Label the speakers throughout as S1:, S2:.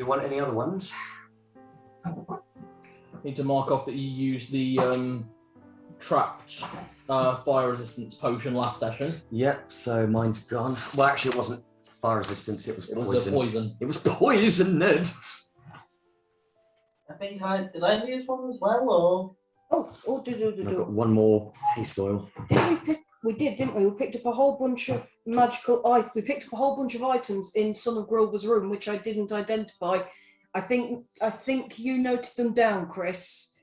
S1: you want any other ones?
S2: Need to mark off that you used the trapped fire resistance potion last session.
S1: Yep, so mine's gone. Well, actually, it wasn't fire resistance, it was poison.
S2: It was a poison.
S1: It was poison, Ned.
S3: I think did I use one as well, or?
S1: I've got one more haste oil.
S4: We did, didn't we? We picked up a whole bunch of we picked up a whole bunch of items in Son of Grover's room, which I didn't identify. I think you noted them down, Chris.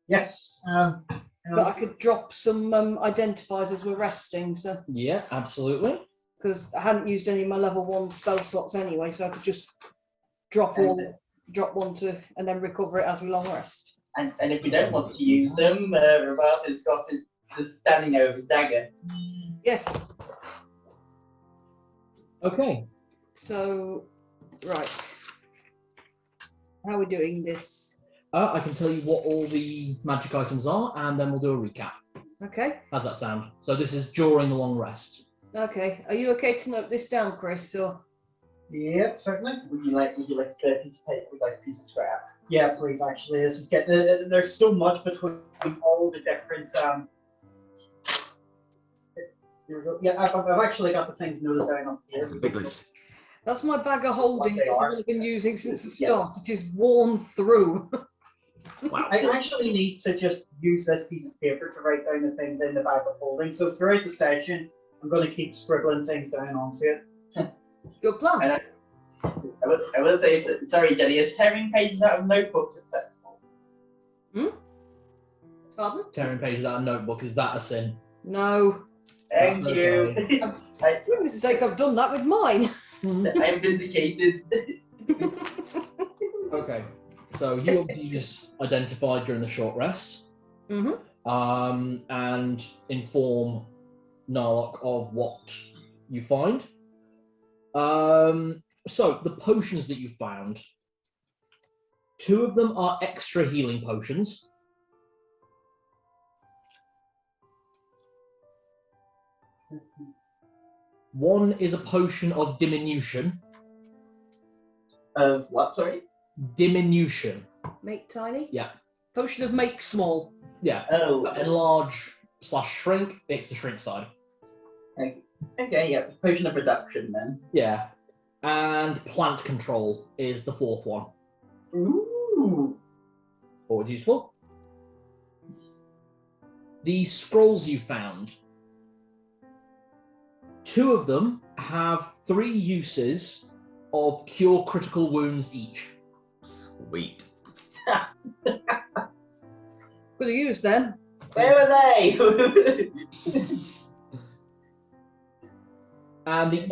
S5: Yes.
S4: But I could drop some identifiers as we're resting, so.
S2: Yeah, absolutely.
S4: Because I hadn't used any of my level 1 spell slots anyway, so I could just drop one and then recover it as we long rest.
S3: And if we don't want to use them, Roberto's got his standing over his dagger.
S4: Yes.
S2: Okay.
S4: So, right. How are we doing this?
S2: I can tell you what all the magic items are, and then we'll do a recap.
S4: Okay.
S2: How's that sound? So this is during the long rest.
S4: Okay. Are you okay to note this down, Chris? Or?
S5: Yep, certainly.
S3: Would you like a piece of paper with like a piece of scrap?
S5: Yeah, please. Actually, this is there's so much between all the different. Here we go. Yeah, I've actually got the things noted down on here.
S1: Big list.
S4: That's my bag of holding.
S5: What they
S4: It's
S5: are.
S4: what I've been using since the start. It is worn through.
S1: Wow.
S5: I actually need to just use this piece of paper to write down the things in the bag of holding. So throughout the session, I'm going to keep scribbling things down onto it.
S4: Good plan.
S3: And I would say, sorry, Jenny, is tearing pages out of notebooks acceptable?
S4: Pardon?
S2: Tearing pages out of notebooks, is that a sin?
S4: No.
S3: Thank you.
S4: For goodness sake, I've done that with mine.
S3: I am vindicated.
S2: Okay. So you obviously use identify during the short rest. And inform Narlock of what you find. So the potions that you found, 2 of them are extra healing potions. One is a potion of diminution.
S3: Of what, sorry?
S2: Diminution.
S4: Make tiny?
S2: Yeah.
S4: Potion of make small.
S2: Yeah.
S3: Oh.
S2: Enlarge / shrink. It's the shrink side.
S3: Okay, yeah, potion of reduction then.
S2: Yeah. And plant control is the 4th one.
S3: Ooh.
S2: Always useful. The scrolls you found, 2 of them have 3 uses of cure critical wounds each.
S1: Sweet.
S4: Good to use then.
S3: Where are they?
S2: And the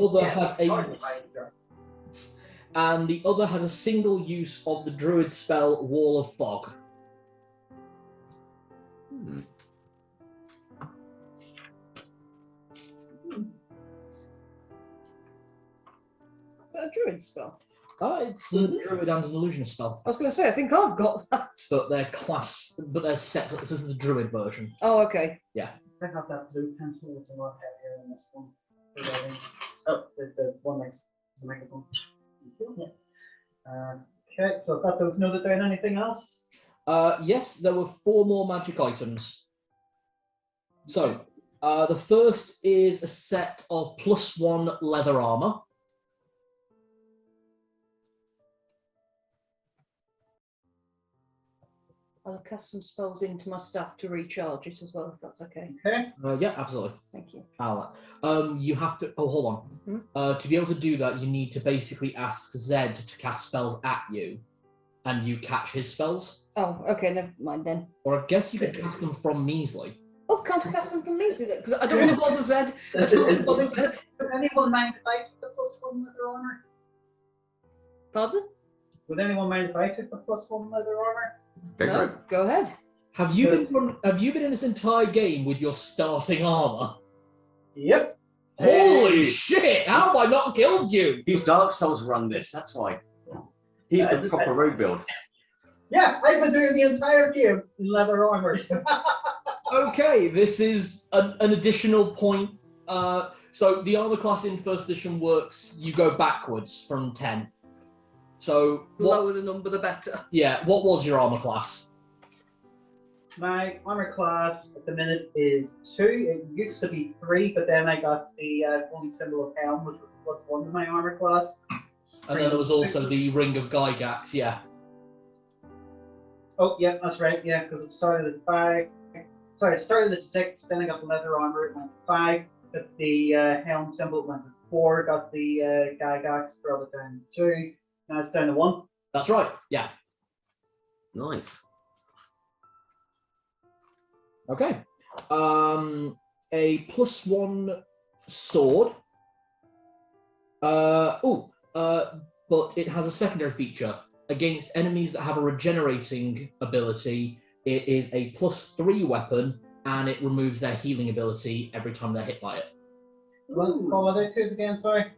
S2: other has a single use of the druid spell Wall of Fog.
S4: Is that a druid spell?
S2: It's a druid and an illusionist spell.
S4: I was going to say, I think I've got that.
S2: But they're set. This is the druid version.
S4: Oh, okay.
S2: Yeah.
S5: I have that blue pencil. It's a lot heavier than this one. Oh, the one next to the microphone. Okay, so I've got those noted down. Anything else?
S2: Yes, there were 4 more magic items. So, the first is a set of +1 leather armor.
S4: I'll cast some spells into my staff to recharge it as well, if that's okay.
S5: Okay.
S2: Yeah, absolutely.
S4: Thank you.
S2: You have to. Oh, hold on. To be able to do that, you need to basically ask Zedd to cast spells at you, and you catch his spells.
S4: Oh, okay, never mind then.
S2: Or I guess you could cast them from Measly.
S4: Oh, can't I cast them from me? Because I don't want to bother Zedd. I don't want to bother Zedd.
S5: Would anyone mind if I took the +1 leather armor?
S4: Pardon?
S5: Would anyone mind if I took the +1 leather armor?
S1: Go for it.
S4: Go ahead.
S2: Have you been in this entire game with your starting armor?
S5: Yep.
S2: Holy shit! How have I not killed you?
S1: These Dark Souls run this, that's why. He's the proper rogue build.
S5: Yeah, I've been doing the entire game in leather armor.
S2: Okay, this is an additional point. So the armor class in 1st edition works, you go backwards from 10. So
S4: The
S2: what?
S4: lower the number, the better.
S2: Yeah. What was your armor class?
S5: My armor class at the minute is 2. It used to be 3, but then I got the holy symbol of helm, which was +1 to my armor class.
S2: And then there was also the Ring of Gygax. Yeah.
S5: Oh, yeah, that's right. Yeah, because it started at 5. Sorry, it started at 6. Then I got the leather armor. It went to 5. Got the helm symbol. It went to 4. Got the Gygax. Brought it down to 2. Now it's down to 1.
S2: That's right. Yeah.
S1: Nice.
S2: Okay. A +1 sword. But it has a secondary feature. Against enemies that have a regenerating ability, it is a +3 weapon, and it removes their healing ability every time they're hit by it.
S5: What are they twos again? Sorry.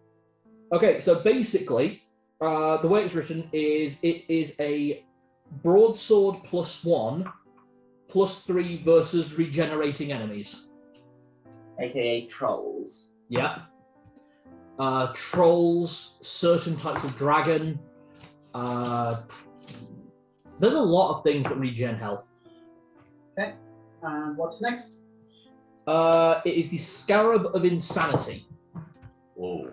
S2: Okay, so basically, the way it's written is it is a broadsword +1, +3 versus regenerating enemies.
S3: AKA trolls.
S2: Yeah. Trolls, certain types of dragon. There's a lot of things that regen health.
S5: Okay. And what's next?
S2: It is the Scarab of Insanity.
S1: Whoa.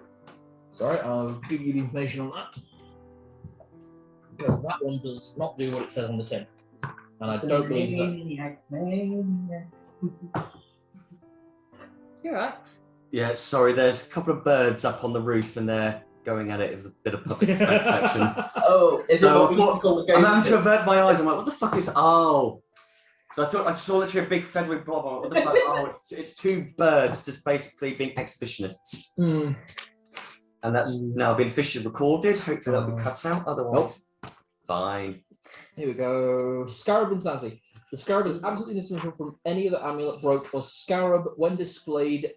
S2: Sorry, I'll give you the information on that. Because that one does not do what it says on the tin. And I don't believe that.
S5: Maniac.
S4: You're right.
S1: Yeah, sorry, there's a couple of birds up on the roof and they're going at it with a bit of public inspection.
S3: Oh, is it
S1: So
S3: what we used to call the
S1: I'm having to
S3: ghost?
S1: avert my eyes. I'm like, what the fuck is? Oh, so I saw literally a big feathery blob. I'm like, what the fuck? Oh, it's two birds just basically being exhibitionists,
S2: Hmm.
S1: and that's now been officially recorded. Hopefully that'll be cut out. Otherwise, fine.
S2: Here we go. Scarab Insanity. The Scarab is absolutely indistinguishable from any other amulet, brooch, or scarab when displayed,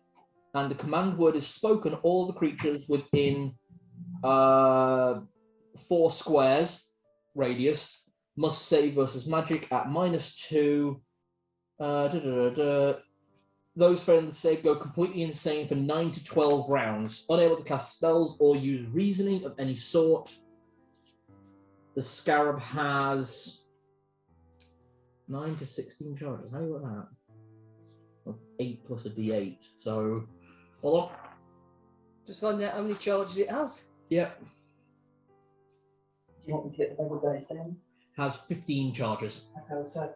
S2: and the command word is spoken. All the creatures within 4 squares radius must save versus magic at -2. Those failing the save go completely insane for 9 to 12 rounds, unable to cast spells or use reasoning of any sort. The Scarab has 9 to 16 charges. How do you work that? Well, 8 plus a d8. So, hold on.
S4: Just find out how many charges it has.
S2: Yeah.
S3: Do you want me to get the double dice in?
S2: Has 15 charges.
S5: Okay, so,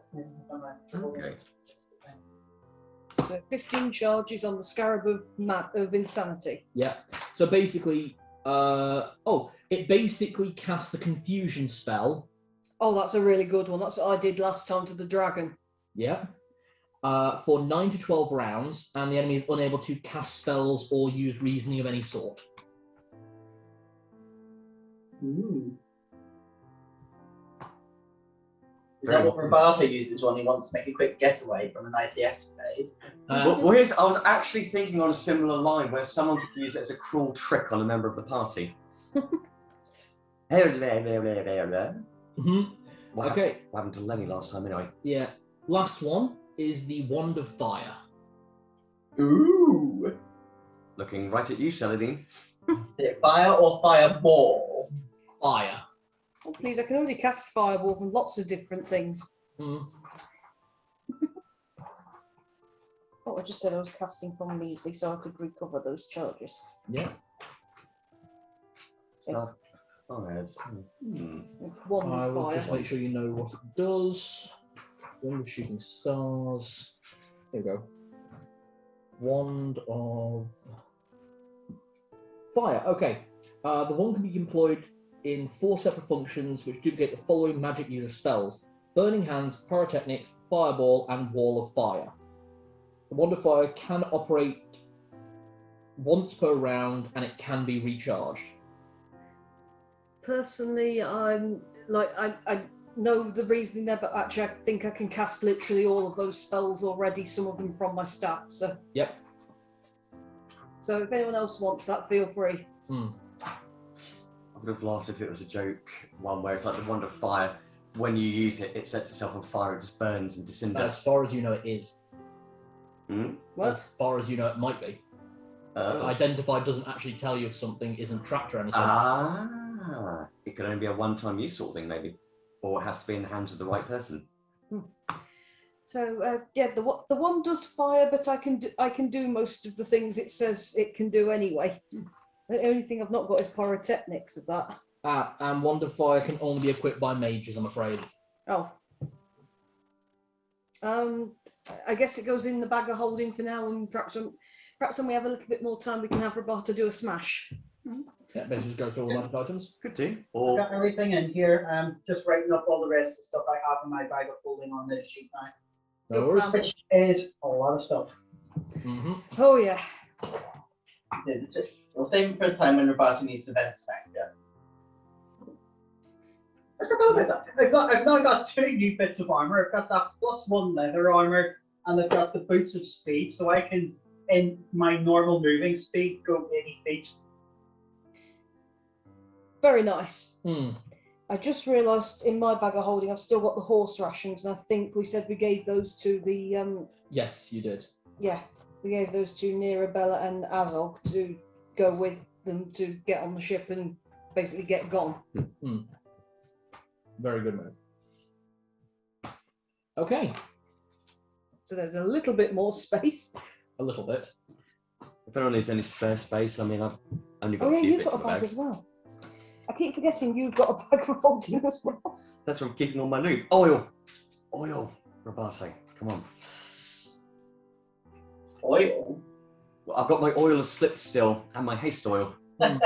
S1: Okay.
S4: So 15 charges on the Scarab of Insanity.
S2: Yeah. So basically, it basically casts the confusion spell.
S4: Oh, that's a really good one. That's what I did last time to the dragon.
S2: Yeah. For 9 to 12 rounds, and the enemy is unable to cast spells or use reasoning of any sort.
S3: Ooh. Is that what Roberto uses when he wants to make a quick getaway from an ITS phase?
S1: Well, I was actually thinking on a similar line where someone could use it as a cruel trick on a member of the party.
S2: Mhm.
S1: What
S2: Okay.
S1: happened to Lenny last time anyway?
S2: Yeah. Last one is the Wand of Fire.
S3: Ooh.
S1: Looking right at you, Celadine.
S3: Is it fire or fireball?
S2: Fire.
S4: Oh, please, I can only cast Fireball from lots of different things.
S2: Mm.
S4: Oh, I just said I was casting from measly so I could recover those charges.
S2: Yeah.
S4: It's
S1: Fires.
S4: one
S2: I will
S4: fire.
S2: just make sure you know what it does. Wand of Shooting Stars. There we go. Wand of Fire. Okay. The wand can be employed in 4 separate functions which duplicate the following magic user spells: Burning Hands, Pyrotechnics, Fireball, and Wall of Fire. The Wand of Fire can operate once per round and it can be recharged.
S4: Personally, I'm like I know the reasoning there, but actually I think I can cast literally all of those spells already, some of them from my staff. So
S2: Yep.
S4: So if anyone else wants that, feel free.
S1: I would have laughed if it was a joke one where it's like the Wand of Fire. When you use it, it sets itself on fire, it just burns and
S2: As
S1: disembowels.
S2: far as you know, it is.
S4: What?
S2: As far as you know, it might be. Identified doesn't actually tell you if something isn't trapped or anything.
S1: Ah, it could only be a one-time use sort of thing, maybe. Or it has to be in the hands of the right person.
S4: So yeah, the one does fire, but I can do most of the things it says it can do anyway. The only thing I've not got is pyrotechnics of that.
S2: And Wand of Fire can only be equipped by mages, I'm afraid.
S4: Oh. I guess it goes in the bag of holding for now, and perhaps when we have a little bit more time, we can have Roberta do a smash.
S2: Yeah, basically just go through all the magic items.
S1: Could do.
S5: I've
S1: Or
S5: got everything in here. Just writing up all the rest of the stuff I have in my bag of holding on this sheet now.
S2: No
S4: Good
S2: worries.
S4: plan.
S5: Which is a lot of stuff.
S2: Mm-hmm.
S4: Oh yeah.
S3: We'll save it for a time when Roberta needs to vent back. Yeah.
S5: I forgot about that. I've now got 2 new bits of armor. I've got that +1 leather armor, and I've got the boots of speed, so I can, in my normal moving speed, go 80 feet.
S4: Very nice.
S2: Hmm.
S4: I just realised in my bag of holding, I've still got the horse rations, and I think we said we gave those to the
S2: Yes, you did.
S4: yeah, we gave those to Nirabella and Azog to go with them to get on the ship and basically get gone.
S2: Very good move. Okay,
S4: So there's a little bit more space.
S2: a little bit.
S1: if anyone needs any spare space, I mean, I've only got
S4: Oh
S1: a
S4: yeah,
S1: few
S4: you've
S1: bits
S4: got a
S1: in the
S4: bag
S1: bag.
S4: as well. I keep forgetting you've got a bag of holding as well.
S1: That's from keeping all my loot. Oil! Oil! Roberta, come on.
S3: Oil.
S1: Well, I've got my oil of slip still, and my haste oil.
S4: Do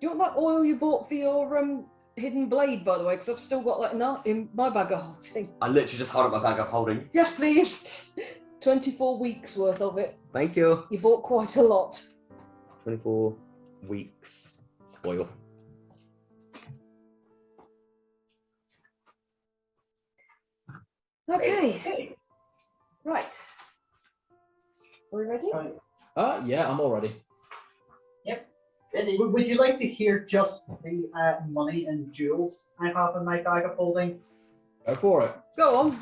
S4: you want that oil you bought for your hidden blade, by the way? Because I've still got that in my bag of holding.
S1: I literally just hold up my bag of holding. Yes, please!
S4: 24 weeks worth of it.
S1: Thank you.
S4: You bought quite a lot.
S1: 24 weeks oil.
S4: Okay, right. Are we ready?
S2: Yeah, I'm all ready.
S3: Ready?
S5: Would you like to hear just the money and jewels I have in my bag of holding?
S2: Go for it.
S4: Go on.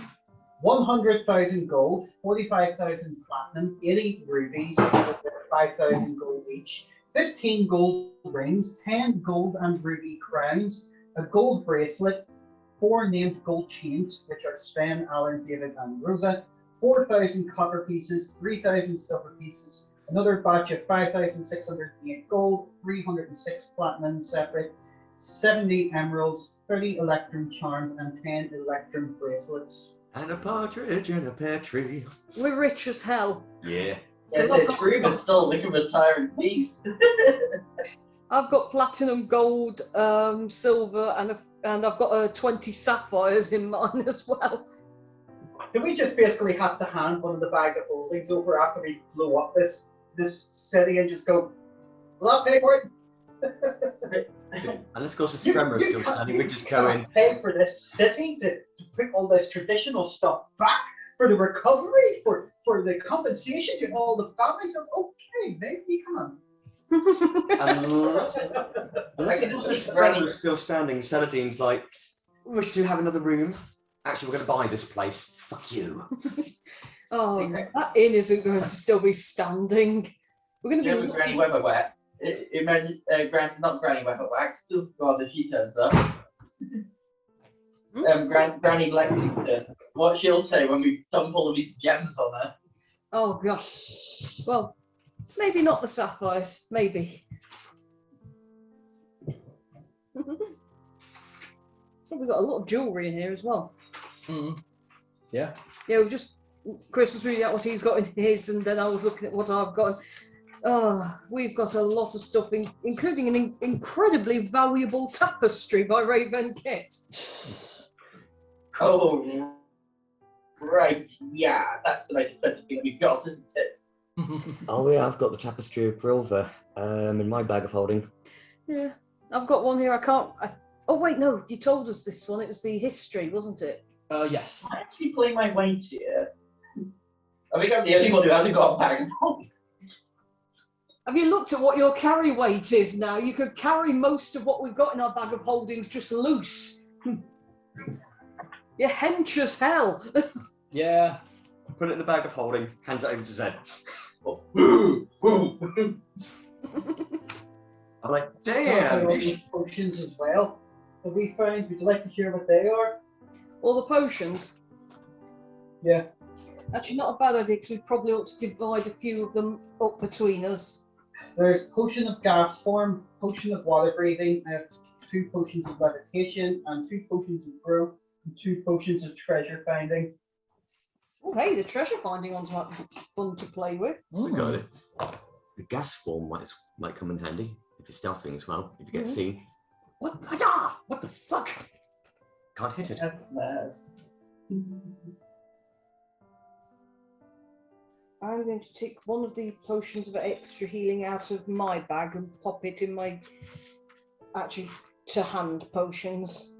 S5: 100,000 gold, 45,000 platinum, 80 rubies, 5,000 gold each, 15 gold rings, 10 gold and ruby crowns, a gold bracelet, 4 named gold chains, which are Sven, Alan, David, and Rosa, 4,000 copper pieces, 3,000 silver pieces, another batch of 5,608 gold, 306 platinum separate, 70 emeralds, 30 electrum charms, and 10 electrum bracelets.
S1: And a partridge in a pear tree.
S4: We're rich as hell.
S1: Yeah.
S3: Yes, it's Scrooge still looking for tiring beast.
S4: I've got platinum, gold, silver, and I've got 20 sapphires in mine as well.
S5: Do we just basically have to hand one of the bag of holdings over after we blow up this city and just go, well, I'll pay for it?
S1: And let's go to Scrummer still standing. We just go in.
S5: Pay for this city to put all this traditional stuff back for the recovery, for the compensation to all the families. Okay, maybe come on.
S1: Unless
S3: Reckon it's
S1: the Scrummer is still standing, Celadine's like, we wish to have another room. Actually, we're going to buy this place. Fuck you.
S4: Oh, that inn isn't going to still be standing. We're going to
S3: Remember
S4: be
S3: Granny Weatherwax? Not Granny Weatherwax, still rather she turns up. Granny Lexington. What she'll say when we dump all of these gems on her.
S4: Oh gosh. Well, maybe not the sapphires. Maybe. I think we've got a lot of jewellery in here as well.
S2: Yeah.
S4: Yeah, Chris was reading out what he's got in his, and then I was looking at what I've got. We've got a lot of stuff, including an incredibly valuable tapestry by Raven Kit.
S3: Oh, right. Yeah, that's the most expensive thing we've got, isn't it?
S1: Oh yeah, I've got the tapestry of Grilver in my bag of holding.
S4: Yeah, I've got one here. Oh wait, no, you told us this one. It was the history, wasn't it?
S2: Yes.
S3: I'm actually pulling my weight here. I think I'm the only one who hasn't got a bag of holding.
S4: Have you looked at what your carry weight is now? You could carry most of what we've got in our bag of holdings just loose. You're hench as hell.
S2: Yeah.
S1: Put it in the bag of holding, hands it over to Zedd. I'm like, damn,
S5: potions as well that we found. Would you like to hear what they are?
S4: All the potions.
S5: Yeah.
S4: Actually, not a bad idea because we probably ought to divide a few of them up between us.
S5: There's potion of gas form, potion of water breathing, I have 2 potions of levitation, and 2 potions of growth, and 2 potions of treasure finding.
S4: Oh, hey, the treasure finding ones might be fun to play with.
S1: So got it. The gas form might come in handy if you're stealthing as well. If you get seen. What? What the fuck? Can't hit it.
S3: That's
S4: I'm going to take one of the potions of extra healing out of my bag and pop it in my actually to hand potions.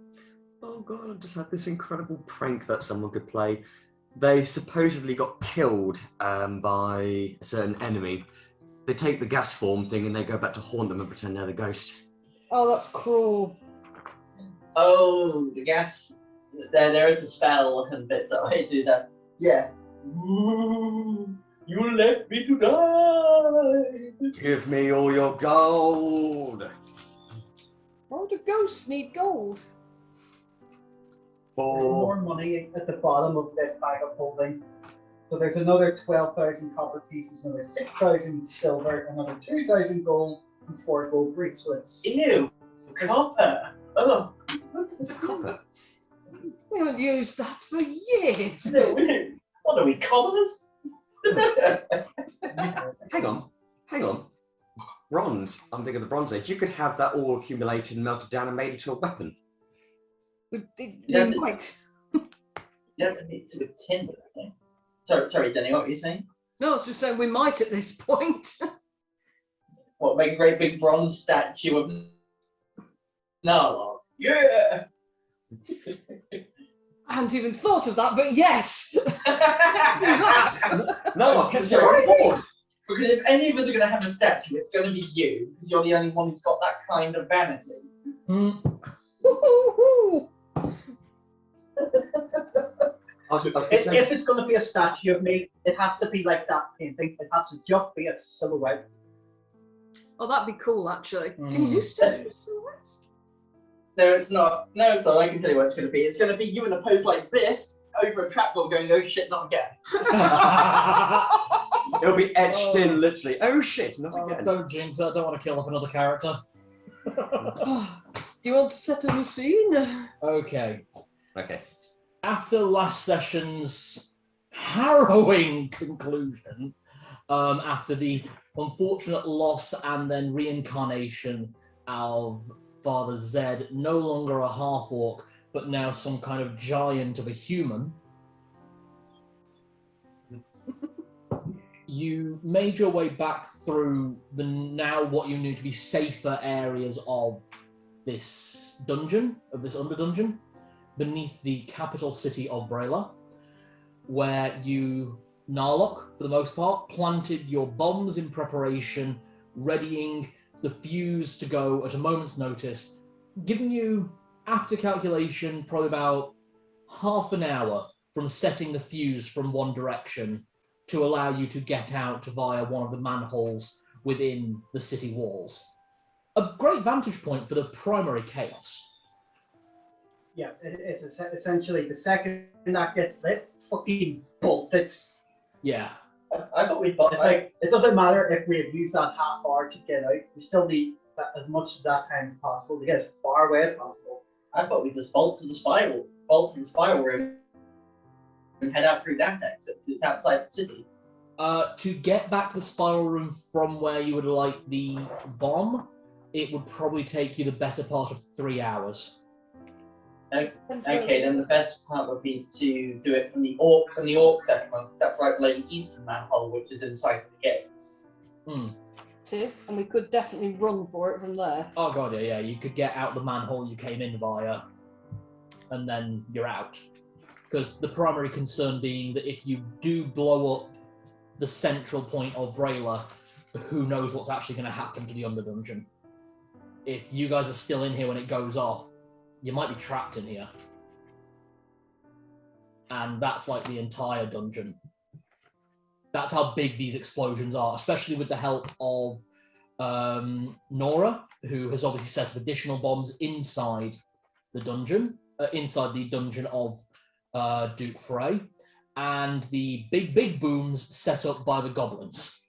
S1: Oh god, I've just had this incredible prank that someone could play. They supposedly got killed by a certain enemy. They take the gas form thing and they go back to haunt them and pretend they're the ghost.
S4: Oh, that's cruel.
S3: Oh, the gas. There is a spell and bits that I do that. Yeah. You left me to die.
S1: Give me all your gold.
S4: Why would a ghost need gold?
S5: There's more money at the bottom of this bag of holding. So there's another 12,000 copper pieces, another 6,000 silver, another 2,000 gold, and 4 gold bracelets.
S3: Ew. Copper. Oh.
S1: Copper.
S4: We haven't used that for years.
S3: What are we, commoners?
S1: Hang on. Bronze. I'm thinking of the Bronze Age. You could have that all accumulated and melted down and made into a weapon.
S4: We
S3: Yeah,
S4: might.
S3: You have to mix it with tin, I think. Sorry, Danny, what were you saying?
S4: No, I was just saying we might at this point.
S3: What, make a great big bronze statue of Narlock? Yeah!
S4: I hadn't even thought of that, but yes! Let's do that!
S1: No, I can say more.
S3: Because if any of us are going to have a statue, it's going to be you, because you're the only one who's got that kind of vanity.
S4: Woo-hoo-hoo.
S5: If it's going to be a statue of me, it has to be like that painting. It has to just be a silhouette.
S4: Oh, that'd be cool, actually. Can you do statue silhouettes?
S3: No, it's not. No, it's not. I can tell you what it's going to be. It's going to be you in a pose like this, over a trapdoor going, oh shit, not again.
S1: It'll be etched in, literally. Oh shit, not again.
S2: Don't jinx it, I don't want to kill off another character.
S4: Do you want to set up a scene?
S2: Okay.
S1: Okay.
S2: After last session's harrowing conclusion, after the unfortunate loss and then reincarnation of Father Zedd, no longer a half-orc, but now some kind of giant of a human, you made your way back through the now what you knew to be safer areas of this dungeon, of this underdungeon, beneath the capital city of Brayla, where you, Narlock, for the most part, planted your bombs in preparation, readying the fuse to go at a moment's notice, giving you, after calculation, probably about half an hour from setting the fuse from one direction to allow you to get out via one of the manholes within the city walls. A great vantage point for the primary chaos.
S5: Yeah, it's essentially the second that gets lit, fucking bolt. It's
S2: Yeah.
S3: I thought we'd got
S5: like, it doesn't matter if we have used that half hour to get out, we still need that, as much of that time as possible to get as far away as possible.
S3: I thought we'd just bolt to the spiral room, and head out through that exit. It's outside the city.
S2: To get back to the spiral room from where you would like the bomb, it would probably take you the better part of 3 hours.
S3: Okay, then the best part would be to do it from the orc settlement. That's right below the eastern manhole, which is inside the gates.
S4: It is, and we could definitely run for it from there.
S2: Oh god, yeah. You could get out the manhole you came in via, and then you're out. Because the primary concern being that if you do blow up the central point of Brayla, who knows what's actually going to happen to the underdungeon. If you guys are still in here when it goes off, you might be trapped in here. And that's like the entire dungeon. That's how big these explosions are, especially with the help of Nora, who has obviously set up additional bombs inside the dungeon of Duke Frey, and the big booms set up by the goblins.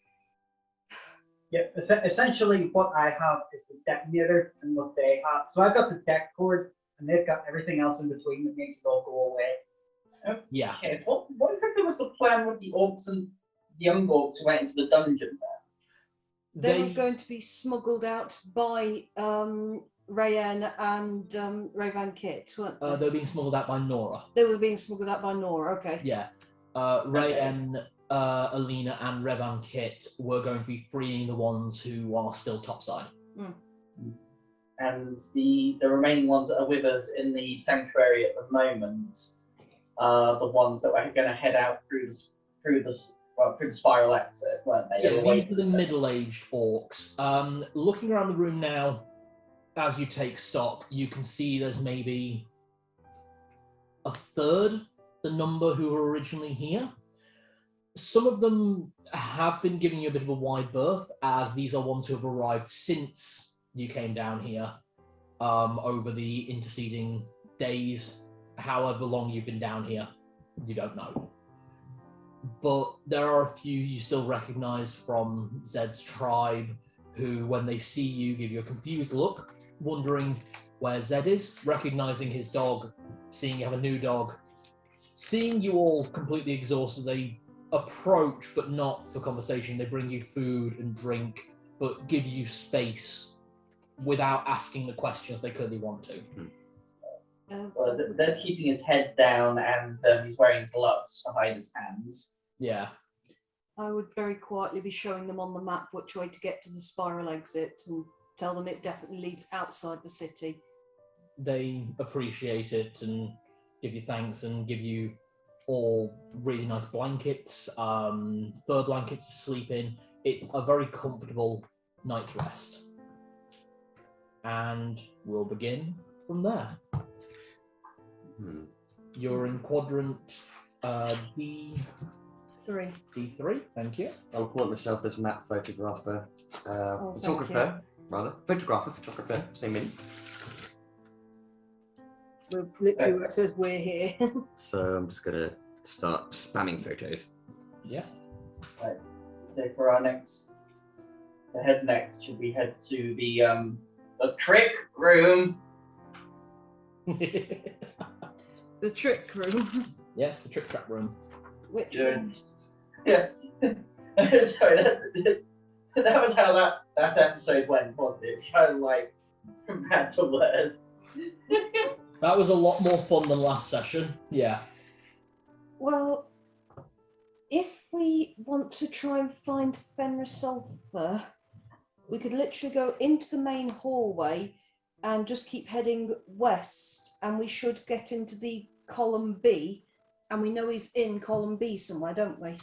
S5: Yeah, essentially what I have is the detonator and what they have. So I've got the deck cord, and they've got everything else in between that makes it all go away.
S2: Yeah.
S3: Okay, what exactly was the plan with the orcs and the young orcs who went into the dungeon there?
S4: They were going to be smuggled out by Rayen and Ravan Kit, weren't they?
S2: They were being smuggled out by Nora.
S4: They were being smuggled out by Nora, okay.
S2: Yeah. Rayen, Alina, and Revan Kit were going to be freeing the ones who are still topside.
S4: Mm.
S3: And the remaining ones that are with us in the sanctuary at the moment are the ones that were going to head out through the spiral exit, weren't they?
S2: Yeah, these are the middle-aged orcs. Looking around the room now, as you take stock, you can see there's maybe a third the number who were originally here. Some of them have been giving you a bit of a wide berth, as these are ones who have arrived since you came down here over the interceding days. However long you've been down here, you don't know. But there are a few you still recognize from Zedd's tribe who, when they see you, give you a confused look, wondering where Zedd is, recognizing his dog, seeing you have a new dog. Seeing you all completely exhausted, they approach, but not for conversation. They bring you food and drink, but give you space without asking the questions they clearly want to.
S3: Well, Zed's keeping his head down, and he's wearing gloves to hide his hands.
S2: Yeah.
S4: I would very quietly be showing them on the map which way to get to the spiral exit and tell them it definitely leads outside the city.
S2: They appreciate it and give you thanks and give you all really nice blankets, fur blankets to sleep in. It's a very comfortable night's rest. And we'll begin from there. You're in quadrant D3. D3, thank you.
S1: I'll appoint myself as map photographer,
S4: thank
S1: photographer, rather. Photographer, same meaning.
S4: We're literally where it says we're here.
S1: So I'm just gonna start spamming photos.
S2: Yeah.
S3: Right. So for our next, should we head to the trick room?
S4: The trick room.
S2: Yes, the trick trap room.
S4: Which
S3: Yeah.
S4: one?
S3: Yeah. Sorry, that was how that episode went, wasn't it? It's kind of like from bad to worse.
S2: That was a lot more fun than last session. Yeah.
S4: Well, if we want to try and find Fenris sulfur, we could literally go into the main hallway and just keep heading west, and we should get into the column B, and we know he's in column B somewhere, don't we?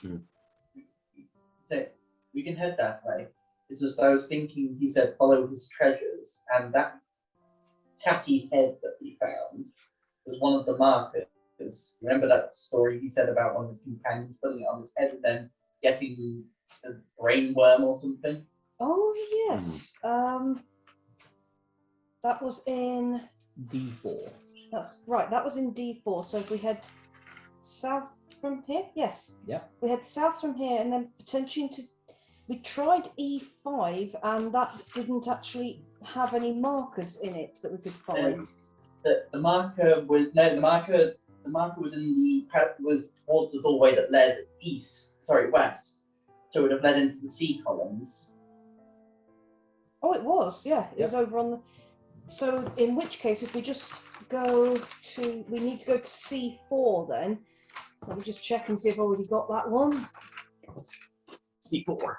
S3: So we can head that way. It's just I was thinking, he said follow his treasures, and that tatty head that we found was one of the markers. Remember that story he said about one of his companions putting it on his head and then getting a brain worm or something?
S4: Oh yes. That was in
S2: D4.
S4: That's right, that was in D4. So if we head south from here, yes.
S2: Yep.
S4: We head south from here and then potentially into. We tried E5 and that didn't actually have any markers in it that we could find.
S3: The marker was the marker was was towards the doorway that led west. So it would have led into the C columns.
S4: Oh, it was, yeah. It was over on the. So in which case, if we just go to, we need to go to C4 then. Let me just check and see if I've already got that one.
S1: C4.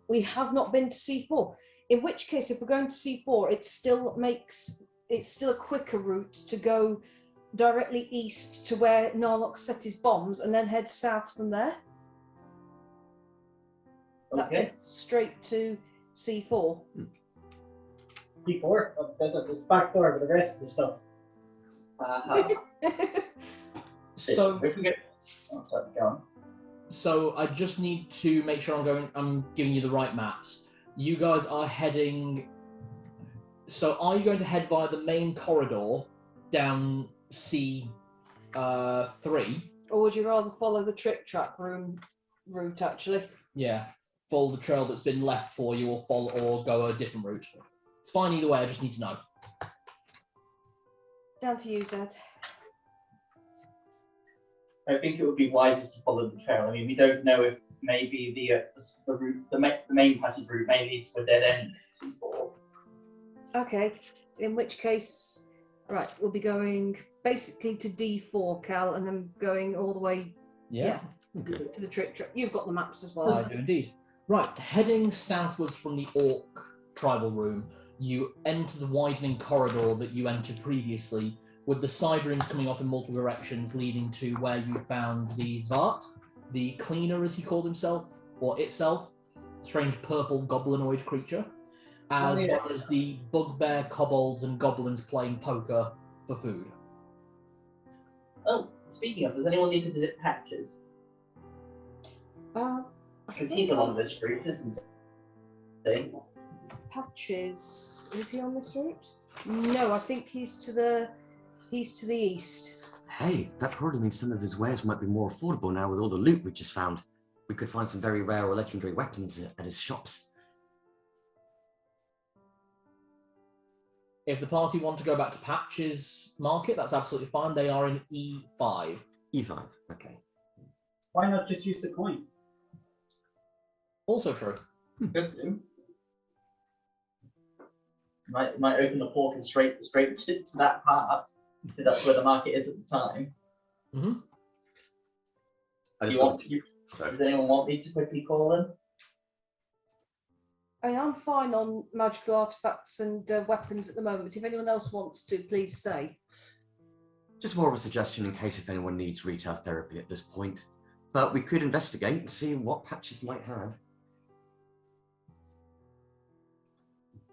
S4: We have not been to C4. In which case, if we're going to C4, it's still a quicker route to go directly east to where Narlock set his bombs and then head south from there. That
S3: Okay.
S4: takes straight to C4.
S5: D4, it's back door with the rest of the stuff.
S2: So,
S3: if we get, go on.
S2: so I just need to make sure I'm giving you the right maps. You guys are heading. So, are you going to head via the main corridor down C3?
S4: Or would you rather follow the trick track route, actually?
S2: Yeah, follow the trail that's been left for you, or go a different route. It's fine either way. I just need to know.
S4: Down to you, Zedd.
S3: I think it would be wisest to follow the trail. I mean, we don't know if maybe the route, the main passage route, may lead to a dead end next before.
S4: Okay, in which case, right, we'll be going basically to D4, Cal, and then going all the way
S2: Yeah.
S1: Okay.
S4: to the trick track. You've got the maps as well.
S2: I do indeed. Right, heading southwards from the Orc tribal room, you enter the widening corridor that you entered previously, with the side rooms coming off in multiple directions, leading to where you found the Zvart, the cleaner as he called himself, or itself, strange purple goblinoid creature, as well as the bugbear kobolds and goblins playing poker for food.
S3: Oh, speaking of, does anyone need to visit Patches? Because he's along this route, isn't he?
S4: Patches. Is he on this route? No, I think he's to the east.
S1: Hey, that probably means some of his wares might be more affordable now with all the loot we just found. We could find some very rare or legendary weapons at his shops.
S2: If the party want to go back to Patches Market, that's absolutely fine. They are in E5.
S1: E5, okay.
S5: Why not just use the coin?
S2: Also true.
S3: Good. Might open the portal straight to that part. If that's where the market is at the time.
S2: Mm-hmm.
S3: Does anyone want me to quickly call him?
S4: I mean, I'm fine on magical artifacts and weapons at the moment. If anyone else wants to, please say.
S1: Just more of a suggestion in case if anyone needs retail therapy at this point. But we could investigate and see what Patches might have.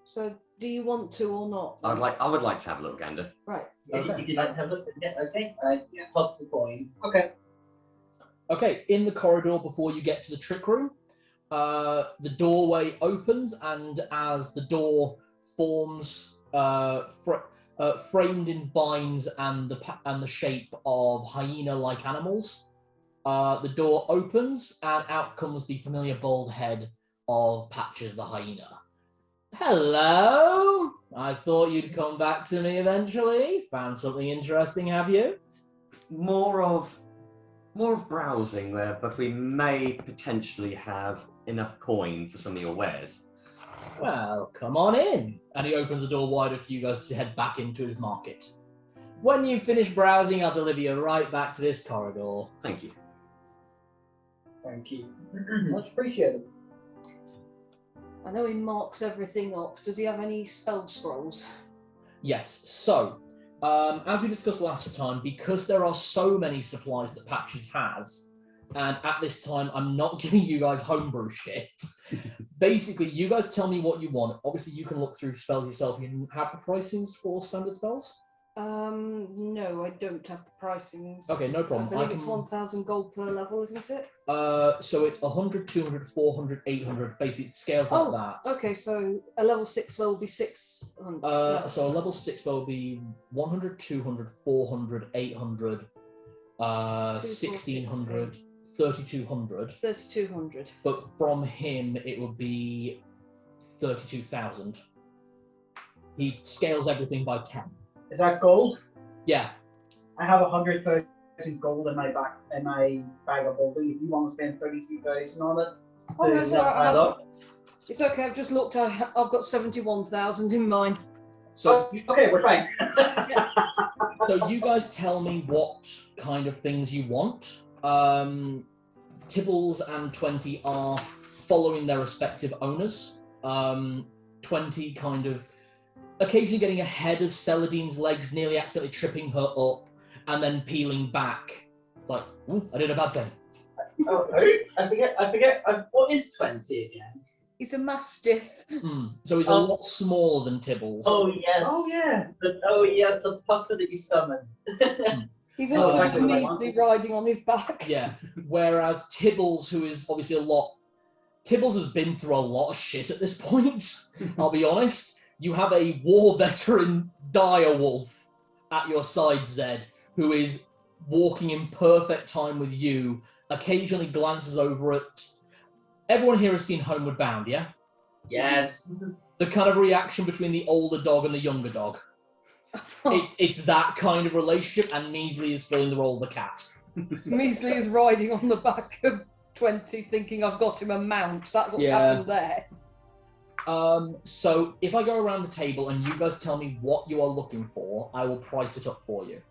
S4: So, do you want to or not?
S1: I would like to have a look, Gander.
S4: Right.
S3: If you'd like to have a look, yeah, okay. Toss the coin. Okay.
S2: Okay, in the corridor before you get to the trick room, the doorway opens, and as the door forms, framed in vines and the shape of hyena-like animals, the door opens, and out comes the familiar bald head of Patches the hyena. Hello! I thought you'd come back to me eventually. Found something interesting, have you?
S1: More of browsing there, but we may potentially have enough coin for some of your wares.
S2: Well, come on in. And he opens the door wider for you guys to head back into his market. When you finish browsing, I'll deliver you right back to this corridor.
S1: Thank you.
S3: Thank you.
S5: Much appreciated.
S4: I know he marks everything up. Does he have any spell scrolls?
S2: Yes, so, as we discussed last time, because there are so many supplies that Patches has, and at this time I'm not giving you guys homebrew shit, basically you guys tell me what you want. Obviously you can look through spells yourself. You have the pricings for standard spells?
S4: No, I don't have the pricings.
S2: Okay, no problem.
S4: I believe it's 1,000 gold per level, isn't it?
S2: So it's 100, 200, 400, 800, basically it scales like that.
S4: Okay, so a level 6 spell will be 600.
S2: So a level 6 spell will be 100, 200, 400, 800, 1600, 3200.
S4: 3,200.
S2: But from him, it would be 32,000. He scales everything by 10.
S5: Is that gold?
S2: Yeah.
S5: I have 100,000 gold in my bag of holding. If you want to spend 32,000 on it,
S4: Oh, no, it's
S5: to knock that up.
S4: It's okay, I've just looked. I've got 71,000 in mine.
S2: So,
S5: Okay, we're fine.
S2: so you guys tell me what kind of things you want. Tibbles and 20 are following their respective owners. 20 kind of occasionally getting ahead of Celadine's legs, nearly accidentally tripping her up, and then peeling back. It's like, ooh, I did a bad thing.
S3: Oh, I forget. What is 20 again?
S4: He's a mastiff.
S2: So he's a lot smaller than Tibbles.
S3: Oh yes.
S5: Oh yeah.
S3: The pucker that you summoned.
S4: He's
S2: Oh,
S4: also
S5: exactly what I
S4: immediately riding on his back.
S2: Yeah. Whereas Tibbles, who is obviously a lot Tibbles has been through a lot of shit at this point, I'll be honest. You have a war veteran dire wolf at your side, Zedd, who is walking in perfect time with you, occasionally glances over at... Everyone here has seen Homeward Bound, yeah?
S3: Yes.
S2: The kind of reaction between the older dog and the younger dog. It's that kind of relationship, and Measley is filling the role of the cat.
S4: Measley is riding on the back of 20 thinking I've got him a mount. That's what's happened there.
S2: So if I go around the table and you guys tell me what you are looking for, I will price it up for you.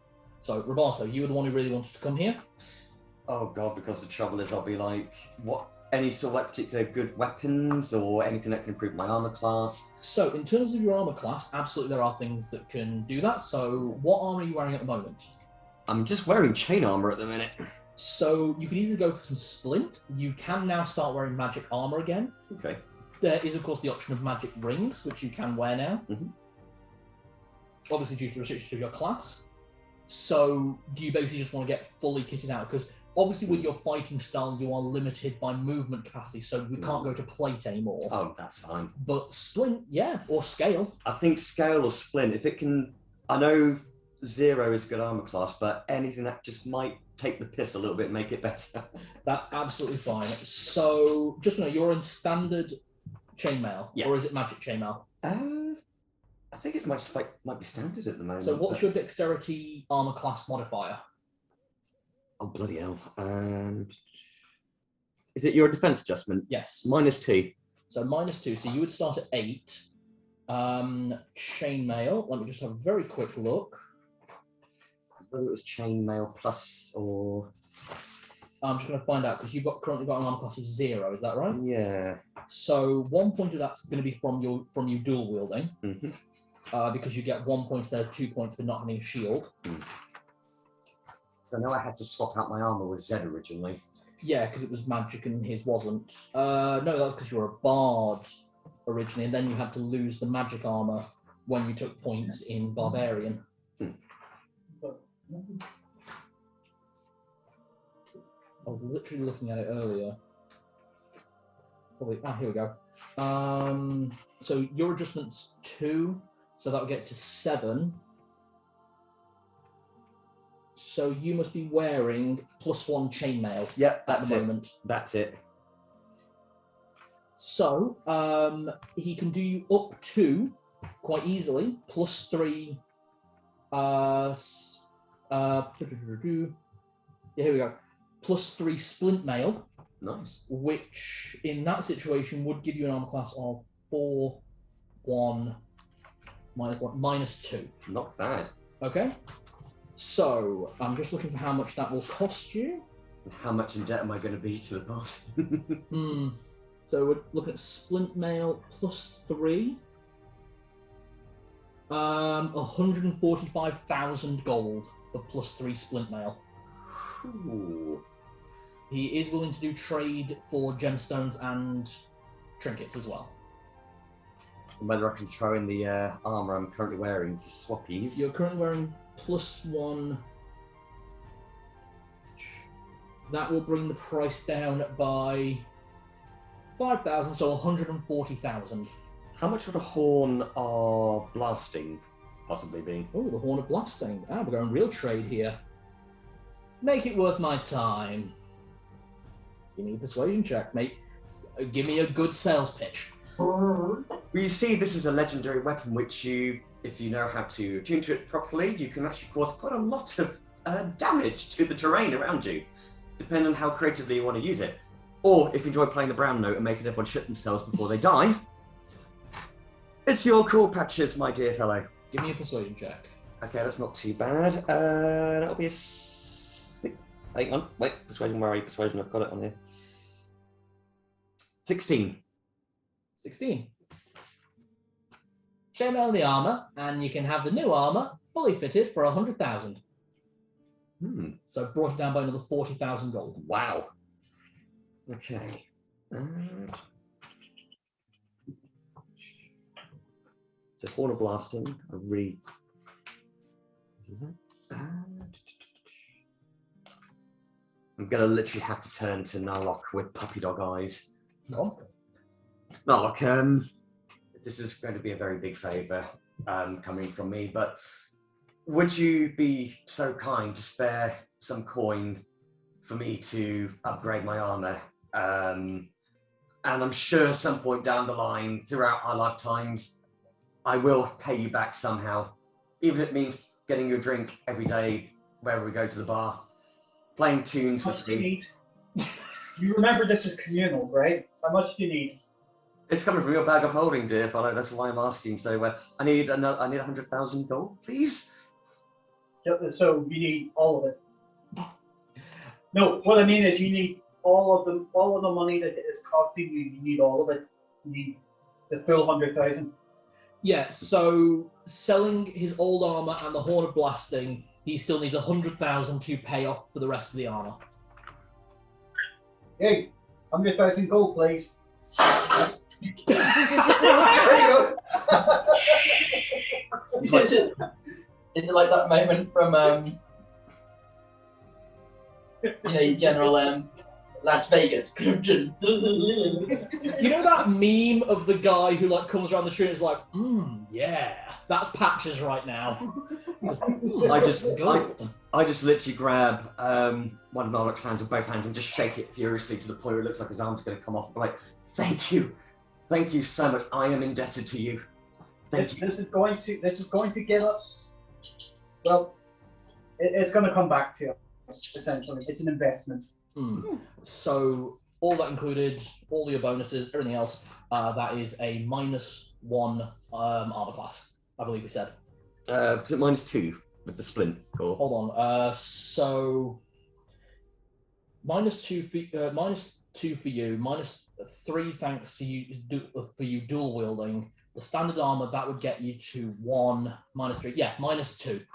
S2: So, Roberto, you were the one who really wanted to come here?
S1: Oh god, because the trouble is I'll be like, what? Any sort of like particular good weapons or anything that can improve my armor class?
S2: So, in terms of your armor class, absolutely there are things that can do that. So, what armor are you wearing at the moment?
S1: I'm just wearing chain armor at the minute.
S2: So, you could easily go for some splint. You can now start wearing magic armor again.
S1: Okay.
S2: There is, of course, the option of magic rings, which you can wear now.
S1: Mhm.
S2: Obviously, due to restrictions of your class. So, do you basically just want to get fully kitted out? Because obviously, with your fighting style, you are limited by movement capacity, so we can't go to plate anymore.
S1: Oh, that's fine.
S2: But splint, yeah, or scale.
S1: I think scale or splint, if it can... I know 0 is good armor class, but anything that just might take the piss a little bit and make it better.
S2: That's absolutely fine. So, just know, you're in standard chainmail,
S1: Yeah.
S2: or is it magic chainmail?
S1: I think it might be standard at the moment.
S2: So, what's your dexterity armor class modifier?
S1: Oh, bloody hell. Is it your defense adjustment?
S2: Yes.
S1: -2.
S2: So -2. So you would start at 8. Chainmail. Let me just have a very quick look.
S1: Whether it was chainmail plus or...
S2: I'm just going to find out because you've currently got an armor class of 0. Is that right?
S1: Yeah.
S2: So 1 point of that's going to be from you dual wielding, because you get 1 point instead of 2 points for not having a shield.
S1: So I know I had to swap out my armor with Zedd originally.
S2: Yeah, because it was magic and his wasn't. No, that was because you were a bard originally, and then you had to lose the magic armor when you took points in barbarian. I was literally looking at it earlier. Probably, here we go. So your adjustment's 2, so that would get to 7. So you must be wearing +1 chainmail.
S1: Yep,
S2: at the moment.
S1: That's it.
S2: So he can do you up to quite easily +3. Here we go. +3 splint mail.
S1: Nice.
S2: Which in that situation would give you an armor class of 4, 1, -1, -2.
S1: Not bad.
S2: Okay. So I'm just looking for how much that will cost you.
S1: How much in debt am I going to be to the boss?
S2: So we're looking at splint mail +3. 145,000 gold for +3 splint mail.
S1: Ooh.
S2: He is willing to do trade for gemstones and trinkets as well.
S1: Whether I can throw in the armor I'm currently wearing for swappies.
S2: You're currently wearing +1. That will bring the price down by 5,000, so 140,000.
S1: How much would a horn of blasting possibly be?
S2: Oh, the Horn of Blasting. We're going real trade here. Make it worth my time. Give me a persuasion check, mate. Give me a good sales pitch.
S1: Well, you see, this is a legendary weapon which you, if you know how to tune to it properly, you can actually cause quite a lot of damage to the terrain around you, depending on how creatively you want to use it. Or if you enjoy playing the brown note and making everyone shit themselves before they die, it's your call, Patches, my dear fellow.
S2: Give me a persuasion check.
S1: Okay, that's not too bad. That'll be a 6. Hang on, wait, persuasion, where are you? Persuasion, I've got it on here. 16.
S2: 16. Chainmail the armor, and you can have the new armor fully fitted for 100,000. So brought it down by another 40,000 gold.
S1: Wow. Okay. So Horn of Blasting, I really... I'm gonna literally have to turn to Narlock with puppy dog eyes.
S2: Go on.
S1: No, look, this is going to be a very big favour coming from me, but would you be so kind to spare some coin for me to upgrade my armour? And I'm sure some point down the line, throughout our lifetimes, I will pay you back somehow, even if it means getting you a drink every day wherever we go to the bar, playing tunes
S5: How
S1: with
S5: much do you
S1: you.
S5: need? You remember this is communal, right? How much do you need?
S1: It's coming from your bag of holding, dear fellow. That's why I'm asking. So I need 100,000 gold, please.
S5: So you need all of it. No, what I mean is you need all of the money that it is costing you. You need all of it. You need the full 100,000.
S2: Yeah, so selling his old armor and the Horn of Blasting, he still needs 100,000 to pay off for the rest of the armor.
S5: Hey, 100,000 gold, please.
S3: There you go. Is it like that moment from your general Las Vegas?
S2: You know that meme of the guy who like comes around the tree and is like, yeah, that's Patches right now.
S1: I just literally grab one of Narlock's hands with both hands and just shake it furiously to the point where it looks like his arm's going to come off. I'm like, thank you so much. I am indebted to you.
S5: This is going to give us. Well, it's going to come back to us essentially. It's an investment.
S2: So all that included, all your bonuses, everything else, that is a -1 armor class, I believe we said.
S1: Is it -2 with the splint? Or...
S2: Hold on. So -2 for you, -3 thanks to you for you dual wielding. The standard armor that would get you to 1 -3. Yeah, -2.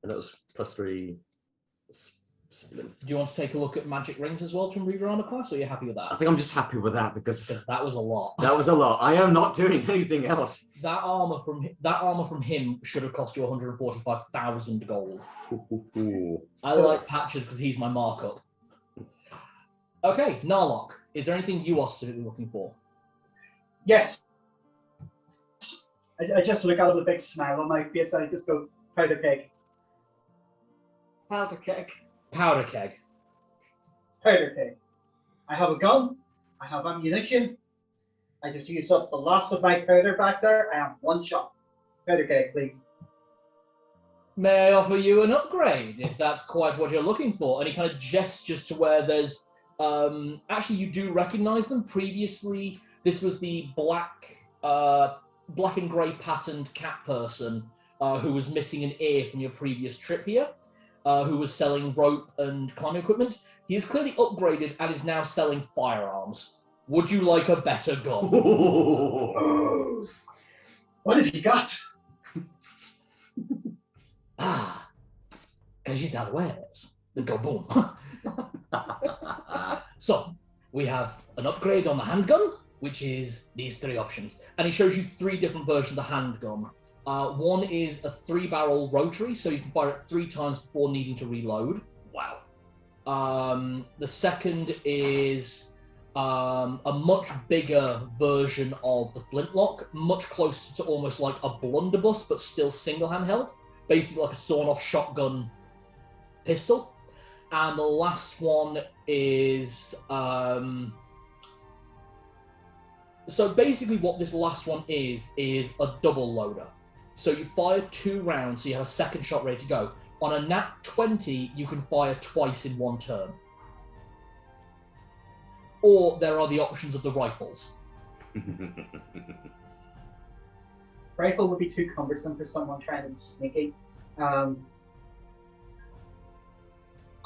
S1: And that was +3. Splint.
S2: Do you want to take a look at magic rings as well to improve your armor class, or are you happy with that?
S1: I think I'm just happy with that because
S2: that was a lot.
S1: That was a lot. I am not doing anything else.
S2: That armor from him should have cost you 145,000 gold. I like Patches because he's my markup. Okay, Narlock, is there anything you are specifically looking for?
S5: Yes. I just look out with a big smile on my face. I just go, powder keg.
S4: Powder keg.
S2: Powder keg.
S5: Powder keg. I have a gun. I have ammunition. I just use up the last of my powder back there. I am one shot. Powder keg, please.
S2: May I offer you an upgrade if that's quite what you're looking for? And he kind of gestures to where there's actually you do recognize them. Previously, this was the black and grey patterned cat person who was missing an ear from your previous trip here, who was selling rope and climbing equipment. He is clearly upgraded and is now selling firearms. Would you like a better gun?
S5: What have you got?
S2: Cajita wares. The go boom. So, we have an upgrade on the handgun, which is these 3 options. And he shows you 3 different versions of the handgun. One is a 3-barrel rotary, so you can fire it 3 times before needing to reload. Wow. The second is a much bigger version of the flintlock, much closer to almost like a blunderbuss, but still single handheld, basically like a sawn-off shotgun pistol. And the last one is so basically what this last one is a double loader. So you fire 2 rounds, so you have a second shot ready to go. On a nat 20, you can fire twice in 1 turn. Or there are the options of the rifles.
S5: Rifle would be too cumbersome for someone trying to be sneaky.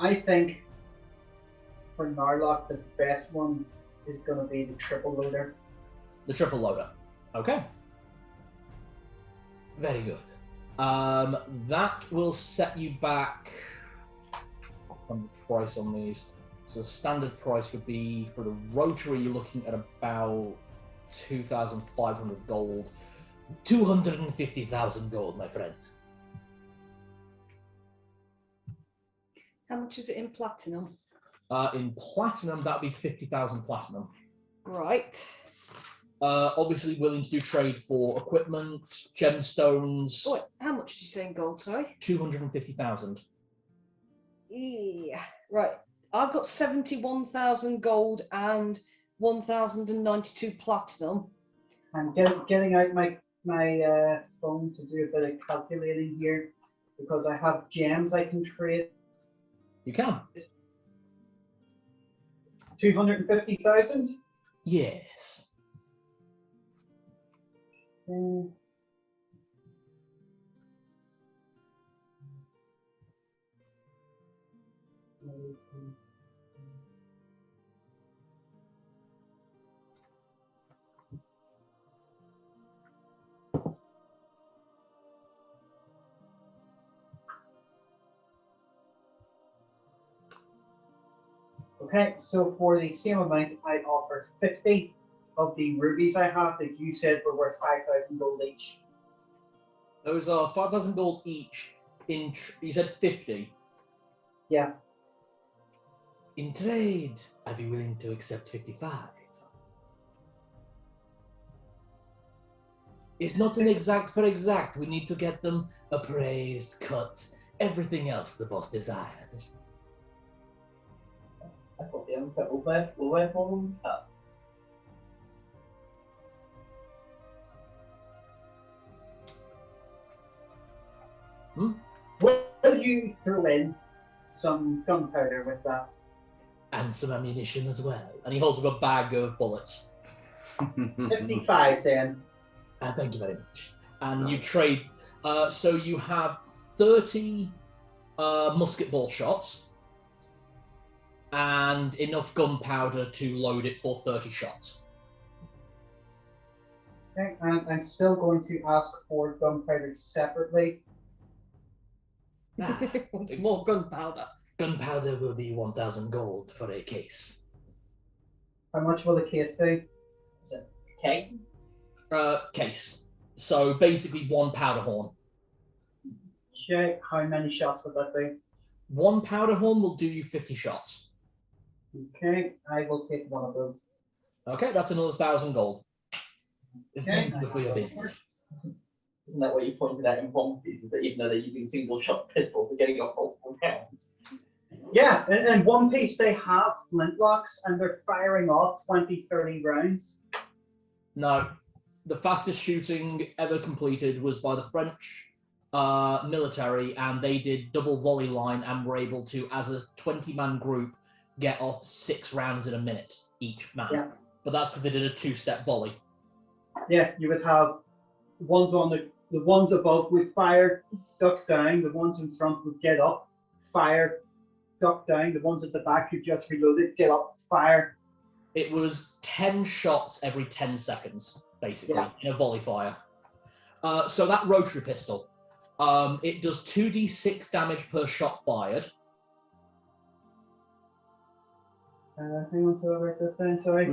S5: I think for Narlock, the best one is going to be the triple loader.
S2: The triple loader. Okay. Very good. That will set you back on the price on these. So the standard price would be for the rotary, you're looking at about 2,500 gold. 250,000 gold, my friend.
S4: How much is it in platinum?
S2: In platinum, that would be 50,000 platinum.
S4: Right.
S2: Obviously willing to do trade for equipment, gemstones.
S4: Oh, wait, how much did you say in gold, sorry?
S2: 250,000.
S4: Yeah. Right. I've got 71,000 gold and 1,092 platinum.
S5: I'm getting out my phone to do a bit of calculating here because I have gems I can trade.
S2: You can.
S5: 250,000.
S2: Yes.
S5: Okay, so for the same amount, I offer 50 of the rubies I have that you said were worth 5,000 gold each.
S2: Those are 5,000 gold each. You said 50.
S5: Yeah.
S2: In trade, I'd be willing to accept 55. It's not an exact for exact. We need to get them appraised, cut, everything else the boss desires.
S3: I thought the other put will wear more than cut.
S5: Will you throw in some gunpowder with that?
S2: And some ammunition as well. And he holds up a bag of bullets.
S5: 55 then.
S2: Thank you very much. And you trade. So you have 30 musket ball shots and enough gunpowder to load it for 30 shots.
S5: Okay, and I'm still going to ask for gunpowder separately.
S4: What's more gunpowder?
S2: Gunpowder will be 1,000 gold for a case.
S5: How much will the case do?
S3: Okay.
S2: Case. So basically one powder horn.
S5: Check. How many shots would that be?
S2: One powder horn will do you 50 shots.
S5: Okay, I will take one of those.
S2: Okay, that's another 1,000 gold.
S5: Okay.
S2: Thank you for your business.
S3: Isn't that what you pointed out in Bombies? Is that even though they're using single shot pistols, they're getting off multiple rounds?
S5: Yeah, in One Piece they have flintlocks and they're firing off 20, 30 rounds.
S2: No, the fastest shooting ever completed was by the French military, and they did double volley line and were able to, as a 20-man group, get off 6 rounds in a minute each man.
S5: Yeah.
S2: But that's because they did a 2-step volley.
S5: Yeah, you would have ones on the ones above would fire, duck down, the ones in front would get up, fire, duck down, the ones at the back who just reloaded, get up, fire.
S2: It was 10 shots every 10 seconds, basically, in a volley fire. So that rotary pistol, it does 2d6 damage per shot fired.
S5: Hang on till I write this down, sorry.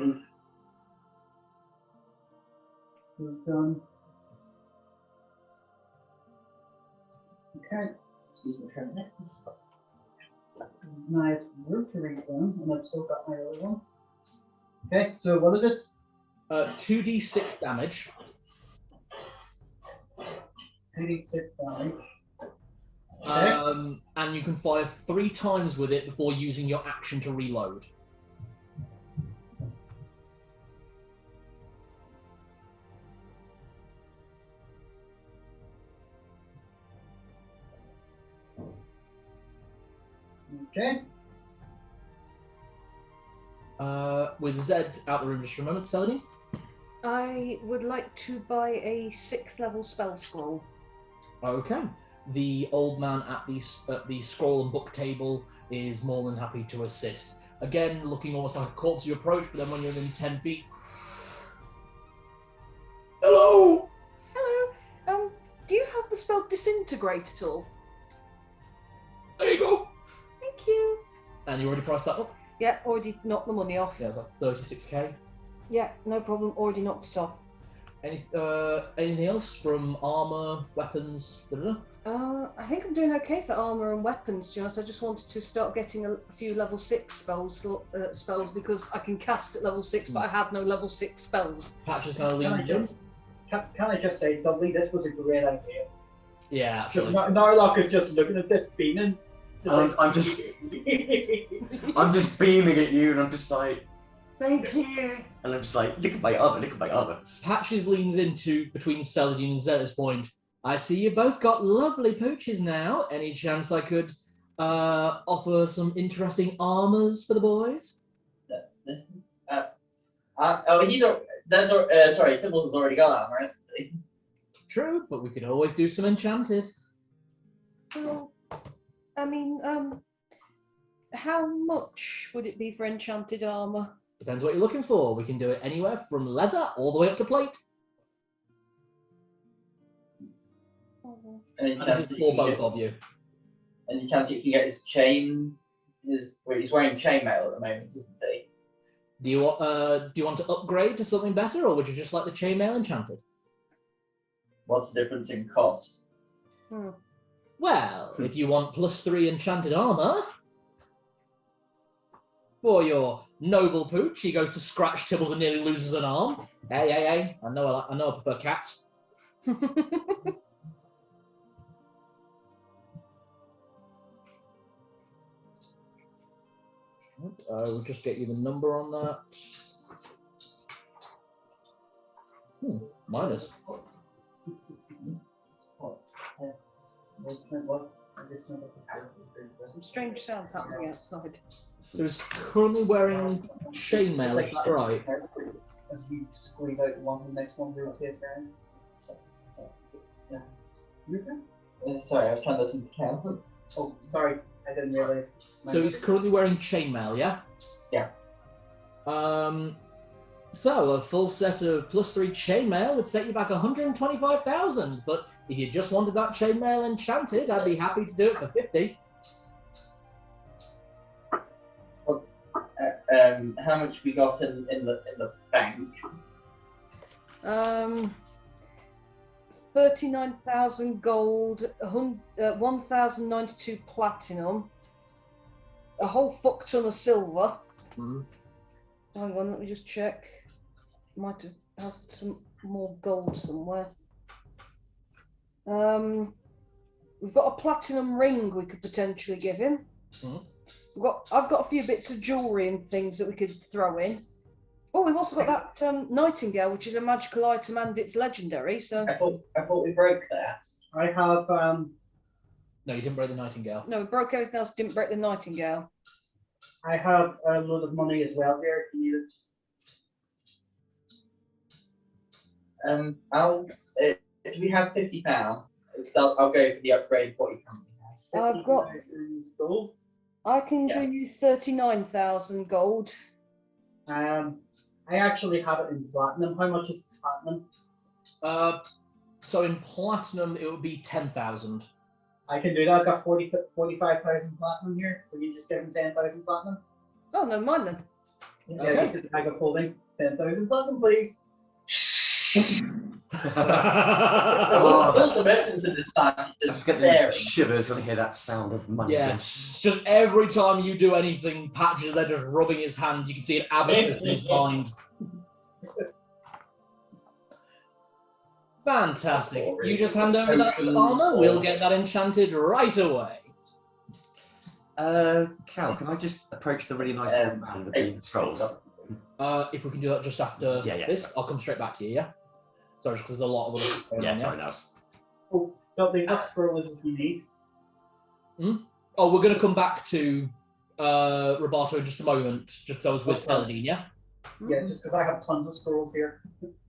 S5: We've done. Okay.
S3: Excuse me for a minute.
S5: Now it's rotary one, and I've still got my other one. Okay, so what is it?
S2: 2d6 damage.
S5: 86 damage.
S2: And you can fire 3 times with it before using your action to reload.
S5: Okay.
S2: With Zedd out the room just for a moment, Celadine?
S4: I would like to buy a 6th level spell scroll.
S2: Okay. The old man at the scroll and book table is more than happy to assist. Again, looking almost like a corpse you approach, but then when you're within 10 feet. Hello!
S4: Hello. Do you have the spell disintegrate at all?
S2: There you go!
S4: Thank you.
S2: And you already priced that up?
S4: Yeah, already knocked the money off.
S2: Yeah, it's like 36k.
S4: Yeah, no problem. Already knocked it off.
S2: Anything else from armor, weapons?
S4: I think I'm doing okay for armor and weapons. To be honest, I just wanted to start getting a few level 6 spells because I can cast at level 6, but I have no level 6 spells.
S2: Patch is kind of leaning in.
S5: Can I just say, Dudley, this was a great idea.
S2: Yeah, actually.
S5: Narlock is just looking at this beaming.
S1: I'm just beaming at you, and I'm just like, thank you. And I'm just like, look at my armor.
S2: Patches leans into between Celadine and Zedd at this point. I see you both got lovely pooches now. Any chance I could offer some interesting armors for the boys?
S3: Sorry, Tibbles has already got armor, hasn't he?
S2: True, but we could always do some enchanted.
S4: Well, I mean, how much would it be for enchanted armor?
S2: Depends what you're looking for. We can do it anywhere from leather all the way up to plate.
S3: And
S2: this is for both of you.
S3: Any chance you can get his chain? He's wearing chainmail at the moment, isn't he?
S2: Do you want to upgrade to something better, or would you just like the chainmail enchanted?
S3: What's the difference in cost?
S2: Well, if you want +3 enchanted armor for your noble pooch, he goes to scratch Tibbles and nearly loses an arm. Hey! I know I prefer cats. We'll just get you the number on that. Minus.
S4: Some strange sounds happening outside.
S2: So he's currently wearing chainmail, is that right?
S5: As you squeeze out one, the next one rotates around. Yeah. You okay?
S3: Sorry, I was trying to listen to Cal.
S5: Oh, sorry, I didn't realise.
S2: So he's currently wearing chainmail, yeah?
S3: Yeah.
S2: So a full set of +3 chainmail would set you back 125,000, but if you just wanted that chainmail enchanted, I'd be happy to do it for 50.
S3: How much we got in the bank?
S4: 39,000 gold, 1,092 platinum, a whole fuck ton of silver.
S2: Mm-hmm.
S4: Hang on, let me just check. Might have had some more gold somewhere. We've got a platinum ring we could potentially give him.
S2: Mm-hmm.
S4: I've got a few bits of jewellery and things that we could throw in. Oh, we've also got that nightingale, which is a magical item and it's legendary. So
S3: I thought we broke that.
S5: I have
S2: No, you didn't break the nightingale.
S4: no, we broke everything else. Didn't break the nightingale.
S5: I have a load of money as well here if you need it.
S3: Do we have £50? Because I'll go for the upgrade what you currently has.
S4: I've got.
S5: 50,000 gold.
S4: I can do you 39,000 gold.
S5: I actually have it in platinum. How much is platinum?
S2: So in platinum, it would be 10,000.
S5: I can do that. I've got 45,000 platinum here. Will you just give him 10,000 platinum?
S4: Oh no, mine then.
S5: Yeah,
S2: Okay.
S5: just a bag of holding. 10,000 platinum, please.
S3: All the veterans in this time
S1: Just
S3: just
S1: get the
S3: staring.
S1: shivers when I hear that sound of money.
S2: Yeah, just every time you do anything, Patches there just rubbing his hand. You can see an abacus in his mind. Fantastic. You just hand over that armor, we'll get that enchanted right away.
S1: Cal, can I just approach the really nice old man with the scrolls?
S2: If we can do that just after this,
S1: sorry.
S2: I'll come straight back to you, yeah? Sorry, because there's a lot of other stuff going on,
S1: Sorry, no.
S5: Oh, Dudley, what scroll is it you need?
S2: Oh, we're going to come back to Roberto in just a moment, just so I was with Celadine, yeah?
S5: Yeah, just because I have tons of scrolls here.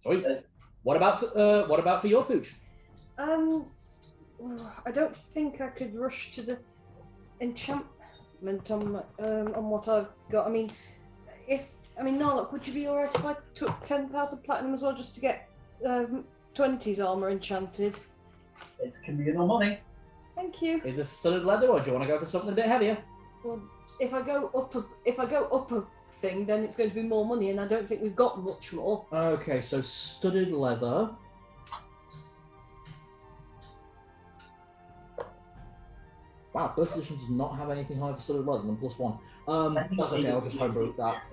S2: Sorry. What about for your pooch?
S4: I don't think I could rush to the enchantment on what I've got. I mean, Narlock, would you be alright if I took 10,000 platinum as well, just to get 20's armor enchanted?
S5: It's communal money.
S4: Thank you.
S2: Is this studded leather, or do you want to go for something a bit heavier?
S4: Well, if I go up a thing, then it's going to be more money, and I don't think we've got much more.
S2: Okay, so studded leather. Wow, first edition does not have anything higher for studded leather than +1. That's okay, I'll just homebrew that.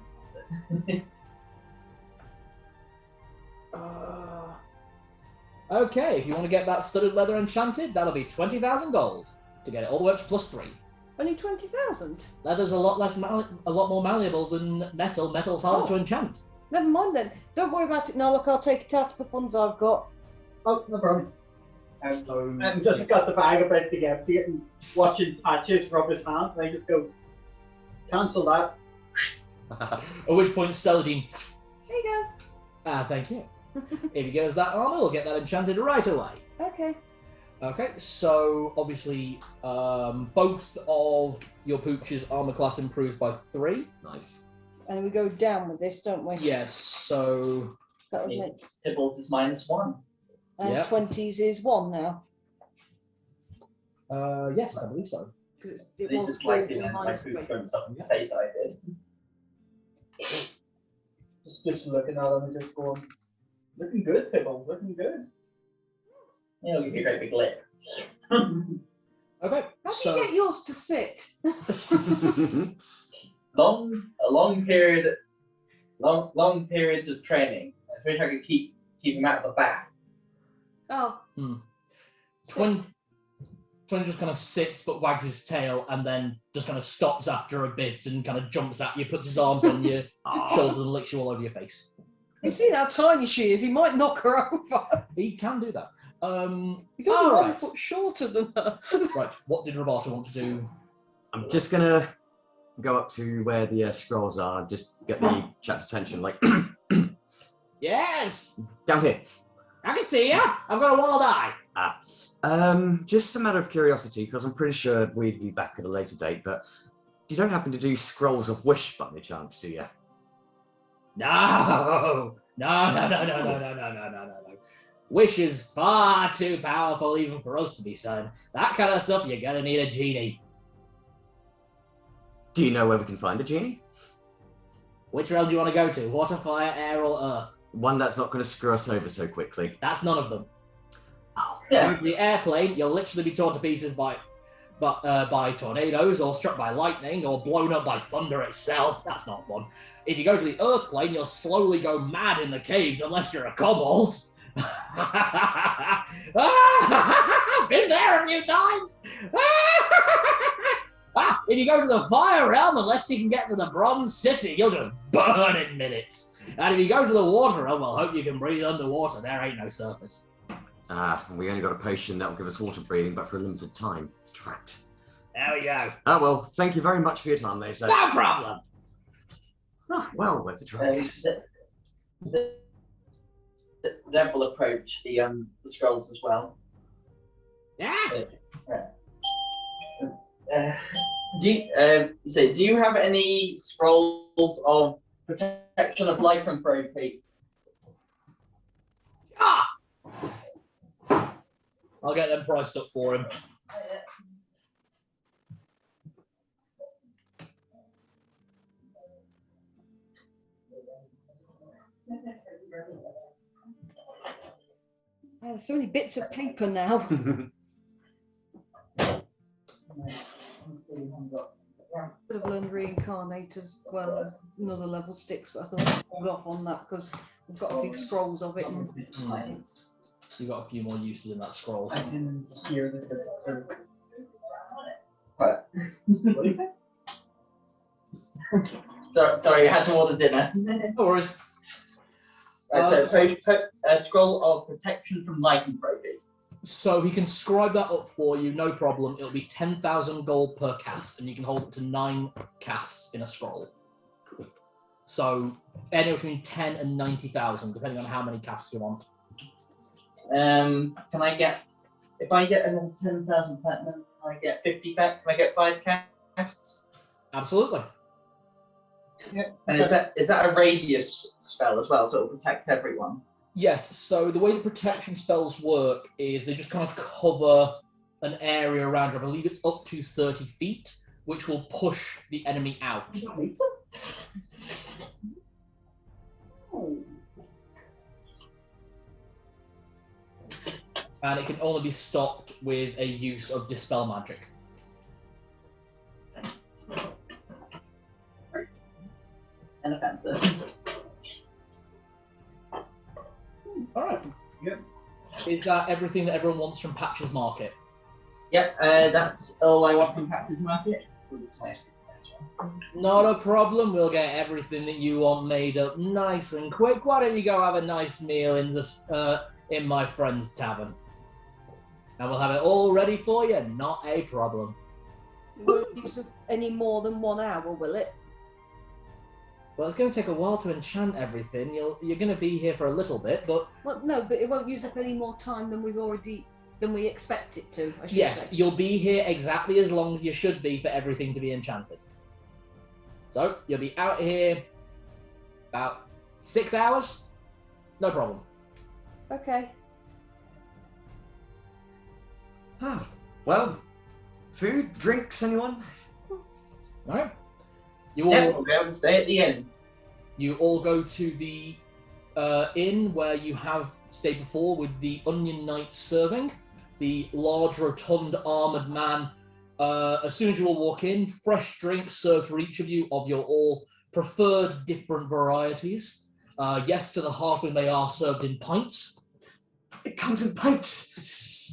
S2: Okay, if you want to get that studded leather enchanted, that'll be 20,000 gold to get it all the way up to +3.
S4: Only 20,000.
S2: Leather's a lot more malleable than metal. Metal's harder to enchant.
S4: Never mind then. Don't worry about it now. Look, I'll take it out of the funds I've got.
S5: Oh, no problem. I'm just got the bag about to empty it and watching Patches rub his hands, and I just go, cancel that.
S2: At which point, Celadine.
S4: There you go.
S2: Thank you. If you give us that armor, we'll get that enchanted right away.
S4: Okay.
S2: Okay, so obviously, both of your pooch's armor class improves by 3.
S1: Nice.
S4: And we go down with this, don't we?
S2: Yes, so
S4: That would make.
S3: Tibbles is -1.
S4: And
S2: Yep.
S4: 20s is 1 now.
S2: yes, I believe so.
S4: Because
S3: This
S4: it was
S3: is like
S4: killed
S3: the
S4: in
S3: my
S4: minus
S3: food
S4: 3.
S3: from something that I did.
S5: Just looking at him and just going, looking good, Tibbles, looking good.
S3: It'll give you a great big lip.
S2: Okay,
S4: How do
S2: so
S4: you get yours to sit?
S3: long periods of training. I wish I could keep him out of the bath.
S4: Oh,
S2: Twin just kind of sits but wags his tail and then just kind of stops after a bit and kind of jumps at you, puts his arms on your shoulders and licks you all over your face.
S4: you see how tiny she is? He might knock her over.
S2: He can do that.
S4: He's only
S2: all
S4: 1
S2: right.
S4: foot shorter than her.
S2: Right, what did Roberto want to do?
S1: I'm just gonna go up to where the scrolls are and just get the chat's attention. Like,
S2: Yes!
S1: down here.
S2: I can see ya! I've got a wild eye!
S1: Just a matter of curiosity, because I'm pretty sure we'd be back at a later date, but you don't happen to do scrolls of wish by any chance, do you?
S2: No! No. Wish is far too powerful even for us to be certain. That kind of stuff, you're gonna need a genie.
S1: Do you know where we can find a genie?
S2: Which realm do you want to go to? Water, fire, air, or earth?
S1: One that's not going to screw us over so quickly.
S2: That's none of them.
S1: Oh.
S3: Yeah.
S2: The airplane, you'll literally be torn to pieces by tornadoes, or struck by lightning, or blown up by thunder itself. That's not fun. If you go to the earth plane, you'll slowly go mad in the caves unless you're a kobold. Been there a few times. If you go to the fire realm, unless you can get to the bronze city, you'll just burn in minutes. And if you go to the water realm, well, hope you can breathe underwater. There ain't no surface.
S1: We only got a potion that will give us water breathing, but for a limited time. Drat.
S2: There we go.
S1: Oh, well, thank you very much for your time, they say.
S2: No problem.
S1: Oh, well, worth the try.
S3: Zedd will approach the scrolls as well.
S2: Yeah.
S3: Do you have any scrolls of protection of lycanthropy?
S2: Ah! I'll get them priced up for him.
S4: There's so many bits of paper now. Could have learned Reincarnate as well as another level 6, but I thought I'd hold off on that because we've got a few scrolls of it. And
S2: You got a few more uses in that scroll.
S5: I didn't hear this.
S3: What? What do you say? Sorry, I had to order dinner.
S2: No worries.
S3: Right, so put a scroll of protection from lycanthropy.
S2: So he can scribe that up for you, no problem. It'll be 10,000 gold per cast, and you can hold up to 9 casts in a scroll. So anywhere between 10 and 90,000, depending on how many casts you want.
S3: Can I get, if I get another 10,000 platinum, can I get 50 back? Can I get 5 casts?
S2: Absolutely.
S3: And is that a radius spell as well, so it'll protect everyone?
S2: Yes, so the way the protection spells work is they just kind of cover an area around you. I believe it's up to 30 feet, which will push the enemy out. And it can only be stopped with a use of Dispel Magic.
S3: And a panther.
S2: Alright.
S5: Yep.
S2: Is that everything that everyone wants from Patch's Market?
S3: Yep, that's all I want from Patch's Market.
S2: Not a problem. We'll get everything that you want made up nice and quick. Why don't you go have a nice meal in my friend's tavern? And we'll have it all ready for you. Not a problem.
S4: It won't use up any more than 1 hour, will it?
S2: Well, it's going to take a while to enchant everything. You're going to be here for a little bit, but
S4: Well, no, but it won't use up any more time than we expect it to. I should
S2: yes,
S4: say.
S2: you'll be here exactly as long as you should be for everything to be enchanted. So you'll be out here about 6 hours. No problem.
S4: Okay.
S1: Ah, well, food, drinks, anyone?
S2: All right. You all.
S3: Yeah, we'll go and stay at the inn.
S2: You all go to the inn where you have stayed before with the Onion Knight serving, the large, rotund, armoured man. As soon as you all walk in, fresh drinks served for each of you of your all preferred different varieties. Yes, to the halfling, they are served in pints.
S1: It comes in pints.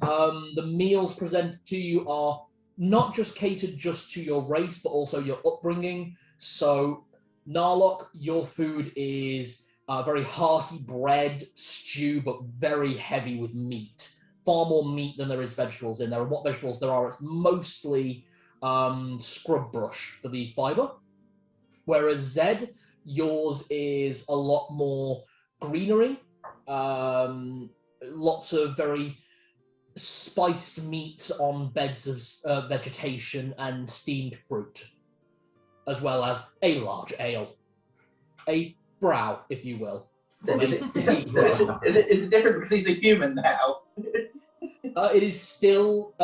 S2: The meals presented to you are not just catered just to your race, but also your upbringing. So, Narlock, your food is very hearty bread, stew, but very heavy with meat. Far more meat than there is vegetables in there. And what vegetables there are, it's mostly scrub brush for the fiber. Whereas Zedd, yours is a lot more greenery. Lots of very spiced meats on beds of vegetation and steamed fruit, as well as a large ale. A brow, if you will.
S3: Is it different because he's a human now?
S2: It is still,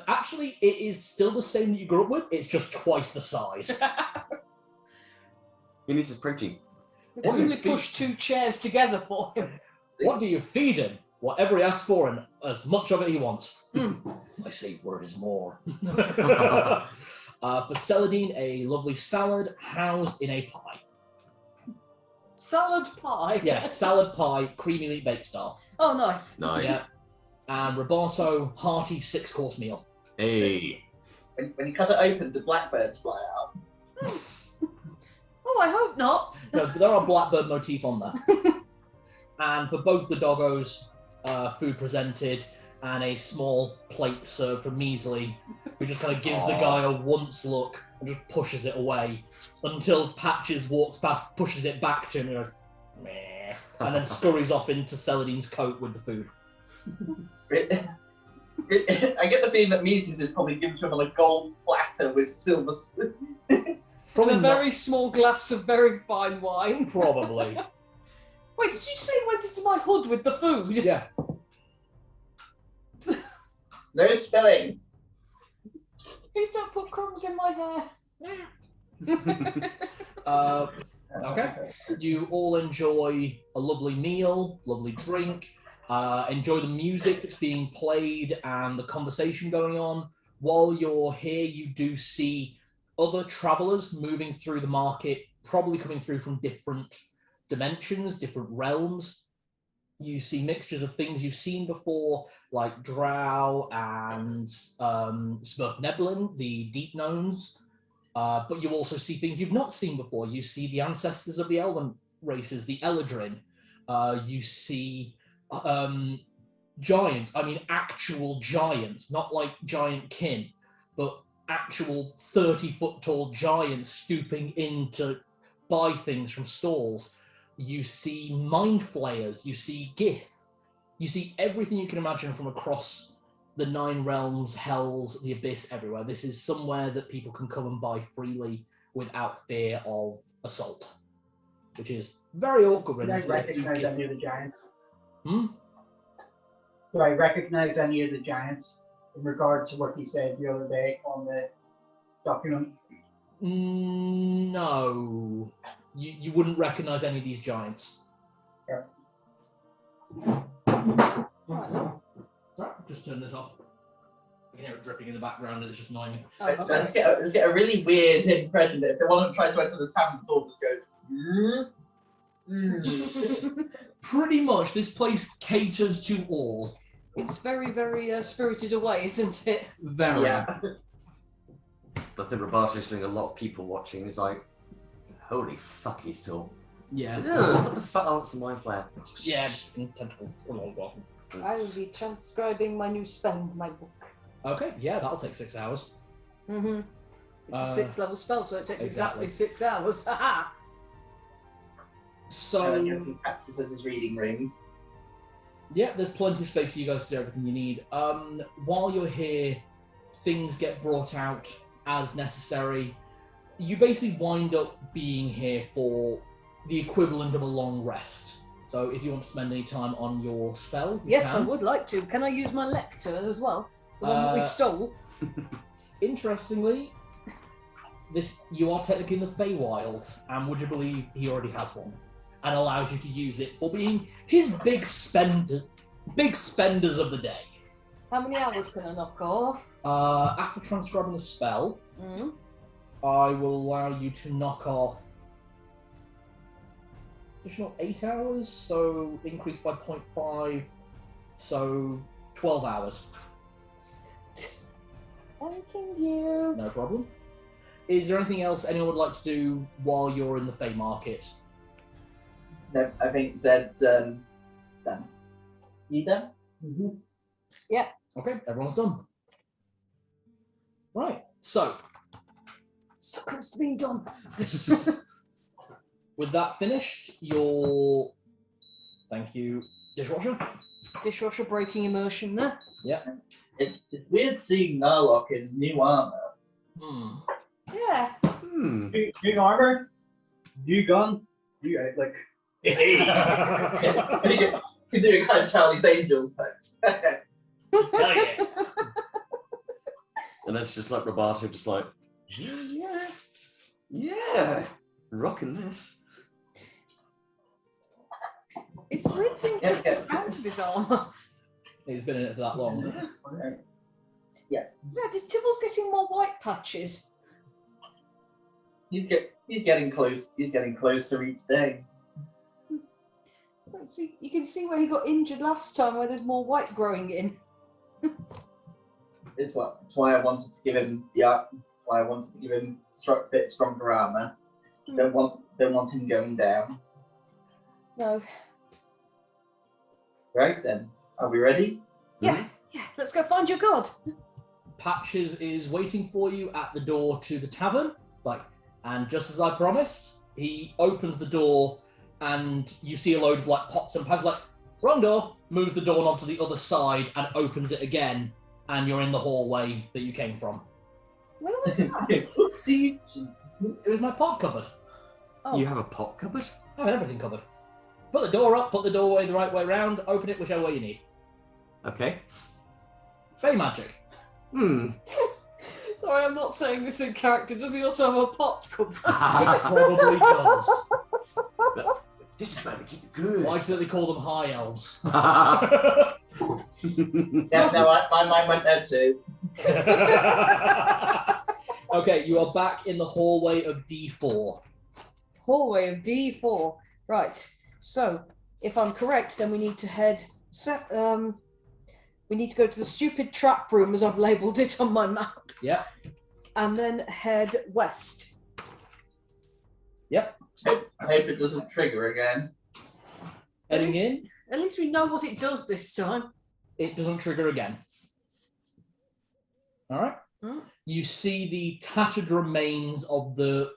S2: actually, it is still the same that you grew up with. It's just twice the size.
S1: He needs his protein.
S4: We can only push 2 chairs together for him.
S2: What do you feed him? Whatever he asks for, and as much of it he wants. My safe word is more. For Celadine, a lovely salad housed in a pie.
S4: Salad pie.
S2: Yes, salad pie, creamy meat baked style.
S4: Oh, nice.
S1: Nice.
S2: Yeah. And Roberto, hearty 6-course meal.
S1: Hey.
S3: When you cut it open, the blackbirds fly out.
S4: Oh, I hope not.
S2: No, there are blackbird motif on there. And for both the doggos, food presented and a small plate served for MiiBee, who just kind of gives the guy a once look and just pushes it away until Patches walks past, pushes it back to him and goes, meh, and then scurries off into Celadine's coat with the food.
S3: I get the feeling that Mises is probably given to him on a gold platter with silver.
S2: Probably
S4: a
S2: not-
S4: very small glass of very fine wine.
S2: Probably.
S4: Wait, did you say it went into my hood with the food?
S2: Yeah.
S3: No spelling.
S4: Please don't put crumbs in my hair.
S2: Okay. You all enjoy a lovely meal, lovely drink, enjoy the music that's being played and the conversation going on. While you're here, you do see other travelers moving through the market, probably coming through from different dimensions, different realms. You see mixtures of things you've seen before, like Drow and Smirkneblin, the deep gnomes. But you also see things you've not seen before. You see the ancestors of the elven races, the Eladrin. You see giants. I mean, actual giants, not like giant kin, but actual 30-foot tall giants stooping in to buy things from stalls. You see mind flayers. You see Gith. You see everything you can imagine from across the 9 realms, hells, the abyss, everywhere. This is somewhere that people can come and buy freely without fear of assault, which is very awkward.
S5: Do I
S2: when
S5: recognize any of the giants?
S2: Hmm?
S5: Do I recognize any of the giants in regard to what you said the other day on the document?
S2: No. You wouldn't recognise any of these giants.
S4: Right.
S2: Right, just turn this off. You can hear it dripping in the background and it's just annoying me.
S4: Oh,
S3: Let's
S4: okay.
S3: get a really weird impression that if they want to try to enter the tavern, the door just goes.
S2: Pretty much, this place caters to all.
S4: It's very, very Spirited Away, isn't it?
S2: Very.
S3: Yeah.
S1: I think Roberto's doing a lot of people watching. He's like, holy fuck, he's tall.
S2: Yeah.
S1: Ugh, what the fuck? Oh, it's the mind flare.
S2: Yeah, tentacle.
S4: I will be transcribing my new spell into my book.
S2: Okay, yeah, that'll take 6 hours.
S4: Mm-hmm. It's a 6th level spell, so it takes exactly 6 hours. Haha!
S2: So,
S3: I guess he practices his reading rings.
S2: yeah, there's plenty of space for you guys to do everything you need. While you're here, things get brought out as necessary. You basically wind up being here for the equivalent of a long rest. So if you want to spend any time on your spell, you
S4: Yes,
S2: can.
S4: I would like to. Can I use my lector as well? The one that we stole?
S2: Interestingly, you are technically in the Feywild, and would you believe he already has one, and allows you to use it for being his big spenders of the day.
S4: How many hours can I knock off?
S2: After transcribing the spell, I will allow you to knock off additional 8 hours, so increased by 0.5, so 12 hours.
S4: Thanking you.
S2: No problem. Is there anything else anyone would like to do while you're in the Fey Market?
S3: No, I think Zedd's done. You done?
S2: Mm-hmm. Yeah. Okay, everyone's done. Right, so.
S4: So close to being done.
S2: With that finished, your. Thank you, dishwasher.
S4: Dishwasher breaking immersion there.
S2: Yeah.
S3: It's weird seeing Narlock in new armor.
S4: Yeah.
S5: New armor, new gun, new like.
S3: You can do a kind of Charlie's Angels pose.
S2: Hell yeah.
S1: And that's just like Roberto, just like, yeah, rocking this.
S4: It's weird seeing Tibbles out of his armour.
S2: He's been in it for that long.
S4: Zedd, is Tibbles getting more white patches?
S3: He's getting close. He's getting closer each day.
S4: Let's see. You can see where he got injured last time, where there's more white growing in.
S3: It's why I wanted to give him why I wanted to give him bit stronger armor. Don't want him going down.
S4: No.
S3: Right then, are we ready?
S4: Yeah. Let's go find your god.
S2: Patches is waiting for you at the door to the tavern. And just as I promised, he opens the door and you see a load of pots and pans wrong door, moves the door onto the other side and opens it again, and you're in the hallway that you came from.
S4: Where was that?
S2: It was my pot cupboard.
S4: Oh.
S1: You have a pot cupboard?
S2: I have everything covered. Put the door up, put the doorway the right way around, open it whichever way you need.
S1: Okay.
S2: Fey magic.
S4: Sorry, I'm not saying this in character. Does he also have a pot cupboard?
S2: It probably does.
S1: This is where we keep it good.
S2: Why do they call them high elves?
S3: Yeah, no, my mind went there too.
S2: Okay, you are back in the hallway of D4.
S4: Hallway of D4. Right. So, if I'm correct, then we need to head. We need to go to the stupid trap room, as I've labelled it on my map.
S2: Yeah.
S4: And then head west.
S2: Yep.
S3: I hope it doesn't trigger again.
S2: Heading in,
S4: At least we know what it does this time.
S2: it doesn't trigger again. All right. You see the tattered remains of the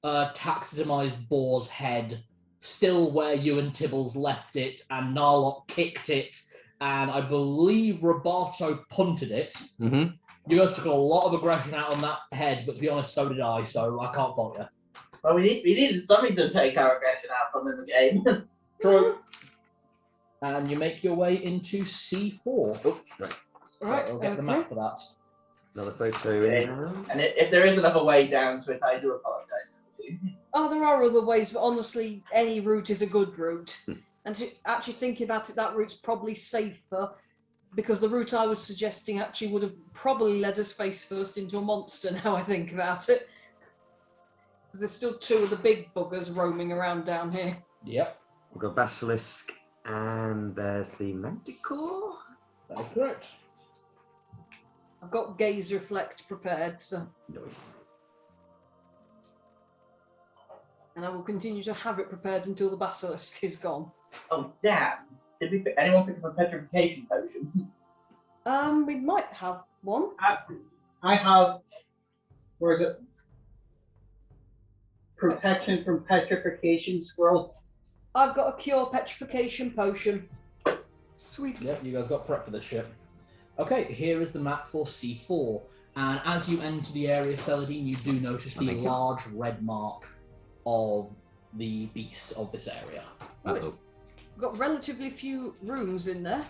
S2: taxidermized boar's head still where you and Tibbles left it, and Narlock kicked it, and I believe Roberto punted it.
S1: Mm-hmm.
S2: You guys took a lot of aggression out on that head, but to be honest, so did I, so I can't fault you.
S3: Well, we needed something to take our aggression out on in the game.
S2: True. And you make your way into C4.
S1: Oh, right.
S2: So I'll get the map for that.
S1: Another photo in there.
S3: And if there is another way down to it, I do apologise.
S4: Oh, there are other ways, but honestly, any route is a good route. And to actually thinking about it, that route's probably safer because the route I was suggesting actually would have probably led us face first into a monster. Now I think about it, because there's still two of the big buggers roaming around down here.
S2: Yep,
S1: We've got Basilisk, and there's the Manticore.
S2: that is correct.
S4: I've got Gaze Reflect prepared, so,
S1: Nice.
S4: and I will continue to have it prepared until the Basilisk is gone.
S3: Oh damn! Did anyone pick up a petrification potion?
S4: We might have one.
S5: I have. Where is it? Protection from petrification scroll.
S4: I've got a Cure Petrification Potion.
S1: Sweet.
S2: Yep, you guys got prep for this shit. Okay, here is the map for C4. And as you enter the area, Celadine, you do notice the
S1: Thank you.
S2: large red mark of the beast of this area.
S1: Uh-oh.
S4: We've got relatively few rooms in there.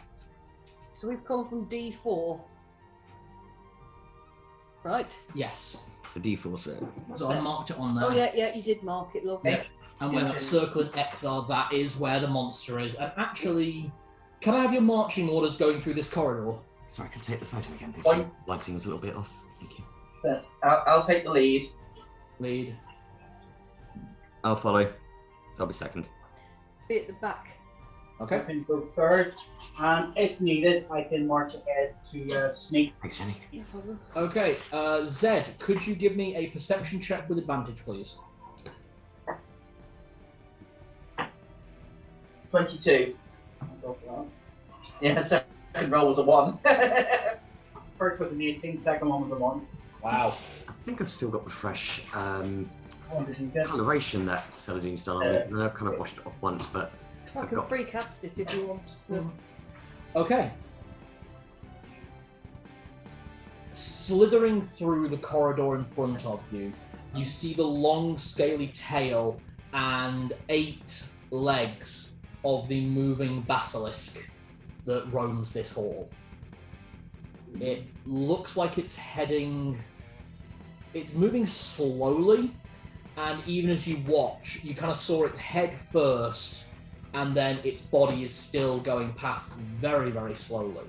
S4: So we've come from D4. Right.
S2: Yes.
S1: The D4 set.
S2: So I marked it on there.
S4: Oh, yeah, you did mark it, lovely.
S2: Yeah. And where that circle and X are, that is where the monster is. And actually, can I have your marching orders going through this corridor?
S1: Sorry, can I take the photo again, please?
S3: Fine.
S1: Lighting was a little bit off. Thank you.
S3: So I'll take the lead.
S2: Lead.
S1: I'll follow. I'll be second.
S4: Be at the back.
S5: I
S2: Okay.
S5: can go third, and if needed, I can march ahead to sneak.
S1: Thanks, Jenny.
S4: No problem.
S2: Okay, Zedd, could you give me a perception check with advantage, please?
S3: 22.
S5: I'll go for
S3: Yeah, second roll was a 1.
S5: that. First was an 18, second one was a 1.
S2: Wow.
S1: I think I've still got the fresh
S5: What did you get?
S1: coloration that Celadine's done on it. And I've kind of washed it off once, but
S4: I
S1: I've
S4: can
S1: got...
S4: free cast it if you want. No.
S2: Okay. Slithering through the corridor in front of you, you see the long, scaly tail and 8 legs of the moving basilisk that roams this hall. It looks like it's moving slowly, and even as you watch, you kind of saw its head first, and then its body is still going past very, very slowly.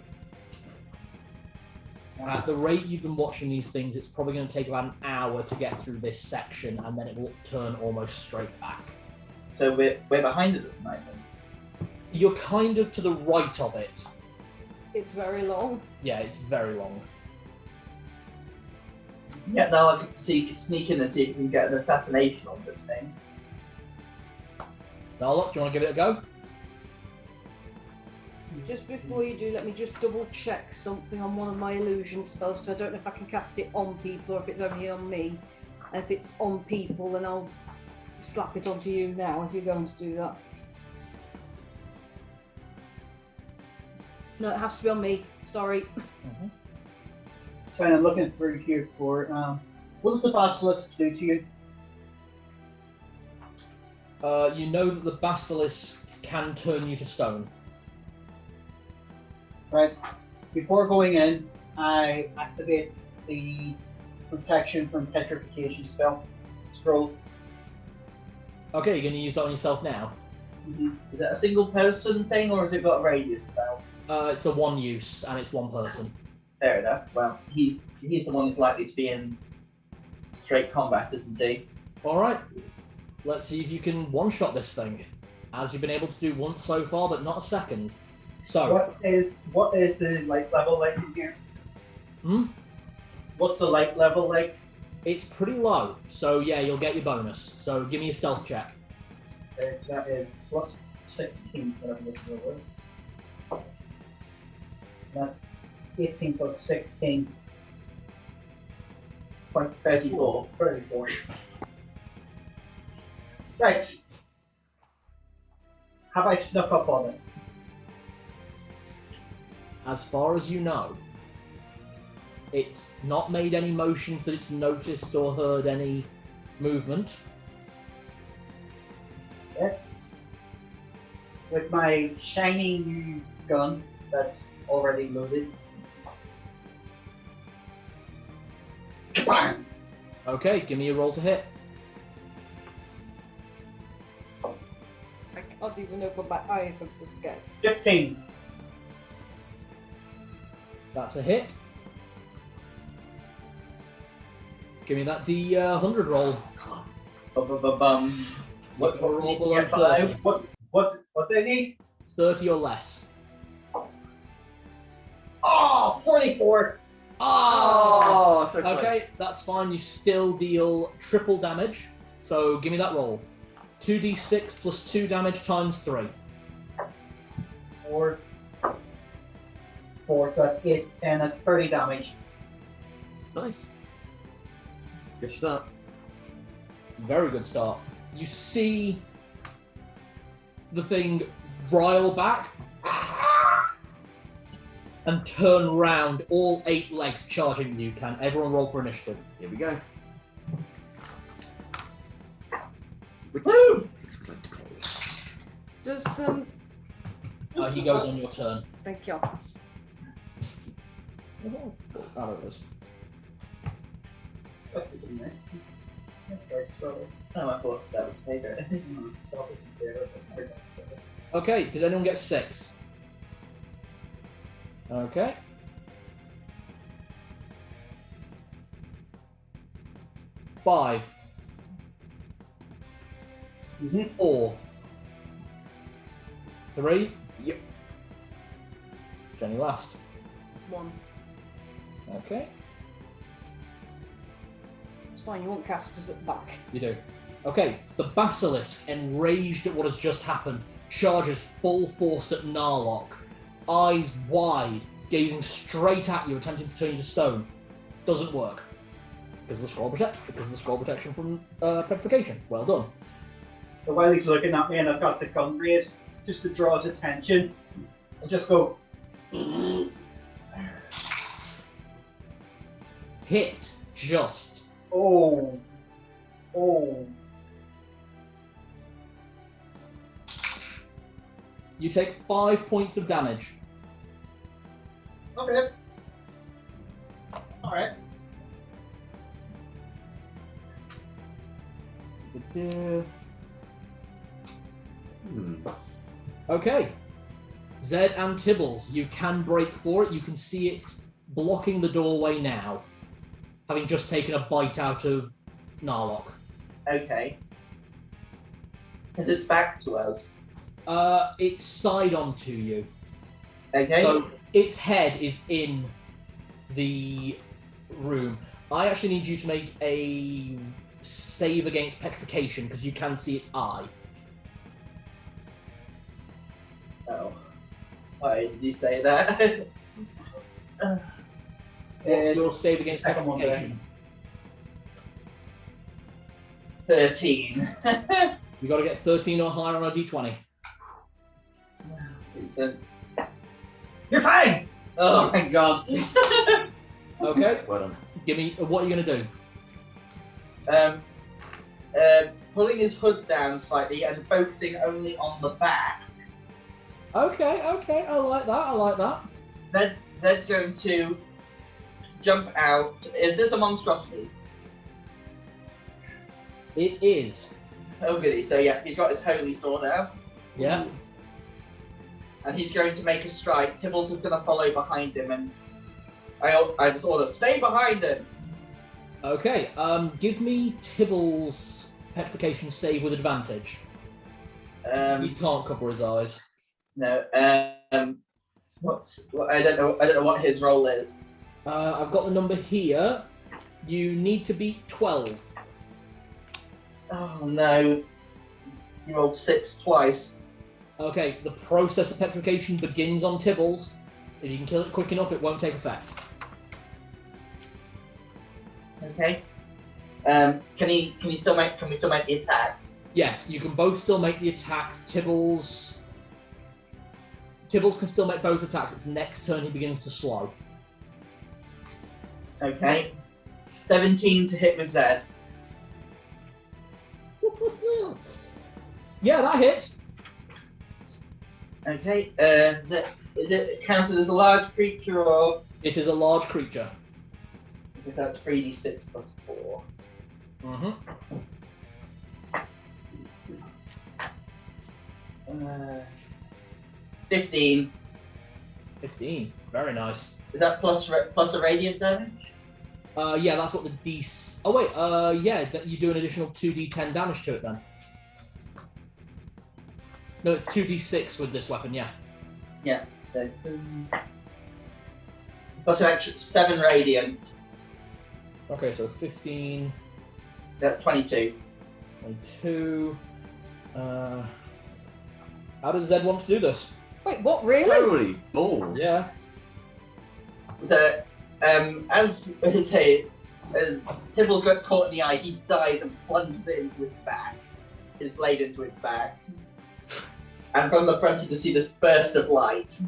S2: At the rate you've been watching these things, it's probably going to take about an hour to get through this section, and then it will turn almost straight back.
S3: So we're behind it at the moment.
S2: You're kind of to the right of it.
S4: It's very long.
S2: Yeah, it's very long.
S3: Yeah, now I can sneak in and see if we can get an assassination on this thing.
S2: Nala, do you want to give it a go?
S4: Just before you do, let me just double check something on one of my illusion spells, because I don't know if I can cast it on people or if it's only on me. And if it's on people, then I'll slap it onto you now if you're going to do that. No, it has to be on me. Sorry.
S5: So I'm looking through here for what does the basilisk do to you?
S2: You know that the basilisk can turn you to stone.
S5: Right. Before going in, I activate the protection from petrification spell. Scroll.
S2: Okay, you're going to use that on yourself now?
S3: Is that a single person thing or has it got a radius spell?
S2: It's a one use, and it's one person.
S3: Fair enough. Well, he's the one who's likely to be in straight combat, isn't he?
S2: Alright, let's see if you can one-shot this thing, as you've been able to do once so far, but not a second. So,
S5: What is the light level like in here?
S2: Hmm?
S5: What's the light level like?
S2: It's pretty low, so yeah, you'll get your bonus. So give me a stealth check.
S5: Okay, so that is plus 16, whatever this roll is. That's 18 plus 16.
S3: 34.
S5: 34. Right. Have I snuck up on it?
S2: As far as you know, it's not made any motions that it's noticed or heard any movement.
S5: Yeah. With my shiny new gun that's already loaded,
S3: Kabam!
S2: Okay, give me a roll to hit.
S4: I can't even open my eyes. I'm so scared.
S5: 15.
S2: That's a hit. Give me that D100 roll.
S3: Bum. What
S2: Roll
S3: do you
S2: below
S3: get below?
S2: 30.
S5: What do they need?
S2: 30 or less.
S3: Oh, 44.
S2: Ah!
S1: Oh, so close.
S2: Okay, that's fine. You still deal triple damage. So give me that roll. 2d6 plus 2 damage times 3.
S5: 4. 4, so that's 8, 10, that's 30 damage.
S1: Nice. Good start.
S2: Very good start. You see the thing rile back and turn round, all 8 legs charging you. Can everyone roll for initiative?
S1: Here we go.
S2: Woo!
S4: Does
S2: He goes on your turn.
S4: thank you.
S2: Oh, there it is.
S5: That's a good nice. Okay, so.
S3: Oh, I thought that was favorite.
S2: Okay, did anyone get 6? Okay. Five. 4. 3.
S1: Yep.
S2: Jenny last.
S4: 1.
S2: Okay,
S4: It's fine. You want casters at the back.
S2: you do. Okay, the Basilisk, enraged at what has just happened, charges full force at Narlock, eyes wide, gazing straight at you, attempting to turn you to stone. Doesn't work. Because of the scroll protection from petrification. Well done.
S5: So while he's looking at me and I've got the gun raised, just to draw his attention, I just go.
S2: Hit just.
S5: Oh.
S2: You take 5 points of damage.
S5: Okay. Alright.
S2: Okay. Zedd and Tibbles, you can break for it. You can see it blocking the doorway now, having just taken a bite out of Narlock.
S3: Okay. Is it back to us?
S2: It's side on to you.
S3: Okay.
S2: So its head is in the room. I actually need you to make a save against petrification because you can see its eye.
S3: Oh. Why did you say that?
S2: What's your save against
S5: Come on,
S2: petrification?
S3: 13.
S2: You got to get 13 or higher on a d20.
S5: You're fine!
S3: Oh my god.
S2: Okay.
S1: Well done.
S2: Give me. What are you gonna do?
S3: Pulling his hood down slightly and focusing only on the back.
S2: Okay. I like that.
S3: Zed's going to jump out. Is this a monstrosity?
S2: It is.
S3: Oh goody. So yeah, he's got his holy sword out.
S2: Yes.
S3: And he's going to make a strike. Tibbles is going to follow behind him, and I just order, stay behind him!
S2: Okay. Give me Tibble's petrification save with advantage. You can't cover his eyes.
S3: No, I don't know what his role is.
S2: I've got the number here. You need to beat 12.
S3: Oh no. You rolled 6 twice.
S2: Okay, the process of petrification begins on Tibbles. If you can kill it quick enough, it won't take effect.
S3: Okay. Can we still make the attacks?
S2: Yes, you can both still make the attacks. Tibbles can still make both attacks. It's next turn he begins to slow.
S3: Okay. 17 to hit with Zedd.
S2: Yeah, that hits.
S3: Okay. Is it counted as a large creature or?
S2: It is a large creature.
S3: Because that's 3d6 plus 4.
S2: Mm-hmm.
S3: 15.
S2: 15. Very nice.
S3: Is that plus a radiant damage?
S2: Yeah, that's what the D. Oh wait, yeah, you do an additional 2d10 damage to it then. No, it's 2d6 with this weapon. Yeah.
S3: Yeah. So plus an extra 7 radiant.
S2: Okay, so 15,
S3: That's 22.
S2: 22. How does Zedd want to do this?
S4: Wait, what? Really?
S1: Holy balls!
S2: Yeah.
S3: So, as Tybal's got caught in the eye, he dies and plunges it into its back. His blade into its back. And from the front you can see this burst of light.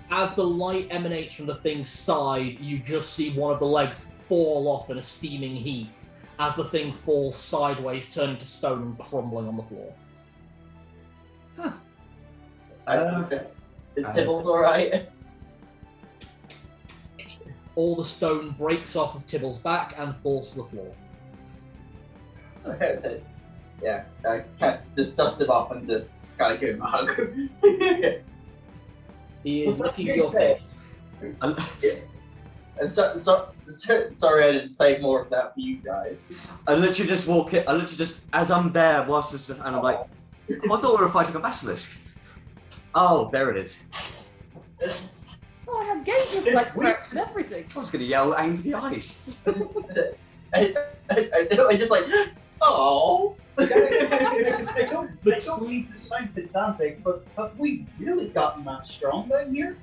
S2: As the light emanates from the thing's side, you just see one of the legs fall off in a steaming heap as the thing falls sideways, turning to stone and crumbling on the floor.
S3: Is Tybalt alright?
S2: All the stone breaks off of Tybalt's back and falls to the floor.
S3: Yeah, I can't just dust him off and just kind of give him a hug.
S2: He is
S5: What's
S2: licking
S5: that
S2: your
S5: say?
S2: face.
S3: And sorry I didn't say more of that for you guys.
S1: I literally just walk it. I literally just, as I'm there, whilst it's just, and I'm like, I thought we were fighting a basilisk. Oh, there it is.
S4: Oh, I had gaze reflects and everything.
S1: I was going to yell, aim for the eyes.
S3: I just like, oh.
S5: They don't sound pedantic, but have we really gotten that strong down here?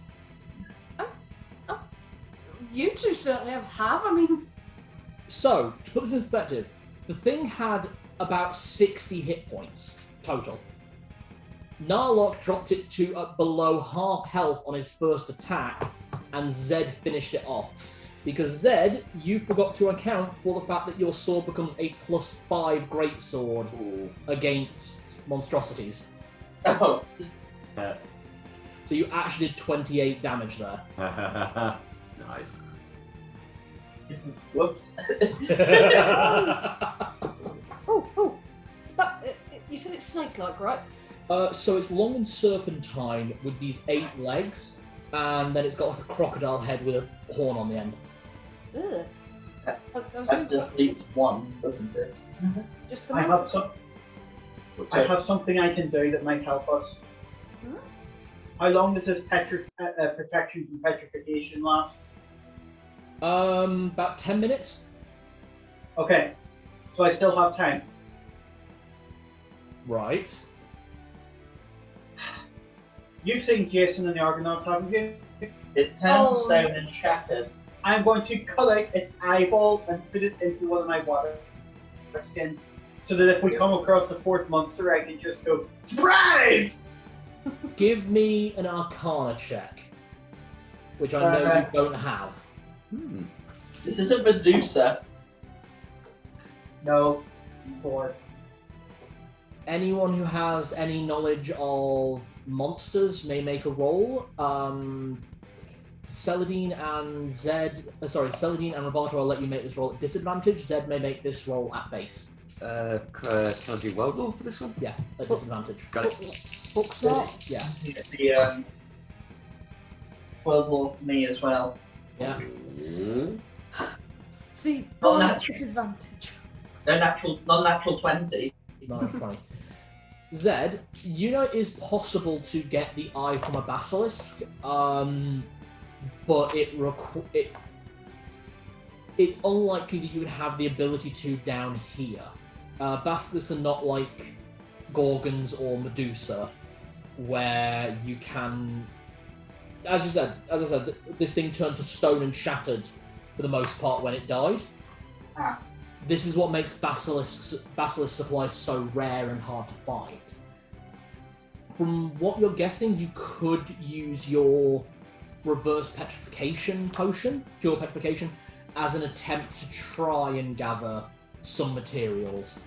S4: You two certainly have. I mean,
S2: So, to put this in perspective, the thing had about 60 hit points total. Narlock dropped it to below half health on his first attack, and Zedd finished it off. Because Zedd, you forgot to account for the fact that your sword becomes a +5 greatsword against monstrosities.
S3: Oh.
S2: So you actually did 28 damage there.
S1: Nice.
S3: Whoops.
S4: oh, but you said it's snake-like, right?
S2: So it's long and serpentine with these 8 legs, and then it's got like a crocodile head with a horn on the end.
S4: Ugh.
S3: That just leaves one, doesn't it?
S4: Just the
S5: I
S4: one.
S5: have something I can do that might help us.
S4: Hmm?
S5: How long does this protection from petrification last?
S2: About 10 minutes.
S5: Okay, so I still have time.
S2: Right.
S5: You've seen Jason and the Argonauts, haven't you?
S3: It turns
S4: Oh.
S3: to stone and shattered.
S5: I'm going to collect its eyeball and put it into one of my water skins, so that if we come across the 4th monster, I can just go, surprise!
S2: Give me an Arcana check, which I know you don't have.
S3: This is a Medusa.
S5: No, 4.
S2: Anyone who has any knowledge of monsters may make a roll. Celadine and Celadine and Roboto, I'll let you make this roll at disadvantage. Zedd may make this roll at base.
S1: Can I do well roll for this one?
S2: Yeah, at disadvantage.
S1: Got it.
S4: Book smart.
S2: Yeah,
S3: It's the World War for me as well.
S2: yeah.
S4: See,
S3: Oh,
S4: one
S3: natural.
S4: disadvantage.
S3: Non-natural 20.
S2: Nice, funny. Zedd, you know it is possible to get the eye from a basilisk, but it's unlikely that you would have the ability to down here. Basilisks are not like Gorgons or Medusa, where you can, as I said, this thing turned to stone and shattered for the most part when it died.
S5: Ah.
S2: This is what makes basilisk supplies so rare and hard to find. From what you're guessing, you could use your reverse petrification potion, pure petrification, as an attempt to try and gather some materials,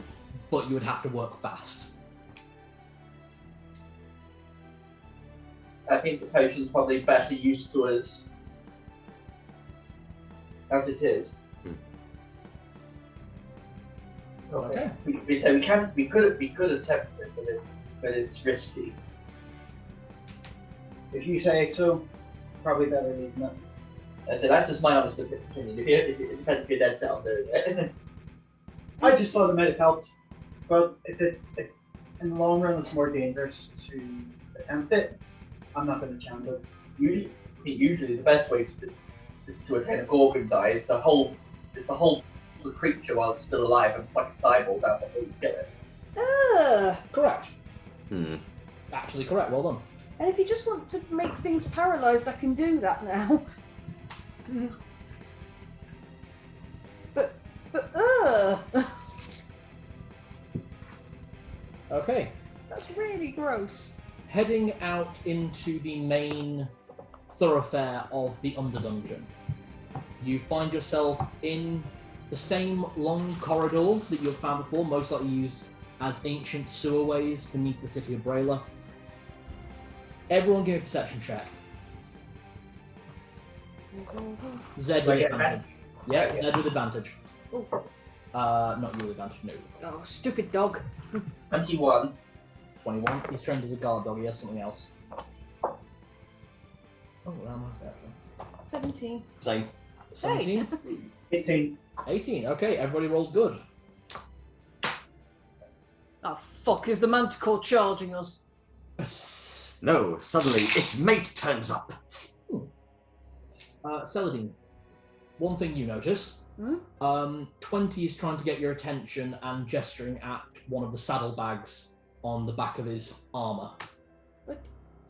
S2: but you would have to work fast.
S3: I think the potion's probably better used to us as it is.
S2: Okay.
S3: We could attempt it, but it's risky.
S5: If you say so, probably better leaving it.
S3: So that's just my honest opinion. It depends if you're dead set on doing it.
S5: I just thought it might have helped, but if in the long run it's more dangerous to attempt it, I'm not going to chance it.
S3: Usually the best way to attain a Gorgon's eye is to hold the creature while it's still alive and point its eyeballs out before you kill it.
S2: Correct.
S1: Hmm.
S2: Actually correct, well done.
S4: And if you just want to make things paralysed, I can do that now. But
S2: Okay.
S4: that's really gross.
S2: Heading out into the main thoroughfare of the Underdungeon. You find yourself in the same long corridor that you've found before, most likely used as ancient sewerways beneath the city of Brayla. Everyone give me a perception check. Zedd with advantage. Yeah, Zedd with advantage.
S4: Ooh.
S2: Not you with advantage, no.
S4: Oh, stupid dog.
S3: 21.
S2: 21. He's trained as a guard dog, he has something else. Oh, that must be actually.
S4: 17.
S1: Same.
S2: 17?
S5: 18.
S2: 18. Okay, everybody rolled good.
S4: Oh, fuck, is the manticore charging us?
S1: No, suddenly its mate turns up.
S2: Celadine, one thing you notice. 20 is trying to get your attention and gesturing at one of the saddlebags on the back of his armour.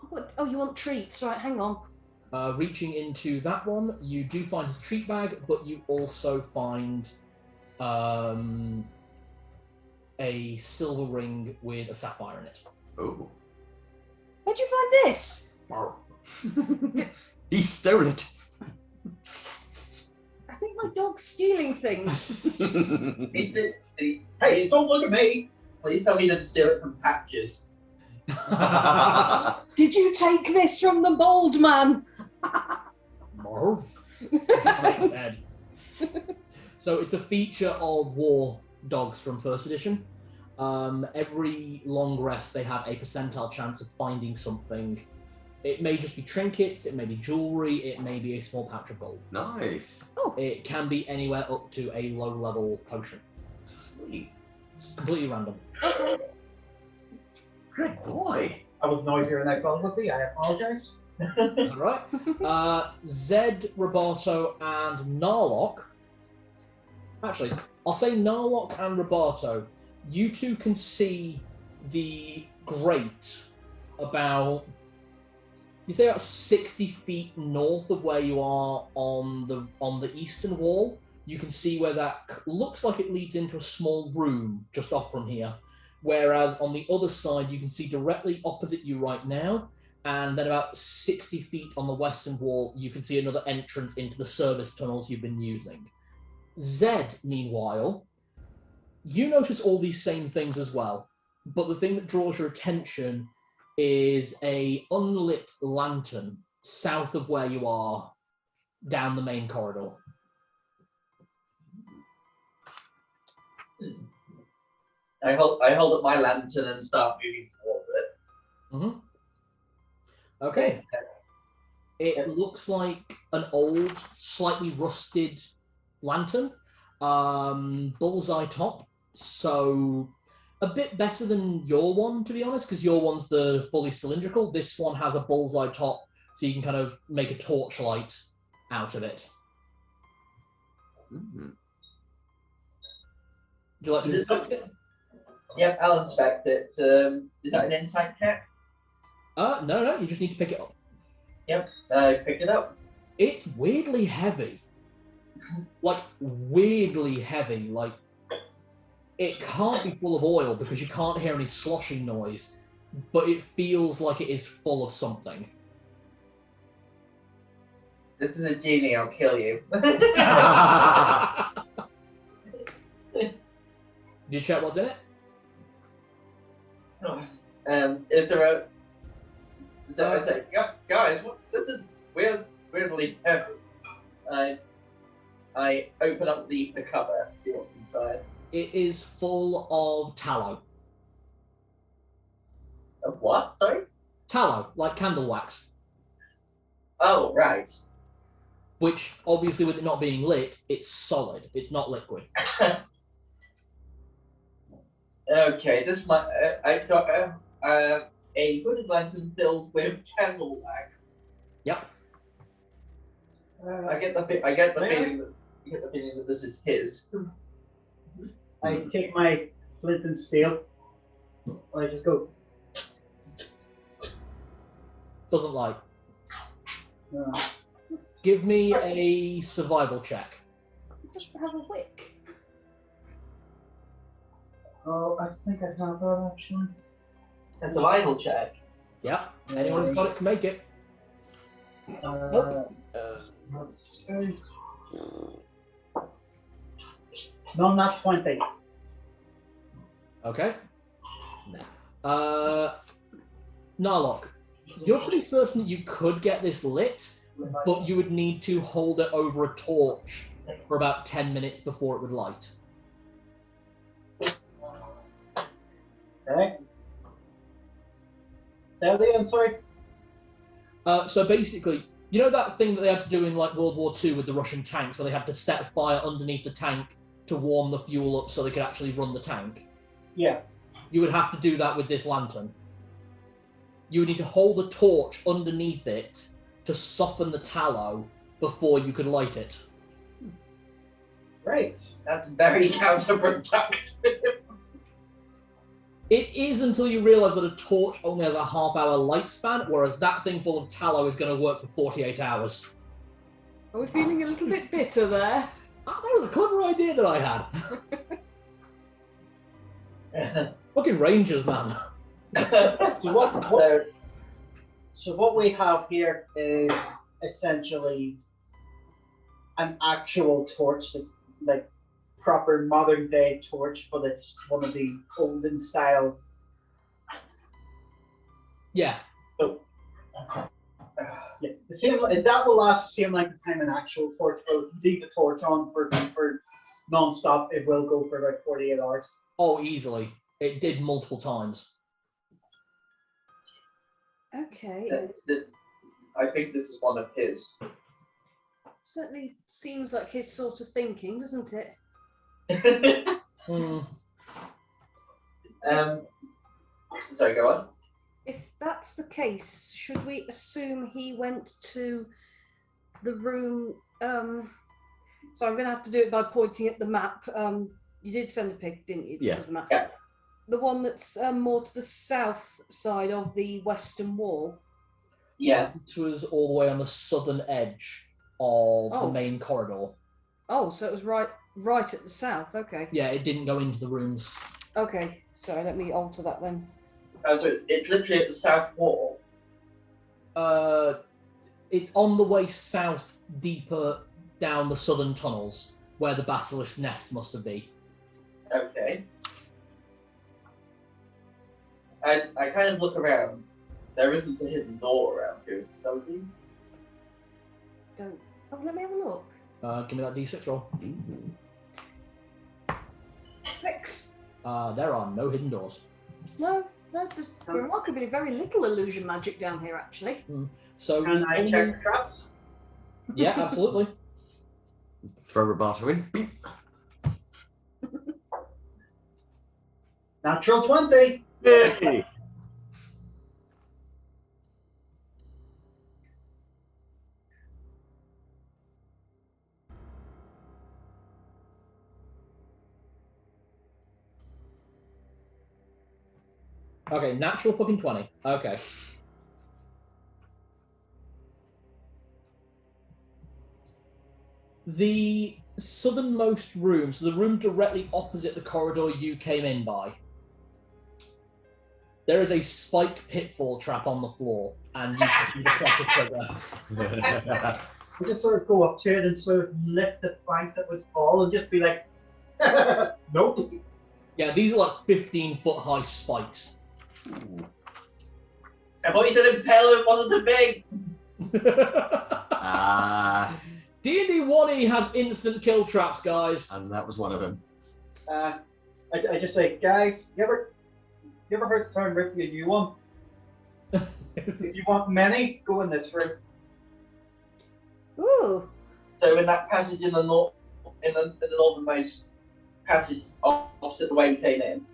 S4: What? Oh, you want treats? Right, hang on.
S2: Reaching into that one, you do find his treat bag, but you also find a silver ring with a sapphire in it.
S1: Oh.
S4: Where'd you find this?
S1: He stole it.
S4: I think my dog's stealing things.
S3: Hey, don't look at me! Please tell me you didn't steal it from Patches.
S4: Did you take this from the bald man?
S2: Marv. Head. So it's a feature of war dogs from first edition. Every long rest they have a percentile chance of finding something. It may just be trinkets, it may be jewelry, it may be a small pouch of gold.
S1: Nice.
S4: Oh.
S2: It can be anywhere up to a low level potion.
S1: Sweet.
S2: It's completely random.
S4: Okay.
S1: Good boy.
S5: I was noisier than I thought it would be. I apologize.
S2: That's all right. Zedd, Roberto, and Narlock. Actually, I'll say Narlock and Roberto. You two can see the grate about, you say about 60 feet north of where you are on the eastern wall. You can see where that looks like it leads into a small room just off from here. Whereas on the other side, you can see directly opposite you right now, and then about 60 feet on the western wall, you can see another entrance into the service tunnels you've been using. Zedd, meanwhile, you notice all these same things as well, but the thing that draws your attention is a unlit lantern south of where you are, down the main corridor.
S3: I hold up my lantern and start moving towards it.
S2: Okay. It looks like an old, slightly rusted lantern. Bullseye top, so a bit better than your one, to be honest, because your one's the fully cylindrical. This one has a bullseye top, so you can kind of make a torchlight out of it.
S1: Mm.
S2: Would you like to inspect it?
S3: Yep, I'll inspect it. Is that an insight check?
S2: No, you just need to pick it up.
S3: Yep, I picked it up.
S2: It's weirdly heavy. Like, weirdly heavy. Like, it can't be full of oil because you can't hear any sloshing noise, but it feels like it is full of something.
S3: This is a genie, I'll kill you.
S2: Did you check what's in it?
S3: Is there a... guys, what, this is weirdly heavy. I open up the cover to see what's inside.
S2: It is full of tallow.
S3: Of what? Sorry?
S2: Tallow, like candle wax.
S3: Oh, right.
S2: Which, obviously, with it not being lit, it's solid. It's not liquid.
S3: Okay, this might. I thought a hooded lantern filled with candle wax.
S2: Yep.
S3: I get the feeling that this is his.
S5: I take my flint and steel. I just go.
S2: Doesn't like.
S5: Uh,
S2: Give me a survival check.
S4: Just have a wick.
S5: oh, I think I have that actually.
S3: A survival check.
S2: Yep. Anyone who's got it can make it. Nope.
S5: Let's see. No, not 20.
S2: Okay. Narlock, you're pretty certain that you could get this lit, but you would need to hold it over a torch for about 10 minutes before it would light.
S5: Okay. Say that again, sorry.
S2: So basically, you know that thing that they had to do in like World War II with the Russian tanks, where they had to set a fire underneath the tank to warm the fuel up so they could actually run the tank?
S5: Yeah.
S2: You would have to do that with this lantern. You would need to hold a torch underneath it to soften the tallow before you could light it.
S5: Great.
S3: That's very counterproductive.
S2: It is until you realise that a torch only has a half-hour light span, whereas that thing full of tallow is going to work for 48 hours.
S4: Are we feeling a little bit bitter there?
S2: Ah, that was a clever idea that I had. Fucking Rangers, man.
S5: So what we have here is essentially an actual torch that's like proper modern day torch, but it's one of the olden style.
S2: Yeah.
S5: So, yeah, the same that will last the same length of time an actual torch will. If you leave the torch on for non-stop, it will go for about 48 hours.
S2: Oh, easily. It did multiple times.
S4: Okay.
S3: I think this is one of his.
S4: Certainly seems like his sort of thinking, doesn't it?
S3: Sorry, go on.
S4: If that's the case, should we assume he went to the room? So I'm going to have to do it by pointing at the map. You did send a pic, didn't you?
S1: Yeah.
S4: Of the map.
S3: Yeah.
S4: The one that's more to the south side of the western wall.
S3: Yeah.
S2: It was all the way on the southern edge of the main corridor.
S4: Oh, so it was right at the south. Okay.
S2: Yeah, it didn't go into the rooms.
S4: Okay. Sorry, let me alter that then.
S3: Oh, so it's literally at the south wall.
S2: It's on the way south, deeper down the southern tunnels, where the basilisk nest must have been.
S3: Okay. And I kind of look around. There isn't a hidden door around here, is there, Celadine?
S4: Don't. Oh, let me have a look.
S2: Give me that d6 roll.
S4: 6.
S2: There are no hidden doors.
S4: No, there's remarkably very little illusion magic down here, actually.
S2: So
S5: Can I check the traps?
S2: Yeah, absolutely.
S1: Throw Roboto in.
S5: Natural 20.
S1: Yay!
S2: Okay, natural fucking 20. Okay. The southernmost room, so the room directly opposite the corridor you came in by, there is a spike pitfall trap on the floor, and you can press a trigger.
S5: I just sort of go up to it and sort of lift the plank that would fall and just be like, nope.
S2: Yeah, these are like 15-foot high spikes.
S3: I thought you said impaler wasn't a big.
S1: Ah,
S2: ADnD1e has instant kill traps, guys.
S1: and that was one of them.
S5: I just say, guys, you ever heard the term "rip me a new one"? If you want many, go in this room.
S4: Ooh.
S3: So in that passage in the northernmost passage opposite the way we came in.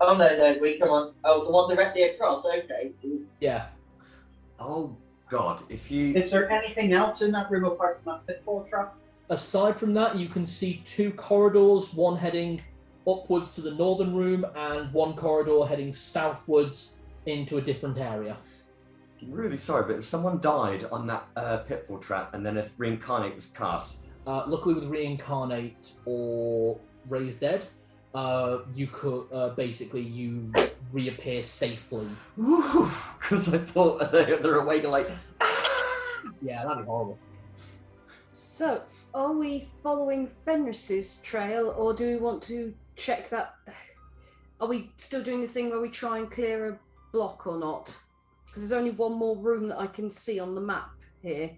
S3: Oh no, we come on. Oh, the one directly across. Okay.
S2: Yeah.
S1: Oh God! If you
S5: Is there anything else in that room apart from that pitfall trap?
S2: Aside from that, you can see 2 corridors, one heading upwards to the northern room and one corridor heading southwards into a different area.
S1: I'm really sorry, but if someone died on that pitfall trap, and then if reincarnate was cast,
S2: Luckily with Reincarnate or Raise Dead, you could basically you reappear safely.
S1: because I thought they're awake and like.
S2: Yeah, that'd be horrible.
S4: So, are we following Fenris's trail, or do we want to check that? Are we still doing the thing where we try and clear a block or not? Because there's only one more room that I can see on the map here.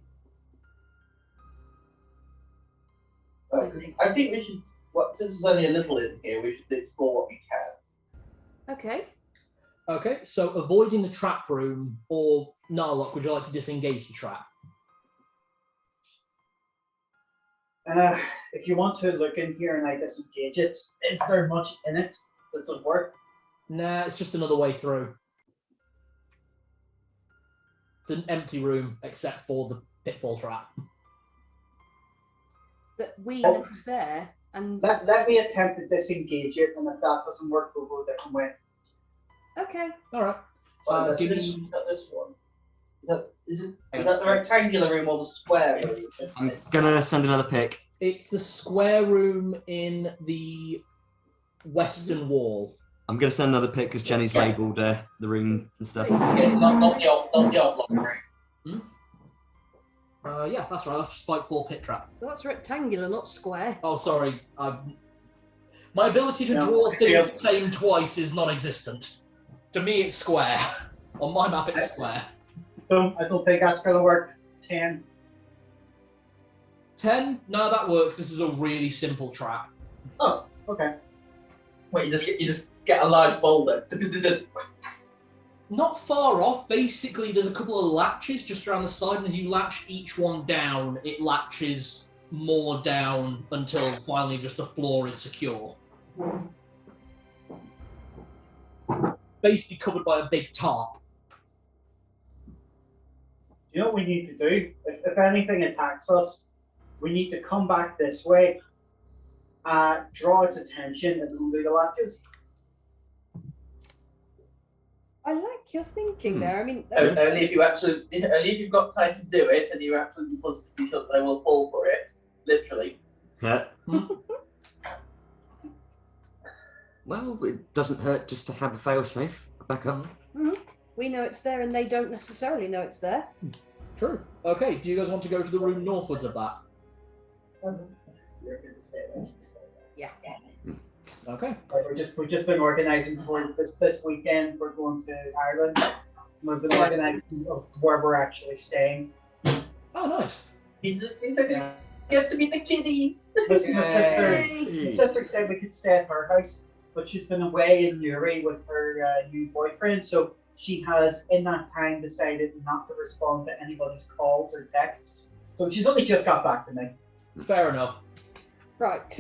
S3: I think we should. Since there's only a little in here, we should explore what we can.
S4: Okay.
S2: Okay, so avoiding the trap room, or Narlock, would you like to disengage the trap?
S5: If you want to look in here and I disengage it, is there much in it that does work?
S2: Nah, it's just another way through. It's an empty room except for the pitfall trap.
S4: But we know it's there, and
S5: Let me attempt to disengage it, and if that doesn't work, we'll go a different way.
S4: okay.
S2: All right. Give me.
S3: This one. Is that the rectangular room or the square room?
S1: I'm gonna send another pic.
S2: It's the square room in the western wall.
S1: I'm gonna send another pic because Jenny's labelled the room and stuff.
S3: Okay, so not the oblong room.
S2: Yeah, that's right. That's a spike 4 pit trap.
S4: Well, that's rectangular, not square.
S2: Oh, sorry. My ability to draw things the same twice is non-existent. To me, it's square. On my map, it's square.
S5: I don't think that's gonna work. 10.
S2: 10? No, that works. This is a really simple trap.
S5: Oh, okay.
S3: Wait, you just get a large boulder.
S2: Not far off. Basically, there's a couple of latches just around the side, and as you latch each one down, it latches more down until finally just the floor is secure. Basically covered by a big tarp.
S5: You know what we need to do? If anything attacks us, we need to come back this way, draw its attention, and undo the latches.
S4: I like your thinking there. I mean,
S3: only if you've got time to do it, and you're absolutely positively sure that they will fall for it. Literally.
S1: Yeah. Well, it doesn't hurt just to have a fail-safe backup.
S4: we know it's there, and they don't necessarily know it's there.
S2: True. Okay, do you guys want to go to the room northwards of that?
S4: Yeah.
S2: Okay.
S5: We've just been organising for this weekend. We're going to Ireland. We've been organising where we're actually staying.
S2: Oh, nice.
S3: Get to meet the kiddies.
S5: My sister said we could stay at her house, but she's been away in Newry with her new boyfriend, so she has, in that time, decided not to respond to anybody's calls or texts. So she's only just got back to me.
S2: Fair enough.
S4: Right.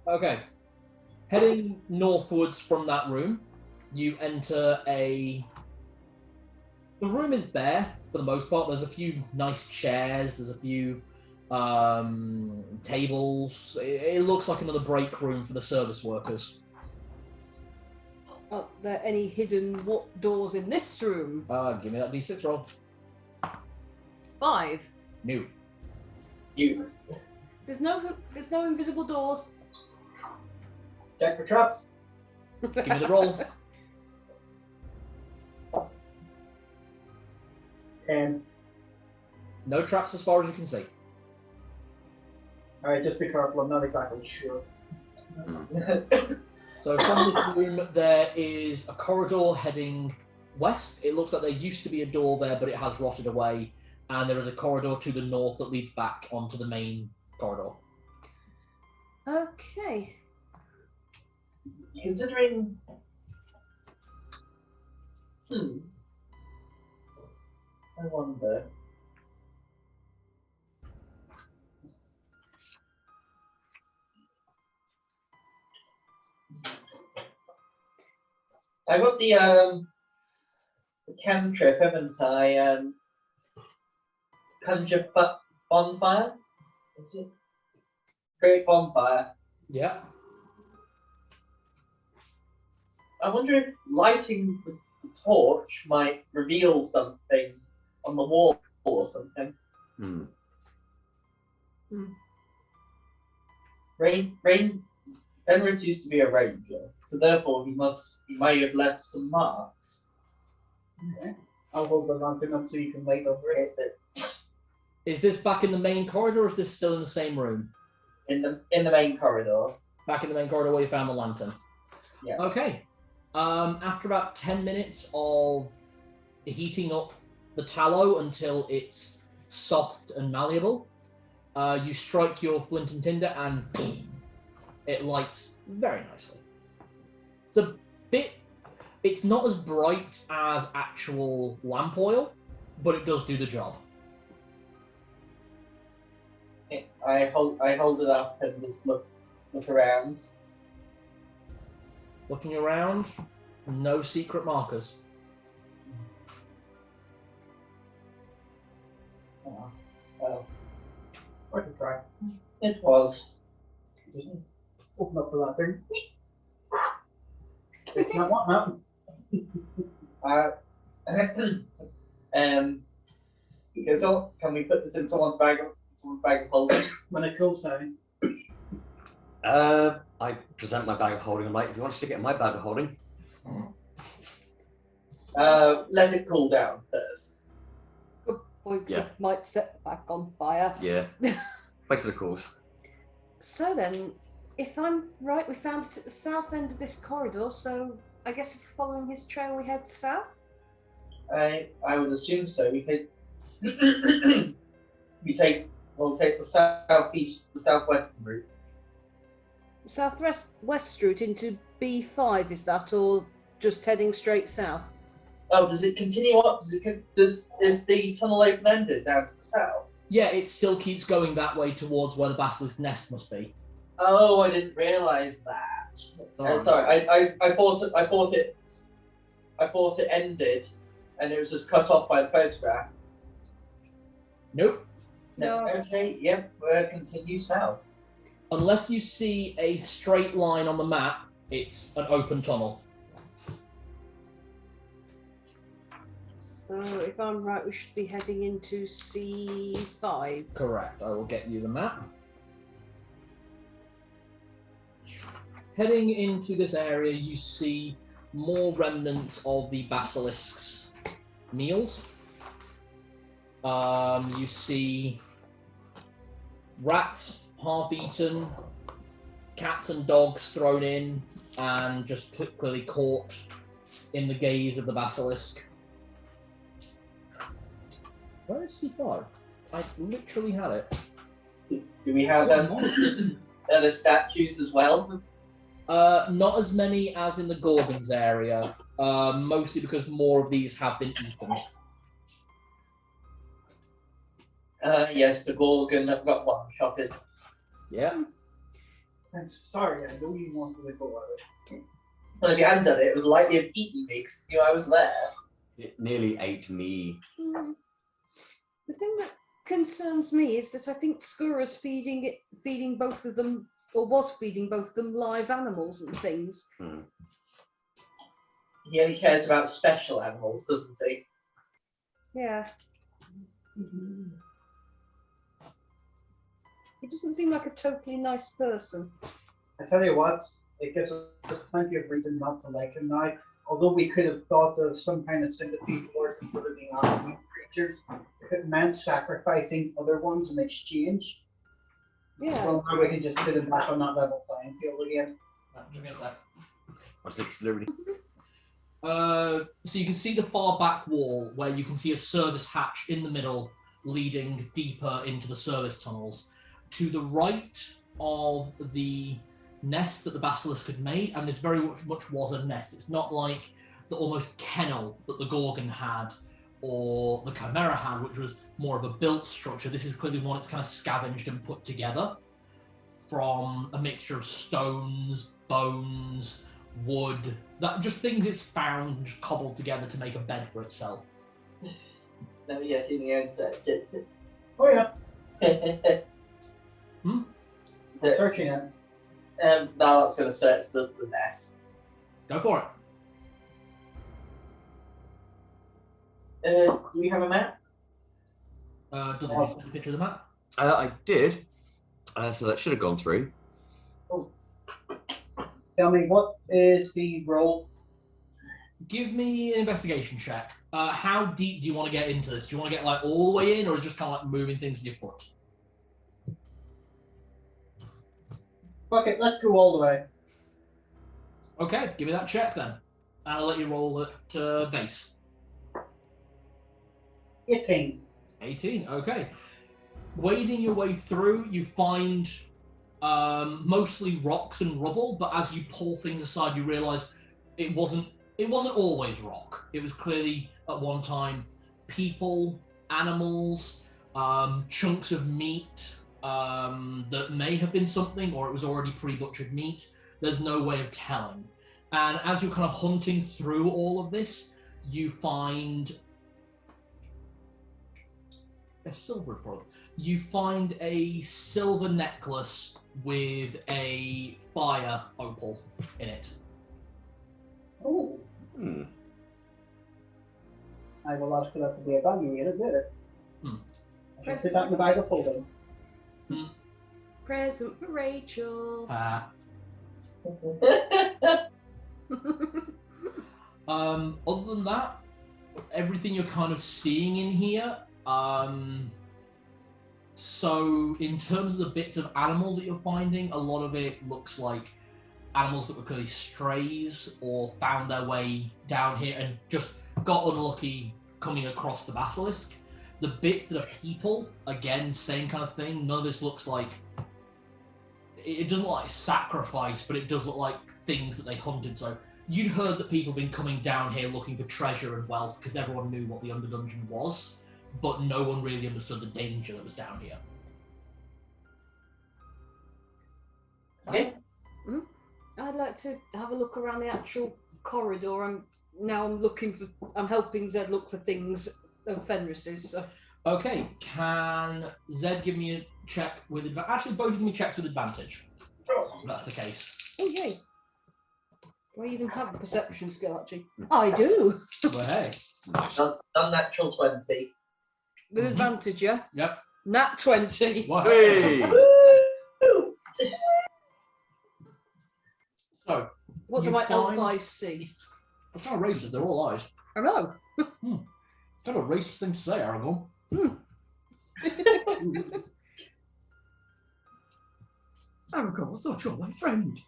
S2: Okay. Heading northwards from that room, you enter a... The room is bare, for the most part. There's a few nice chairs, there's a few tables. It looks like another break room for the service workers.
S4: Are there any hidden doors in this room?
S2: Give me that d6 roll.
S4: 5.
S2: New.
S3: You.
S4: There's no invisible doors.
S5: Check for traps.
S2: Give me the roll.
S5: 10.
S2: No traps as far as you can see.
S5: Alright, just be careful, I'm not exactly sure.
S2: So from this room, there is a corridor heading west. It looks like there used to be a door there, but it has rotted away. And there is a corridor to the north that leads back onto the main corridor.
S4: Okay.
S3: Considering, I wonder. I got the cantrip, haven't I? Conjure bonfire. Is it? Create bonfire.
S2: Yeah.
S3: I wonder if lighting the torch might reveal something on the wall or something. Fenris used to be a ranger, so therefore he may have left some marks.
S5: Okay. I'll hold the lantern up so you can light over it.
S2: Is this back in the main corridor, or is this still in the same room?
S3: In the main corridor.
S2: Back in the main corridor where you found the lantern.
S3: Yeah.
S2: Okay. After about 10 minutes of heating up the tallow until it's soft and malleable, you strike your flint and tinder and it lights very nicely. It's not as bright as actual lamp oil, but it does do the job.
S3: I hold it up and just look around.
S2: Looking around, no secret markers.
S3: Oh, well,
S5: Worth a try.
S3: it was.
S5: Just open up the lantern. It's not what now. Can we put this in someone's bag of holding? When it cools down.
S1: I present my bag of holding. I'm like, if you want to stick it in my bag of holding.
S3: Let it cool down first.
S4: Good point.
S1: Yeah.
S4: It might set back on fire.
S1: Yeah. Wait till it cools.
S4: So then, if I'm right, we found it at the south end of this corridor, so I guess if we're following his trail, we head south?
S3: I would assume so. We'll take the southwestern route.
S4: Southwest route into B5, is that, or just heading straight south?
S3: Oh, does it continue up? Is the tunnel open-ended down to the south?
S2: Yeah, it still keeps going that way towards where the basilisk nest must be.
S3: Oh, I didn't realise that. Sorry, I thought it ended, and it was just cut off by the photograph.
S2: Nope.
S4: No.
S3: Okay, yep, we'll continue south.
S2: Unless you see a straight line on the map, it's an open tunnel.
S4: So if I'm right, we should be heading into C5.
S2: Correct. I will get you the map. Heading into this area, you see more remnants of the basilisk's meals. You see rats half-eaten, cats and dogs thrown in, and just clearly caught in the gaze of the basilisk. Where is C5? I literally had it.
S3: Do we have other statues as well?
S2: Not as many as in the Gorgons area, mostly because more of these have been eaten.
S3: Yes, the Gorgon that got one-shotted.
S2: Yeah.
S5: I'm sorry, I know you wanted to go at it.
S3: Well, if you hadn't done it, it was likely to have eaten me because you know I was there.
S1: It nearly ate me.
S4: The thing that concerns me is that I think Skura's feeding both of them, or was feeding both of them live animals and things.
S3: He only cares about special animals, doesn't he?
S4: Yeah. He doesn't seem like a totally nice person.
S5: I tell you what, it gives us plenty of reason not to like him now. Although we could have thought of some kind of sympathy towards him for living on weak creatures, if it meant sacrificing other ones in exchange.
S4: Yeah.
S5: Well, now we can just put him back on that level playing field again.
S1: What's this literally?
S2: So you can see the far back wall where you can see a service hatch in the middle leading deeper into the service tunnels. To the right of the nest that the basilisk had made, and this very much was a nest. It's not like the almost kennel that the Gorgon had or the Chimera had, which was more of a built structure. This is clearly one that's kind of scavenged and put together from a mixture of stones, bones, wood, that just things it's found just cobbled together to make a bed for itself.
S3: Let me guess, in the own set.
S5: Oh yeah,
S2: Hmm?
S5: searching it.
S3: Now going to search the nest.
S2: Go for it.
S3: Do you have a map?
S2: Does it just take a picture of the map?
S1: I did. So that should have gone through.
S5: Tell me, what is the roll?
S2: Give me an investigation check. How deep do you want to get into this? Do you want to get like all the way in, or is it just kind of like moving things with your foot?
S5: Fuck it, let's go all the way.
S2: Okay, give me that check then. And I'll let you roll at base.
S5: 18.
S2: 18, okay. Wading your way through, you find mostly rocks and rubble, but as you pull things aside, you realise it wasn't always rock. It was clearly, at one time, people, animals, chunks of meat that may have been something, or it was already pre-butchered meat. There's no way of telling. And as you're kind of hunting through all of this, you find a silver product. You find a silver necklace with a fire opal in it.
S5: Oh, I will ask for that to be evaluated, did it? I should put that in the bag of holding.
S4: Present for Rachel.
S2: Other than that, everything you're kind of seeing in here, so in terms of the bits of animal that you're finding, a lot of it looks like animals that were clearly strays or found their way down here and just got unlucky coming across the basilisk. The bits that are people, again, same kind of thing. None of this looks like, it doesn't look like sacrifice, but it does look like things that they hunted. So you'd heard that people have been coming down here looking for treasure and wealth because everyone knew what the Underdungeon was, but no one really understood the danger that was down here.
S3: Okay.
S4: I'd like to have a look around the actual corridor. I'm helping Zedd look for things of Fenris's. So.
S2: Okay, can Zedd give me a check with advantage? Actually, both give me checks with advantage. If that's the case.
S4: Oh yay! Do I even have a perception skill? Actually, I do.
S2: Well, hey. Nice.
S3: Unnatural 20.
S4: With advantage, yeah.
S2: Yep.
S4: Nat 20.
S2: Wow.
S1: Hey!
S2: So,
S4: What do
S2: you
S4: my elf
S2: find-
S4: eyes see?
S2: it's not racist, they're all eyes.
S4: I know.
S2: Kind of a racist thing to say, Aragorn.
S1: Aragorn, I thought you were my friend.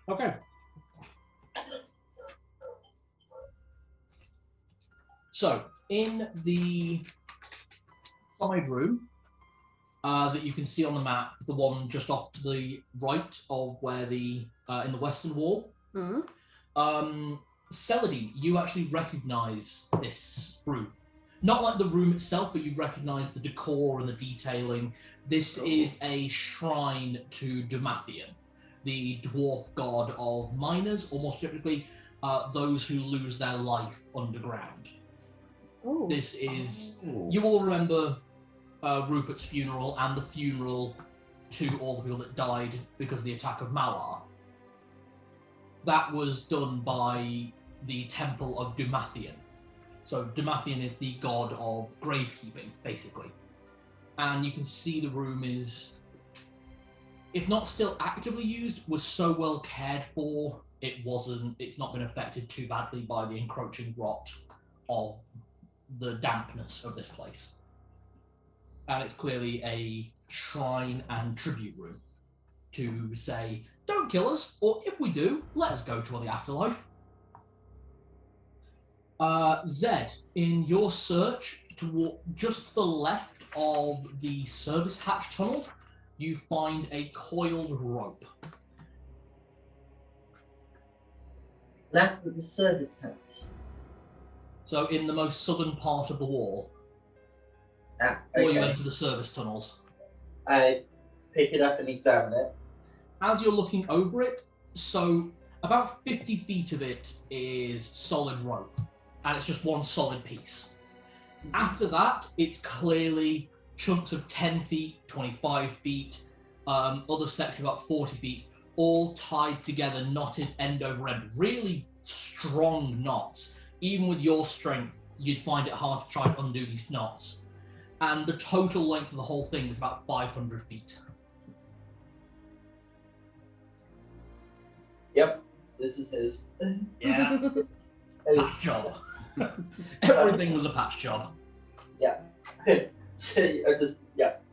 S2: Okay. So, in the side room that you can see on the map, the one just off to the right of where the in the western wall, Celadine, you actually recognise this room. Not like the room itself, but you recognise the decor and the detailing. This is a shrine to Dumathian, the dwarf god of miners, or more specifically, those who lose their life underground.
S4: Ooh.
S2: This is, you all remember Rupert's funeral and the funeral to all the people that died because of the attack of Malar. That was done by the Temple of Dumathian. So Dumathian is the god of gravekeeping, basically. And you can see the room is, if not still actively used, was so well cared for, it's not been affected too badly by the encroaching rot of the dampness of this place. And it's clearly a shrine and tribute room to say, don't kill us, or if we do, let us go to the afterlife. Zedd, in your search, just to the left of the service hatch tunnel, you find a coiled rope.
S3: Left at the service house.
S2: So in the most southern part of the wall,
S3: Ah,
S2: or you
S3: okay.
S2: enter the service tunnels.
S3: I pick it up and examine it.
S2: As you're looking over it, so about 50 feet of it is solid rope, and it's just one solid piece. After that, it's clearly chunks of 10 feet, 25 feet, other sections about 40 feet, all tied together, knotted end over end. Really strong knots. Even with your strength, you'd find it hard to try and undo these knots. And the total length of the whole thing is about 500 feet.
S3: Yep, this is his.
S2: Yeah, patch job. Everything was a patch job.
S3: Yeah. So, I just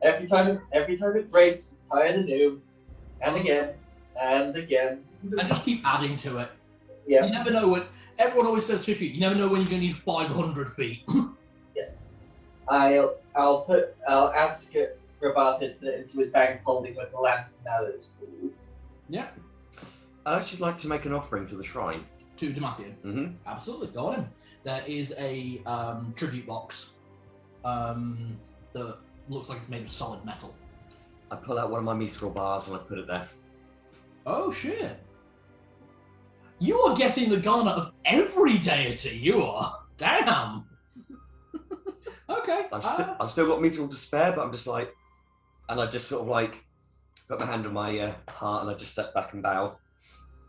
S3: every time it breaks, tie it anew, and again, and again.
S2: And just keep adding to it.
S3: Yeah.
S2: You never know when. Everyone always says 50 feet. You never know when you're going to need 500 feet.
S3: I'll ask Rabata to put it into his bag holding with the lantern now that it's cool.
S2: Yeah.
S1: I'd actually like to make an offering to the shrine.
S2: To Damathian.
S1: Mm-hmm.
S2: Absolutely. Go on in. There is a tribute box that looks like it's made of solid metal.
S1: I pull out one of my mithril bars and I put it there.
S2: Oh, shit. You are getting the garner of every deity, you are. Damn. Okay.
S1: I've still got mithril to spare, but I'm just like, and I just sort of like put my hand on my heart and I just step back and bow.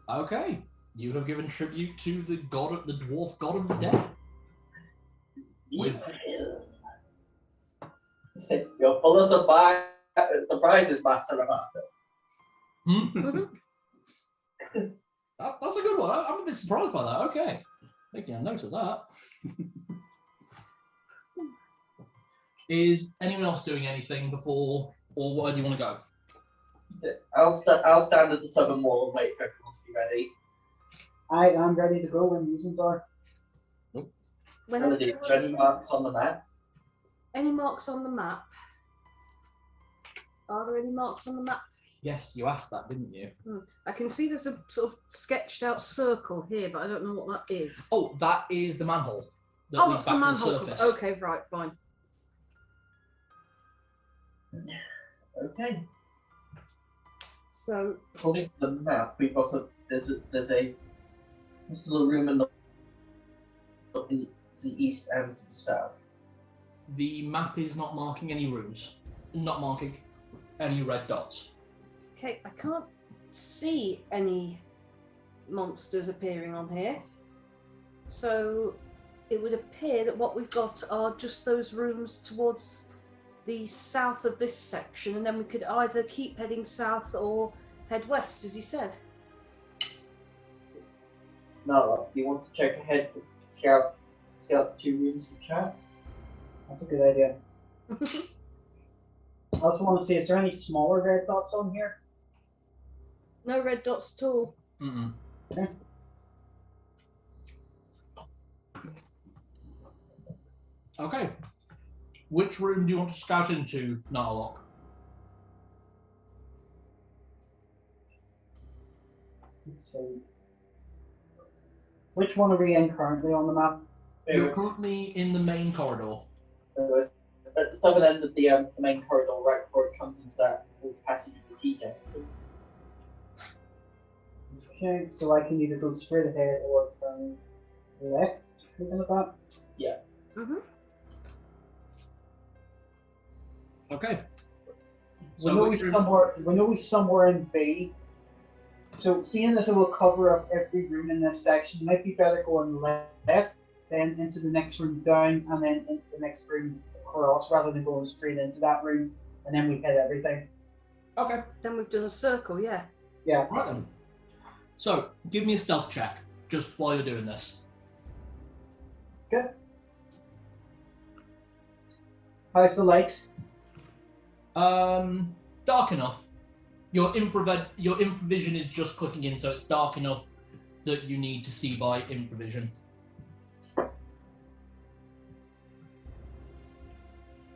S2: Okay. You have given tribute to the dwarf god of the dead. With
S3: You're full of surprises, Master Rabata.
S2: That's a good one. I'm a bit surprised by that. Okay. Making a note of that. Is anyone else doing anything before, or where do you want to go?
S3: I'll stand at the southern wall and wait for everyone to be ready.
S5: I am ready to go when these ones are.
S3: Melody, is there any marks on the map?
S4: Any marks on the map? Are there any marks on the map?
S2: Yes, you asked that, didn't you?
S4: I can see there's a sort of sketched out circle here, but I don't know what that is.
S2: Oh, that is the manhole. That
S4: Oh,
S2: leads
S4: that's the
S2: back to
S4: manhole.
S2: surface.
S4: Okay, right, fine.
S3: Okay.
S4: So,
S3: According to the map, we've got there's a little room in the east and to the south.
S2: The map is not marking any rooms, not marking any red dots.
S4: okay, I can't see any monsters appearing on here. So, it would appear that what we've got are just those rooms towards the south of this section, and then we could either keep heading south or head west, as you said.
S3: No, do you want to check ahead to scout the 2 rooms for traps?
S5: That's a good idea. I also want to see, is there any smaller red dots on here?
S4: No red dots at all.
S2: Mm-mm.
S5: Okay.
S2: Okay. Which room do you want to scout into, Narlock?
S5: Let's see. Which one are we in currently on the map?
S2: You're currently in the main corridor.
S3: At the southern end of the main corridor, right before it comes into that little passage of the TJ.
S5: Okay, so I can either go straight ahead or turn left, something like that.
S3: Yeah.
S4: Mm-hmm.
S2: Okay.
S5: We know we're somewhere in B. So seeing as it will cover us every room in this section, it might be better going left, then into the next room down, and then into the next room across, rather than going straight into that room, and then we hit everything.
S2: Okay.
S4: Then we've done a circle, yeah.
S5: Yeah.
S2: Right then. So, give me a stealth check, just while you're doing this.
S5: Good. How's the light?
S2: Dark enough. Your infravision is just clicking in, so it's dark enough that you need to see by infravision.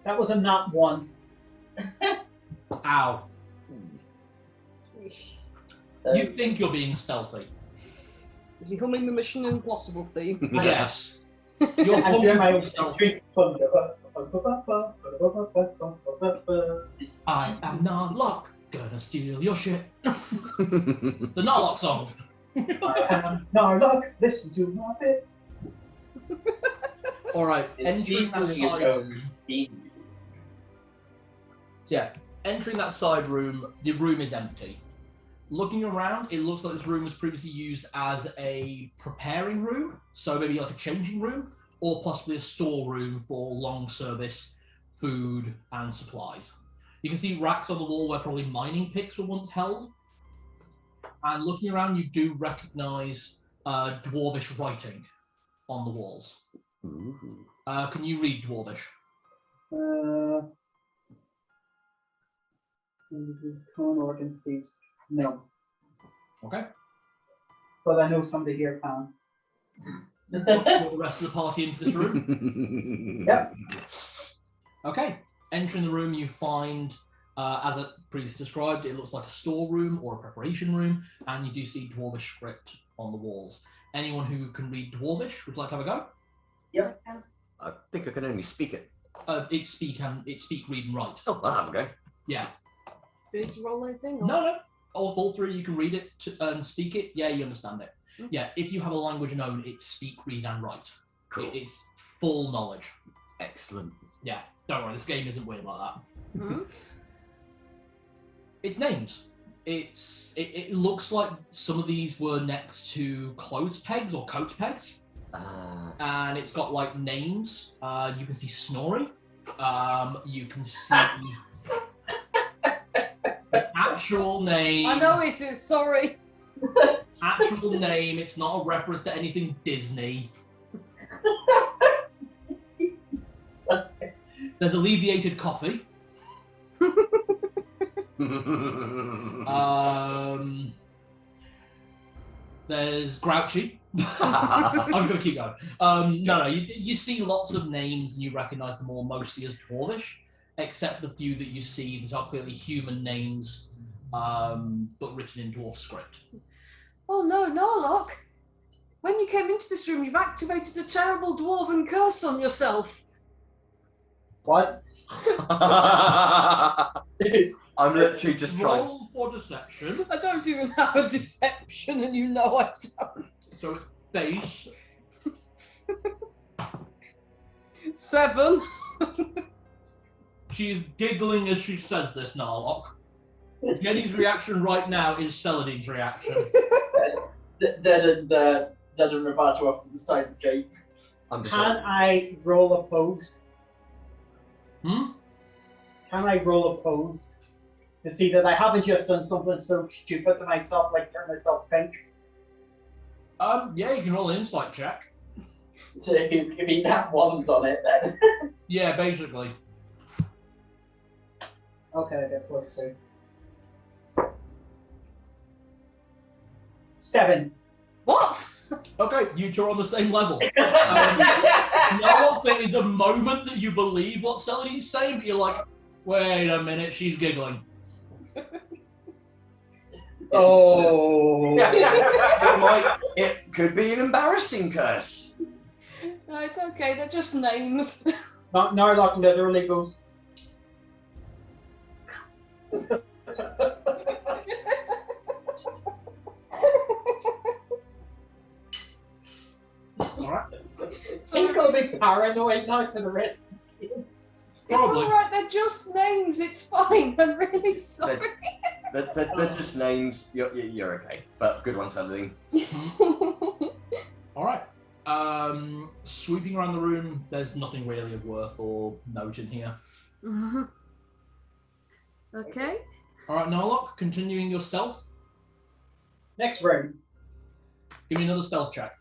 S5: That was a nat 1.
S2: Ow. You think you're being stealthy.
S4: Is he humming the Mission Impossible theme?
S2: Yes. You're
S5: I'm doing my own
S2: stealthy.
S5: street fun.
S2: I am Narlock, gonna steal your shit. The Narlock song.
S5: Look, listen to my bits.
S2: Alright,
S3: It's
S2: entering that
S3: using his
S2: side
S3: own
S2: room.
S3: theme.
S2: So yeah, entering that side room, the room is empty. Looking around, it looks like this room was previously used as a preparing room, so maybe like a changing room, or possibly a storeroom for long service food and supplies. You can see racks on the wall where probably mining picks were once held. And looking around, you do recognize Dwarvish writing on the walls.
S1: Ooh.
S2: Can you read Dwarvish?
S5: Common organ, please. No,
S2: Okay.
S5: but I know somebody here can.
S2: Put the rest of the party into this room.
S5: Yep.
S2: Okay. Entering the room, you find, as I previously described, it looks like a storeroom or a preparation room, and you do see Dwarvish script on the walls. Anyone who can read Dwarvish would like to have a go?
S3: Yep.
S1: I think I can only speak it.
S2: It's speak, read, and write.
S1: Oh, I'll have a go.
S2: Yeah.
S4: Do you need to roll anything?
S2: No, no. All three, you can read it and speak it. Yeah, you understand it.
S4: Mm.
S2: Yeah, if you have a language known, it's speak, read, and write.
S1: Cool.
S2: It's full knowledge.
S1: Excellent.
S2: Yeah, don't worry, this game isn't weird like that.
S4: Hmm?
S2: It's names. It looks like some of these were next to clothes pegs or coat pegs. And it's got like names. You can see Snorri. You can see the actual name.
S4: I know it is, sorry.
S2: Actual name. It's not a reference to anything Disney. There's alleviated coffee. There's Grouchy. I'm just going to keep going. No, you see lots of names and you recognise them all mostly as Dwarvish, except for the few that you see that are clearly human names, but written in Dwarf script.
S4: Oh no, Narlock. When you came into this room, you've activated a terrible dwarven curse on yourself.
S5: What?
S1: I'm literally just trying.
S2: Roll for deception.
S4: I don't even have a deception, and you know I don't.
S2: So it's base.
S4: 7.
S2: She's giggling as she says this, Narlock. Jenny's reaction right now is Celadine's reaction.
S3: Zedd and Roberto off to the side escape.
S1: I'm just
S5: Can I roll opposed?
S2: Hmm?
S5: Can I roll opposed to see that I haven't just done something so stupid to myself, like turn myself pink?
S2: Yeah, you can roll an insight check.
S3: So you mean that one's on it then?
S2: Yeah, basically.
S5: Okay, I get +2. 7.
S4: What?
S2: Okay, you two are on the same level. Now there is a moment that you believe what Celadine's saying, but you're like, wait a minute, she's giggling.
S3: Oh.
S1: it could be an embarrassing curse.
S4: No, it's okay, they're just names.
S5: Narlock literally goes.
S2: Alright.
S5: He's gonna be paranoid now for the rest of the game.
S4: It's alright, they're just names, it's fine, I'm really sorry.
S1: They're just names. You're okay. But good one, Celadine.
S2: Alright. Sweeping around the room, there's nothing really of worth or note in here.
S4: Okay.
S2: Alright, Narlock, continuing your stealth.
S5: Next round.
S2: Give me another stealth check.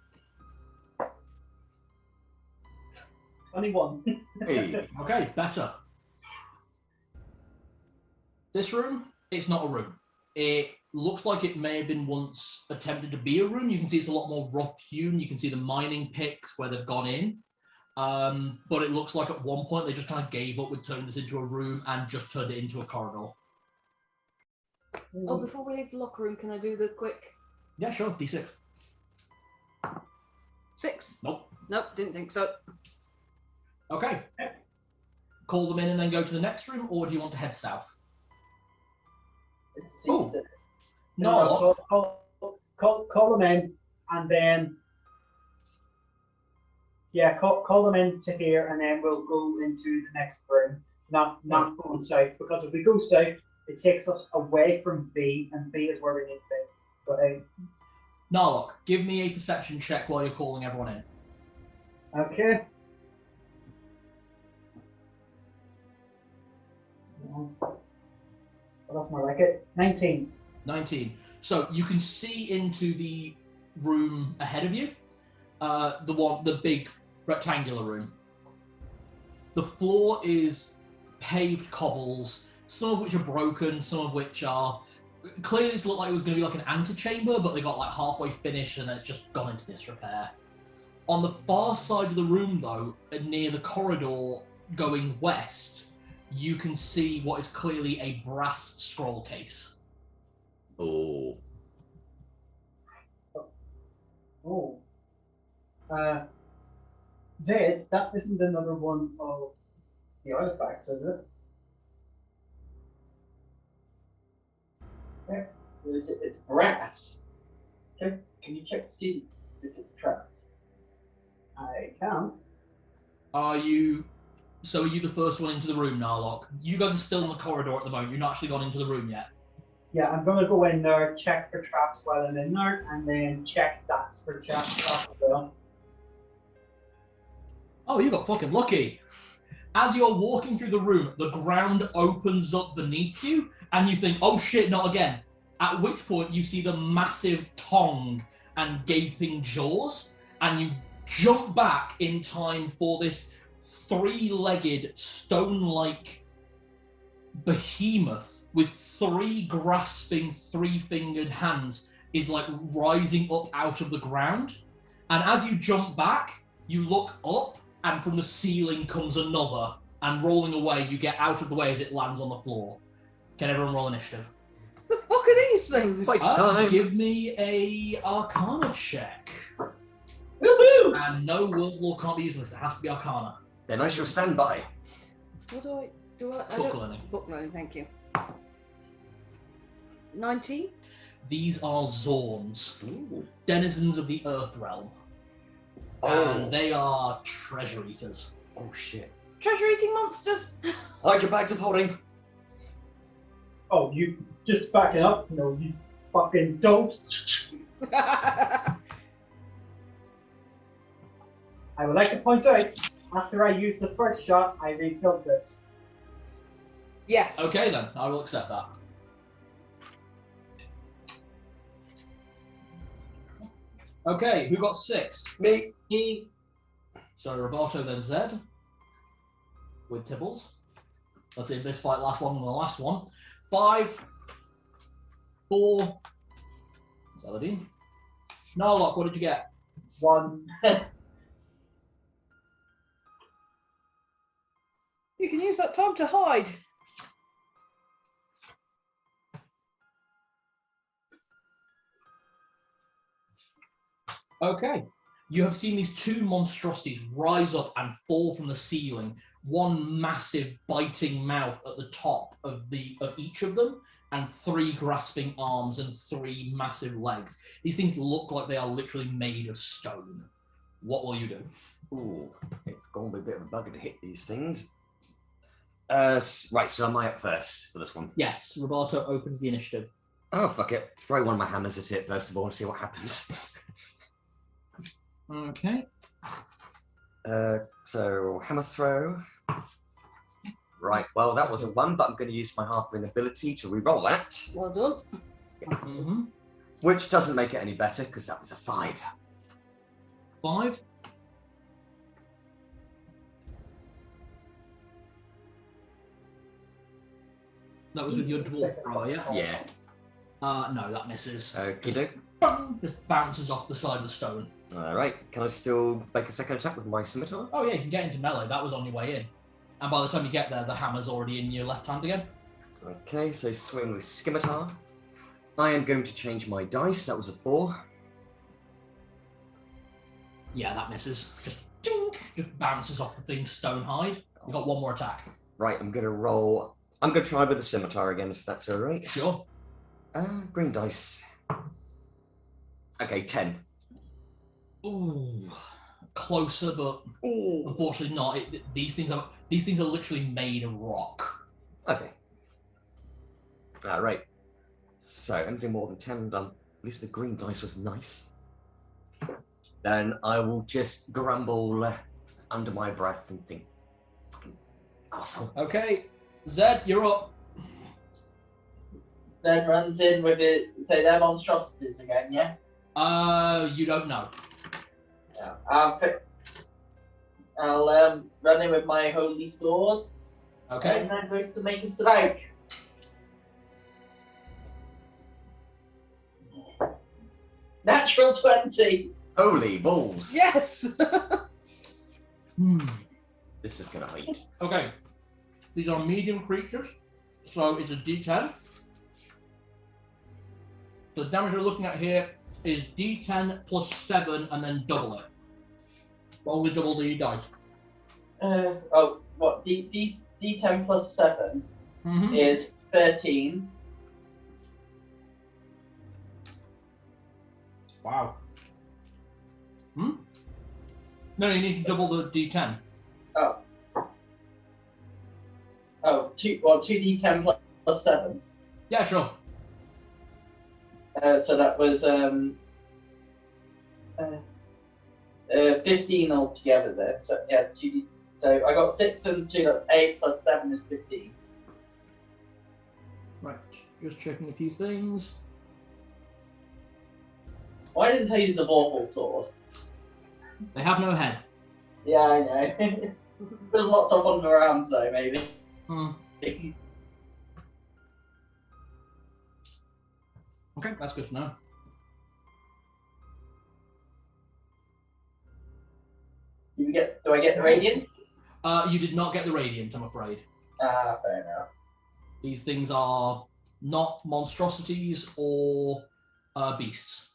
S5: 21.
S1: Hey.
S2: Okay, better. This room, it's not a room. It looks like it may have been once attempted to be a room. You can see it's a lot more rough hewn. You can see the mining picks where they've gone in. But it looks like at one point they just kind of gave up with turning this into a room and just turned it into a corridor.
S4: Oh, before we leave the locker room, can I do the quick
S2: Yeah, sure. D6.
S4: 6?
S2: Nope.
S4: Nope, didn't think so.
S2: Okay. Call them in and then go to the next room, or do you want to head south?
S3: It's
S2: Oh.
S3: C6.
S2: No.
S5: Call them in, and then call them in to here, and then we'll go into the next room. Not going south, because if we go south, it takes us away from B, and B is where we need to be. But
S2: Narlock, give me a perception check while you're calling everyone in.
S5: okay. Well, that's more like it. 19.
S2: 19. So you can see into the room ahead of you. The big rectangular room. The floor is paved cobbles, some of which are broken, some of which are clearly this looked like it was going to be like an antechamber, but they got like halfway finished and it's just gone into disrepair. On the far side of the room, though, near the corridor going west, you can see what is clearly a brass scroll case.
S1: Oh.
S5: Oh. Zedd, that isn't another one of the artifacts, is it?
S3: Where is it? It's brass. Can you check to see if it's trapped?
S5: I can.
S2: Are you the first one into the room, Narlock? You guys are still in the corridor at the moment. You've not actually gone into the room yet.
S5: Yeah, I'm going to go in there, check for traps while I'm in there, and then check that for traps as well.
S2: Oh, you got fucking lucky. As you're walking through the room, the ground opens up beneath you, and you think, oh shit, not again. At which point you see the massive tongue and gaping jaws, and you jump back in time for this three-legged, stone-like behemoth with three grasping, three-fingered hands is like rising up out of the ground. And as you jump back, you look up, and from the ceiling comes another, and rolling away, you get out of the way as it lands on the floor. Can everyone roll initiative?
S4: The fuck are these things?
S1: Fight time.
S2: Give me a Arcana check.
S3: Woohoo!
S2: And no World Law can't be used in this. It has to be Arcana.
S1: Then I shall stand by.
S4: What do I do? I
S2: Book
S4: don't...
S2: learning.
S4: Book learning, thank you. 19?
S2: These are Zorns,
S1: Ooh.
S2: denizens of the Earth Realm. And they are treasure eaters.
S1: Oh shit.
S4: Treasure eating monsters!
S1: Hide your bags of holding.
S5: Oh, you just back it up? No, you fucking don't. I would like to point out, after I used the first shot, I refilled this.
S4: Yes.
S2: Okay then, I will accept that. Okay, who got 6?
S1: Me.
S2: So Roberto, then Zedd. With Tibbles. Let's see if this fight lasts longer than the last one. 5, 4, Celadine. Narlock, what did you get?
S5: 1.
S4: You can use that time to hide.
S2: Okay. You have seen these two monstrosities rise up and fall from the ceiling. One massive biting mouth at the top of each of them, and 3 grasping arms and 3 massive legs. These things look like they are literally made of stone. What will you do?
S1: Ooh, it's going to be a bit of a bugger to hit these things. Right, so am I up first for this one?
S2: Yes, Roberto opens the initiative.
S1: Oh, fuck it. Throw one of my hammers at it first of all and see what happens.
S2: Okay.
S1: So, hammer throw. Right, well, that was a 1, but I'm going to use my half-win ability to re-roll that.
S4: Well done.
S2: Mm-hmm.
S1: Which doesn't make it any better, because that was a 5.
S2: 5. That was with your dwarf thrower, yeah?
S1: Yeah.
S2: No, that misses.
S1: Okie doke.
S2: Bang! Just bounces off the side of the stone.
S1: Alright, can I still make a second attack with my scimitar?
S2: Oh yeah, you can get into melee. That was on your way in. And by the time you get there, the hammer's already in your left hand again.
S1: Okay, so swing with scimitar. I am going to change my dice. That was a 4.
S2: Yeah, that misses. Just dink, just bounces off the thing's stone hide. You got one more attack.
S1: Right, I'm gonna roll. I'm gonna try with the scimitar again, if that's all right.
S2: Sure.
S1: Green dice. Okay, 10.
S2: Ooh, closer, but
S1: Ooh.
S2: unfortunately not. These things are literally made of rock.
S1: Okay. All right. So anything more than 10 done. At least the green dice was nice. Then I will just grumble under my breath and think, fucking asshole.
S2: Okay, Zedd, you're up.
S3: Then runs in with it. So they're monstrosities again, yeah.
S2: You don't know.
S3: Yeah. I'll run in with my holy sword.
S2: Okay.
S3: And I'm going to make a strike. Natural 20.
S1: Holy balls.
S4: Yes.
S1: This is gonna hurt.
S2: Okay. These are medium creatures, so it's a D10. The damage we're looking at here is D10 plus 7 and then double it. Only double the dice.
S3: What? D10 plus 7
S2: Mm-hmm.
S3: is 13.
S2: Wow. No, you need to double the D10.
S3: Oh, 2d10 plus 7.
S2: Yeah, sure.
S3: So that was 15 altogether then. So yeah, 2d. So I got 6 and 2. That's 8 plus 7 is 15.
S2: Right, just checking a few things.
S3: Why didn't I use the Vorpal sword?
S2: They have no head.
S3: Yeah, I know. There's lots of wander around, so maybe.
S2: Okay, that's good to know.
S3: Do I get the radiant?
S2: You did not get the radiant, I'm afraid.
S3: Fair enough.
S2: These things are not monstrosities or beasts.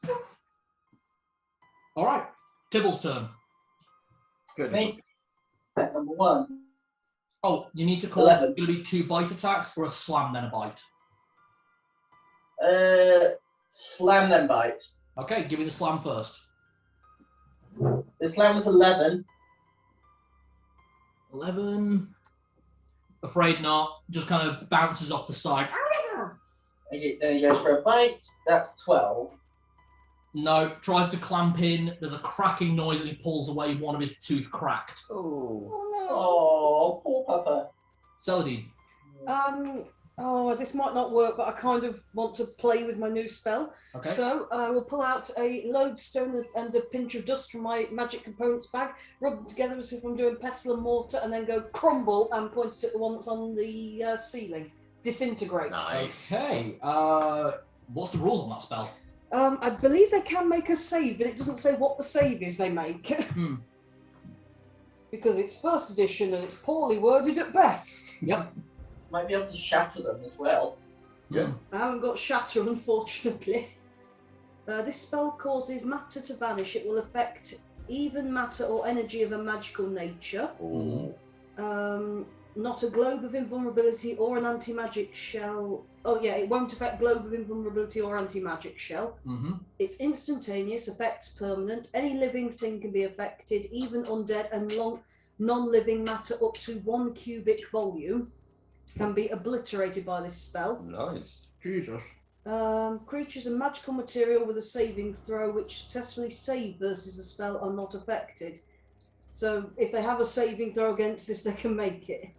S2: All right, Tibble's turn.
S1: Good.
S3: Me. Number 1.
S2: Oh, you need to call
S3: 11.
S2: it going to be 2 bite attacks or a slam then a bite.
S3: Slam then bite.
S2: Okay, give me the slam first.
S3: The slam was 11.
S2: 11. Afraid not. Just kind of bounces off the side.
S3: Then he goes for a bite. That's 12.
S2: No, tries to clamp in. There's a cracking noise and he pulls away. One of his teeth cracked.
S1: Oh.
S3: Oh, poor Papa.
S2: Celadine.
S4: Oh, this might not work, but I kind of want to play with my new spell.
S2: Okay.
S4: So I will pull out a lodestone and a pinch of dust from my magic components bag, rub them together as if I'm doing pestle and mortar, and then go crumble and point it at the one that's on the ceiling. Disintegrate.
S1: Nice.
S2: Okay. What's the rules on that spell?
S4: I believe they can make a save, but it doesn't say what the save is they make. Because it's first edition and it's poorly worded at best.
S2: Yep.
S3: Might be able to shatter them as well.
S1: Yeah.
S4: I haven't got shatter, unfortunately. This spell causes matter to vanish. It will affect even matter or energy of a magical nature.
S1: Ooh.
S4: Not a globe of invulnerability or an anti-magic shell. Oh yeah, it won't affect globe of invulnerability or anti-magic shell. It's instantaneous, effects permanent. Any living thing can be affected, even undead and non-living matter up to 1 cubic volume can be obliterated by this spell.
S1: Nice.
S2: Jesus.
S4: Creatures and magical material with a saving throw which successfully save versus the spell are not affected. So if they have a saving throw against this, they can make it.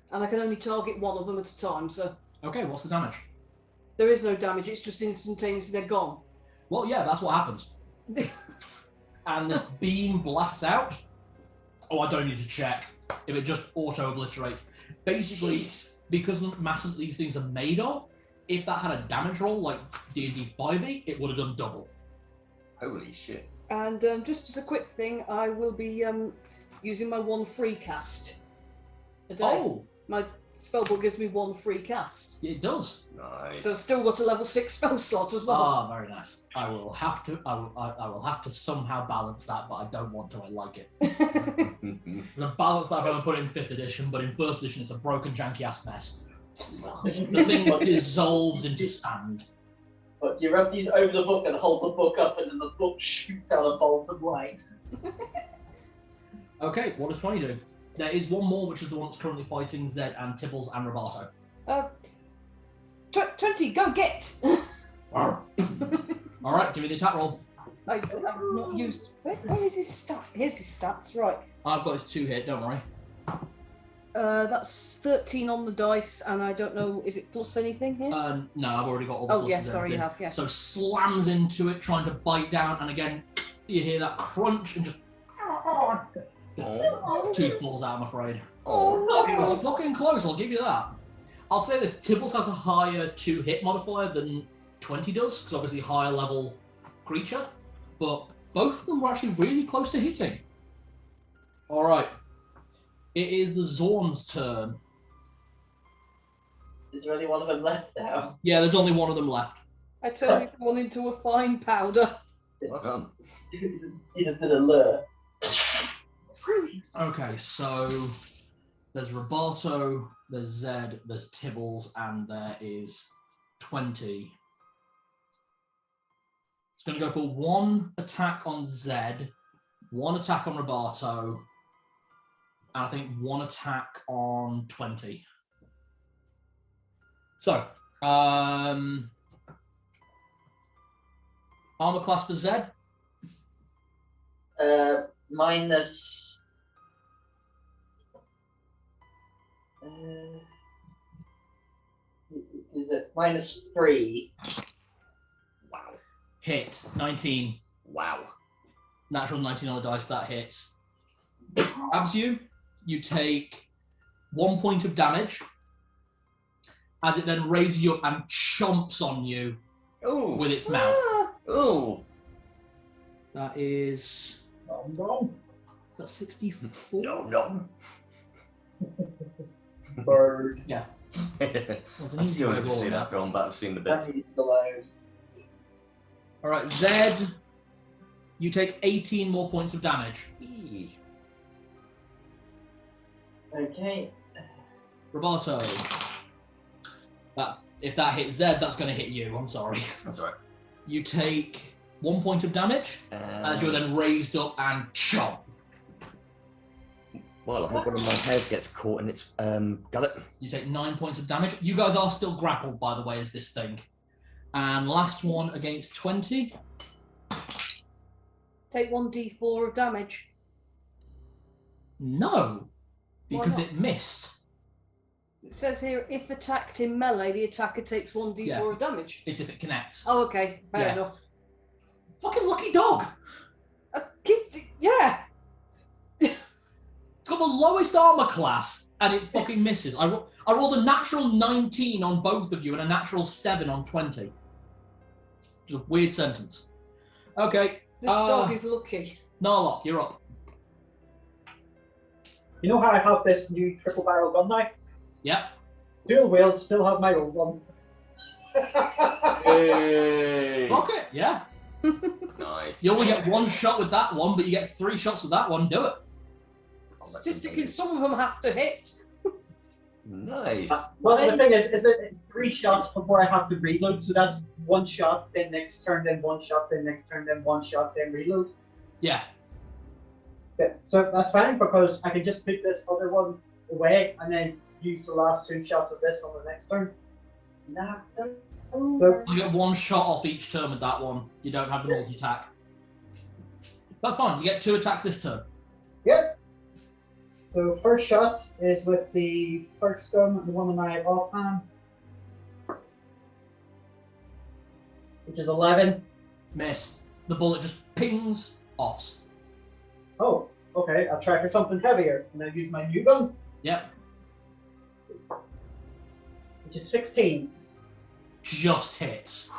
S4: And I can only target one of them at a time, so...
S2: Okay, what's the damage?
S4: There is no damage, it's just instantaneously they're gone.
S2: Well, yeah, that's what happens. And this beam blasts out. Oh, I don't need to check. If it just auto-obliterates. Basically, because of the matter that these things are made of, if that had a damage roll like ADnD1e, it would have done double.
S1: Holy shit.
S4: And just as a quick thing, I will be using my 1 free cast a day.
S2: Oh!
S4: spellbook gives me 1 free cast.
S2: It does.
S1: Nice.
S4: So I've still got a level 6 spell slot as well.
S2: Ah, very nice. I will have to somehow balance that, but I don't want to. I like it. The balance that I've ever put in 5th edition, but in 1st edition it's a broken, janky-ass mess. The thing dissolves into sand.
S3: But you rub these over the book and hold the book up, and then the book shoots out a bolt of light.
S2: Okay, what does 20 do? There is one more, which is the one that's currently fighting Zedd and Tibbles and Roboto.
S4: 20, go get!
S2: Alright, give me the attack roll.
S4: I've not used. Where is his stat? Here's his stats, right.
S2: I've got his 2 hit, don't worry.
S4: That's 13 on the dice, and I don't know, is it plus anything here?
S2: No, I've already got all the
S4: Oh,
S2: pluses
S4: yes,
S2: and
S4: sorry, you
S2: everything.
S4: have, yeah.
S2: So slams into it, trying to bite down, and again, you hear that crunch and just... Tooth falls out, I'm afraid.
S1: Oh.
S2: It was fucking close, I'll give you that. I'll say this, Tibbles has a higher 2-hit modifier than 20 does, because obviously higher level creature, but both of them were actually really close to hitting. Alright. It is the Zorn's turn.
S3: Is there only one of them left now?
S2: Yeah, there's only one of them left.
S4: I turned one into a fine powder.
S1: Well done.
S3: He just did a lure.
S2: Okay, so there's Roboto, there's Zedd, there's Tibbles, and there is 20. It's going to go for 1 attack on Zedd, 1 attack on Roboto, and I think 1 attack on 20. So, armor class for Zedd?
S3: Minus. Is it -3?
S1: Wow.
S2: Hit, 19.
S1: Wow.
S2: Natural 19 on the dice, that hits. Grabs you, you take 1 point of damage, as it then raises you up and chomps on you
S1: Ooh.
S2: with its mouth.
S1: Ooh.
S2: That is...
S5: No.
S2: That's 64?
S1: No.
S5: Bird.
S2: Yeah. That's an
S1: I
S2: easy
S1: still
S2: way
S1: need
S2: of
S1: to see
S2: rolling
S1: that
S2: that.
S1: going, but I've seen the bit.
S3: That is the load.
S2: Alright, Zedd, you take 18 more points of damage.
S1: Eee.
S3: Okay.
S2: Roboto. If that hits Zedd, that's going to hit you. I'm sorry.
S1: That's alright.
S2: You take 1 point of damage, as you're then raised up and chomp.
S1: Well, I hope one of my hairs gets caught in its gullet.
S2: You take 9 points of damage. You guys are still grappled, by the way, as this thing. And last one against 20.
S4: Take 1d4 of damage.
S2: No,
S4: Why
S2: because
S4: not?
S2: it missed.
S4: It says here, if attacked in melee, the attacker takes 1d4
S2: Yeah.
S4: of damage.
S2: It's if it connects.
S4: Oh, okay, fair
S2: Yeah.
S4: enough.
S2: Fucking lucky dog.
S4: Yeah.
S2: It's got the lowest armor class, and it fucking misses. I rolled a natural 19 on both of you and a natural 7 on 20. It's a weird sentence. Okay.
S4: This dog is lucky.
S2: Narlock, you're up.
S5: You know how I have this new triple barrel gun now?
S2: Yep.
S5: Dual wield, still have my old one.
S1: Hey.
S2: Fuck it, yeah.
S1: Nice.
S2: You only get 1 shot with that one, but you get 3 shots with that one. Do it.
S4: Statistically, some of them have to hit.
S1: Nice.
S5: Well, the thing is it's 3 shots before I have to reload, so that's 1 shot, then next turn, then 1 shot, then next turn, then 1 shot, then reload.
S2: Yeah.
S5: Yeah, so that's fine because I can just put this other one away and then use the last 2 shots of this on the next turn.
S3: Nah,
S5: So,
S2: You get 1 shot off each turn with that one. You don't have the multi-attack. That's fine. You get 2 attacks this turn.
S5: yep. So first shot is with the first gun, the one in my offhand, which is 11.
S2: Miss. The bullet just pings off.
S5: Oh, okay. I'll try for something heavier, and I'll use my new gun,
S2: Yep.
S5: which is 16.
S2: Just hits.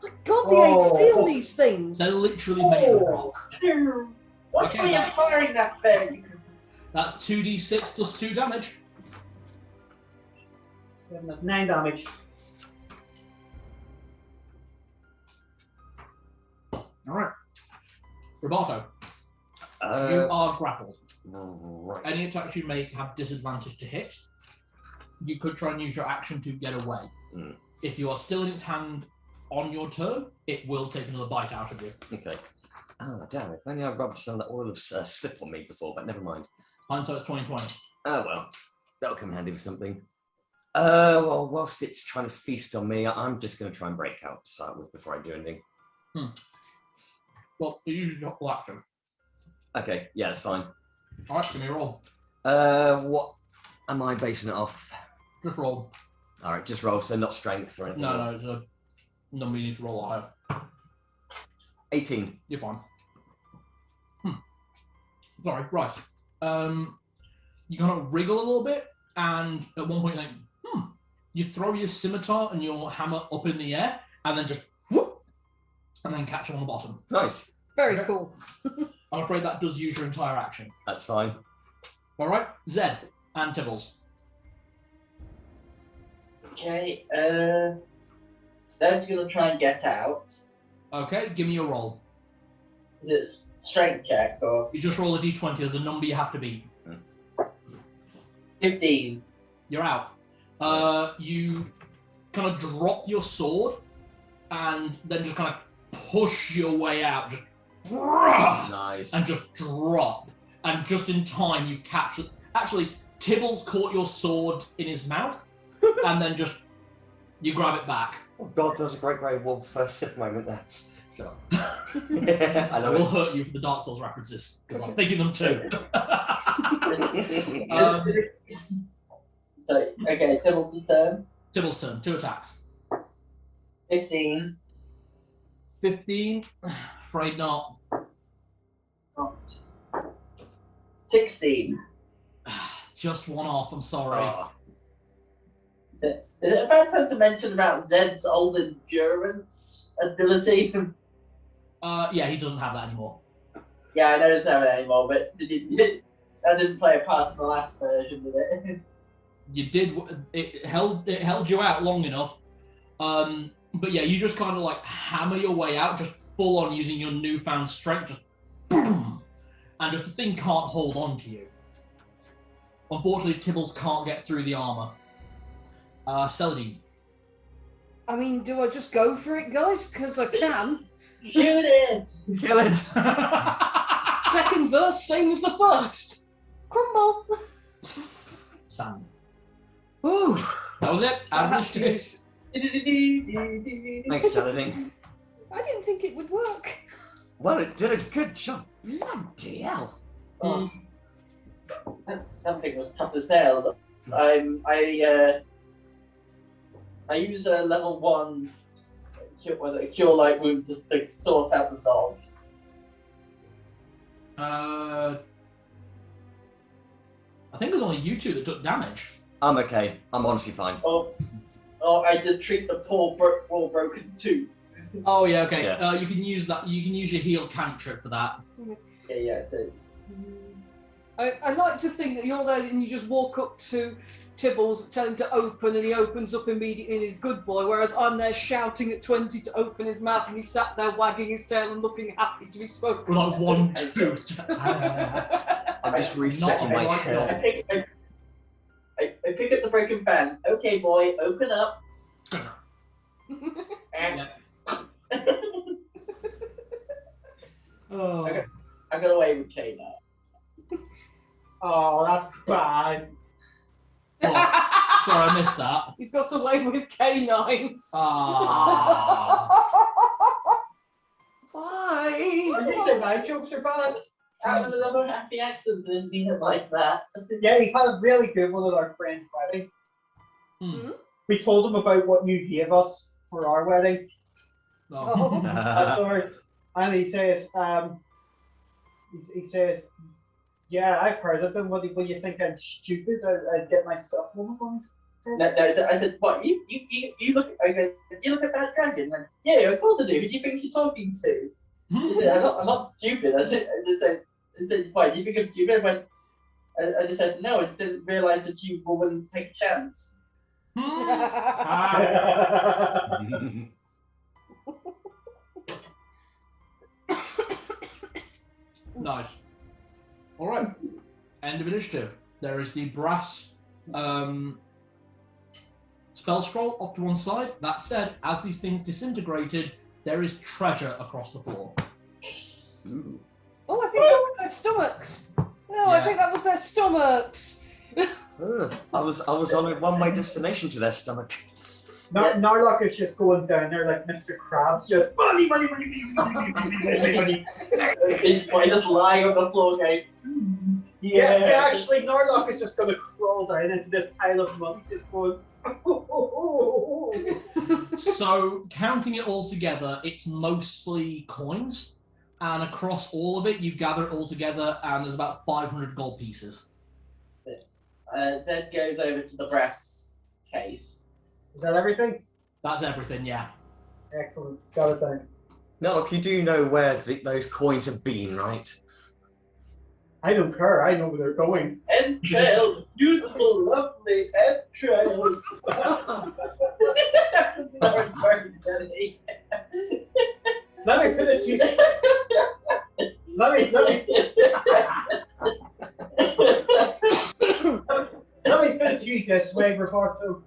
S4: My God, the
S5: Oh.
S4: AC on these things.
S2: They're literally made of rock.
S3: What's
S2: Okay,
S3: why you're
S2: nice.
S3: firing that thing?
S2: That's 2d6 plus 2 damage.
S5: 9 damage.
S2: Alright. Roboto, you are grappled.
S1: Right.
S2: Any attacks you make have disadvantage to hit. You could try and use your action to get away.
S1: Mm.
S2: If you are still in its hand on your turn, it will take another bite out of you.
S1: Okay. Oh, damn. If only I rubbed some of that oil of slip on me before, but never mind.
S2: Hindsight's 20/20.
S1: Oh, well. That'll come handy for something. Well, whilst it's trying to feast on me, I'm just going to try and break out to start with before I do anything.
S2: Well, you use your full action.
S1: Okay, yeah, that's fine.
S2: Alright, give me a roll.
S1: What am I basing it off?
S2: Just roll.
S1: All right, just roll, so not strength or anything.
S2: No, it's a number you need to roll higher.
S1: 18.
S2: You're fine. Sorry, right. You kind of wriggle a little bit, and at one point you think, you throw your scimitar and your hammer up in the air, and then just whoop, and then catch them on the bottom.
S1: Nice.
S4: Very cool.
S2: I'm afraid that does use your entire action.
S1: That's fine.
S2: All right, Zedd and Tibbles.
S3: Okay, Zed's gonna try and get out.
S2: Okay, give me your roll.
S3: Is it strength check or
S2: You just roll a d20. There's a number you have to beat.
S3: 15?
S2: You're out.
S1: Nice.
S2: You kind of drop your sword, and then just kind of push your way out. Just
S1: Nice.
S2: and just drop. And just in time, you catch it. Actually, Tibbles caught your sword in his mouth, and then just you grab it back.
S1: Oh, God, that was a great Grey Wolf Sith moment there.
S2: Shut up.
S1: Yeah, I
S2: I
S1: love
S2: will
S1: it.
S2: hurt you for the Dark Souls references, because I'm thinking them too.
S3: So, okay, Tibbles' turn.
S2: Tibbles' turn, 2 attacks.
S3: 15.
S2: 15? Afraid not.
S3: 16.
S2: Just one off, I'm sorry.
S1: Oh,
S3: Is it a bad time to mention about Zedd's old endurance ability?
S2: Yeah, he doesn't have that anymore.
S3: Yeah, I know it's not anymore, but I didn't play a part in the last version with it.
S2: You did. It held you out long enough. But yeah, you just kind of like hammer your way out, just full on using your newfound strength, just boom, and just the thing can't hold on to you. Unfortunately, Tibbles can't get through the armor. Celadine.
S4: I mean, do I just go for it, guys? Because I can.
S3: Shoot it!
S1: kill it!
S4: Second verse, same as the first. Crumble.
S2: Sam.
S1: Ooh.
S2: That was it.
S4: I
S2: Out of
S4: have to
S2: initiative.
S4: use.
S1: Thanks, Celadine.
S4: I didn't think it would work.
S1: Well, it did a good job. Bloody hell.
S3: Something was tough as nails. I use a level 1 cure light wounds just to sort out the dogs.
S2: I think it was only you two that took damage.
S1: I'm okay. I'm honestly fine.
S3: Or I just treat the poor broken too.
S2: Oh yeah, okay.
S1: Yeah.
S2: You can use that. You can use your heal cantrip for that.
S3: Yeah, so.
S4: I like to think that you're there and you just walk up to Tibbles, tell him to open, and he opens up immediately and he's good boy, whereas I'm there shouting at 20 to open his mouth and he sat there wagging his tail and looking happy to be spoken.
S2: Well, that was 1, 2.
S1: I'm just resetting my
S2: Not-
S1: hair.
S3: I pick up the broken fan. Okay, boy, open up. And
S2: Oh.
S3: Okay. I got away with K now.
S5: Oh, that's bad.
S2: Sorry, I missed that.
S4: He's got away with canines.
S2: Ah.
S1: Fine.
S5: You say my jokes are bad?
S3: That was another happy accident, didn't mean it like that.
S5: Yeah, he had a really good one at our friend's wedding. We told him about what you gave us for our wedding.
S2: No.
S5: Afterwards, and he says, yeah, I've heard of them. What do you think? I'm stupid? I'd get myself one of them.
S3: No, I said, what? You look? I go, you look at that dragon? Like, yeah, of course I do. Who do you think you're talking to? Yeah, I'm not stupid. I just said, why? Do you think I'm stupid? I just said, no. I just didn't realise that you were willing to take a chance.
S2: Nice. All right. End of initiative. There is the brass spell scroll off to one side. That said, as these things disintegrated, there is treasure across the floor.
S1: Ooh.
S4: Oh, I think that was their stomachs. Oh,
S2: Yeah.
S4: I think that was their stomachs.
S1: Ugh, I was on a one-way destination to their stomach.
S5: Narlock is just going down there like Mr. Krabs, just money.
S3: I just lying on the floor going,
S5: Yeah, actually, Narlock is just going to crawl down into this pile of money, just going.
S2: So, counting it all together, it's mostly coins. And across all of it, you gather it all together, and there's about 500 gold pieces.
S3: Zedd goes over to the brass case.
S5: Is that everything?
S2: That's everything, yeah.
S5: Excellent. Got it down.
S1: No, you do know where those coins have been, right?
S5: I don't care. I know where they're going.
S3: Entrails, beautiful, lovely entrails. Sorry, Jenny.
S5: Let me put it to you. Let me put it to you this way, Roberto.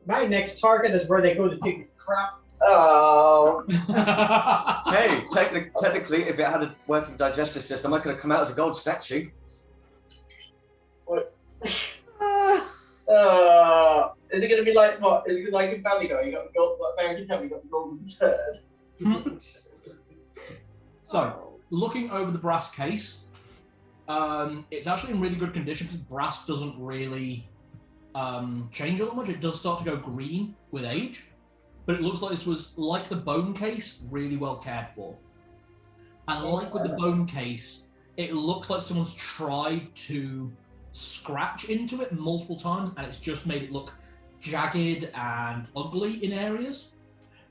S5: My next target is where they go to take a crap.
S3: Oh.
S1: Hey, technically, if it had a working digestive system, I could have come out as a gold statue.
S3: Is it going to be like what? Is it like in Family Guy? You got the gold. What American Family got the golden turd.
S2: So, looking over the brass case, it's actually in really good condition because brass doesn't really change all that much. It does start to go green with age, but it looks like this was, like the bone case, really well cared for. And like with the bone case, it looks like someone's tried to scratch into it multiple times, and it's just made it look jagged and ugly in areas.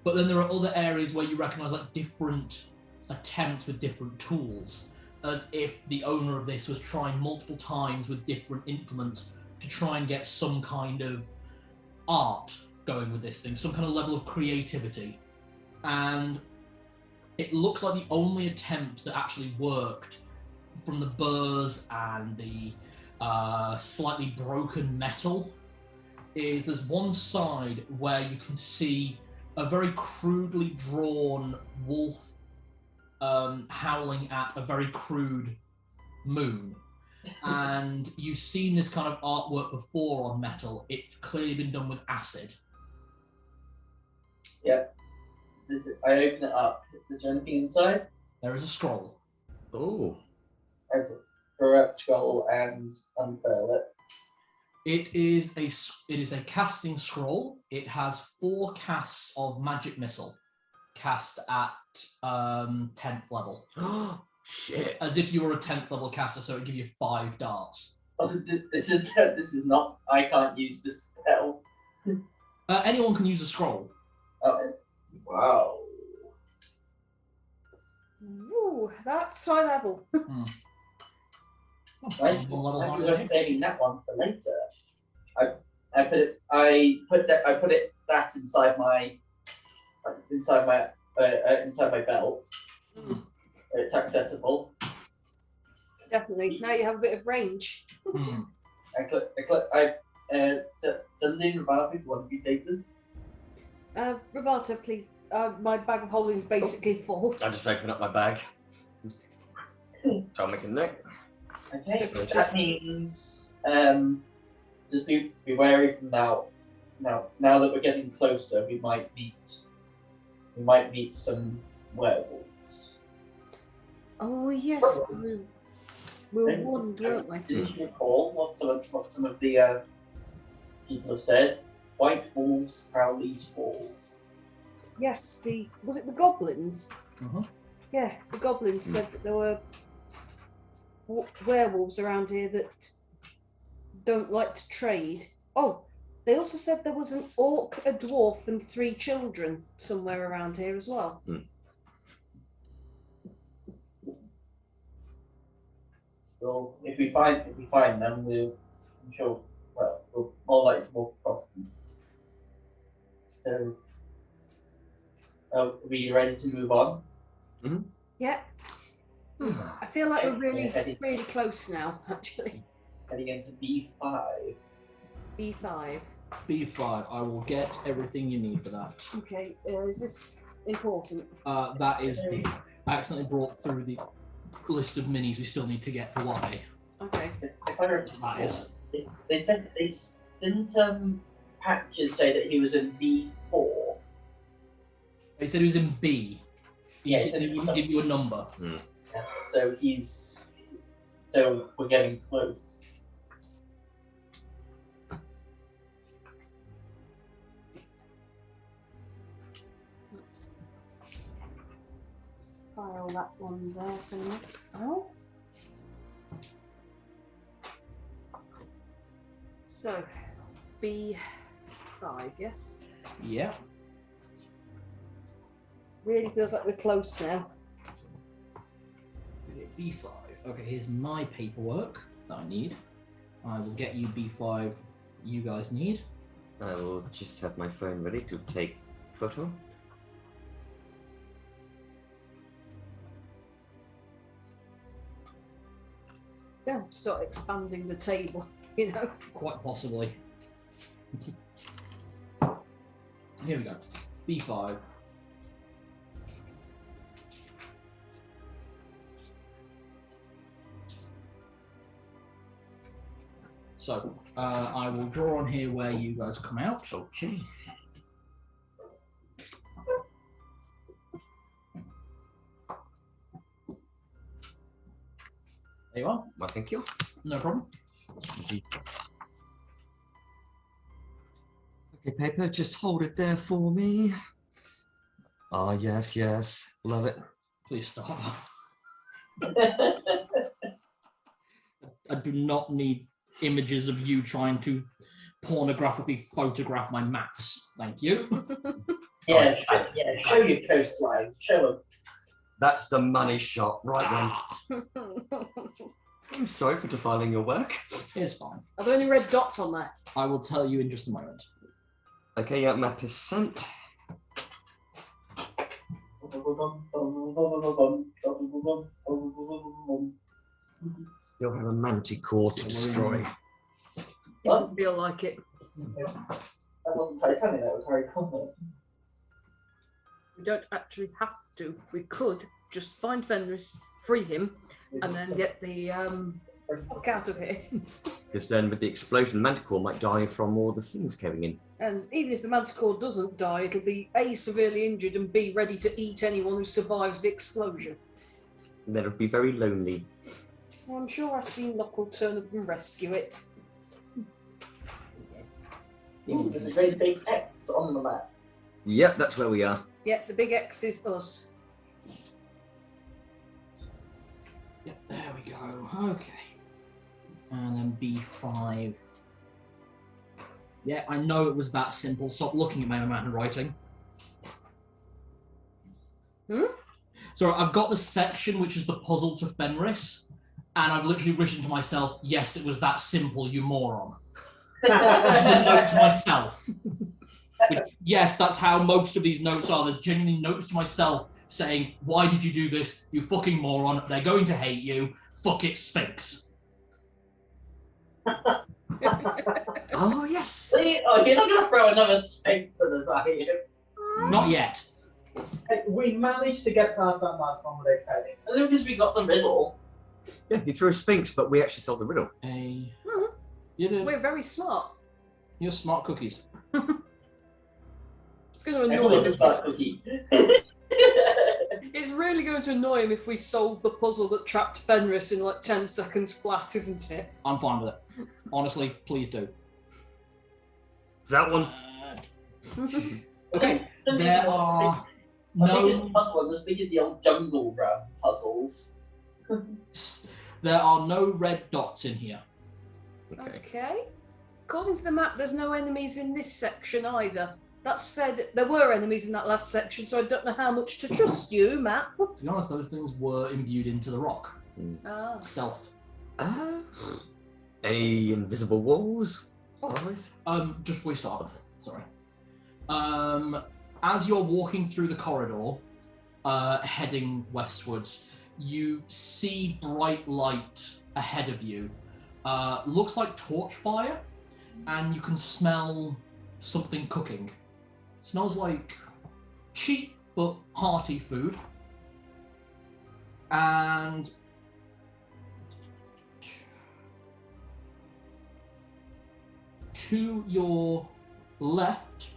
S2: But then there are other areas where you recognize like different attempts with different tools, as if the owner of this was trying multiple times with different implements to try and get some kind of art going with this thing, some kind of level of creativity. And it looks like the only attempt that actually worked, from the burrs and the slightly broken metal, is there's one side where you can see a very crudely drawn wolf howling at a very crude moon. And you've seen this kind of artwork before on metal. It's clearly been done with acid.
S3: Yeah. I open it up. Is there anything inside?
S2: There is a scroll.
S1: Oh.
S3: I throw out the scroll and unfurl it.
S2: It is a casting scroll. It has 4 casts of magic missile cast at 10th level.
S1: Shit.
S2: As if you were a 10th level caster, so it would give you 5 darts.
S3: Oh, this is not. I can't use this spell.
S2: Anyone can use a scroll.
S3: Oh, wow.
S4: Ooh, that's high level.
S3: Nice.
S2: One level higher
S3: I'm
S2: than you.
S3: saving that one for later. I put that inside my belt. It's accessible.
S4: Definitely. Now you have a bit of range.
S3: Celadine, Roberto, one of you take this.
S4: Roberto, please. My bag of holding is basically full.
S1: I just open up my bag. So I'll make a note.
S3: Okay, so that means just be wary from now. Now that we're getting closer, we might meet some werewolves.
S4: Oh yes, we were warned, weren't we?
S3: Did you recall what some of the people have said? White wolves prowl these walls.
S4: Yes, was it the goblins?
S2: Mhm.
S4: Yeah, the goblins said that there were werewolves around here that don't like to trade. Oh, they also said there was an orc, a dwarf, and 3 children somewhere around here as well.
S3: So if we find them, I'm sure well, we'll more likely to walk across them. So, are we ready to move on?
S4: Yeah. I feel like we're really,
S3: Yeah.
S4: really close now, actually.
S3: Heading into B5.
S4: B5.
S2: B5. I will get everything you need for that.
S4: Okay, is this important?
S2: That is the. I accidentally brought through the list of minis we still need to get for Y.
S4: Okay.
S3: If I remember,
S2: That is.
S3: they said they didn't Patches say that he was in B4.
S2: He said he was in B.
S3: Yeah, he said
S2: He
S3: he was
S2: wouldn't give you a number.
S3: Yeah, so we're getting close.
S4: File that one there for me. Oh. So, B5, yes?
S2: Yeah.
S4: Really feels like we're close now.
S2: B5. Okay, here's my paperwork that I need. I will get you B5 you guys need.
S1: I will just have my phone ready to take photo.
S4: Yeah, start expanding the table, you know.
S2: Quite possibly. Here we go. B5. So, I will draw on here where you guys come out.
S1: Okay.
S2: There you are.
S1: Well, thank you.
S2: No problem.
S1: Okay, paper, just hold it there for me. Ah, yes, yes. Love it.
S2: Please stop. I do not need images of you trying to pornographically photograph my maps. Thank you.
S3: Yeah, show your coastline. Show them.
S1: That's the money shot, right then.
S2: Ah,
S1: I'm sorry for defiling your work.
S2: it's fine.
S4: Are there any red dots on there?
S2: I will tell you in just a moment.
S1: Okay, yeah, map is sent. Still have a manticore to destroy.
S4: It doesn't feel like it.
S3: That wasn't Titanic, that was Harry Potter.
S4: We don't actually have to. We could just find Fenris, free him, and then get the fuck out of here.
S1: Because then with the explosion, the manticore might die from all the things coming in.
S4: And even if the manticore doesn't die, it'll be A, severely injured, and B, ready to eat anyone who survives the explosion.
S1: And then it'll be very lonely.
S4: Well, I'm sure I've seen Locke will turn up and rescue it.
S3: There's a great big X on the map.
S1: Yep, that's where we are.
S4: Yeah, the big X is us.
S2: Yep, there we go. Okay. And then B5. Yeah, I know it was that simple. Stop looking at my handwriting. So I've got the section which is the puzzle to Fenris, and I've literally written to myself, yes, it was that simple, you moron. Note to myself. Yes, that's how most of these notes are. There's genuinely notes to myself saying, why did you do this, you fucking moron, they're going to hate you, fuck it, Sphinx.
S1: Oh, yes.
S3: See? Oh, you're not going to throw another Sphinx at us, are you?
S2: Not yet.
S5: We managed to get past that last one without fighting.
S3: As long as we got the riddle.
S1: Yeah, you threw a sphinx, but we actually solved the riddle.
S4: We're very smart.
S2: You're smart cookies.
S4: It's going to annoy
S3: Everyone's a
S4: him.
S3: smart cookie.
S4: It's really going to annoy him if we solve the puzzle that trapped Fenris in like 10 seconds flat, isn't it?
S2: I'm fine with it. Honestly, please do.
S1: Is that one?
S2: Okay, there are
S3: I think it's
S2: no...
S3: a puzzle. I'm just thinking the old jungle run puzzles.
S2: There are no red dots in here.
S4: Okay. According to the map, there's no enemies in this section either. That said, there were enemies in that last section, so I don't know how much to trust you, Matt.
S2: To be honest, those things were imbued into the rock.
S4: Ah.
S2: Stealthed.
S1: Any invisible walls? Nice.
S2: Just before we start, sorry. As you're walking through the corridor, heading westwards, you see bright light ahead of you. Looks like torch fire, and you can smell something cooking. Smells like cheap but hearty food. And to your left.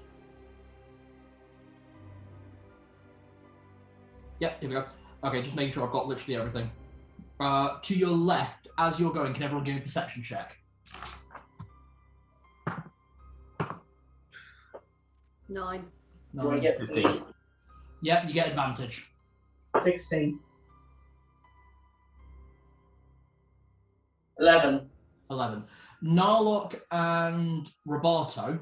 S2: Yep, here we go. Okay, just making sure I've got literally everything. To your left, as you're going, can everyone give me a perception check?
S4: 9.
S3: Do I get
S1: 15.
S2: Yep, you get advantage.
S5: 16.
S3: 11.
S2: 11. Narlock and Roberto,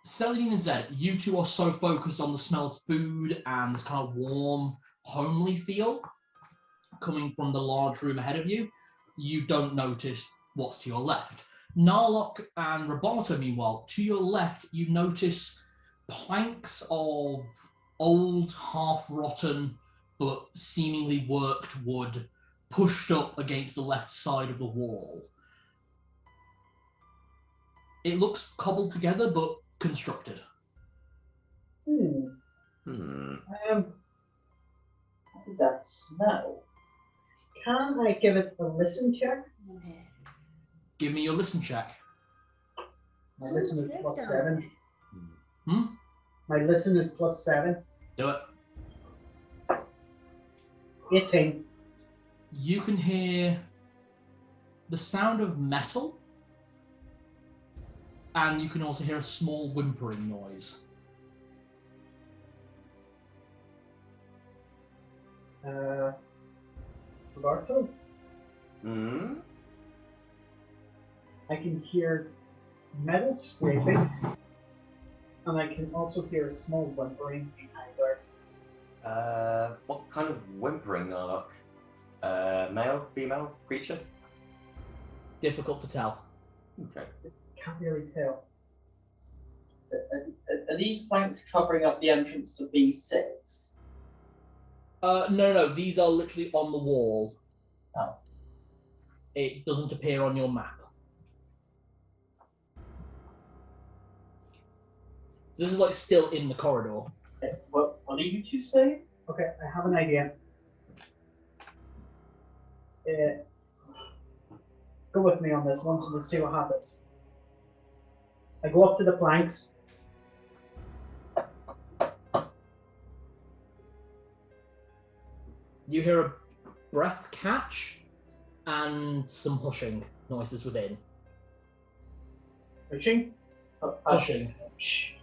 S2: Celadine and Zedd, you two are so focused on the smell of food and this kind of warm, homely feel coming from the large room ahead of you, you don't notice what's to your left. Narlock and Roberto, meanwhile, to your left, you notice planks of old, half-rotten, but seemingly worked wood pushed up against the left side of the wall. It looks cobbled together, but constructed.
S3: What does that smell?
S5: Can I give it a listen check?
S2: Give me your listen check.
S5: My listen is plus 7.
S2: Hmm?
S5: My listen is plus 7.
S2: Do it.
S5: 18.
S2: You can hear the sound of metal, and you can also hear a small whimpering noise.
S5: Roberto?
S1: Hmm?
S5: I can hear metal scraping, and I can also hear a small whimpering behind her.
S1: What kind of whimpering, Narlock? Male, female, creature?
S2: Difficult to tell.
S1: Okay.
S5: Can't really tell.
S3: So, are these planks covering up the entrance to B6?
S2: No, these are literally on the wall.
S3: Oh.
S2: It doesn't appear on your map. So this is like still in the corridor.
S3: Okay, what are you two saying?
S5: Okay, I have an idea. Go with me on this once and let's see what happens. I go up to the planks.
S2: You hear a breath catch and some hushing noises within.
S5: Pushing.
S2: Hushing.
S5: Shh.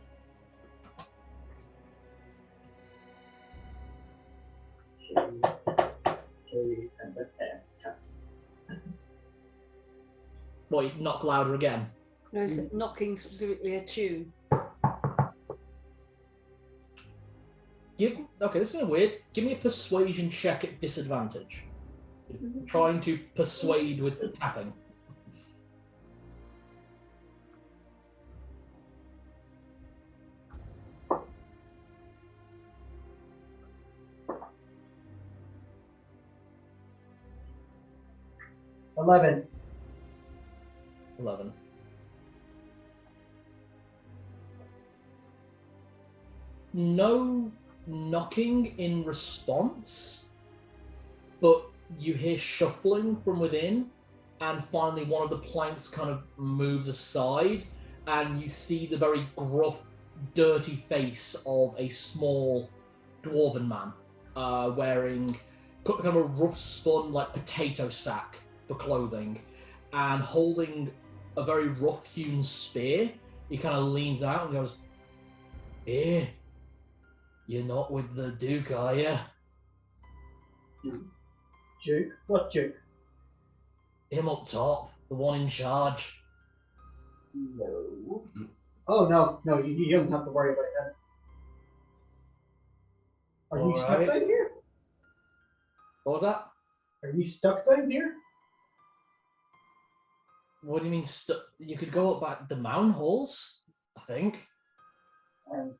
S2: What, you knock louder again?
S4: No, is it knocking specifically a tune?
S2: Okay, this is kind of weird. Give me a persuasion check at disadvantage. Trying to persuade with the tapping.
S5: $11.
S2: 11. No knocking in response, but you hear shuffling from within, and finally one of the planks kind of moves aside, and you see the very gruff, dirty face of a small dwarven man, wearing kind of a rough spun like potato sack for clothing, and holding a very rough hewn spear. He kind of leans out and goes, "Here, you're not with the Duke, are you?"
S5: Duke? What Duke?
S2: Him up top, the one in charge.
S3: No.
S5: Oh no, you don't have to worry about that. Are you stuck
S2: Alright.
S5: down here?
S2: What was that?
S5: Are you stuck down here?
S2: What do you mean? You could go up by the mountain halls, I think.
S3: And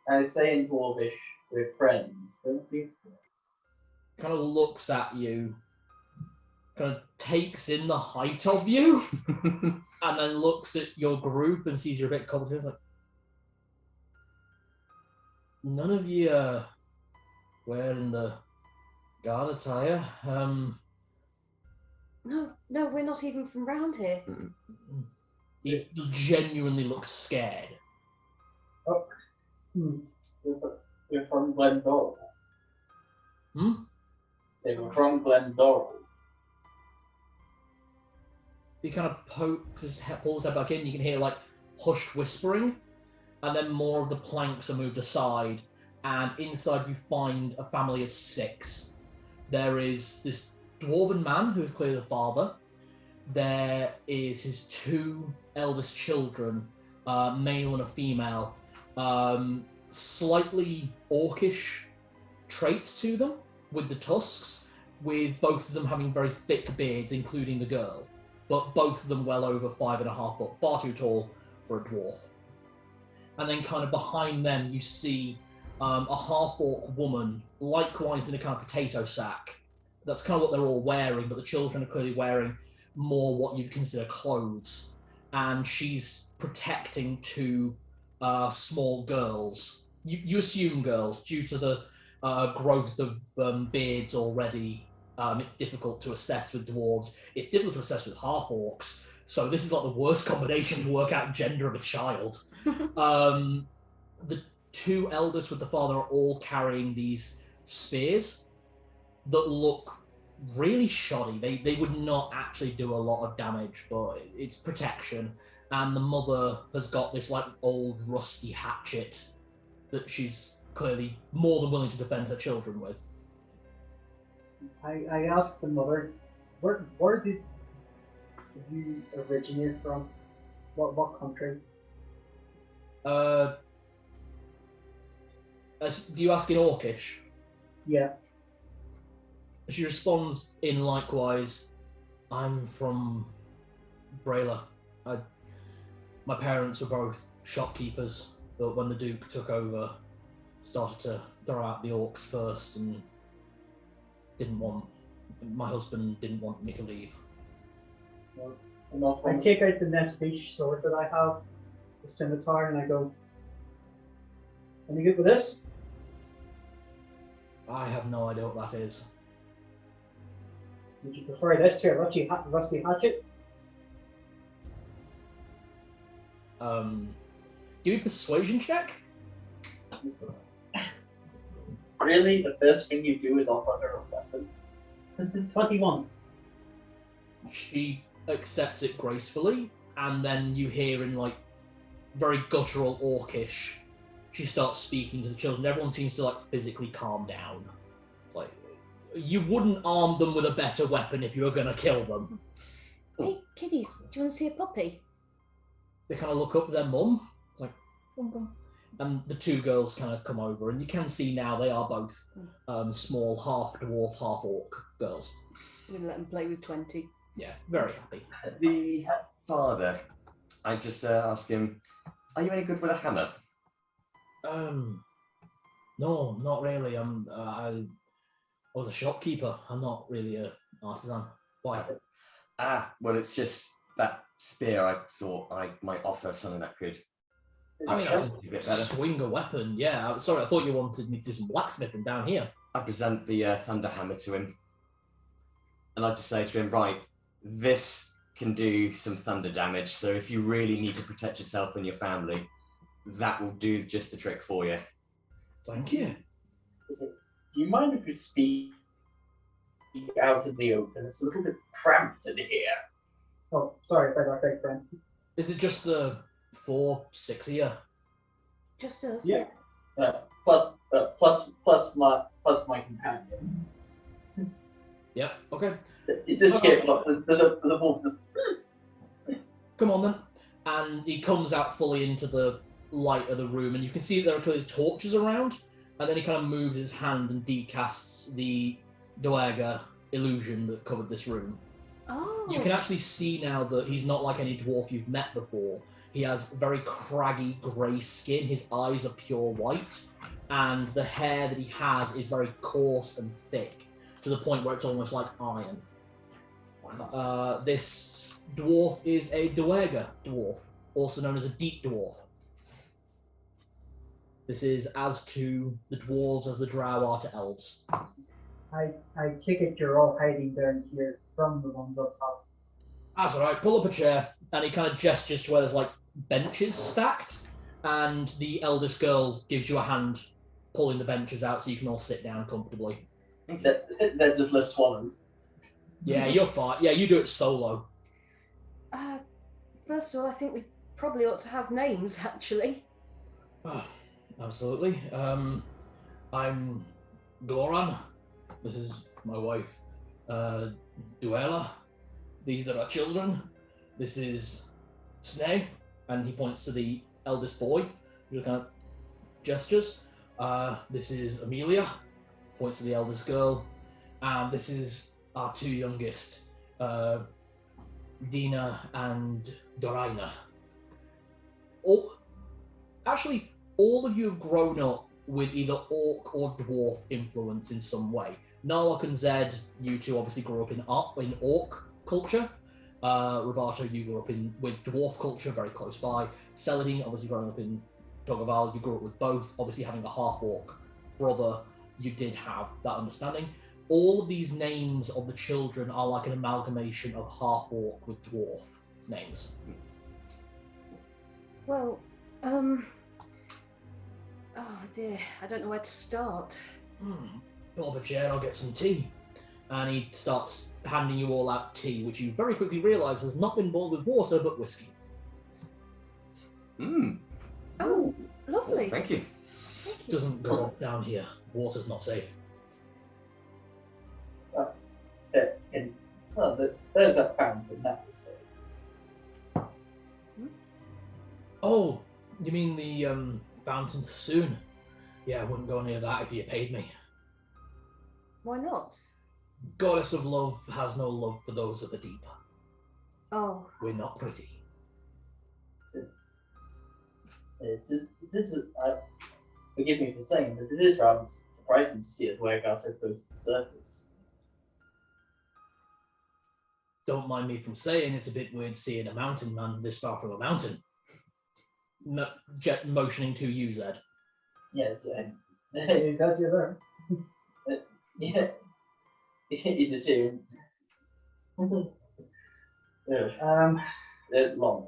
S3: I say in Dwarvish, we're friends, don't we?
S2: Kind of looks at you, kind of takes in the height of you, and then looks at your group and sees you're a bit covered. It's like, none of you are wearing the guard attire.
S4: No, we're not even from round here.
S2: He genuinely looks scared.
S3: Oh, we're from Glendora. They were from Glendora.
S2: He kind of pulls his head back in. You can hear like hushed whispering, and then more of the planks are moved aside, and inside you find a family of 6. There is this dwarven man who is clearly the father. There is his 2 eldest children, male and a female, slightly orcish traits to them with the tusks, with both of them having very thick beards, including the girl, but both of them well over 5.5 foot, far too tall for a dwarf. And then kind of behind them you see a half-orc woman, likewise in a kind of potato sack. That's kind of what they're all wearing, but the children are clearly wearing more what you'd consider clothes. And she's protecting 2 small girls. You assume girls, due to the growth of beards already. It's difficult to assess with dwarves. It's difficult to assess with half-orcs. So this is like the worst combination to work out gender of a child. The 2 eldest with the father are all carrying these spears that look really shoddy. They would not actually do a lot of damage, but it's protection. And the mother has got this like old rusty hatchet that she's clearly more than willing to defend her children with.
S5: I asked the mother, where did you originate from? What country?
S2: Do you ask in Orcish?
S5: Yeah.
S2: She responds in likewise, I'm from Brayla. My parents were both shopkeepers, but when the Duke took over, started to throw out the orcs first and my husband didn't want me to leave.
S5: I take out the Nestish sword that I have, the scimitar, and I go, any good with this?
S2: I have no idea what that is.
S5: Would you prefer this to a rusty hatchet?
S2: Give me a persuasion check.
S3: Really? The first thing you do is offer her a weapon?
S5: 21.
S2: She accepts it gracefully, and then you hear in like very guttural Orcish, she starts speaking to the children. Everyone seems to like physically calm down. It's like, you wouldn't arm them with a better weapon if you were going to kill them.
S4: Hey, kiddies, do you want to see a puppy?
S2: They kind of look up at their mum. It's like, and the 2 girls kind of come over, and you can see now they are both small half-dwarf, half-orc girls.
S4: I'm going to let them play with 20.
S2: Yeah, very happy.
S1: The father, I just ask him, are you any good with a hammer?
S2: No, not really. I was a shopkeeper. I'm not really an artisan. Why?
S1: Well, it's just that spear I thought I might offer something that could
S2: I mean, I
S1: a bit better.
S2: swing a weapon. Yeah, sorry, I thought you wanted me to do some blacksmithing down here.
S1: I present the thunder hammer to him, and I just say to him, right, this can do some thunder damage, so if you really need to protect yourself and your family, that will do just the trick for you.
S2: Thank you.
S3: Do you mind if we speak out in the open? It's a little bit cramped in here.
S5: Oh, sorry about that, big friend.
S2: Is it just the 4, 6 of you?
S4: Just us,
S5: Yeah.
S4: yes.
S3: Plus my companion.
S2: Yep, okay.
S3: It's a skip. Look, there's a wolf.
S2: Come on then. And he comes out fully into the light of the room, and you can see that there are clearly torches around, and then he kind of moves his hand and decasts the Doerga illusion that covered this room.
S4: Oh,
S2: You can actually see now that he's not like any dwarf you've met before. He has very craggy grey skin, his eyes are pure white, and the hair that he has is very coarse and thick, to the point where it's almost like iron. This dwarf is a Doerga dwarf, also known as a deep dwarf. This is as to the dwarves as the drow are to elves.
S5: I take it you're all hiding down here from the ones up top.
S2: That's alright, pull up a chair, and he kind of gestures to where there's like benches stacked, and the eldest girl gives you a hand pulling the benches out so you can all sit down comfortably.
S3: They're just less swallows.
S2: Yeah, you're fine. Yeah, you do it solo.
S4: First of all, I think we probably ought to have names, actually.
S2: Oh, absolutely. I'm Goran. This is my wife, Duela. These are our children. This is Sneg, and he points to the eldest boy, who kind of gestures. This is Amelia, points to the eldest girl, and this is our two youngest, Dina and Doraina. All of you have grown up with either orc or dwarf influence in some way. Narlock and Zedd, you two obviously grew up in orc culture. Roberto, you grew up with dwarf culture very close by. Celadine, obviously growing up in Togaval, you grew up with both. Obviously having a half-orc brother, you did have that understanding. All of these names of the children are like an amalgamation of half-orc with dwarf names.
S4: Well, oh dear, I don't know where to start.
S2: Pull up a chair, I'll get some tea. And he starts handing you all out tea, which you very quickly realise has not been boiled with water, but whiskey.
S4: Oh, lovely.
S1: Thank you.
S4: Thank you.
S2: Doesn't go up down here. Water's not safe.
S3: There's a fountain, that was safe.
S2: Oh, you mean the fountain soon? Yeah, I wouldn't go near that if you paid me.
S4: Why not?
S2: Goddess of love has no love for those of the deep.
S4: Oh,
S2: We're not pretty.
S3: Forgive me for saying, but it is rather surprising to see it wake out so close to the surface.
S2: Don't mind me from saying it's a bit weird seeing a mountain man this far from a mountain. Motioning to you, Zedd.
S3: Yes,
S5: He's got you there.
S3: yeah. You assume. Long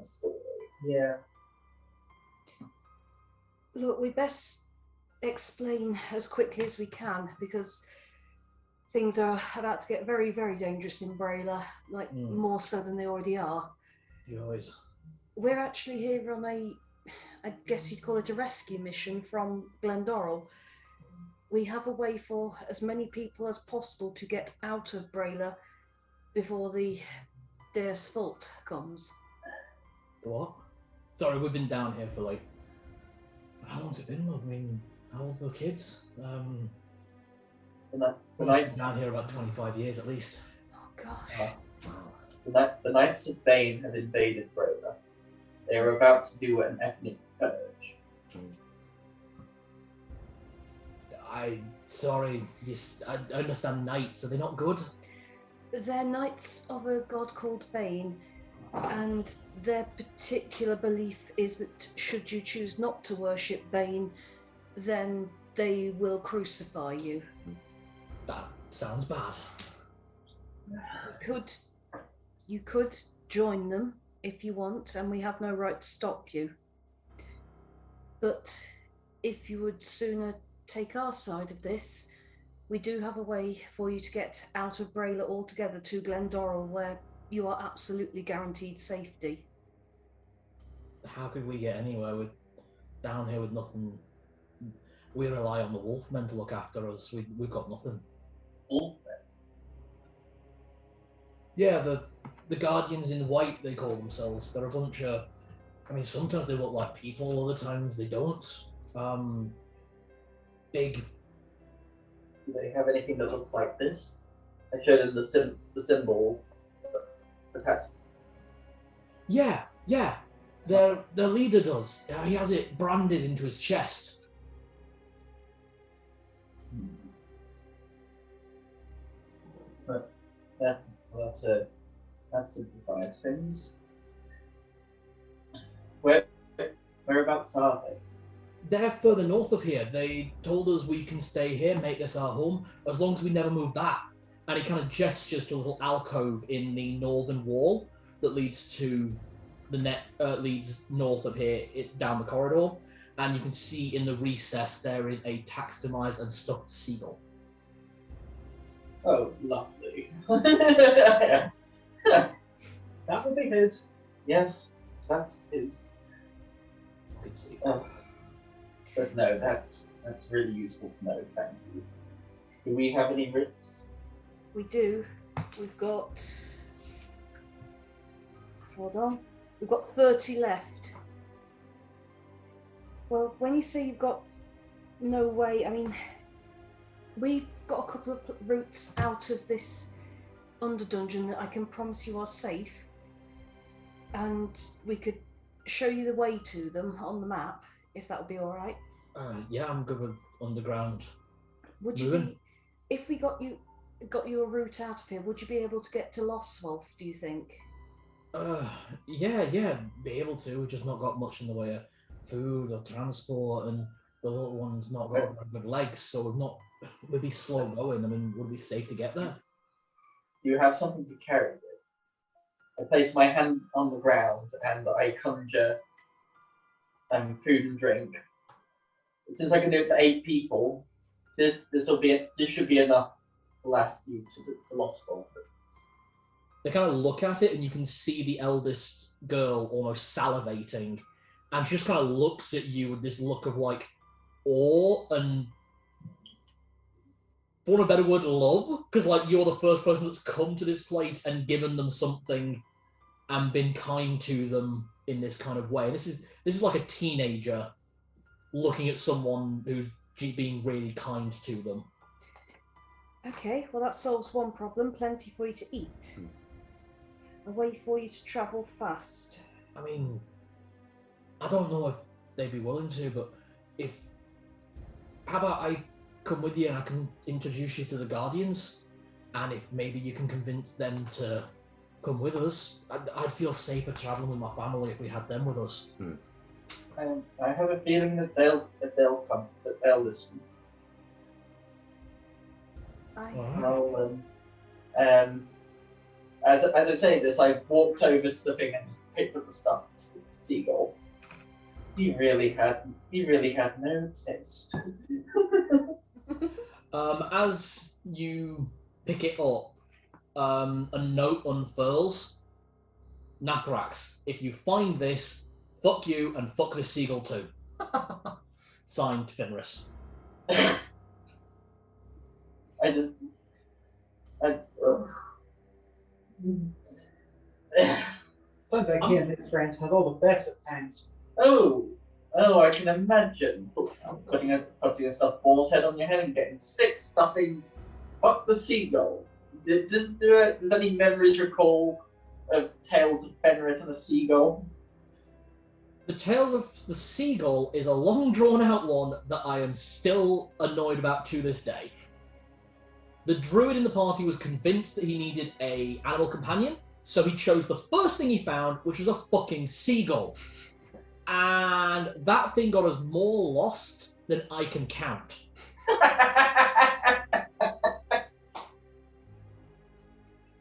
S3: story.
S5: Yeah.
S4: look, we best explain as quickly as we can because things are about to get very, very dangerous in Brayla, like more so than they already are.
S2: Guys.
S4: We're actually here on I guess you'd call it a rescue mission from Glendorrel. We have a way for as many people as possible to get out of Brayla before the Deus Vult comes.
S2: What? Sorry, we've been down here for like... How long's it been? I mean, how old are the kids?
S3: The
S2: We've
S3: Knights,
S2: been down here about 25 years at least.
S4: Oh gosh.
S3: the Knights of Bane have invaded Brayla. They are about to do an ethnic purge.
S2: Sorry, yes, I understand knights. Are they not good?
S4: They're knights of a god called Bane, and their particular belief is that should you choose not to worship Bane, then they will crucify you.
S2: That sounds bad.
S4: You could join them if you want, and we have no right to stop you. But if you would sooner take our side of this, we do have a way for you to get out of Brayla altogether to Glendorrel, where you are absolutely guaranteed safety.
S2: How could we get anywhere with down here with nothing? We rely on the Wolfmen to look after us. We've got nothing.
S3: Wolfmen?
S2: Yeah, the Guardians in White, they call themselves. They're a bunch of... I mean, sometimes they look like people, other times they don't. Big...
S3: Do they have anything that looks like this? I showed him the symbol the tattoo?
S2: Yeah. Their leader does. He has it branded into his chest.
S3: But well, that simplifies things. Whereabouts are they?
S2: They're further north of here. They told us we can stay here, make this our home, as long as we never move that. And he kind of gestures to a little alcove in the northern wall that leads to the leads north of here, down the corridor. And you can see in the recess there is a taxidermized and stuffed seagull.
S3: Oh, lovely. That would be his. Yes, that's his. But no, that's really useful to know. Thank you. Do we have any writs?
S4: We do. We've got. Hold on. We've got 30 left. Well, when you say you've got no way, I mean, we've got a couple of routes out of this underdungeon that I can promise you are safe, and we could show you the way to them on the map, if that would be all right.
S2: Yeah, I'm good with underground.
S4: Would you be, if we got you a route out of here, would you be able to get to Lostwolf, do you think?
S2: Yeah, be able to. We've just not got much in the way of food or transport, and the little one's not got good legs, so we'd be slow going. I mean, would it be safe to get there?
S3: Do you have something to carry with? I place my hand on the ground and I conjure food and drink. Since I can do it for 8 people, this should be enough to last you to Lostwolf.
S2: They kind of look at it, and you can see the eldest girl almost salivating, and she just kind of looks at you with this look of like awe and, for want of a better word, love, because like you're the first person that's come to this place and given them something and been kind to them in this kind of way. And this is like a teenager looking at someone who's being really kind to them. Okay, well that solves one problem. Plenty for you to eat. A way for you to travel fast. I mean, I don't know if they'd be willing to, but how about I come with you and I can introduce you to the Guardians, and if maybe you can convince them to come with us, I'd feel safer traveling with my family if we had them with us.
S3: I have a feeling that they'll come, that they'll listen. As I say this, I walked over to the thing and just picked up the stuffed seagull. He really had no taste.
S2: As you pick it up, a note unfurls. Nathrax, if you find this, fuck you and fuck this seagull too. Signed, Fenris.
S5: Sounds like he and his friends had all the best of times.
S3: Oh, I can imagine. Putting a stuffed boar's head on your head and getting sick, stuffing. Fuck the seagull. Does any memories recall of tales of Fenris and a seagull?
S2: The Tales of the Seagull is a long drawn out one that I am still annoyed about to this day. The druid in the party was convinced that he needed an animal companion, so he chose the first thing he found, which was a fucking seagull. And that thing got us more lost than I can count.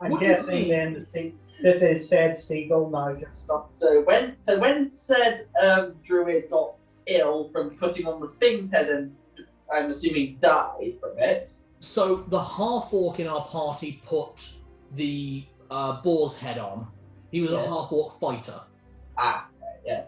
S5: I'm guessing then this is said seagull now just stopped.
S3: So when said druid got ill from putting on the thing's head and I'm assuming died from it.
S2: So the half-orc in our party put the boar's head on. He was a half-orc fighter.
S3: Yeah.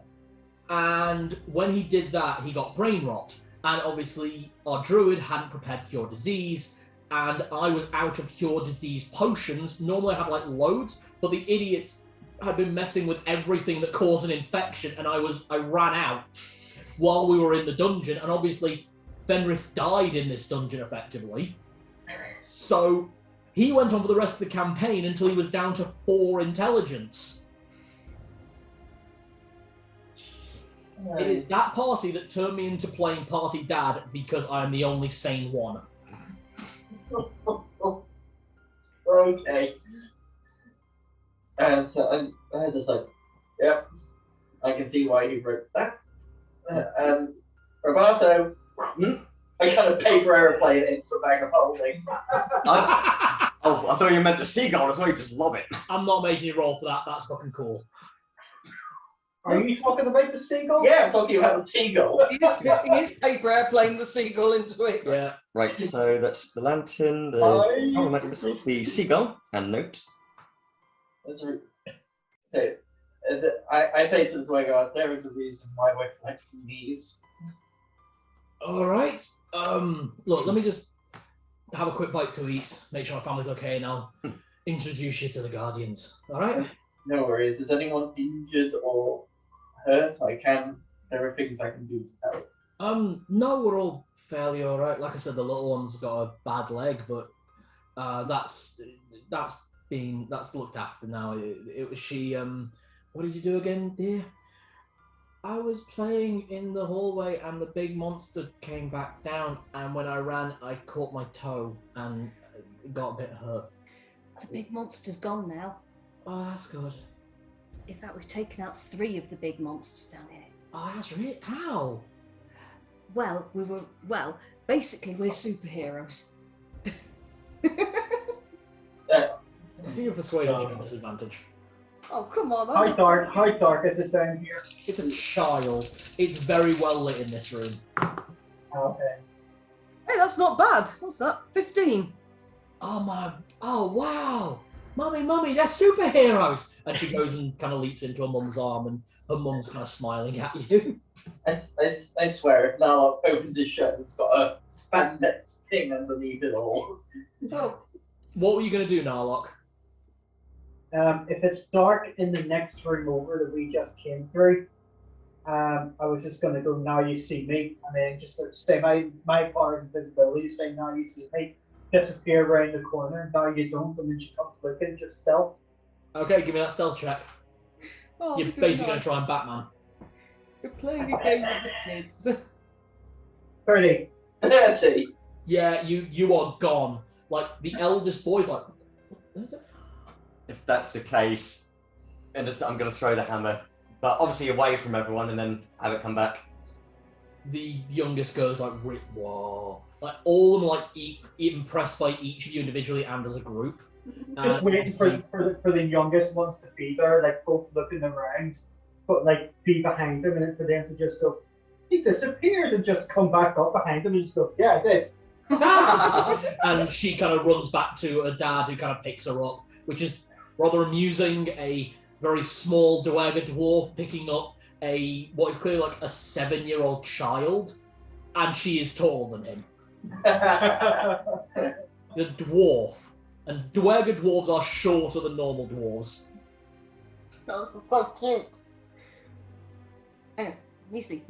S2: And when he did that, he got brain rot. And obviously, our druid hadn't prepared cure disease, and I was out of cure disease potions. Normally I have like loads, but the idiots had been messing with everything that caused an infection, and I ran out while we were in the dungeon, and obviously Fenris died in this dungeon effectively. So He went on for the rest of the campaign until he was down to 4 intelligence. It is that party that turned me into playing party dad because I am the only sane one.
S3: Okay. And so I just like, yep, I can see why he wrote that. Roberto, I kind of paper aeroplane into the bag of holding.
S1: I thought you meant the seagull as well. You just lob it.
S2: I'm not making you roll for that. That's fucking cool.
S5: Are you talking about the seagull?
S3: Yeah, I'm talking about the seagull.
S4: He is paper airplane the seagull into it.
S2: Yeah.
S1: Right, so that's the lantern, the seagull, and note.
S3: That's I say to the Dwegar, there is a reason why we're collecting these.
S2: All right. Look, let me just have a quick bite to eat, make sure my family's okay, and I'll introduce you to the Guardians. All right?
S3: No worries. Is anyone injured or hurt? There are things I can do to help.
S2: No, we're all fairly all right. Like I said, the little one's got a bad leg, but that's looked after now. It was she. What did you do again, dear? I was playing in the hallway and the big monster came back down, and when I ran, I caught my toe and got a bit hurt.
S4: The big monster's gone now.
S2: Oh, that's good.
S4: In fact, we've taken out 3 of the big monsters down here.
S2: Oh, that's really... How?
S4: Well, basically we're superheroes.
S2: I think your persuasion's at a disadvantage.
S4: Oh, come on.
S5: How dark is it down here?
S2: It's a child. It's very well lit in this room.
S5: Okay.
S4: Hey, that's not bad. What's that? 15.
S2: Oh, my... Oh, wow. Mummy, they're superheroes! And she goes and kind of leaps into her mum's arm, and her mum's kind of smiling at you.
S3: I swear, if Narlock opens his shirt, it's got a spandex thing underneath it all.
S4: Oh.
S2: What were you going to do, Narlock?
S5: If it's dark in the next room over that we just came through, I was just going to go, now you see me, and then just say my power of invisibility, say now you see me, disappear around the corner, now you don't, and then she comes looking, just stealth.
S2: Okay, give me that stealth check.
S4: Oh,
S2: You're basically going to try and Batman.
S4: We're playing a game with the kids.
S5: 30.
S3: 30.
S2: Yeah, you are gone. Like, the eldest boy's like...
S1: If that's the case, and I'm going to throw the hammer, but obviously away from everyone, and then have it come back.
S2: The youngest girl's like, whoa. Like, all of them are like impressed by each of you individually and as a group.
S5: Just waiting for the youngest ones to be there, like both looking around, but like be behind them, and for them to just go, he disappeared, and just come back up behind them and just go, yeah, I did.
S2: And she kind of runs back to her dad, who kind of picks her up, which is rather amusing. A very small Dwegar dwarf picking up what is clearly like a 7-year-old child, and she is taller than him. The dwarf. And Dwegar dwarves are shorter than normal dwarves.
S4: Oh, this is so cute. Hang on. Measley.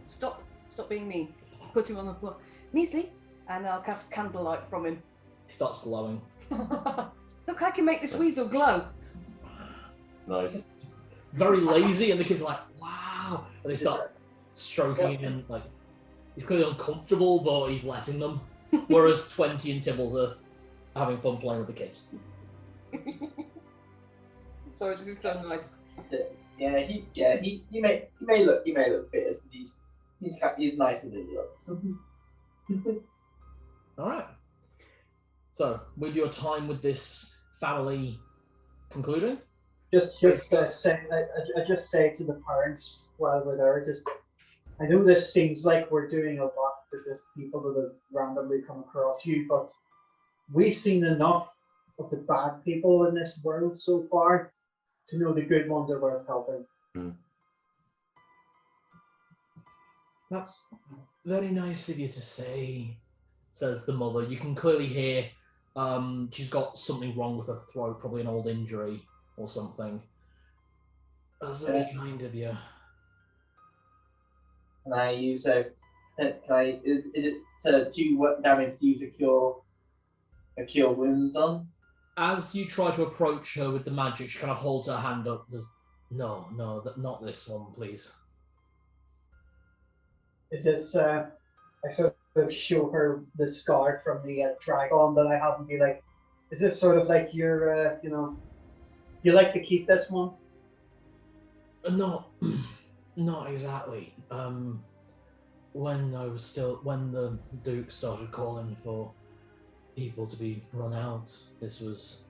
S4: Stop being mean. Put him on the floor. Measley, and I'll cast candlelight from him.
S2: He starts glowing.
S4: Look, I can make this weasel glow.
S1: Nice.
S2: Very lazy, and the kids are like, wow. And they start stroking him, and like, he's clearly uncomfortable, but he's letting them. Whereas 20 and Tibbles are having fun playing with the kids.
S4: Sorry, this is so nice.
S3: He may look fierce, but he's nicer than he looks.
S2: All right. So, with your time with this family concluding,
S5: I just say to the parents while we're there, I know this seems like we're doing a lot for just people that have randomly come across you, but we've seen enough of the bad people in this world so far to know the good ones are worth helping.
S2: that's very nice of you to say, says the mother. You can clearly hear she's got something wrong with her throat, probably an old injury or something. That's very kind of you.
S3: And I use a Can I? Is it to do what damage to use a cure wounds on?
S2: As you try to approach her with the magic, she kind of holds her hand up. No, not this one, please.
S5: Is this? I sort of show her the scar from the dragon that I have and be like, is this sort of like your, you like to keep this one?
S2: Not exactly. When the Duke started calling for people to be run out, this was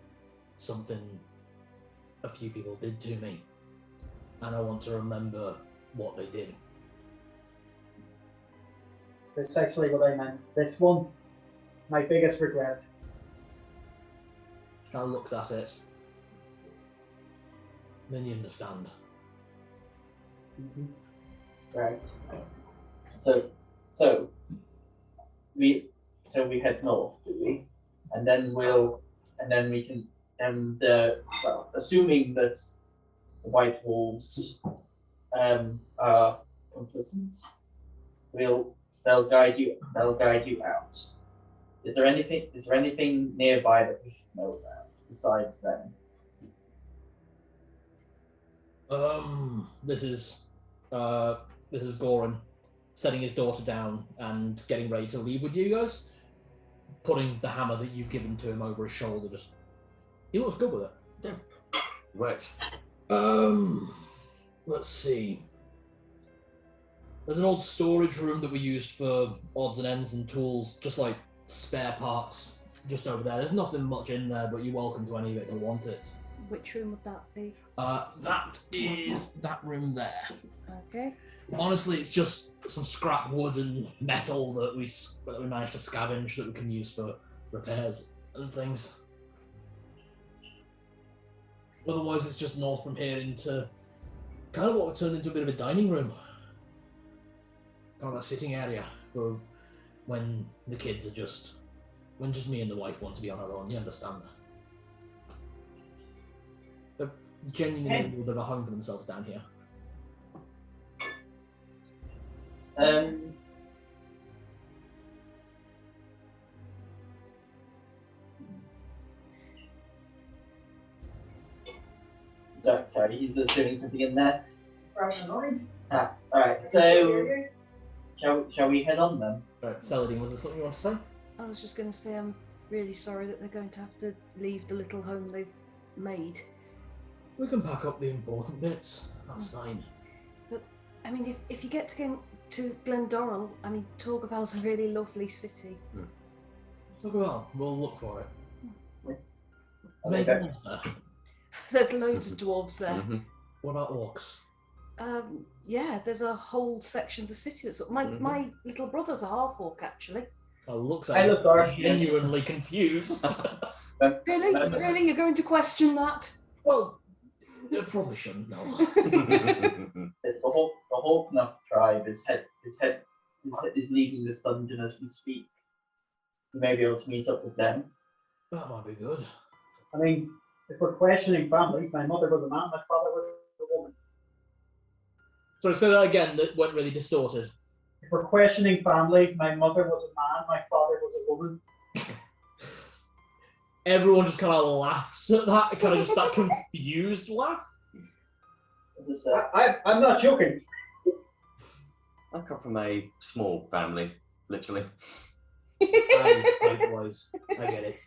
S2: something a few people did to me, and I want to remember what they did.
S5: Precisely what I meant. This one, my biggest regret.
S2: She kind of looks at it. Then you understand.
S3: Right. So we head north, do we? And then we can assuming that the White Wolves are complicit, they'll guide you out. Is there anything nearby that we should know about besides them?
S2: This is Goran setting his daughter down and getting ready to leave with you guys, putting the hammer that you've given to him over his shoulder. He looks good with it.
S1: Yeah. Works.
S2: Let's see. There's an old storage room that we used for odds and ends and tools, just like spare parts, just over there. There's nothing much in there, but you're welcome to any of it if you want it.
S4: Which room would that be?
S2: That is that room there.
S4: Okay.
S2: Honestly, it's just some scrap wood and metal that we managed to scavenge that we can use for repairs and things. Otherwise, it's just north from here into kind of what would turn into a bit of a dining room. Kind of a sitting area for when the kids are when just me and the wife want to be on our own, you understand. They're genuinely able to have a home for themselves down here.
S3: Sorry, he's just doing something in there.
S5: Rather annoying.
S3: Alright, so shall we head on then?
S2: Right, Celadine, was there something you want to say?
S4: I was just going to say I'm really sorry that they're going to have to leave the little home they've made.
S2: We can pack up the important bits. That's fine.
S4: But, I mean, if you get to Glendorrel, I mean, Torgaval's a really lovely city.
S2: Well, we'll look for it.
S3: Okay.
S2: Maybe it's there.
S4: There's loads of dwarves there.
S1: Mm-hmm.
S2: What about orcs?
S4: Yeah, there's a whole section of the city that's... My little brother's a half-orc, actually.
S2: Looks
S5: I look dark.
S2: genuinely confused.
S4: Really? Really? You're going to question that?
S2: Well, you probably shouldn't, no.
S3: The whole Knuff tribe is leaving this dungeon as we speak. You may be able to meet up with them.
S2: That might be good.
S5: I mean, if we're questioning families, my mother was a man, my father was a woman.
S2: Sorry, say that again, that went really distorted.
S5: If we're questioning families, my mother was a man, my father was a woman.
S2: Everyone just kind of laughs at that, kind of just that confused laugh.
S5: I'm not joking.
S1: I come from a small family, literally.
S2: Likewise, I get it.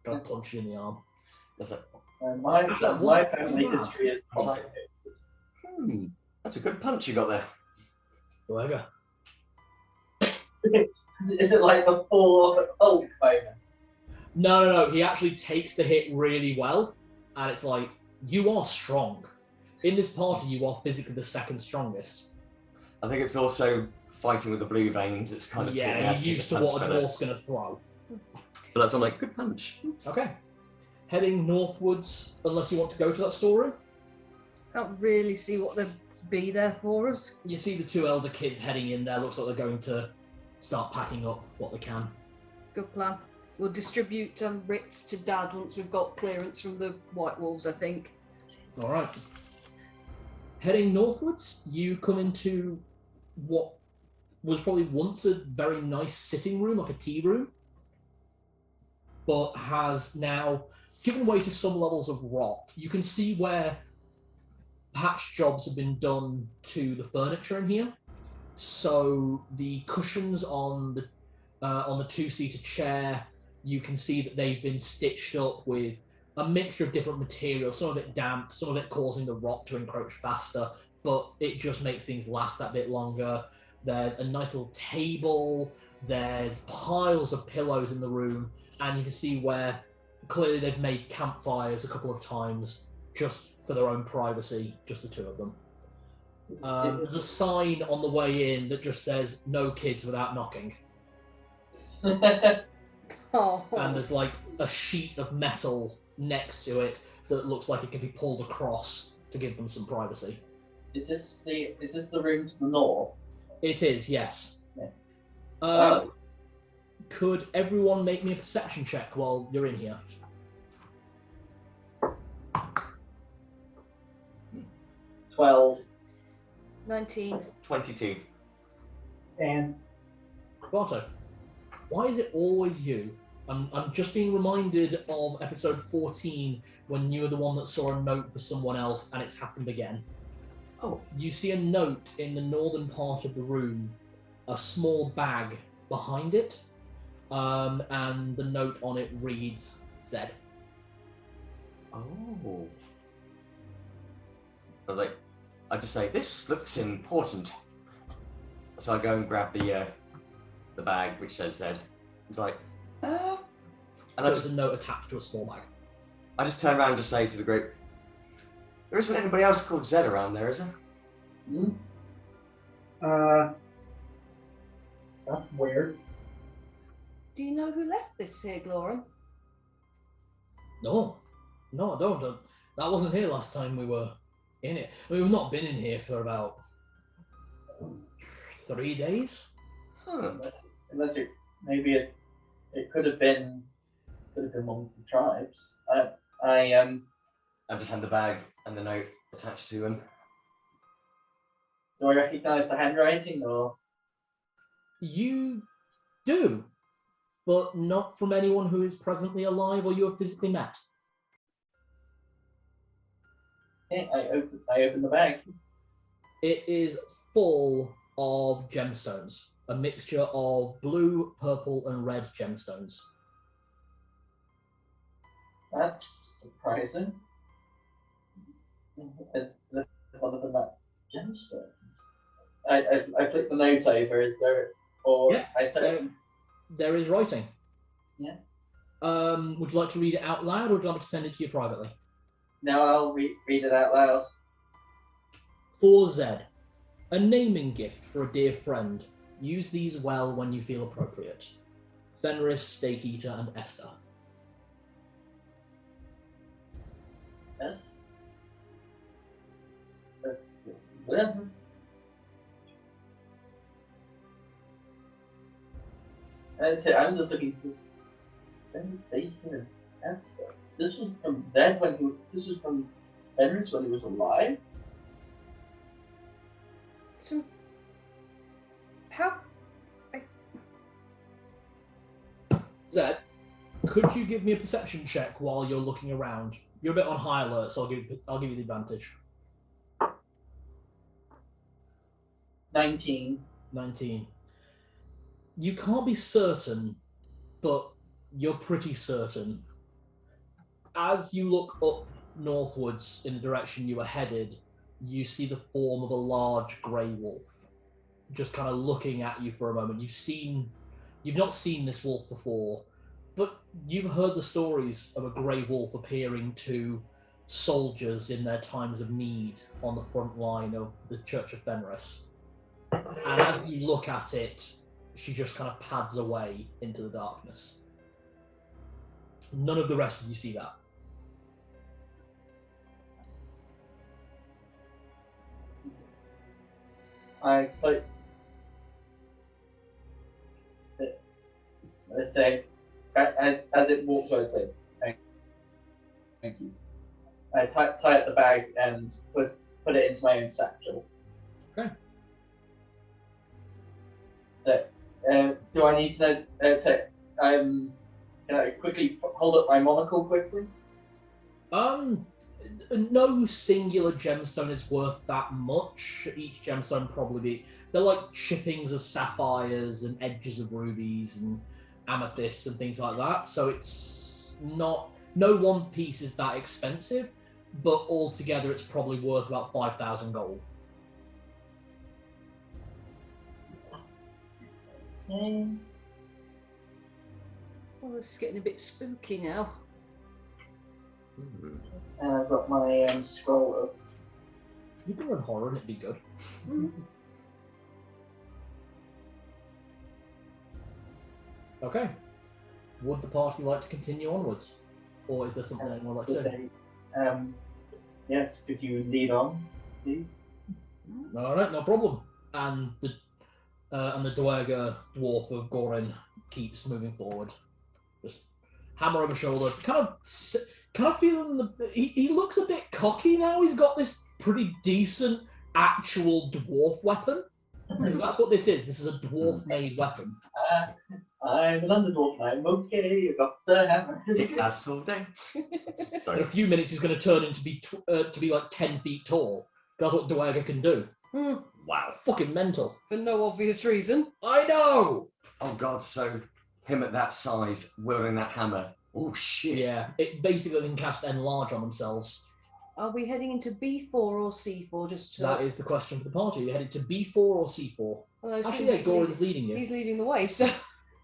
S2: Gotta punch you in the arm.
S1: That's it.
S3: My family history is complicated.
S1: That's a good punch you got there.
S2: Whoever.
S3: Is it like the full Hulk moment?
S2: No. He actually takes the hit really well, and it's like, you are strong. In this party, you are physically the second strongest.
S1: I think it's also fighting with the blue veins. It's kind of
S2: you're used to what a dwarf's going to throw.
S1: But that's all like good punch.
S2: Okay. Heading northwards, unless you want to go to that storeroom.
S4: Can't really see what they'd be there for us.
S2: You see the two elder kids heading in there. Looks like they're going to start packing up what they can.
S4: Good plan. We'll distribute writs to Dad once we've got clearance from the White Wolves, I think.
S2: All right. Heading northwards, you come into what was probably once a very nice sitting room, like a tea room, but has now given way to some levels of rot. You can see where patch jobs have been done to the furniture in here. So the cushions on the two-seater chair, you can see that they've been stitched up with a mixture of different materials, some of it damp, some of it causing the rot to encroach faster, but it just makes things last that bit longer. There's a nice little table, there's piles of pillows in the room, and you can see where clearly they've made campfires a couple of times just for their own privacy, just the two of them. There's a sign on the way in that just says, "No kids without knocking."
S4: Oh.
S2: And there's like a sheet of metal next to it that looks like it can be pulled across to give them some privacy.
S3: Is this the room to the north?
S2: It is, yes.
S3: Yeah.
S2: Could everyone make me a perception check while you're in here?
S3: 12.
S4: 19.
S1: 22.
S5: And
S2: Barto, why is it always you? I'm just being reminded of episode 14 when you were the one that saw a note for someone else and it's happened again.
S1: Oh.
S2: You see a note in the northern part of the room, a small bag behind it, and the note on it reads Zedd.
S1: Oh. I just say, this looks important. So I go and grab the bag which says Zedd. It's like, and
S2: There's a note attached to a small bag.
S1: I just turn around and just say to the group, there isn't anybody else called Zedd around there, is there?
S5: That's weird.
S4: Do you know who left this here, Glorin?
S2: No, I don't. That wasn't here last time we were in it. We've not been in here for about 3 days.
S1: Huh.
S3: Unless it could have been one of the tribes.
S1: I just hand the bag and the note attached to him.
S3: Do I recognise the handwriting or?
S2: You do, but not from anyone who is presently alive or you have physically met.
S3: Yeah, I open the bag.
S2: It is full of gemstones, a mixture of blue, purple, and red gemstones.
S3: That's surprising. One of them that gemstones. I click the note over. Is there? Or
S2: Yeah,
S3: I say.
S2: There is writing.
S3: Yeah.
S2: Would you like to read it out loud, or would you like me to send it to you privately?
S3: No, I'll read it out loud.
S2: For Zedd, a naming gift for a dear friend. Use these well when you feel appropriate. Fenris, Steak Eater, and Esther.
S3: Yes. Whatever. I'm just looking for Steak Eater and Esther. This was from Zedd this was from Fenris when he was alive.
S4: So, how?
S2: Zedd, could you give me a perception check while you're looking around? You're a bit on high alert, so I'll give you the advantage.
S3: 19.
S2: 19. You can't be certain, but you're pretty certain. As you look up northwards in the direction you were headed, you see the form of a large grey wolf, just kind of looking at you for a moment. You've not seen this wolf before, but you've heard the stories of a grey wolf appearing to soldiers in their times of need on the front line of the Church of Fenris. And as you look at it, she just kind of pads away into the darkness. None of the rest of you see that.
S3: I say, as it walks, I'd say, thank you. I tie up the bag and put it into my own satchel.
S2: Okay.
S3: So, do I need to know? Can I quickly hold up my monocle quickly?
S2: No singular gemstone is worth that much. Each gemstone they're like chippings of sapphires and edges of rubies and amethysts and things like that. So it's not, no one piece is that expensive, but altogether it's probably worth about 5,000 gold.
S3: Okay.
S4: Well, this is getting a bit spooky now.
S3: And I've got my scroll of.
S2: You could run horror and it'd be good. Okay. Would the party like to continue onwards? Or is there something anyone would like to do?
S3: Yes, could you lead on, please?
S2: Alright, no problem. And the Dwerger dwarf of Gorin keeps moving forward. Just hammer over shoulder. Kind of feeling he looks a bit cocky now. He's got this pretty decent actual dwarf weapon. Because that's what this is. This is a dwarf-made weapon.
S3: I'm an underdwarf. I'm okay. You got the hammer.
S1: That's all day.
S2: In
S1: Sorry.
S2: a few minutes, he's going to turn into to be like 10 feet tall. That's what Dwerger can do. Wow, fucking mental.
S4: For no obvious reason.
S2: I know.
S1: Oh god, so him at that size, wielding that hammer. Oh shit.
S2: Yeah, it basically can cast enlarge on themselves.
S4: Are we heading into B4 or C4? Just to...
S2: That is the question for the party. You're headed to B4 or C4?
S4: Well, I
S2: Actually,
S4: assume
S2: yeah,
S4: he's
S2: Gorin's leading you.
S4: He's leading the way, so...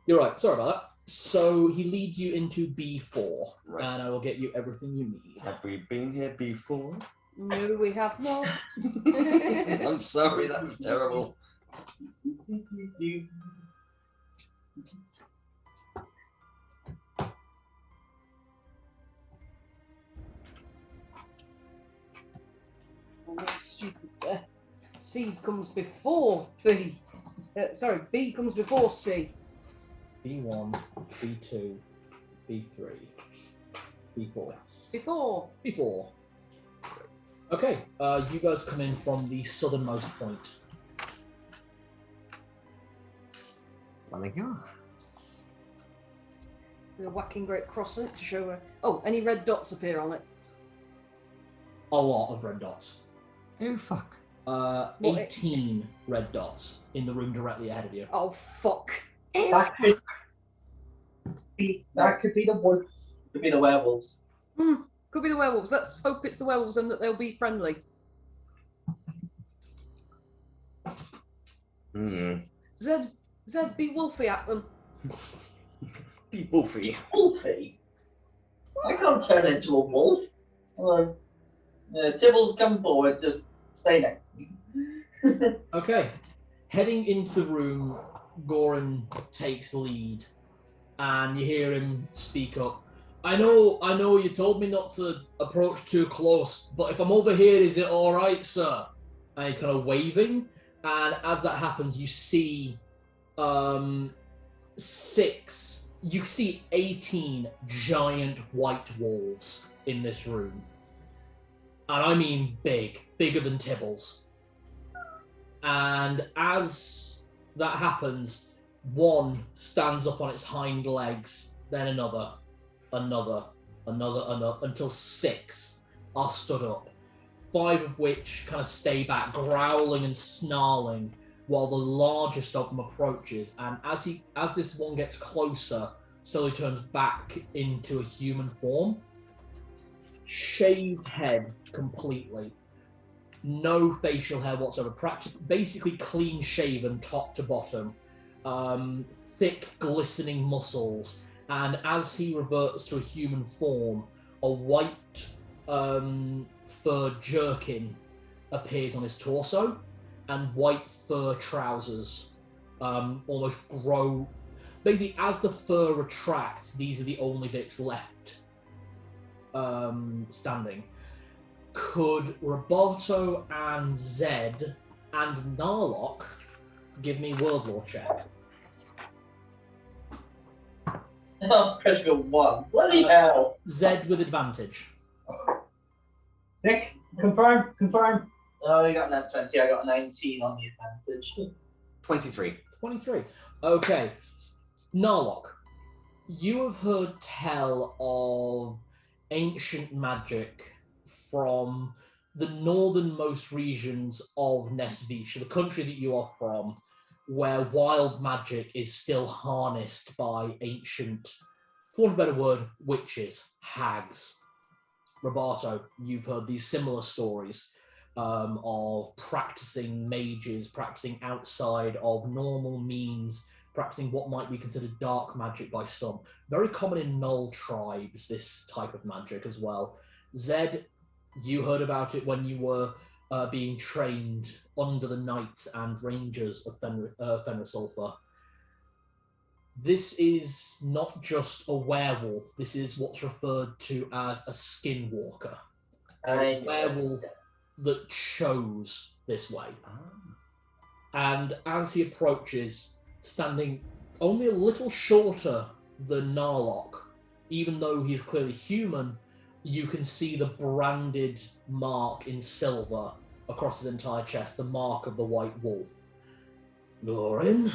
S2: You're right, sorry about that. So he leads you into B4,
S1: Right.
S2: and I will get you everything you need.
S1: Have we been here before?
S4: No, we have not.
S1: I'm sorry, that was terrible.
S4: Oh, that's stupid there. C comes before B. Sorry, B comes before C.
S2: B1, B2, B3, B4.
S4: Before.
S2: B4. Okay, you guys come in from the southernmost point.
S1: Funny go.
S4: With a whacking great cross on it to show her. Oh, any red dots appear on it?
S2: A lot of red dots.
S1: Oh fuck.
S2: 18 red dots in the room directly ahead of you.
S4: Oh, fuck.
S5: That could be the wolf.
S3: Could be the werewolves.
S4: Could be the werewolves. Let's hope it's the werewolves and that they'll be friendly. Zedd, be wolfy at them.
S1: Be wolfy.
S3: Wolfie? I can't turn into a wolf. Hello. Tibbles, come forward. Just stay next to me.
S2: Okay, heading into the room, Gorin takes lead, and you hear him speak up. I know you told me not to approach too close, but if I'm over here, is it all right, sir? And he's kind of waving, and as that happens, you see 18 giant white wolves in this room. And I mean big, bigger than Tibbles. And as that happens, one stands up on its hind legs, then another, until 6 are stood up. 5 of which kind of stay back, growling and snarling, while the largest of them approaches. And as this one gets closer, slowly turns back into a human form. Shaved head completely. No facial hair whatsoever. Basically clean shaven top to bottom. Thick, glistening muscles. And as he reverts to a human form, a white fur jerkin appears on his torso, and white fur trousers almost grow. Basically, as the fur retracts, these are the only bits left standing. Could Roboto and Zedd and Narlock give me World Lore checks?
S3: Oh, critical 1. Bloody hell.
S2: Zedd with advantage.
S5: Nick, confirm.
S3: Oh, you got an 20. I got a 19 on the advantage.
S1: 23.
S2: 23. Okay. Narlock, you have heard tell of ancient magic from the northernmost regions of Nesvisha, the country that you are from, where wild magic is still harnessed by ancient, for want of a better word, witches, hags. Roberto, you've heard these similar stories of practicing mages, practicing outside of normal means, practicing what might be considered dark magic by some. Very common in Null tribes, this type of magic as well. Zedd, you heard about it when you were being trained under the knights and rangers of Fenris. This is not just a werewolf, this is what's referred to as a skinwalker. A werewolf that chose this way. And as he approaches, standing only a little shorter than Narlock, even though he's clearly human, you can see the branded mark in silver across his entire chest, the mark of the white wolf. Lauren,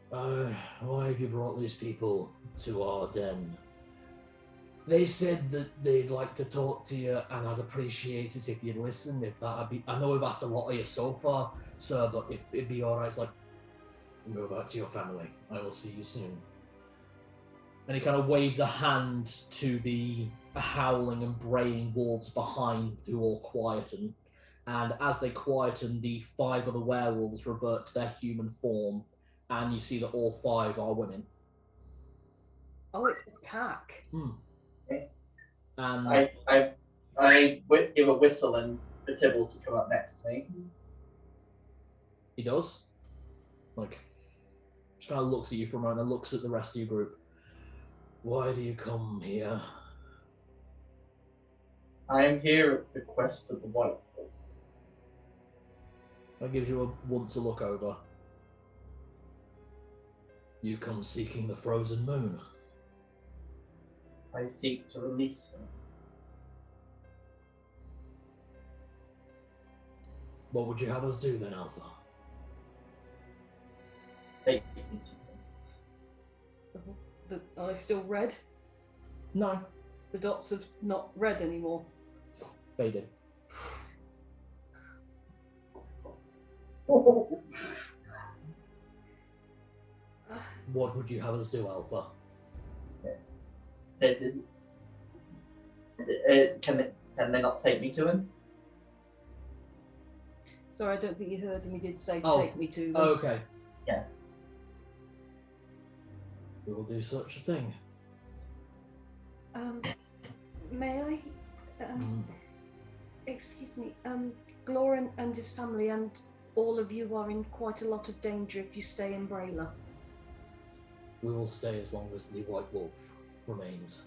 S2: why have you brought these people to our den? They said that they'd like to talk to you, and I'd appreciate it if you'd listen. If that'd be, I know we've asked a lot of you so far, sir, but if it'd be alright, it's like, go back to your family. I will see you soon. And he kind of waves a hand to the howling and braying wolves behind, who all quieten. And as they quieten, the 5 other werewolves revert to their human form, and you see that all 5 are women.
S4: Oh, it's a pack.
S2: And
S3: I give a whistle and for Tibbles to come up next to me.
S2: he does. Like, just kind of looks at you for a moment and looks at the rest of your group. Why do you come here?
S3: I am here at the request of the White Wolf.
S2: That gives you a once a look over. You come seeking the frozen moon.
S3: I seek to release them.
S2: What would you have us do then, Alpha?
S3: Take me to them.
S4: Are they still red?
S2: No.
S4: The dots are not red anymore.
S2: Faded. What would you have us do, Alpha?
S3: Can they not take me to him?
S4: Sorry, I don't think you heard him. He did say,
S2: Oh.
S4: take me to them.
S2: Oh, okay.
S3: Yeah.
S2: We will do such a thing.
S4: May I? Excuse me. Glorin and his family and all of you are in quite a lot of danger if you stay in Brayla.
S2: We will stay as long as the White Wolf remains.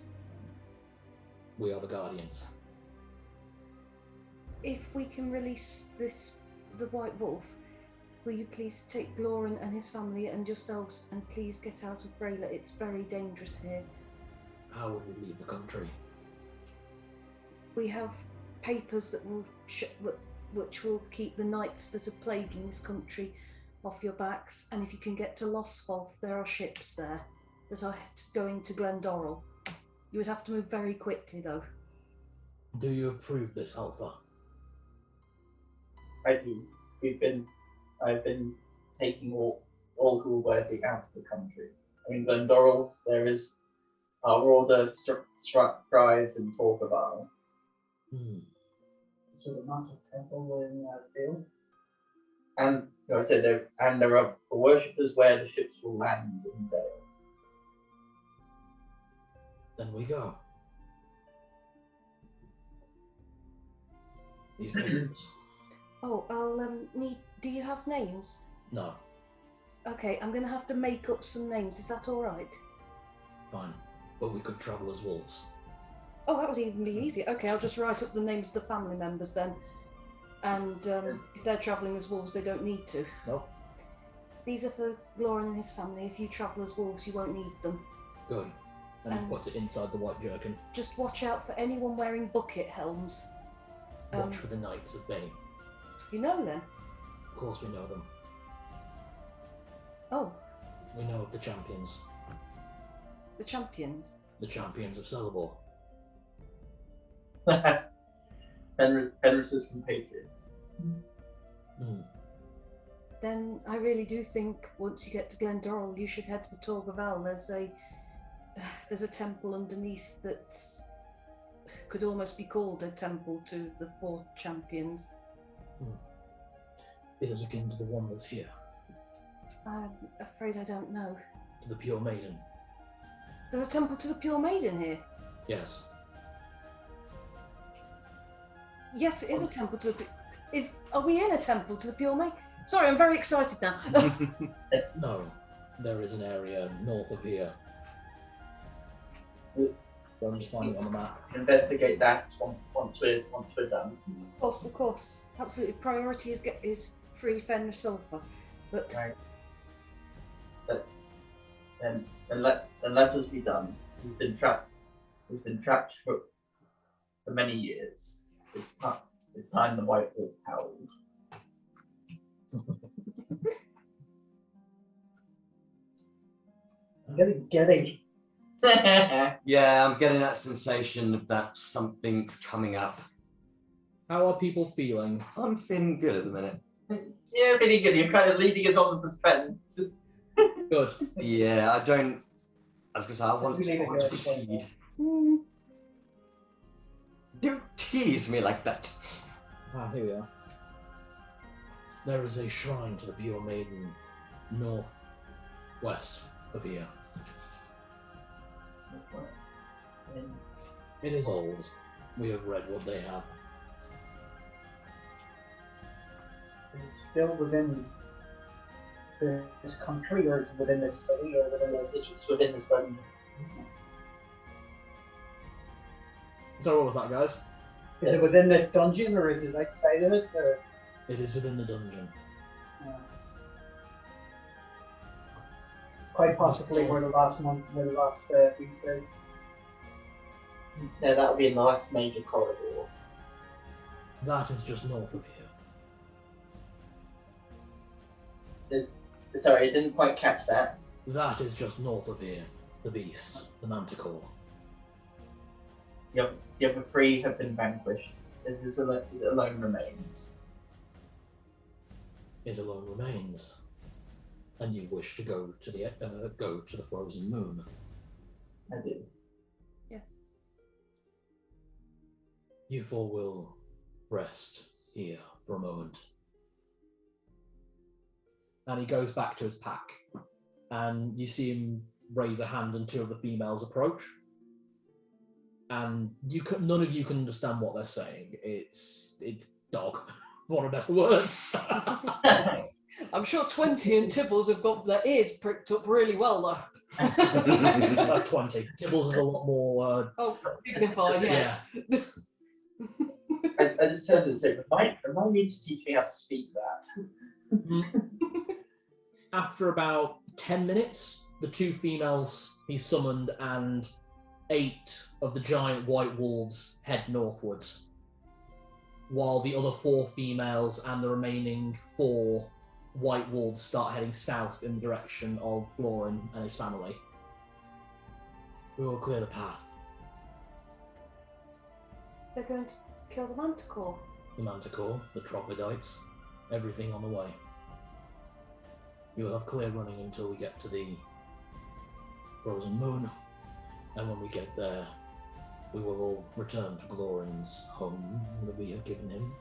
S2: We are the Guardians.
S4: If we can release the White Wolf, will you please take Glorin and his family and yourselves and please get out of Brayla? It's very dangerous here.
S2: How will we leave the country?
S4: We have papers that will which will keep the knights that are plaguing this country off your backs, and if you can get to Losfolf, there are ships there that are going to Glendorrel. You would have to move very quickly, though.
S2: Do you approve this, Alpha?
S3: I do. I've been taking all who are worthy out of the country. I mean, Glendorrel, there is our order strives in Torqueval.
S5: So the massive temple in Dale.
S3: And I said there are worshippers where the ships will land in Dale.
S2: Then we go. These papers.
S4: Oh, I'll need. Do you have names?
S2: No.
S4: Okay, I'm going to have to make up some names. Is that all right?
S2: Fine. But we could travel as wolves.
S4: Oh, that would even be easy. Okay, I'll just write up the names of the family members then. And if they're travelling as wolves, they don't need to.
S2: Nope.
S4: These are for Glorin and his family. If you travel as wolves, you won't need them.
S2: Good. And he puts it inside the white jerkin.
S4: Just watch out for anyone wearing bucket helms.
S2: Watch for the Knights of Bane.
S4: You know them?
S2: Of course we know them.
S4: Oh,
S2: We know of the champions.
S4: the champions.
S2: The champions of Celebor.
S3: Fenris's compatriots.
S2: Hmm.
S4: Then I really do think once you get to Glendorrel, you should head to Torgaval. There's a temple underneath that could almost be called a temple to the 4 champions.
S2: Is it akin to the one that's here?
S4: I'm afraid I don't know.
S2: To the Pure Maiden?
S4: There's a temple to the Pure Maiden here.
S2: Yes.
S4: Yes, it is a temple to the. Are we in a temple to the Pure Maiden? Sorry, I'm very excited now.
S2: No. There is an area north of here. I'm just finding it on the map.
S3: Investigate that once we're done.
S4: Of course, absolutely. Priority is free Fenris Sulfur, but
S3: Right. Then let us be done. He's been trapped. He's been trapped for many years. It's time the White Wolf howled.
S5: I'm getting giddy.
S1: Yeah, I'm getting that sensation that something's coming up.
S2: How are people feeling?
S1: I'm feeling good at the minute.
S3: Yeah, pretty good. You're kind of leading us on to suspense.
S2: Good.
S1: Yeah, I was going to say, I want
S5: We need to
S1: to
S5: go
S1: proceed.
S4: hmm,
S1: Don't tease me like that.
S2: Here we are. There is a shrine to the Pure Maiden northwest of here. It is old. We have read what they have.
S5: It's still within this country, or is it within this city, or within this?
S3: It's within this button.
S2: So what was that, guys?
S5: Is it within this dungeon, or is it outside of it? Or
S2: It is within the dungeon.
S5: it's quite possibly where the last beast is.
S3: No, that would be in the last major corridor.
S2: That is just north of here.
S3: Sorry, I didn't quite catch that.
S2: That is just north of here. The beast, the manticore.
S3: The other 3 have been vanquished. This alone remains.
S2: It alone remains. And you wish to go to the frozen moon.
S3: I do.
S4: yes.
S2: You 4 will rest here for a moment. And he goes back to his pack. And you see him raise a hand and 2 of the females approach. And none of you can understand what they're saying. It's dog, for a better word.
S4: I'm sure 20 and Tibbles have got their ears pricked up really well, though.
S2: That's 20. Tibbles is a lot more...
S4: Oh, dignified, yes.
S3: I just turned and said, remind me to teach me how to speak that.
S2: After about 10 minutes, the 2 females he summoned and 8 of the giant white wolves head northwards, while the other 4 females and the remaining 4 white wolves start heading south in the direction of Glorin and his family. We will clear the path.
S4: They're going to kill the manticore.
S2: The manticore, the troglodytes, everything on the way. You will have clear running until we get to the frozen moon, and when we get there, we will all return to Glorin's home that we have given him.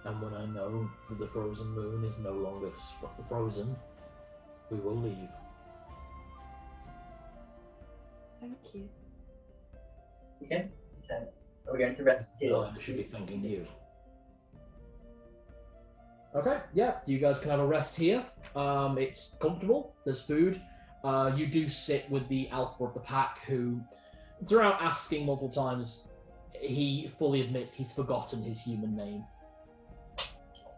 S2: And when I know that the frozen moon is no longer frozen, we will leave.
S4: Thank you.
S3: Okay, so are we going to rest here?
S2: I should be thanking you. Okay, yeah, you guys can have a rest here. It's comfortable, there's food. You do sit with the alpha of the pack who, throughout asking multiple times, he fully admits he's forgotten his human name.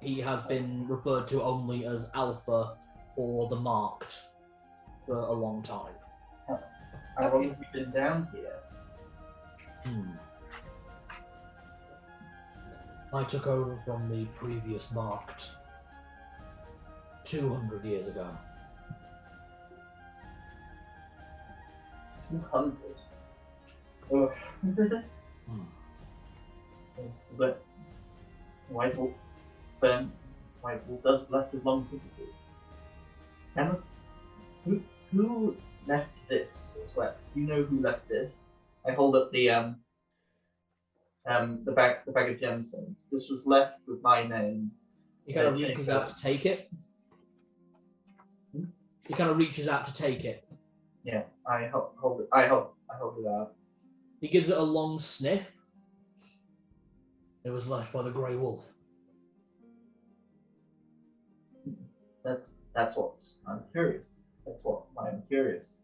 S2: He has been referred to only as Alpha or the Marked for a long time.
S3: How long have we been down here?
S2: I took over from the previous Marked 200 years ago.
S3: 200. Ugh. But White Wolf does bless with longevity. Emma, who left this as well? Do you know who left this? I hold up the bag of gems. This was left with my name.
S2: He kind of reaches out to take it. He kind of reaches out to take it.
S3: Yeah, I hold it. I hold it out.
S2: He gives it a long sniff. It was left by the Grey Wolf.
S3: That's what I'm curious. That's what I'm curious.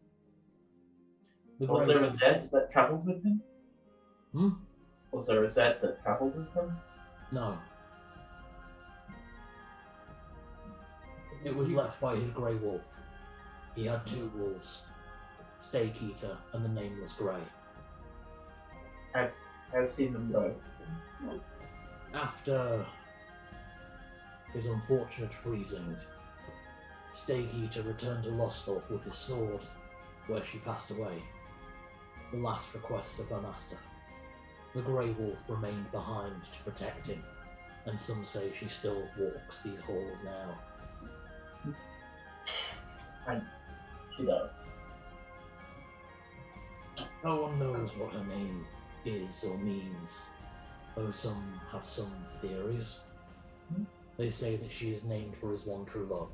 S3: Was there a Zedd that travelled with him?
S2: Hmm?
S3: Was there a Zedd that travelled with him?
S2: No. It was left by his Grey Wolf. He had 2 wolves, Stake Eater and the Nameless Grey.
S3: I've seen them go.
S2: After his unfortunate freezing, Stake Eater returned to Lostolf with his sword, where she passed away. The last request of her master. The Grey Wolf remained behind to protect him, and some say she still walks these halls now.
S3: And she does.
S2: No one knows what her name is or means, though some have some theories. They say that she is named for his one true love.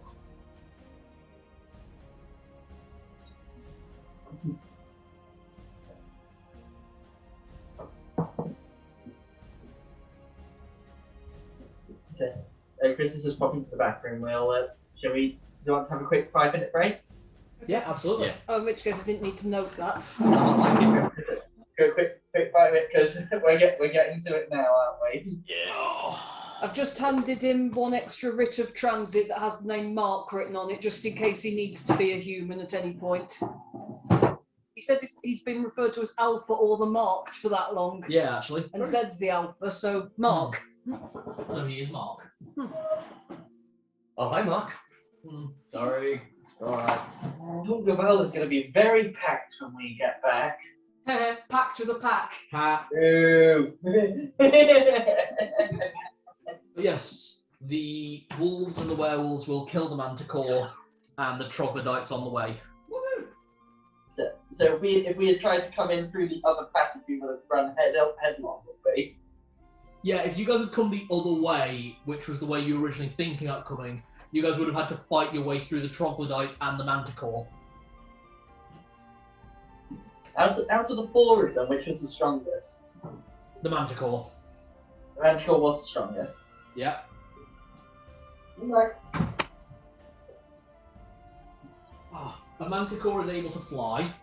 S3: Chris is just popping to the back room. Do you want to have a quick 5-minute break?
S2: Yeah, absolutely.
S1: Yeah.
S4: Oh, in which case I didn't need to note that.
S3: Go quick 5 minutes because we're getting to it now, aren't we?
S2: Yeah.
S4: I've just handed him one extra writ of transit that has the name Mark written on it, just in case he needs to be a human at any point. He said he's been referred to as Alpha or the Marked for that long.
S2: Yeah, actually.
S4: And Zedd's the Alpha, so Mark.
S2: So he is Mark.
S1: Oh, hi, Mark. Sorry.
S3: Alright. Gavel is going to be very packed when we get back.
S4: Packed with a pack.
S3: Ooh.
S2: Yes, the wolves and the werewolves will kill the manticore, and the troglodytes on the way.
S4: Woo!
S3: So if we had tried to come in through the other passage, we would have run headlong, would we?
S2: Yeah, if you guys had come the other way, which was the way you were originally thinking about coming, you guys would have had to fight your way through the troglodytes and the manticore.
S3: Out of the 4 of them, which was the strongest?
S2: The manticore.
S3: The Manticore was the strongest.
S2: Yeah.
S3: Like,
S2: A manticore is able to fly.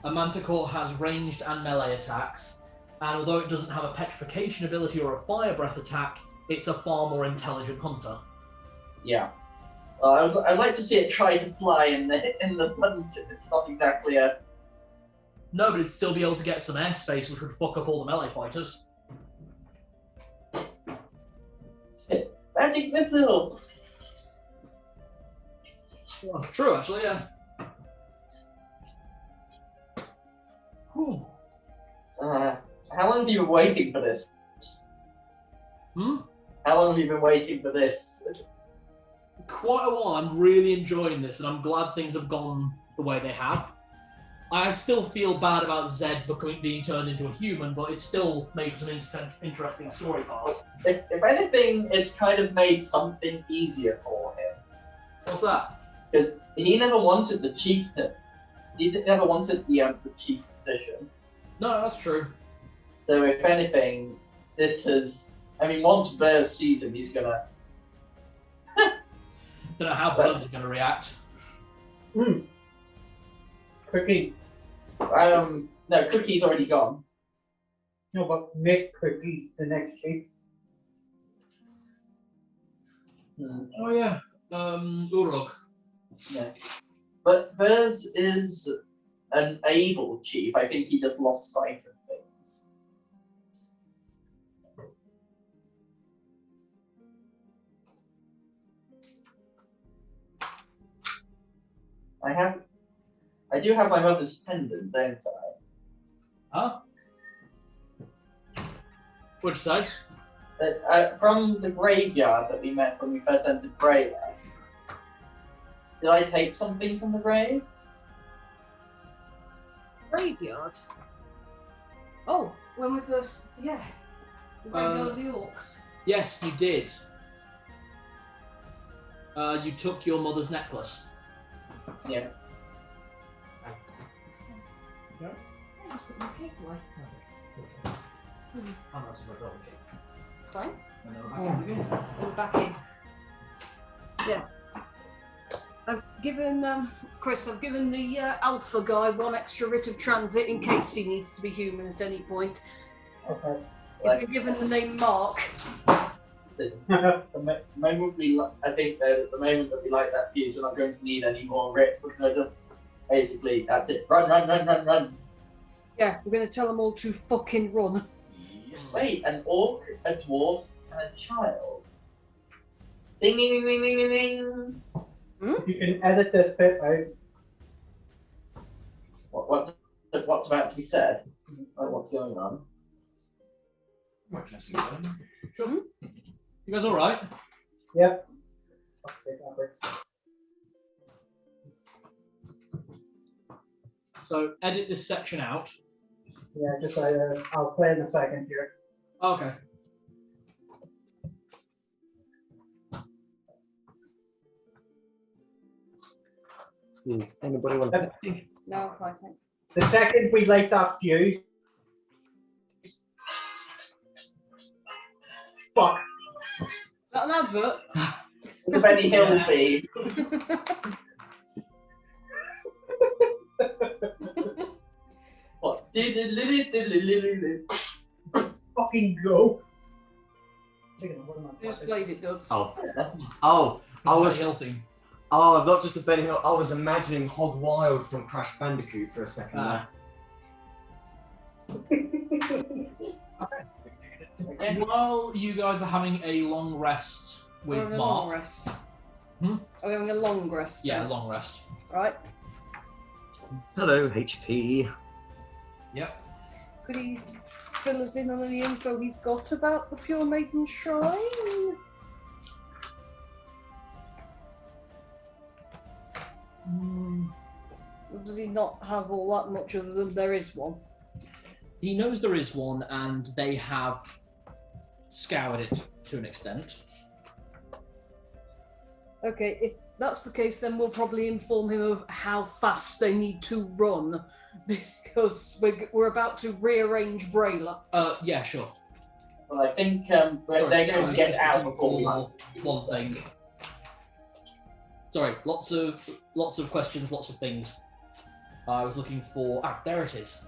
S2: A manticore has ranged and melee attacks. And although it doesn't have a petrification ability or a fire breath attack, it's a far more intelligent hunter.
S3: yeah. I'd like to see it try to fly in the dungeon. It's not exactly a...
S2: No, but it'd still be able to get some airspace, which would fuck up all the melee fighters.
S3: Magic missile!
S2: True, actually, yeah. Whew.
S3: How long have you been waiting for this?
S2: Hmm?
S3: How long have you been waiting for this?
S2: Quite a while. I'm really enjoying this, and I'm glad things have gone the way they have. I still feel bad about Zedd being turned into a human, but it's still made some interesting story parts.
S3: If anything, it's kind of made something easier for him.
S2: What's that?
S3: Because he never wanted the chieftain. He never wanted the chief position.
S2: No, that's true.
S3: So if anything, this has... I mean, once Bears sees him, he's gonna...
S2: Don't know how Bernard's going to react.
S5: Cookie.
S3: No, Cookie's already gone.
S5: No, but make Cookie the next chief.
S2: Oh, yeah. Uruk.
S3: Yeah. But Bears is an able chief. I think he just lost sight of things. I I do have my mother's pendant, don't I?
S2: Huh? What'd you say?
S3: From the graveyard that we met when we first entered Greyland, did I take something from the grave?
S4: Graveyard. Oh, when we first, yeah. The graveyard of the orcs.
S2: Yes, you did. You took your mother's necklace.
S3: Yeah.
S4: Just put my cake away.
S2: I'm not my dog cake.
S4: Fine.
S2: And then we're back in again.
S4: We're back in. Yeah. I've given Chris. I've given the alpha guy one extra writ of transit in case he needs to be human at any point.
S5: Okay.
S4: He's been given the name Mark.
S3: The moment we, I think that the moment that we light that fuse, we're not going to need any more writs because I just basically that's it. Run, run, run, run, run.
S4: Yeah, we're going to tell them all to fucking run.
S3: Wait, an orc, a dwarf, and a child. Ding, ding, ding, ding, ding, ding.
S5: If you can edit this bit out.
S3: What's about to be said? Like, what's going on?
S2: Sure. You guys all right?
S5: Yep. Fuck's sake, that works.
S2: So edit this section out.
S5: Yeah, just I'll play in a second here.
S2: Okay.
S1: Anybody want to?
S4: No, fine, thanks.
S5: The second we light that fuse. Fuck.
S4: Is that an advert?
S3: The Benny Hill theme. What?
S5: Fucking go.
S4: Just played it, Dubs.
S1: Oh, I was
S2: healthy.
S1: Oh, not just a Benny Hill. I was imagining Hog Wild from Crash Bandicoot for a second there.
S2: While you guys are having a long rest with
S4: We're having a
S2: Mark.
S4: long rest.
S2: Hmm?
S4: Are we having a long rest?
S2: Yeah,
S4: then?
S2: long rest.
S4: Right.
S1: Hello, HP.
S2: Yep.
S4: Could he fill us in on any info he's got about the Pure Maiden Shrine? Or does he not have all that much other than there is one?
S2: He knows there is one, and they have scoured it to an extent.
S4: Okay, if that's the case, then we'll probably inform him of how fast they need to run, because we're about to rearrange Brayla.
S2: Yeah, sure.
S3: Well, I think they're going to get out before we
S2: one thing. Sorry, lots of questions, lots of things. I was looking for. Ah, there it is.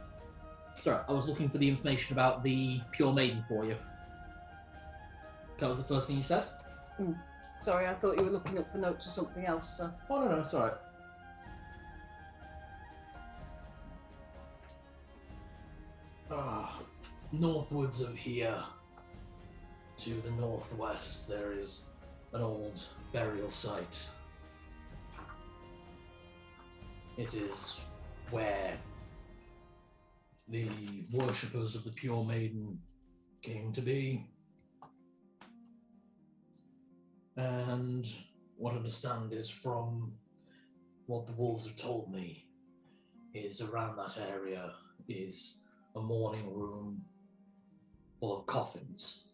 S2: Sorry, I was looking for the information about the Pure Maiden for you. That was the first thing you said?
S4: Sorry, I thought you were looking up for notes or something else. So.
S2: Oh, no, it's alright. Northwards of here, to the northwest, there is an old burial site. It is where the worshippers of the Pure Maiden came to be. And what I understand is from what the wolves have told me is around that area is a mourning room full of coffins,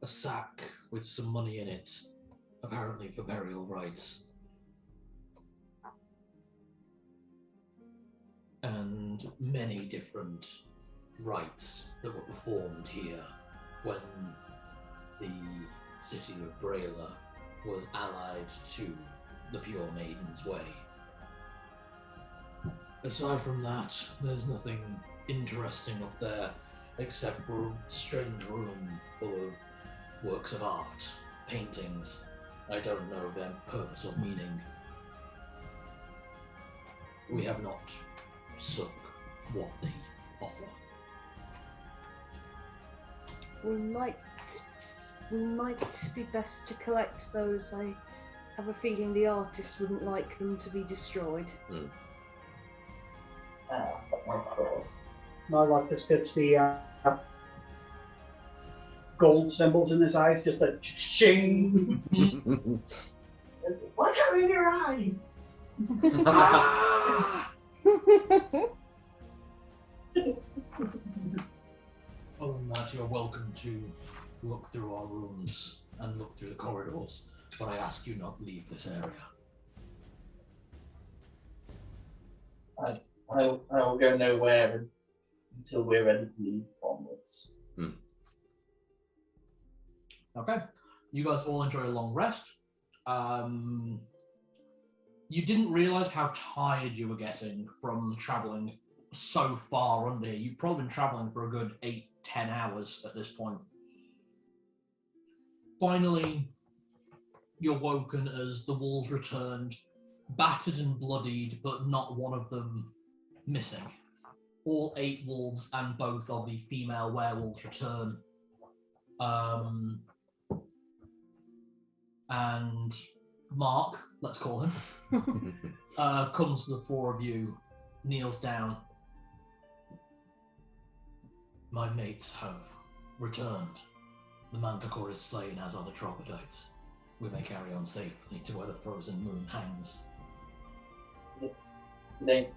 S2: a sack with some money in it, apparently for burial rites, and many different rites that were performed here when the city of Brayla was allied to the Pure Maiden's Way. Aside from that, there's nothing interesting up there except for a strange room full of works of art, paintings. I don't know their purpose or meaning. We have not sunk what they offer.
S4: We might be best to collect those. I have a feeling the artist wouldn't like them to be destroyed.
S3: But my claws.
S5: Narlock just gets the gold symbols in his eyes, just a ching.
S3: What's in your eyes?
S2: Other than that, you're welcome to look through our rooms and look through the corridors, but I ask you not leave this area.
S3: I will go nowhere until we're ready to leave onwards.
S2: Okay. You guys all enjoy a long rest. You didn't realize how tired you were getting from traveling so far under here. You've probably been traveling for a good 8-10 hours at this point. Finally, you're woken as the wolves returned, battered and bloodied, but not one of them missing. All 8 wolves and both of the female werewolves return. And Mark, let's call him, comes to the 4 of you, kneels down. My mates have returned. The manticore is slain, as are the troglodytes. We may carry on safely to where the frozen moon hangs.
S3: They,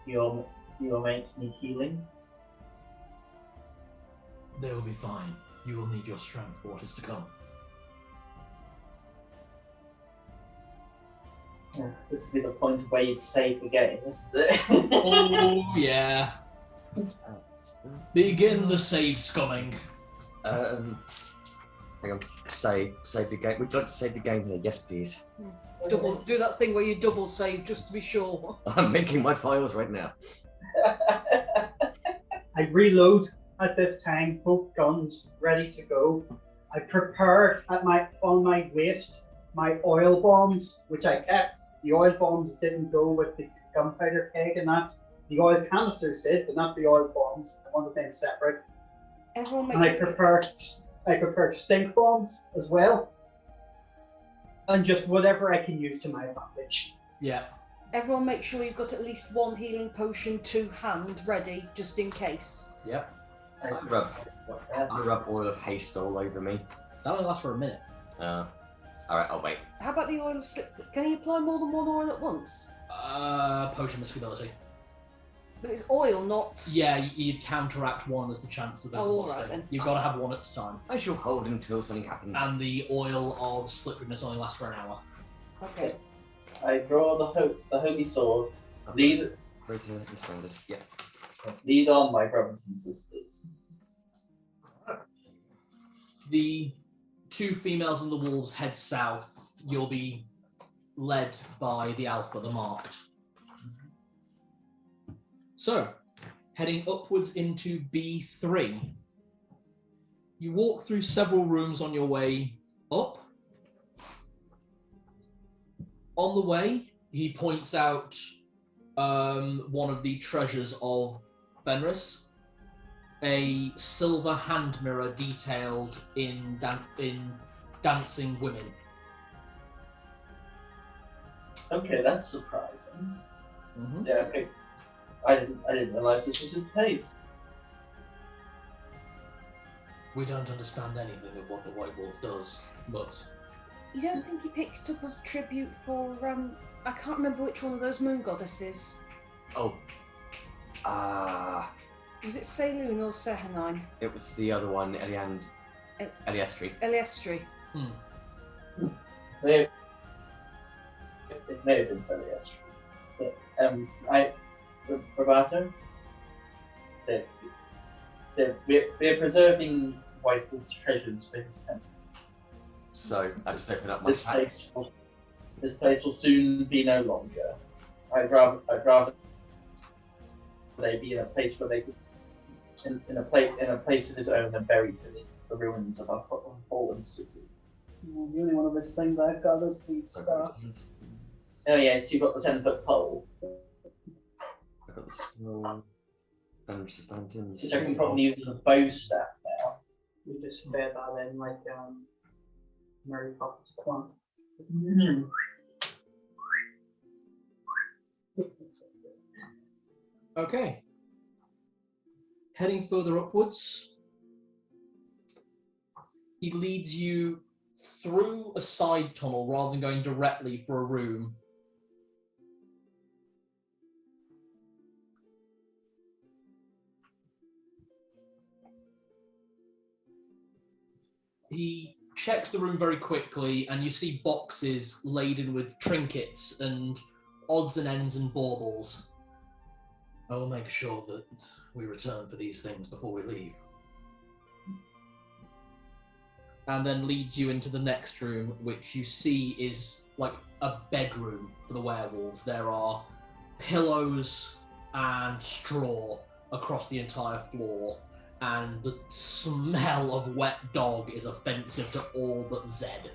S3: your mates need healing.
S2: They will be fine. You will need your strength for what is to come.
S3: This would be the point of where you'd save the game, isn't it?
S2: Oh, yeah. Begin the save scumming.
S1: Hang on. Save the game. Would you like to save the game here? Yes, please.
S4: Do that thing where you double save just to be sure.
S1: I'm making my files right now.
S5: I reload at this time, both guns ready to go. I prepare on my waist my oil bombs, which I kept. The oil bombs didn't go with the gunpowder keg and that. The oil canisters did, but not the oil bombs. I wanted them separate.
S4: Everyone
S5: And
S4: makes
S5: I prepared stink bombs as well. And just whatever I can use to my advantage.
S2: Yeah.
S4: Everyone make sure you've got at least 1 healing potion to hand ready, just in case.
S2: Yep.
S1: I rub oil of haste all over me.
S2: That only lasts for a minute.
S1: Alright, I'll wait.
S4: How about the oil of slip? Can you apply more than 1 oil at once?
S2: Potion miscability.
S4: But it's oil, not...
S2: Yeah, you counteract one as the chance of it.
S4: Oh, alright then.
S2: You've got to have one at a time.
S1: I shall hold until something happens.
S2: And the oil of slipperiness only lasts for an hour.
S4: Okay.
S3: I draw the holy sword. Lead on, my brothers and sisters.
S2: The 2 females and the wolves head south. You'll be led by the alpha, the marked. So, heading upwards into B3. You walk through several rooms on your way up. On the way, he points out one of the treasures of Fenris, a silver hand mirror detailed in dancing women.
S3: Okay, that's surprising.
S2: Mm-hmm.
S3: Yeah, okay. I didn't realise this was his taste.
S2: We don't understand anything of what the White Wolf does, but
S4: You don't think he picked it up as tribute for, I can't remember which one of those moon goddesses.
S1: Oh.
S4: Was it Celadine or Celadine?
S1: It was the other one, Eliestri.
S4: Eliestri.
S3: It may have been fairly extra. Roberto? We're preserving White Wolf's treasures for his temple.
S1: So I just open up my pack.
S3: This place will soon be no longer. I'd rather they be in a place where they could, in a place of his own and buried in the ruins of our fallen city.
S5: The only one of those things I've got is the stuff.
S3: Oh yeah, so you've got the 10-foot pole.
S1: I've got the scroll. Fenris' lanterns.
S3: Which I can probably use as a bow staff now.
S5: We just fed that in like Mary Poppins plant.
S2: Okay. Heading further upwards, he leads you through a side tunnel rather than going directly for a room. He checks the room very quickly, and you see boxes laden with trinkets and odds and ends and baubles. I will make sure that we return for these things before we leave. And then leads you into the next room, which you see is like a bedroom for the werewolves. There are pillows and straw across the entire floor, and the smell of wet dog is offensive to all but Zedd.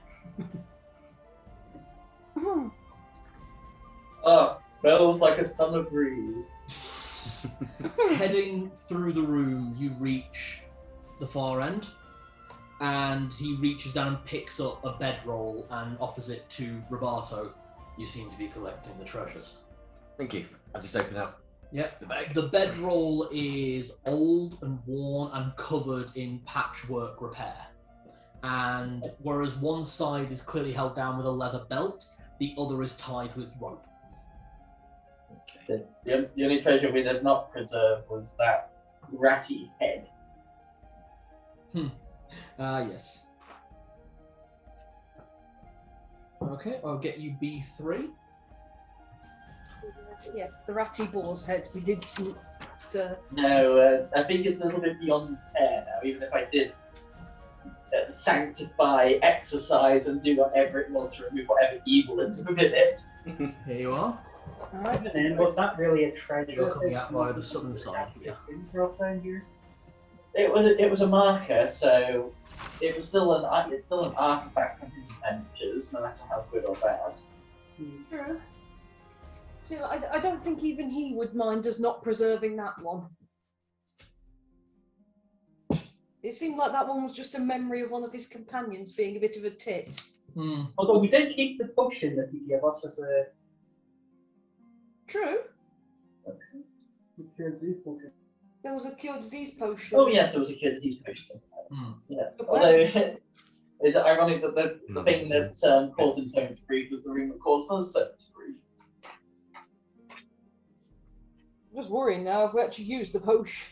S3: Oh, smells like a summer breeze.
S2: Heading through the room, you reach the far end, and he reaches down and picks up a bedroll and offers it to Roberto. You seem to be collecting the treasures.
S1: Thank you. I just open up
S2: Yep.
S1: the bag.
S2: The bedroll is old and worn and covered in patchwork repair. And whereas one side is clearly held down with a leather belt, the other is tied with rope.
S3: The only treasure we did not preserve was that ratty head.
S2: Yes. Okay, I'll get you B3.
S4: Yes, the ratty boar's head. We did.
S3: No, I think it's a little bit beyond repair now, even if I did sanctify, exercise, and do whatever it was to remove whatever evil is within it.
S2: Here you are.
S4: Alright.
S5: Even then, was that really a treasure?
S2: You're coming out via the southern side, yeah.
S5: Across down here.
S3: It was a marker, so it's still an artifact from his adventures, no matter how good or bad.
S4: True. See, I don't think even he would mind us not preserving that one. It seemed like that one was just a memory of one of his companions being a bit of a tit.
S5: Although we did keep the potion that he gave us as a
S4: True.
S5: cure disease potion.
S4: There was a cure disease potion.
S3: Oh yes, it was a cure disease potion. Yeah.
S4: But
S3: Although, is it ironic that the thing that caused him so much grief was the ring that caused us so much grief?
S4: I'm just worrying now if we actually used the potion.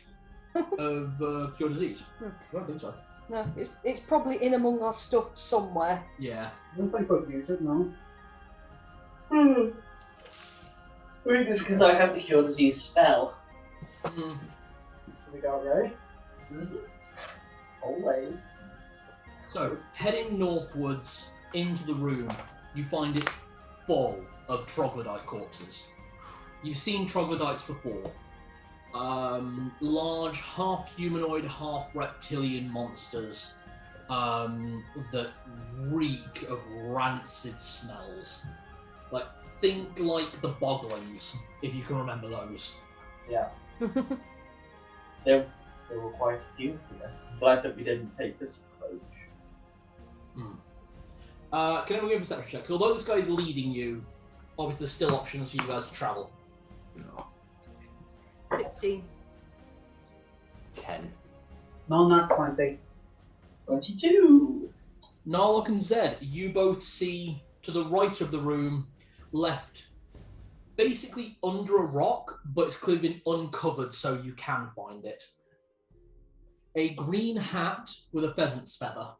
S2: Of cure disease? I don't think so.
S4: No, it's probably in among our stuff somewhere.
S2: Yeah.
S5: I don't think I've used it, no.
S3: Maybe it's because I have the cure disease spell.
S5: We got it right.
S3: Always.
S2: So, heading northwards into the room, you find it full of troglodyte corpses. You've seen troglodytes before. Large, half-humanoid, half-reptilian monsters that reek of rancid smells. Like, think like the Boglins, if you can remember those.
S3: Yeah. There were quite a few here. I'm glad that we didn't take this approach.
S2: Can everyone give a perception check? 'Cause although this guy is leading you, obviously there's still options for you guys to travel.
S4: 16.
S1: 10.
S5: No, not 20.
S3: 22!
S2: Narlock and Zedd, you both see to the right of the room, left basically under a rock, but it's clearly been uncovered so you can find it. A green hat with a pheasant's feather.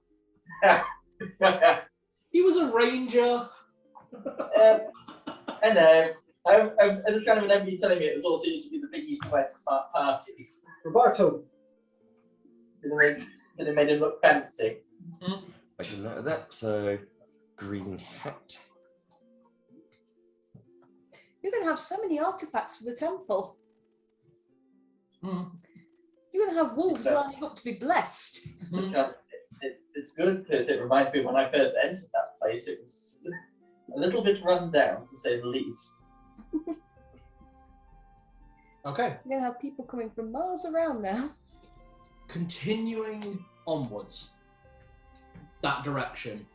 S2: He was a ranger.
S3: I know. I just kind of remember you telling me it was also used to be the thing you used to wear to start parties.
S5: Roberto.
S3: Did it made him look fancy?
S1: I can note that. So, green hat.
S4: You're going to have so many artifacts for the temple. You're going to have wolves lining up to be blessed.
S3: It's good because it reminds me when I first entered that place, it was a little bit run down, to say the least.
S2: Okay.
S4: You're going to have people coming from miles around now.
S2: Continuing onwards, that direction,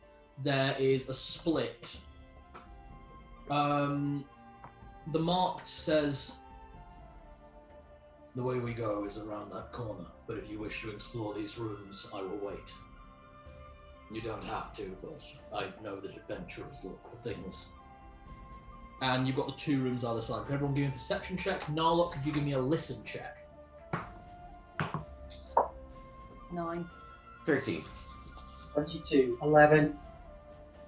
S2: there is a split. The marked says
S6: The way we go is around that corner, but if you wish to explore these rooms, I will wait. You don't have to, but I know that adventurers look for things.
S2: And you've got the 2 rooms either side. Can everyone give me a perception check? Narlock, could you give me a listen check?
S4: 9.
S1: 13.
S3: 22.
S5: 11.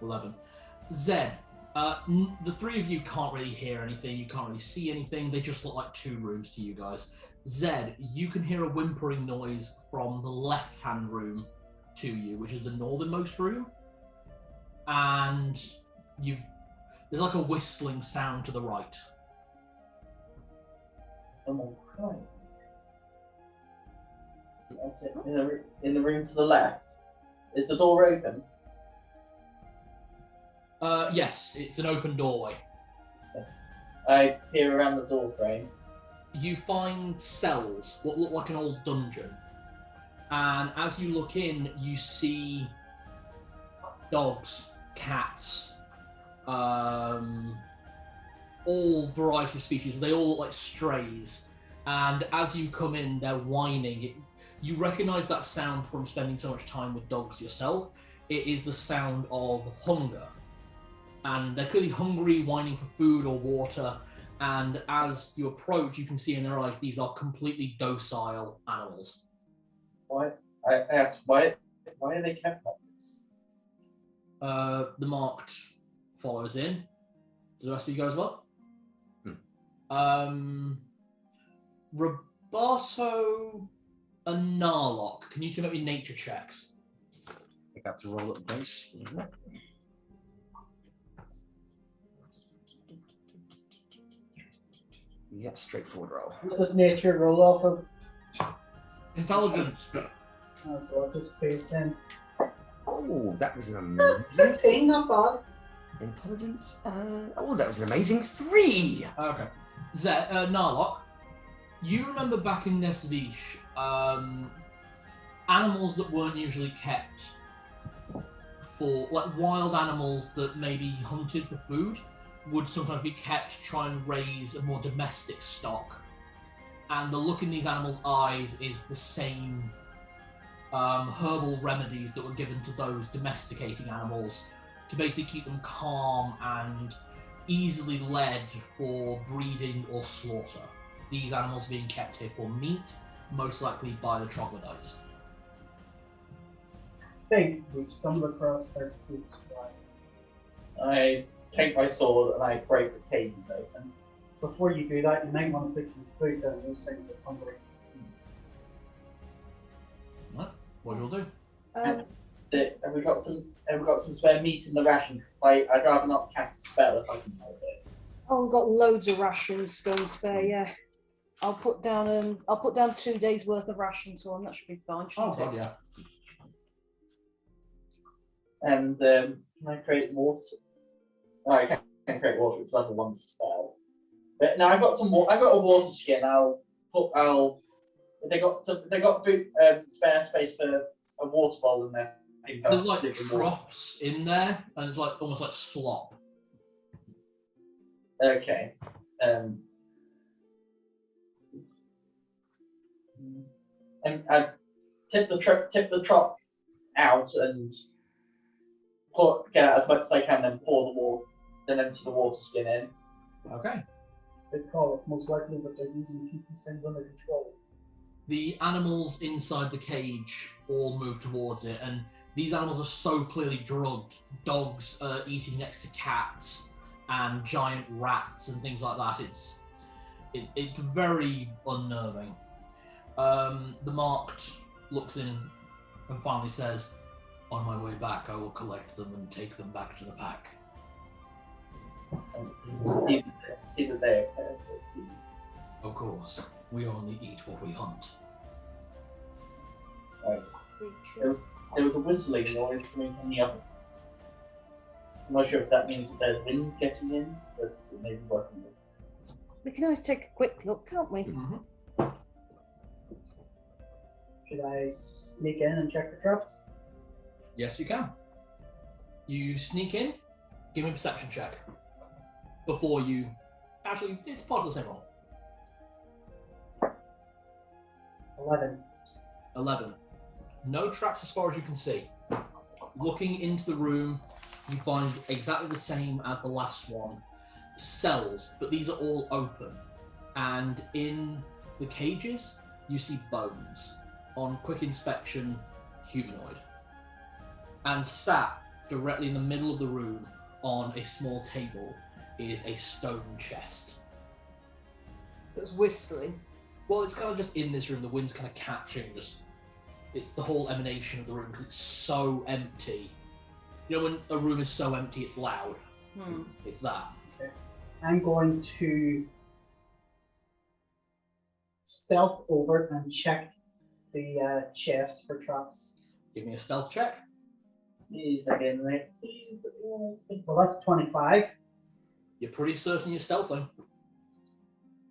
S2: 11. Zedd, the 3 of you can't really hear anything. You can't really see anything. They just look like 2 rooms to you guys. Zedd, you can hear a whimpering noise from the left-hand room to you, which is the northernmost room. And there's like a whistling sound to the right.
S3: Someone crying. That's it. In the room to the left. Is the door open?
S2: Yes, it's an open doorway.
S3: I peer around the door frame.
S2: You find cells, what look like an old dungeon. And as you look in, you see dogs, cats, all variety of species. They all look like strays. And as you come in, they're whining. You recognize that sound from spending so much time with dogs yourself. It is the sound of hunger. And they're clearly hungry, whining for food or water. And as you approach, you can see in their eyes these are completely docile animals.
S3: Why? I asked, why are they kept like this?
S2: The marked follows in. Do the rest of you go as well? Roberto and Narlock, can you two make me nature checks?
S1: I think I have to roll at the base. Yep, straightforward roll.
S5: What does nature roll off of?
S2: Intelligence.
S5: Oh god, just space then.
S1: Oh, that was an amazing
S5: 15, not bad.
S1: intelligence. Oh, that was an amazing 3.
S2: Okay. Narlock, you remember back in Nesvish, animals that weren't usually kept for, like wild animals that may be hunted for food, would sometimes be kept to try and raise a more domestic stock. And the look in these animals' eyes is the same herbal remedies that were given to those domesticating animals to basically keep them calm and easily led for breeding or slaughter. These animals being kept here for meat, most likely by the troglodytes.
S5: I think we stumbled across our food supply.
S3: I take my sword and I break the cages open.
S5: Before you do that, you might want to put some food down. Those things are hungry.
S2: What you'll do?
S3: Have we got some spare meat in the ration? I'd rather not cast a spell if I can help it.
S4: Oh, we've got loads of rations still spare. Yeah, I'll put down 2 days worth of rations for them. That should be fine.
S2: Oh,
S4: Shouldn't
S2: God,
S4: it?
S2: yeah.
S3: And can I create water? Oh, I can create water. It's level 1 spell. But now I've got some more. I've got a water skin. They got spare space for a water bowl in there.
S2: There's like troughs in there, and it's like almost like slop.
S3: Okay. And I tip the trough out and get out as much as I can, then pour the water, then empty the water skin in.
S2: Okay.
S5: They call it most likely, but they're using keep these things under control.
S2: The animals inside the cage all move towards it, and these animals are so clearly drugged. Dogs are eating next to cats and giant rats and things like that. It's very unnerving. The marked looks in and finally says, "On my way back, I will collect them and take them back to the pack."
S3: And see that they are careful, please.
S2: Of course, we only eat what we hunt.
S3: Right. There was a whistling noise coming from the oven. I'm not sure if that means that there's wind getting in, but it may be working.
S4: We can always take a quick look, can't we?
S2: Mm-hmm.
S5: Should I sneak in and check the traps?
S2: Yes, you can. You sneak in, give me a perception check. Before you... Actually, it's part of the same roll. 11. No traps as far as you can see. Looking into the room, you find exactly the same as the last one. Cells, but these are all open. And in the cages, you see bones. On quick inspection, humanoid. And sat directly in the middle of the room on a small table is a stone chest.
S4: It's whistling.
S2: Well, it's kind of just in this room, the wind's kind of catching, it's the whole emanation of the room because it's so empty. You know when a room is so empty it's loud? It's that.
S5: Okay. I'm going to stealth over and check the chest for traps.
S2: Give me a stealth check.
S3: He's again, right?
S5: Well, that's 25.
S2: You're pretty certain you're stealthing.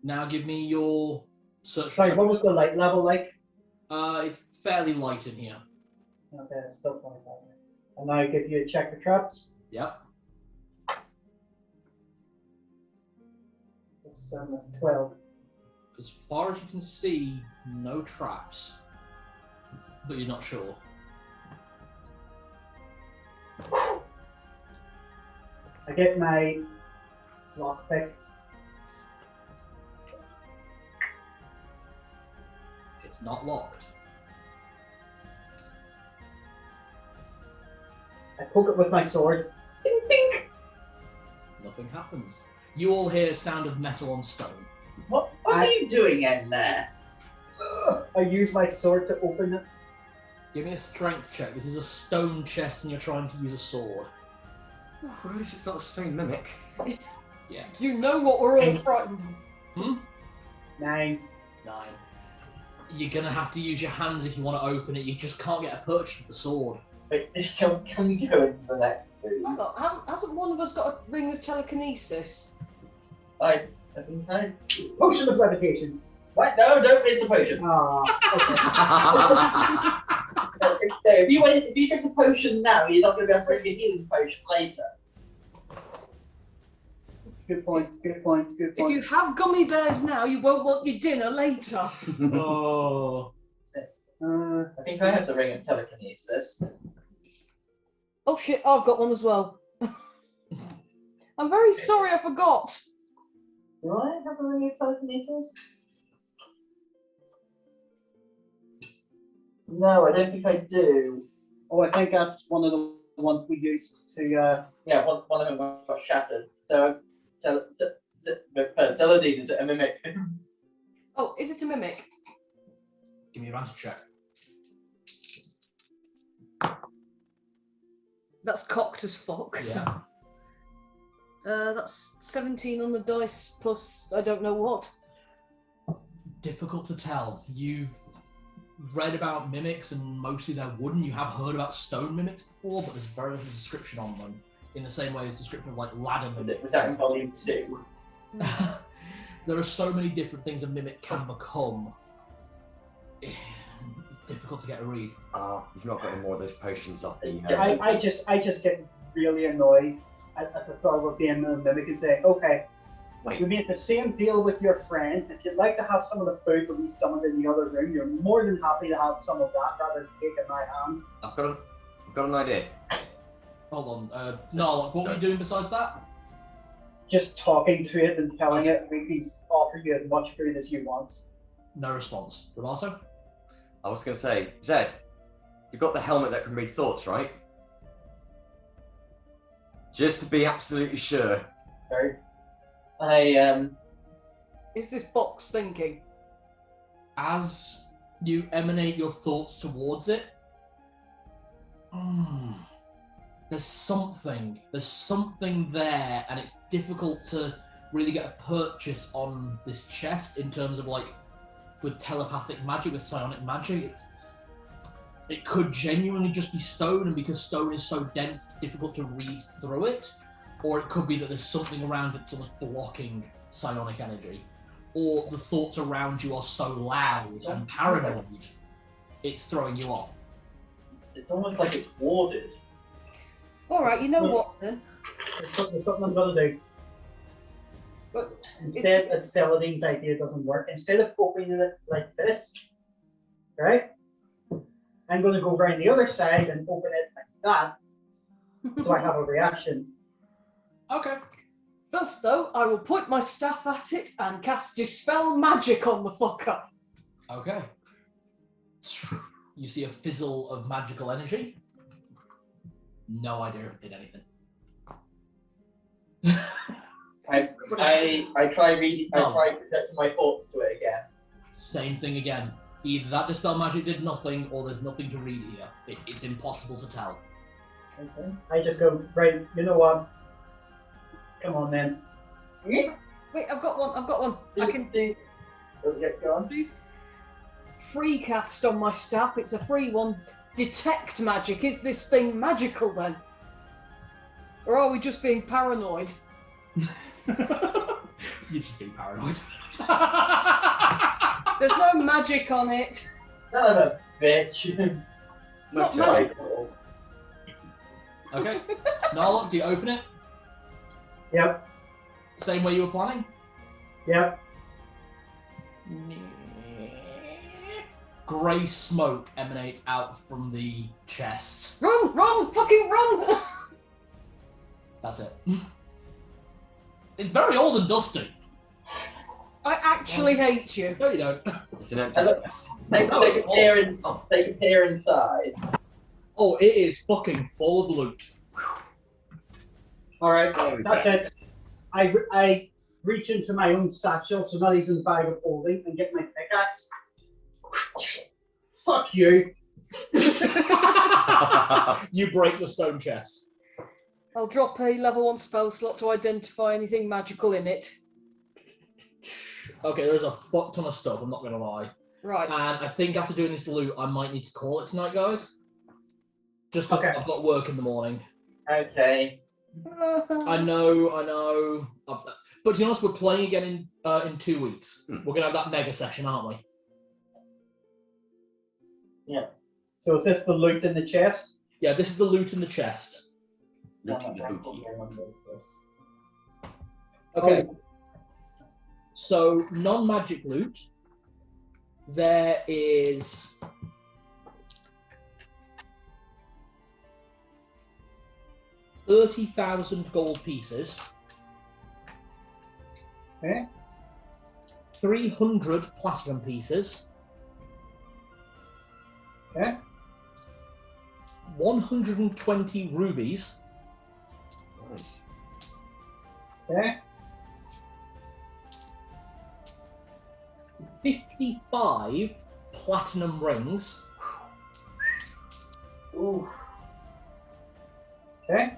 S2: Now give me your search.
S5: Sorry, what was the light level like?
S2: It's fairly light in here.
S5: Okay, it's still 25. And now I give you a check for traps.
S2: Yep.
S5: That's 12.
S2: As far as you can see, no traps. But you're not sure.
S5: I get my lockpick.
S2: It's not locked.
S5: I poke it with my sword. Ding ding!
S2: Nothing happens. You all hear sound of metal on stone.
S3: What are you doing in there?
S5: I use my sword to open it.
S2: Give me a strength check. This is a stone chest and you're trying to use a sword.
S1: At least it's not a stone mimic.
S2: Yeah.
S4: You know what we're all frightened of.
S5: 9.
S2: 9. You're gonna have to use your hands if you want to open it. You just can't get a purchase with the sword.
S3: Wait, can we go into the next room?
S4: Hang on, hasn't one of us got a ring of telekinesis?
S3: I think I...
S5: Potion of levitation.
S3: What? No, don't read the potion.
S5: Ah,
S3: No, if you take the potion now, you're not going to be able to drink a healing potion later.
S5: good points, good points, good
S4: If
S5: points.
S4: you have gummy bears now, you won't want your dinner later.
S2: Oh.
S3: I think I have the ring of telekinesis.
S4: Oh shit, I've got one as well. I'm very sorry, I forgot.
S3: Do I have a ring of telekinesis? No, I don't think I do.
S5: Oh, I think that's one of the ones we used to.
S3: Yeah, one of them got shattered. So Celadine is a mimic.
S4: Oh, is it a mimic?
S2: Give me a advantage check.
S4: That's cocked as fuck. So. That's 17 on the dice plus I don't know what.
S2: Difficult to tell. You've read about mimics and mostly they're wooden. You have heard about stone mimics before, but there's very little description on them. In the same way as description of like ladder mimics.
S3: Was that in volume 2?
S2: There are so many different things a mimic can become. It's difficult to get a read.
S1: You've not got any more of those potions off the...
S5: I just get really annoyed at the thought of being a mimic and say, okay,
S1: Wait.
S5: we made the same deal with your friends. If you'd like to have some of the food that we summoned in the other room, you're more than happy to have some of that rather than taking my hand.
S1: I've got an idea.
S2: Hold on. No, what were you doing besides that?
S5: Just talking to it and telling it we can offer you as much food as you want.
S2: No response. Roberto?
S1: I was going to say, Zedd, you've got the helmet that can read thoughts, right? Just to be absolutely sure.
S3: Sorry. I
S4: Is this box thinking?
S2: As you emanate your thoughts towards it, there's something there, and it's difficult to really get a purchase on this chest in terms of like with telepathic magic, with psionic magic. It could genuinely just be stone, and because stone is so dense, it's difficult to read through it. Or it could be that there's something around it that's almost blocking psionic energy. Or the thoughts around you are so loud and paranoid, it's throwing you off.
S3: it's almost like it's warded.
S4: Alright, you know what then?
S5: There's something I'm going to do.
S4: But
S5: Instead, Celadine's idea doesn't work. Instead of opening it like this, Right? I'm going to go around the other side and open it like that, so I have a reaction.
S6: Okay.
S4: First, though, I will point my staff at it and cast Dispel Magic on the fucker.
S6: Okay. You see a fizzle of magical energy. No idea if it did anything.
S3: I try reading. I try projecting my thoughts to it again.
S6: Same thing again. Either that dispel magic did nothing, or there's nothing to read here. It's impossible to tell.
S5: Okay. I just go, right, you know what? Come on then.
S4: Wait, I've got one. I can
S3: do. Go on.
S4: please. Free cast on my staff. It's a free one. Detect magic. Is this thing magical then? Or are we just being paranoid?
S6: You're just being paranoid.
S4: There's no magic on it.
S3: Son of a bitch.
S4: It's not magic.
S6: Okay. Narlock, do you open it?
S5: Yep.
S6: Same way you were planning?
S5: Yep.
S6: Grey smoke emanates out from the chest.
S4: Run! Fucking run!
S6: That's it. It's very old and dusty.
S4: I actually hate you.
S6: No, you don't.
S1: It's an empty
S3: Hello.
S1: chest.
S3: They can peer inside.
S6: Oh, it is fucking full of loot.
S5: All right, that's it. I reach into my own satchel, so not even bag of holding, and get my pickaxe. Fuck you.
S6: You break the stone chest.
S4: I'll drop a level 1 spell slot to identify anything magical in it.
S6: Okay, there's a fuck ton of stuff, I'm not going to lie.
S4: Right.
S6: And I think after doing this loot, I might need to call it tonight, guys. Just because
S5: Okay.
S6: I've got work in the morning.
S3: Okay.
S6: I know. But to be honest, we're playing again in 2 weeks. We're going to have that mega session, aren't we?
S3: Yeah.
S5: So is this the loot in the chest?
S6: Yeah, this is the loot in the chest.
S1: Looty the booty.
S6: Okay. So, non-magic loot. There is... $30,000 gold pieces.
S5: Okay.
S6: 300 platinum pieces.
S5: Okay.
S6: 120 rubies.
S1: Nice.
S5: Okay.
S6: 55 platinum rings.
S3: Ooh.
S5: Okay.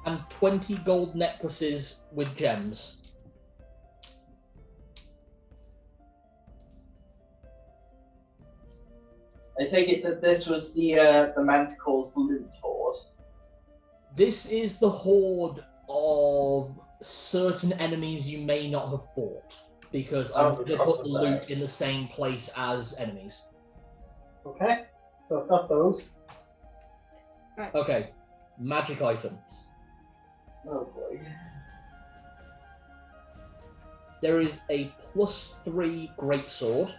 S6: And 20 gold necklaces with gems.
S3: I take it that this was the Manticle's loot hoard.
S6: This is the horde of certain enemies you may not have fought, because I'm going to put the loot in the same place as enemies.
S5: Okay. So I've got those.
S4: Right.
S6: Okay, magic items.
S3: Oh boy.
S6: There is a +3 greatsword.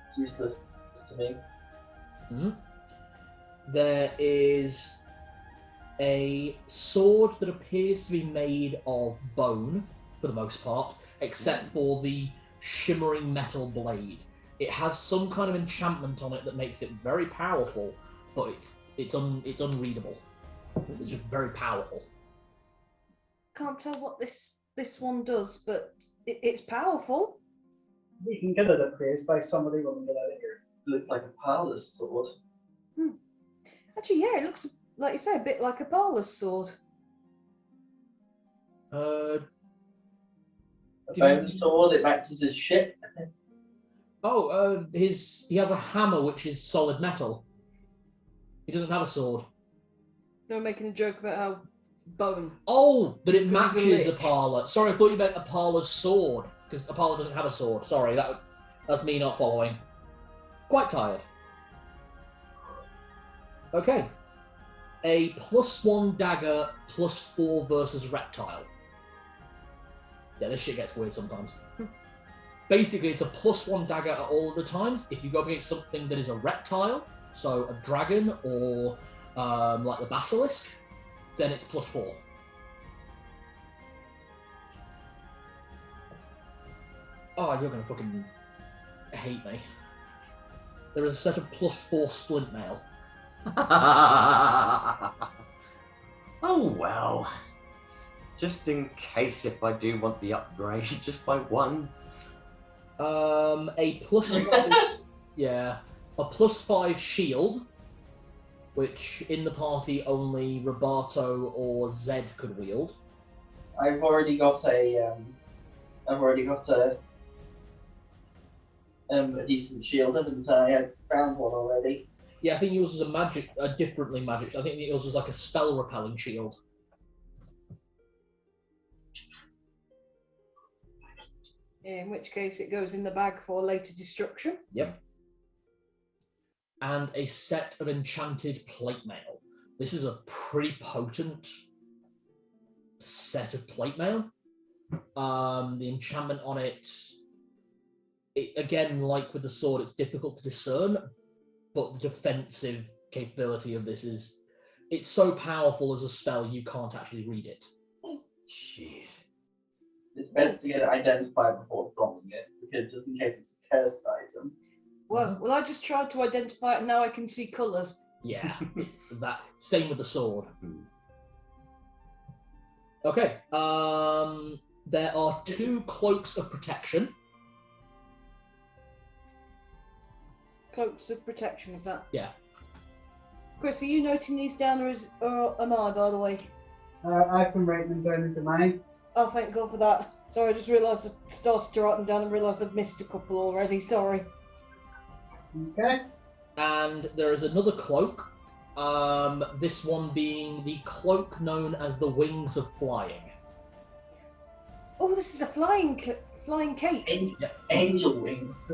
S3: It's useless to me.
S6: There is a sword that appears to be made of bone, for the most part, except for the shimmering metal blade. It has some kind of enchantment on it that makes it very powerful, but it's unreadable. It's just very powerful.
S4: Can't tell what this one does, but it's powerful.
S5: We can get it appraised by somebody when we get out of here.
S3: It looks like a powerless sword.
S4: Actually, yeah, it looks, like you say, a bit like a Barla's sword.
S3: A bone sword, it matches his ship.
S6: He has a hammer which is solid metal. He doesn't have a sword.
S4: No, making a joke about how bone.
S6: Oh, but it
S4: 'Cause he's a
S6: matches
S4: lich.
S6: Apala. Sorry, I thought you meant Apala's sword, because Apala doesn't have a sword. Sorry, that's me not following. Quite tired. Okay. A +1 dagger, +4 versus reptile. Yeah, this shit gets weird sometimes. Basically, it's a +1 dagger at all of the times. If you go against something that is a reptile, so a dragon or like the basilisk, then it's +4. Oh, you're gonna fucking hate me. There is a set of +4 splint mail.
S1: Oh well. Just in case if I do want the upgrade, just by 1.
S6: A +5, yeah, a +5 shield, which in the party only Roberto or Zedd could wield.
S3: I've already got a decent shield, haven't I? I found one already.
S6: Yeah, I think yours was a differently magic. I think yours was like a spell repelling shield.
S4: In which case it goes in the bag for later destruction.
S6: Yep. And a set of enchanted plate mail. This is a pretty potent set of plate mail. The enchantment on it, again, like with the sword, it's difficult to discern, but the defensive capability of this is, it's so powerful as a spell you can't actually read it.
S1: Jeez.
S3: It's best to get it identified before dropping it, because just in case it's a cursed item.
S4: Well, I just tried to identify it and now I can see colours.
S6: Yeah, it's that. Same with the sword. Okay. There are 2 cloaks of protection.
S4: Cloaks of protection, is that?
S6: Yeah.
S4: Chris, are you noting these down or am I, by the way?
S5: I've been writing them down into mine.
S4: Oh, thank God for that. Sorry, I just realised I started to write them down and realised I've missed a couple already. Sorry.
S5: Okay.
S6: And there is another cloak. This one being the cloak known as the Wings of Flying.
S4: Oh, this is a flying cape.
S3: Angel wings.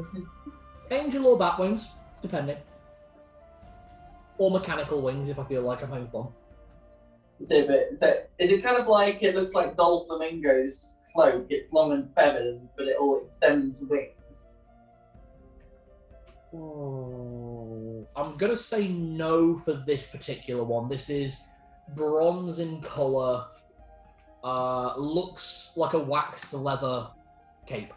S6: Angel or bat wings, depending. Or mechanical wings if I feel like I'm having fun.
S3: Is it kind of like, it looks like Doflamingo's cloak? It's long and feathered, but it all extends into wings.
S6: I'm going to say no for this particular one. This is bronze in colour. Looks like a waxed leather cape.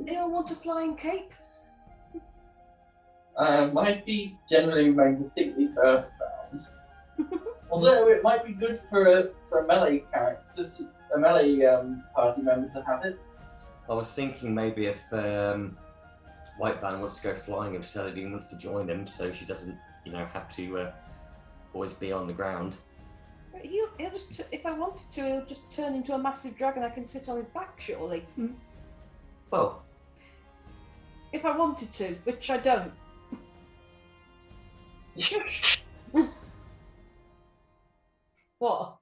S4: Anyone want a flying cape?
S3: My feet generally remain distinctly earthbound. Although it might be good for a melee character, a melee party member to have it.
S1: I was thinking maybe if White Band wants to go flying, if Celadine wants to join him, so she doesn't, have to always be on the ground.
S4: He'll just, if I wanted to, he'll just turn into a massive dragon. I can sit on his back, surely.
S1: Well,
S4: if I wanted to, which I don't. Shush. What?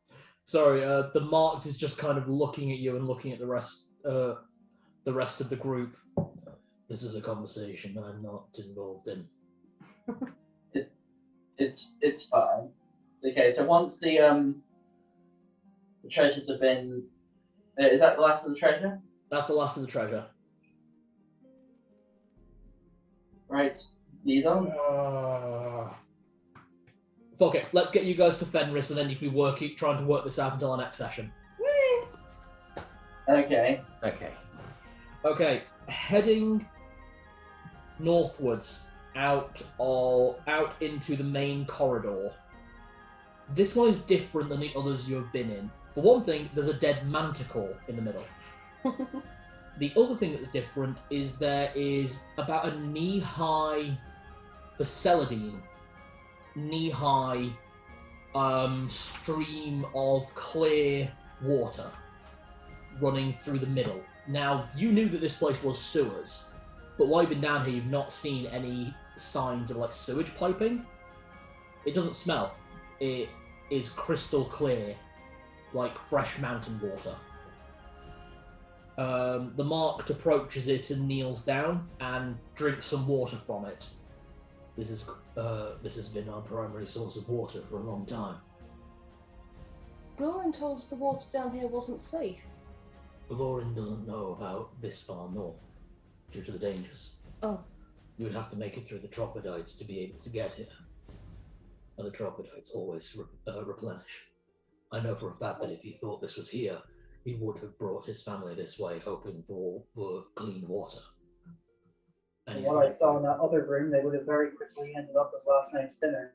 S6: Sorry, the Marked is just kind of looking at you and looking at the rest of the group. This is a conversation I'm not involved in.
S3: It's fine. It's okay. So once the treasures have been, is that the last of the treasure?
S6: That's the last of the treasure.
S3: Right. Lead on.
S6: Fuck it. Let's get you guys to Fenris, and then you can be trying to work this out until our next session.
S3: Okay.
S6: Okay. Heading northwards out into the main corridor. This one is different than the others you have been in. For one thing, there's a dead manticore in the middle. The other thing that's different is there is about a knee-high, the Celadine, knee-high stream of clear water running through the middle. Now, you knew that this place was sewers, but while you've been down here, you've not seen any signs of like sewage piping. It doesn't smell. It is crystal clear, like fresh mountain water. The Marked approaches it and kneels down and drinks some water from it. This has been our primary source of water for a long time.
S4: Goran told us the water down here wasn't safe.
S6: Valorin doesn't know about this far north due to the dangers.
S4: Oh.
S6: You would have to make it through the Troglodytes to be able to get here. And the Troglodytes always replenish. I know for a fact that if he thought this was here, he would have brought his family this way, hoping for clean water. And
S5: From what I saw in that other room, they would have very quickly ended up as last night's dinner.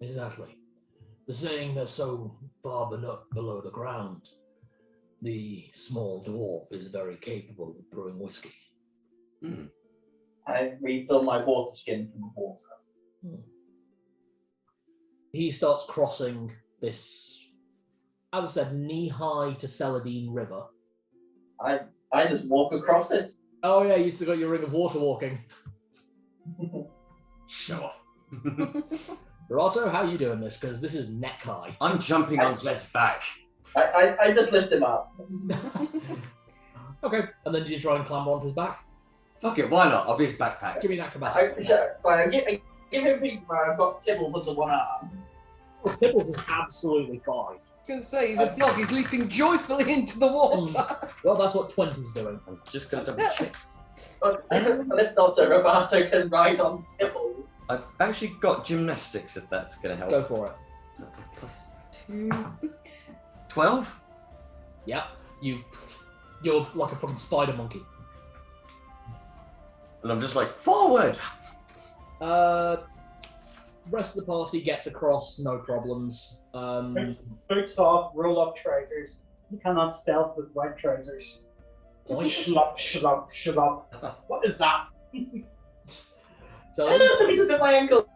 S6: Exactly. The saying they're so far below the ground, the small dwarf is very capable of brewing whiskey.
S1: Hmm.
S3: I refill my water skin from the water.
S6: He starts crossing this, as I said, knee-high to Celadine River.
S3: I just walk across it.
S6: Oh yeah, you still got your ring of water walking.
S1: Show off.
S6: Rato, how are you doing this? Because this is neck high.
S1: I'm jumping on Zedd's back.
S3: I just lift him up.
S6: Okay, and then did you try and clamber onto his back?
S1: Fuck it, why not? I'll be his backpack.
S6: Give me an acrobatics.
S3: I give him big where I've got Tibbles as a one arm.
S6: Well, Tibbles is absolutely fine.
S4: I was going to say, he's a dog. He's leaping joyfully into the water.
S6: Well, that's what 20's doing.
S1: I'm just going to double check.
S3: Lift off so Roberto can ride on Tibbles.
S1: I've actually got gymnastics if that's going to help.
S6: Go for it.
S1: So that's a +2. 12?
S6: Yep. You're like a fucking spider monkey.
S1: And I'm just like, forward!
S6: Rest of the party gets across, no problems.
S5: Boots off, roll up trousers. You cannot stealth with white trousers.
S6: Point.
S5: Shlop, shlop, shlop. What is that?
S6: So,
S3: I don't think it's been my ankle.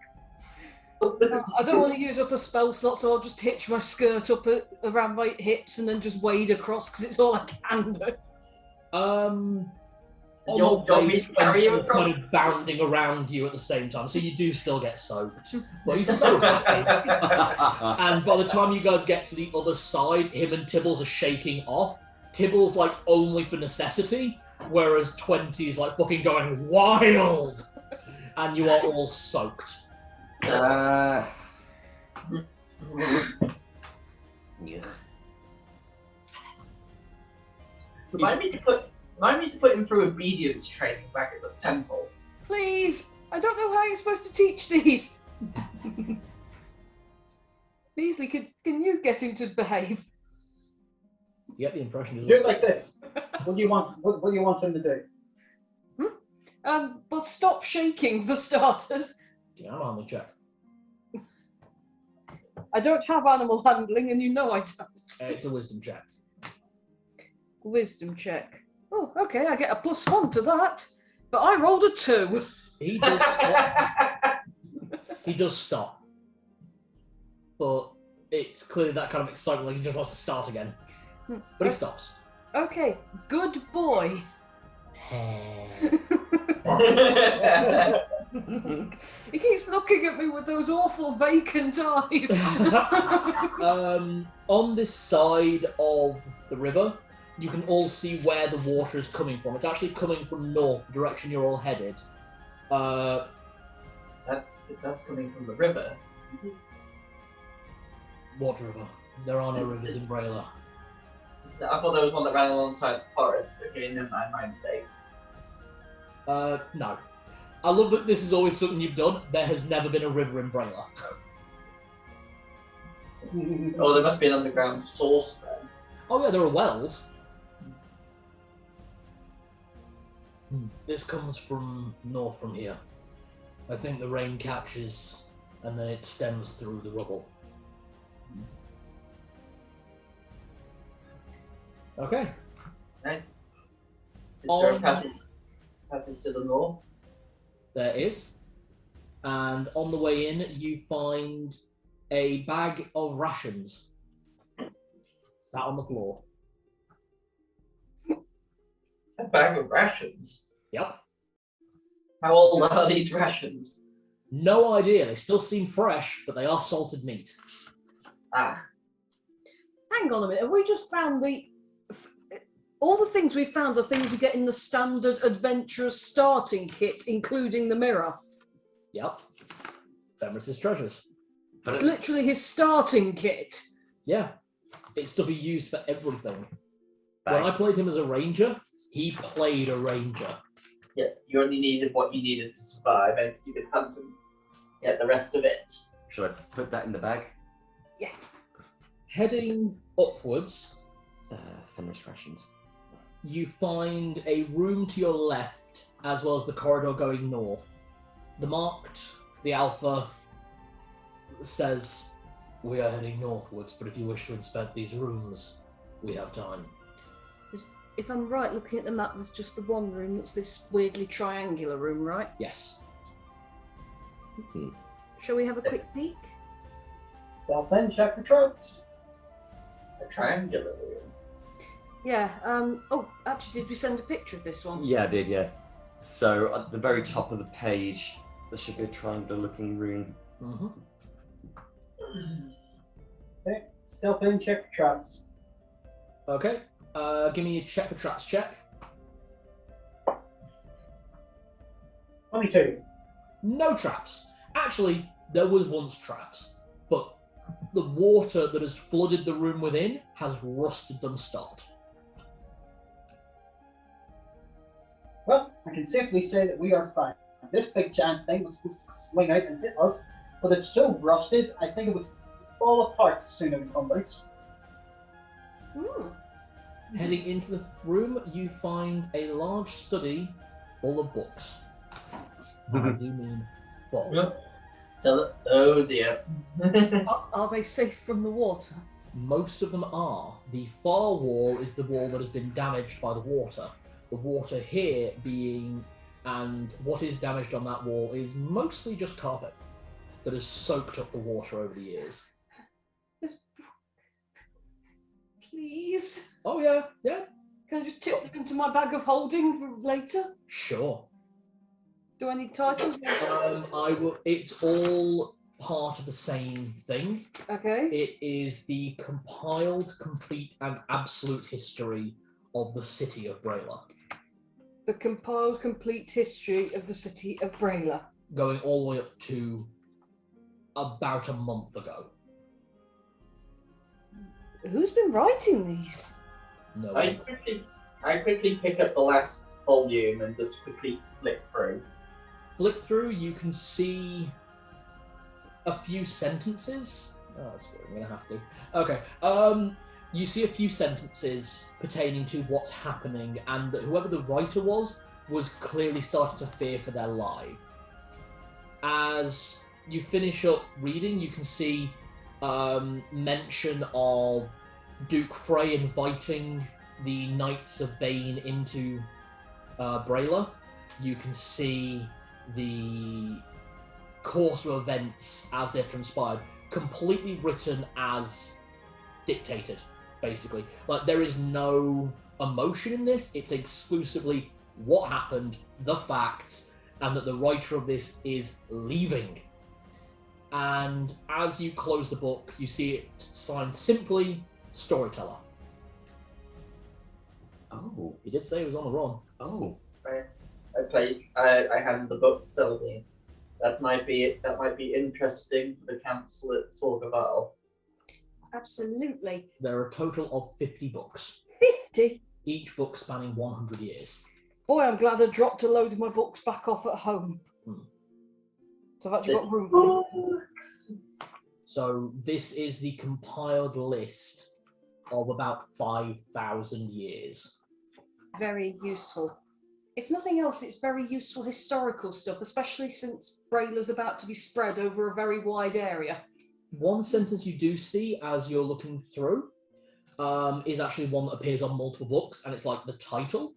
S4: I don't want to use up a spell slot, so I'll just hitch my skirt up around my hips and then just wade across because it's all I can do.
S6: on
S3: You'll
S6: the way,
S3: me to carry you across?
S6: kind of bounding around you at the same time, so you do still get soaked. But he's so happy. And by the time you guys get to the other side, him and Tibbles are shaking off. Tibbles like only for necessity, whereas 20 is like fucking going wild. And you are all soaked.
S1: Yeah.
S3: Remind me to put him through obedience training back at the temple.
S4: Please, I don't know how you're supposed to teach these. Beasley, can you get him to behave?
S6: You get the impression
S5: Do it like this. What do you want? What do you want him to do?
S4: But stop shaking for starters.
S6: Yeah, I'm on the check.
S4: I don't have animal handling, and you know I don't.
S6: It's a wisdom check.
S4: Wisdom check. Oh, okay, I get a +1 to that. But I rolled a 2.
S6: He does stop. He does stop. But it's clearly that kind of excitement, like he just wants to start again. But he stops.
S4: Okay, good boy. He keeps looking at me with those awful vacant eyes.
S6: On this side of the river, you can all see where the water is coming from. It's actually coming from north, the direction you're all headed.
S3: That's coming from the river.
S6: What river? There are no rivers in Brayla.
S3: I thought there was one that ran alongside the forest. Okay, never mind, my mistake.
S6: No. I love that this is always something you've done. There has never been a river in Brayla.
S3: Oh, there must be an underground source then.
S6: Oh yeah, there are wells. This comes from north from here. I think the rain catches and then it stems through the rubble. Okay.
S3: Right. Is there a passage to the north?
S6: There is. And on the way in, you find a bag of rations sat on the floor.
S3: A bag of rations?
S6: Yep.
S3: How old are these rations?
S6: No idea. They still seem fresh, but they are salted meat.
S3: Ah.
S4: Hang on a minute, have we just found all the things we found are things you get in the standard adventurous starting kit, including the mirror.
S6: Yep. Fenris's treasures.
S4: It's literally his starting kit.
S6: Yeah. It's to be used for everything. When I
S1: bag.
S6: played him as a ranger, he played a ranger.
S3: Yeah, you only needed what you needed to survive, and you could hunt and get the rest of it.
S1: Should I put that in the bag?
S6: Heading upwards,
S1: Fenris rations.
S6: you find a room to your left, as well as the corridor going north. The marked, the Alpha, says, "We are heading northwards, but if you wish to inspect these rooms, we have time."
S4: If I'm right, looking at the map, there's just the one room that's this weirdly triangular room, right?
S6: Yes.
S4: Shall we have a quick peek?
S5: Stealth in, check for traps.
S3: A triangular room.
S4: Yeah. Oh, actually, did we send a picture of this one?
S1: Yeah, I did, yeah. So at the very top of the page, there should be a triangular looking room.
S6: Mm-hmm.
S5: Okay, stealth in, check for traps.
S6: Okay. Give me a check for traps check.
S5: 22.
S6: No traps. Actually, there was once traps, but the water that has flooded the room within has rusted them start.
S5: Well, I can safely say that we are fine. This big giant thing was supposed to swing out and hit us, but it's so rusted, I think it would fall apart sooner than tumbles.
S4: Hmm.
S6: Heading into the room, you find a large study full of books. I do mean full.
S3: Yep. Oh dear.
S4: Are they safe from the water?
S6: Most of them are. The far wall is the wall that has been damaged by the water. The water here being, and what is damaged on that wall is mostly just carpet that has soaked up the water over the years.
S4: Please.
S6: Oh yeah, yeah,
S4: Can I just tip them into my bag of holding for later?
S6: sure.
S4: Do I need titles?
S6: I will. It's all part of the same thing.
S4: Okay.
S6: It is the compiled, complete, and absolute history of the city of Brayla,
S4: The compiled complete history of the city of Brayla.
S6: going all the way up to about a month ago.
S4: Who's been writing these?
S6: No.
S3: I quickly pick up the last volume and just quickly flick through.
S6: Flick through, you can see a few sentences. Oh, that's good. I'm gonna have to. Okay. You see a few sentences pertaining to what's happening, and that whoever the writer was clearly starting to fear for their life. As you finish up reading, you can see mention of Duke Frey inviting the Knights of Bane into Brayla. You can see the course of events as they've transpired, completely written as dictated, basically. Like, there is no emotion in this, it's exclusively what happened, the facts, and that the writer of this is leaving. And as you close the book, you see it signed simply Storyteller.
S1: Oh,
S6: He did say he was on the run.
S1: oh.
S3: I hand the book to Celadine. That might be interesting for the council at Sorgaval.
S4: Absolutely.
S6: There are a total of 50 books,
S4: 50?
S6: each book spanning 100 years.
S4: Boy, I'm glad I dropped a load of my books back off at home. So I've actually got room for them.
S6: So this is the compiled list of about 5,000 years.
S4: Very useful. If nothing else, it's very useful historical stuff, especially since Brayla's about to be spread over a very wide area.
S6: One sentence you do see as you're looking through is actually one that appears on multiple books, and it's like the title.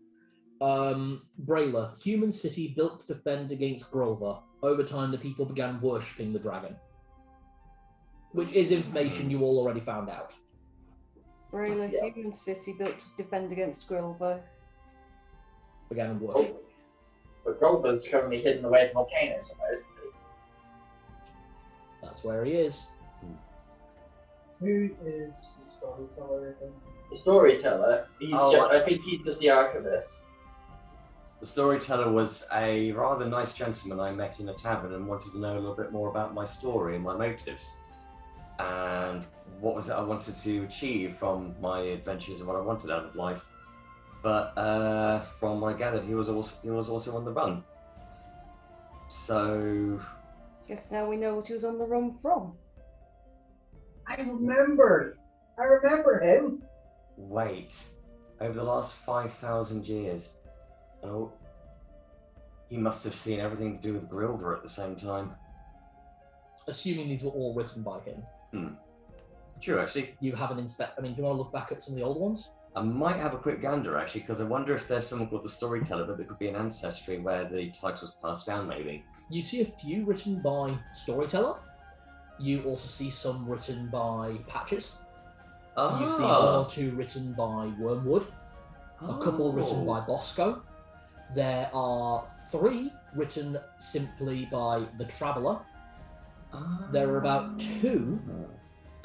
S6: Brayla, human city built to defend against Grulva. Over time, the people began worshipping the dragon. Which is information you all already found out.
S4: Brayla,
S3: Yeah.
S4: human city built to defend against Grulva.
S6: Began worship.
S3: But Grulva's currently hidden away in the volcano somewhere, isn't he?
S6: That's where he is.
S5: Who is the storyteller again?
S3: The storyteller,
S1: Oh,
S3: I think he's just the archivist.
S1: The storyteller was a rather nice gentleman I met in a tavern and wanted to know a little bit more about my story and my motives. And what was it I wanted to achieve from my adventures and what I wanted out of life. but from what I gathered, he was also on the run. So
S4: Guess now we know what he was on the run from.
S5: I remember him.
S1: wait, over the last 5,000 years, oh, he must have seen everything to do with Grilver at the same time.
S6: Assuming these were all written by him.
S1: True, actually.
S6: You have an inspect. I mean, do you want to look back at some of the old ones?
S1: I might have a quick gander, actually, because I wonder if there's someone called the Storyteller, but there could be an ancestry where the title's passed down, maybe.
S6: You see a few written by Storyteller. You also see some written by Patches. You see one or two written by Wormwood. A couple written by Bosco. There are 3 written simply by the Traveller. There are about 2,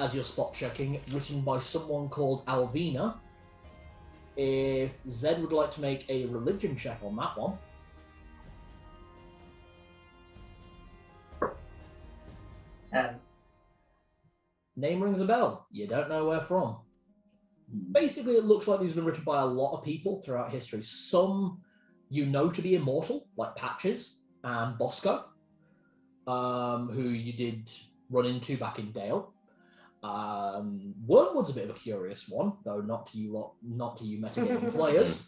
S6: as you're spot checking, written by someone called Alvina. If Zedd would like to make a religion check on that one. Name rings a bell. You don't know where from. Basically, it looks like these have been written by a lot of people throughout history. Some you know to be immortal, like Patches and Bosco, who you did run into back in Dale. Wormwood's a bit of a curious one, though not to you metagaming players.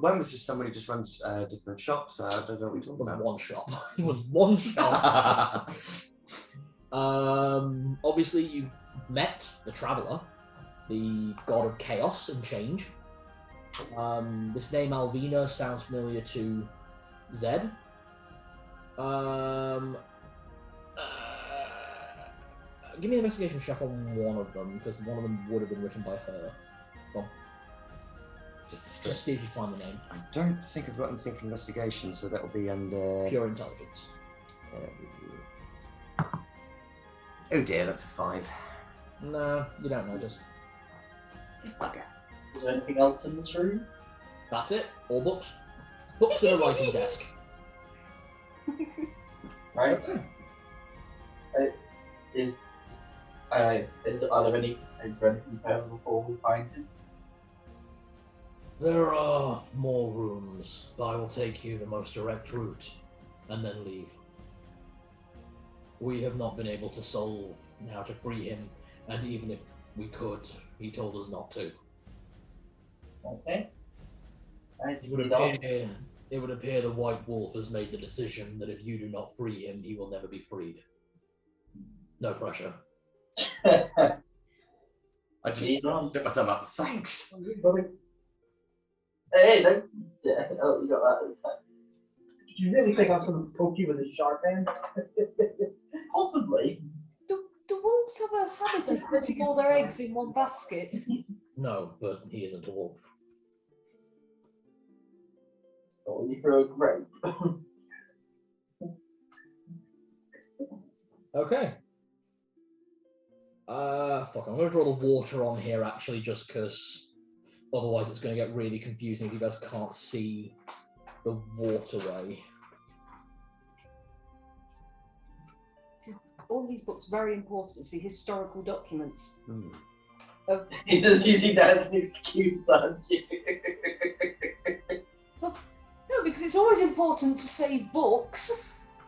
S1: Worm was just somebody who just runs different shops. So I don't know what you're talking about.
S6: One shop. It was one shop. Obviously, you met the Traveller, the god of chaos and change. This name Alvina sounds familiar to Zedd. Give me an investigation check on one of them, because one of them would have been written by her. Well, just see if you find the name.
S1: I don't think I've got anything for investigation, so that will be under
S6: Pure intelligence.
S1: Oh dear, that's a 5.
S6: No, you don't notice.
S1: Okay.
S3: Is there anything else in this room?
S6: That's it. All books. Books and a writing desk.
S3: Right. Is there anything further before we find him?
S6: There are more rooms, but I will take you the most direct route and then leave. We have not been able to solve how to free him, and even if we could, he told us not to.
S3: Okay.
S6: It would appear the White Wolf has made the decision that if you do not free him, he will never be freed. No pressure.
S1: I just put my thumb up. Thanks.
S3: Hey, don't. Yeah, oh, you got that. It's like,
S5: Did you really think I was going to poke you with a sharp end?
S3: possibly.
S4: Do wolves have a habit of putting all their eggs in one basket?
S6: No, but he isn't a wolf.
S3: Or you throw a grape.
S6: Okay. Fuck, I'm going to draw the water on here, actually, just because otherwise it's going to get really confusing if you guys can't see the waterway.
S4: All these books very important to see historical documents.
S1: Oh,
S3: You're just using that as an excuse, aren't you?
S4: No, because it's always important to say books.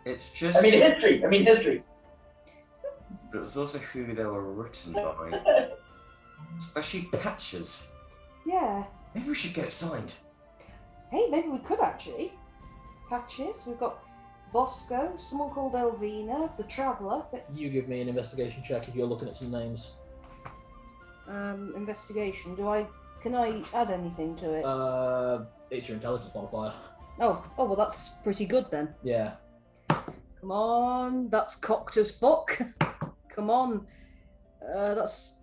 S1: it's just.
S3: I mean history.
S1: But it was also who they were written by, especially Patches.
S4: Yeah.
S1: Maybe we should get it signed.
S4: Hey, maybe we could actually. Patches. We've got Bosco, someone called Elvina, the Traveller.
S6: You give me an investigation check if you're looking at some names.
S4: Investigation. Can I add anything to it?
S6: It's your intelligence modifier.
S4: Oh, well, that's pretty good then.
S6: Yeah.
S4: Come on, that's Coctus Book. Come on. That's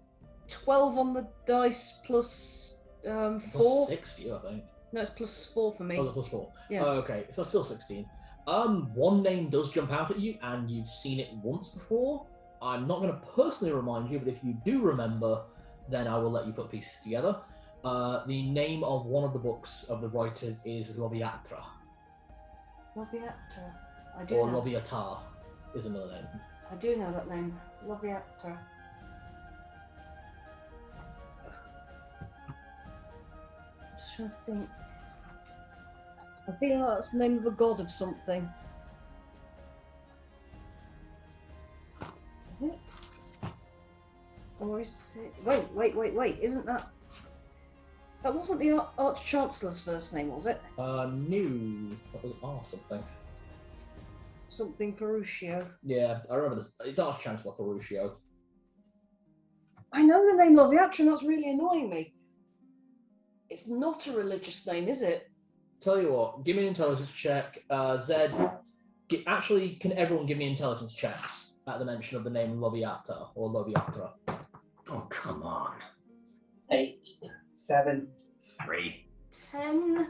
S4: 12 on the dice plus 4.
S6: Plus 6 for you, I think.
S4: No, it's plus 4 for me.
S6: Oh, plus 4.
S4: Yeah.
S6: Okay, so that's still 16. One name does jump out at you, and you've seen it once before. I'm not going to personally remind you, but if you do remember, then I will let you put pieces together. The name of one of the books of the writers is Loviatra.
S4: Loviatra. I do
S6: Or
S4: know.
S6: Loviatar is another name.
S4: I do know that name. Loviatra. Just trying to think. I feel like that's the name of a god of something. Is it? Or is it? Wait! Isn't that? That wasn't the Arch-Chancellor's first name, was it?
S6: No, that was R something.
S4: Something Ferruccio.
S6: Yeah, I remember this. It's Arch-Chancellor Ferruccio.
S4: I know the name Loviatra, and that's really annoying me. It's not a religious name, is it?
S6: Tell you what, give me an intelligence check. Zedd, actually, can everyone give me intelligence checks at the mention of the name Loviata or Loviatra?
S1: Oh, come on.
S3: 8.
S5: 7.
S1: 3.
S4: 10.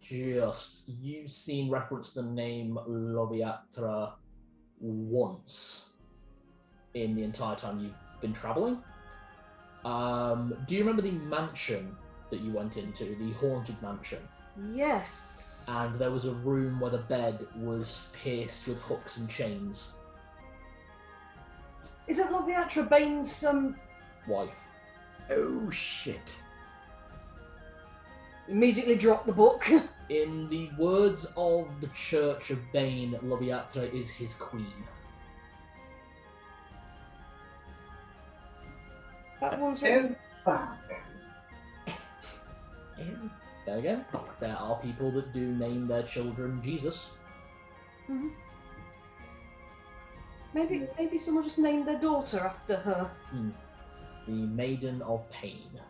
S6: You've seen reference to the name Loviatra once in the entire time you've been traveling. Do you remember the mansion that you went into, the haunted mansion?
S4: Yes.
S6: And there was a room where the bed was pierced with hooks and chains.
S4: Isn't Loviatra Bane's
S6: Wife.
S1: Oh, shit.
S4: Immediately drop the book.
S6: In the words of the Church of Bane, Loviatra is his queen.
S4: That one's written.
S5: Fuck.
S6: There again, there are people that do name their children Jesus.
S4: Mhm. Maybe someone just named their daughter after her.
S6: The Maiden of Pain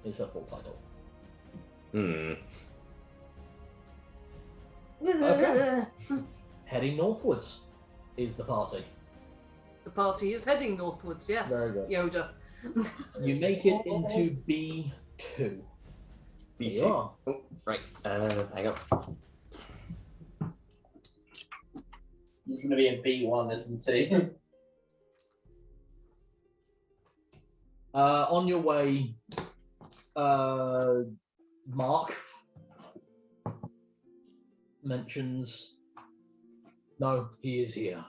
S6: is her full title. Okay. Heading northwards is the party.
S4: The party is heading northwards, yes.
S6: Very good.
S4: Yoda.
S6: You make it into B2. There you are.
S1: Oh, right. Hang on.
S3: He's going to be a B1, isn't he?
S6: On your way, Mark mentions, no, he is here.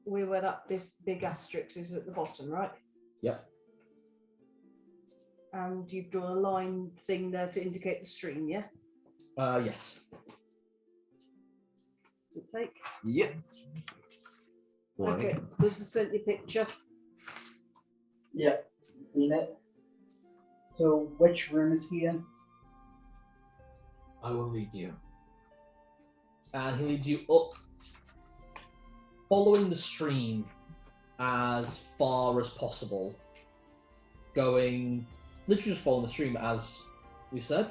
S4: We're where this big asterisk is at the bottom, right?
S6: Yep.
S4: And you've drawn a line thing there to indicate the stream, yeah?
S6: Yes.
S4: Does it take?
S1: Yep.
S4: Okay, good to send you a picture.
S3: Yeah, seen it.
S5: So, which room is he in?
S6: I will lead you. And he leads you up, following the stream as far as possible. Going, literally just following the stream as we said.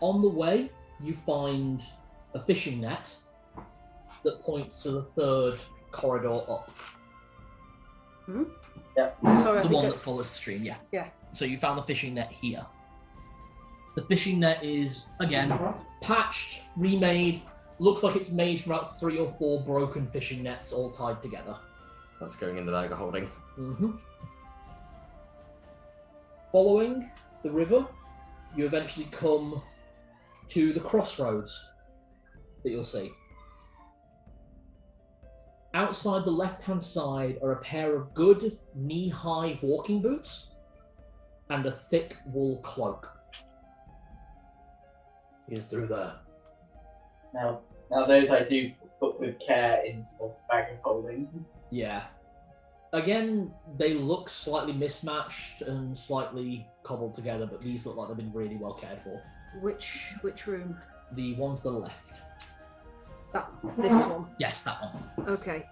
S6: On the way, you find a fishing net that points to the third corridor up.
S3: Yeah.
S4: Sorry,
S6: The one that follows the stream, yeah.
S4: Yeah.
S6: So you found the fishing net here. The fishing net is, again, patched, remade. Looks like it's made from about 3 or 4 broken fishing nets all tied together.
S1: That's going into the anchor holding.
S6: Mm-hmm. Following the river, you eventually come to the crossroads that you'll see. Outside the left-hand side are a pair of good knee-high walking boots and a thick wool cloak. He is through there.
S3: Now those I do put with care into the bag of holding.
S6: Yeah. Again, they look slightly mismatched and slightly cobbled together, but these look like they've been really well cared for.
S4: Which room?
S6: The one to the left.
S4: This one.
S6: Yes, that one.
S4: Okay.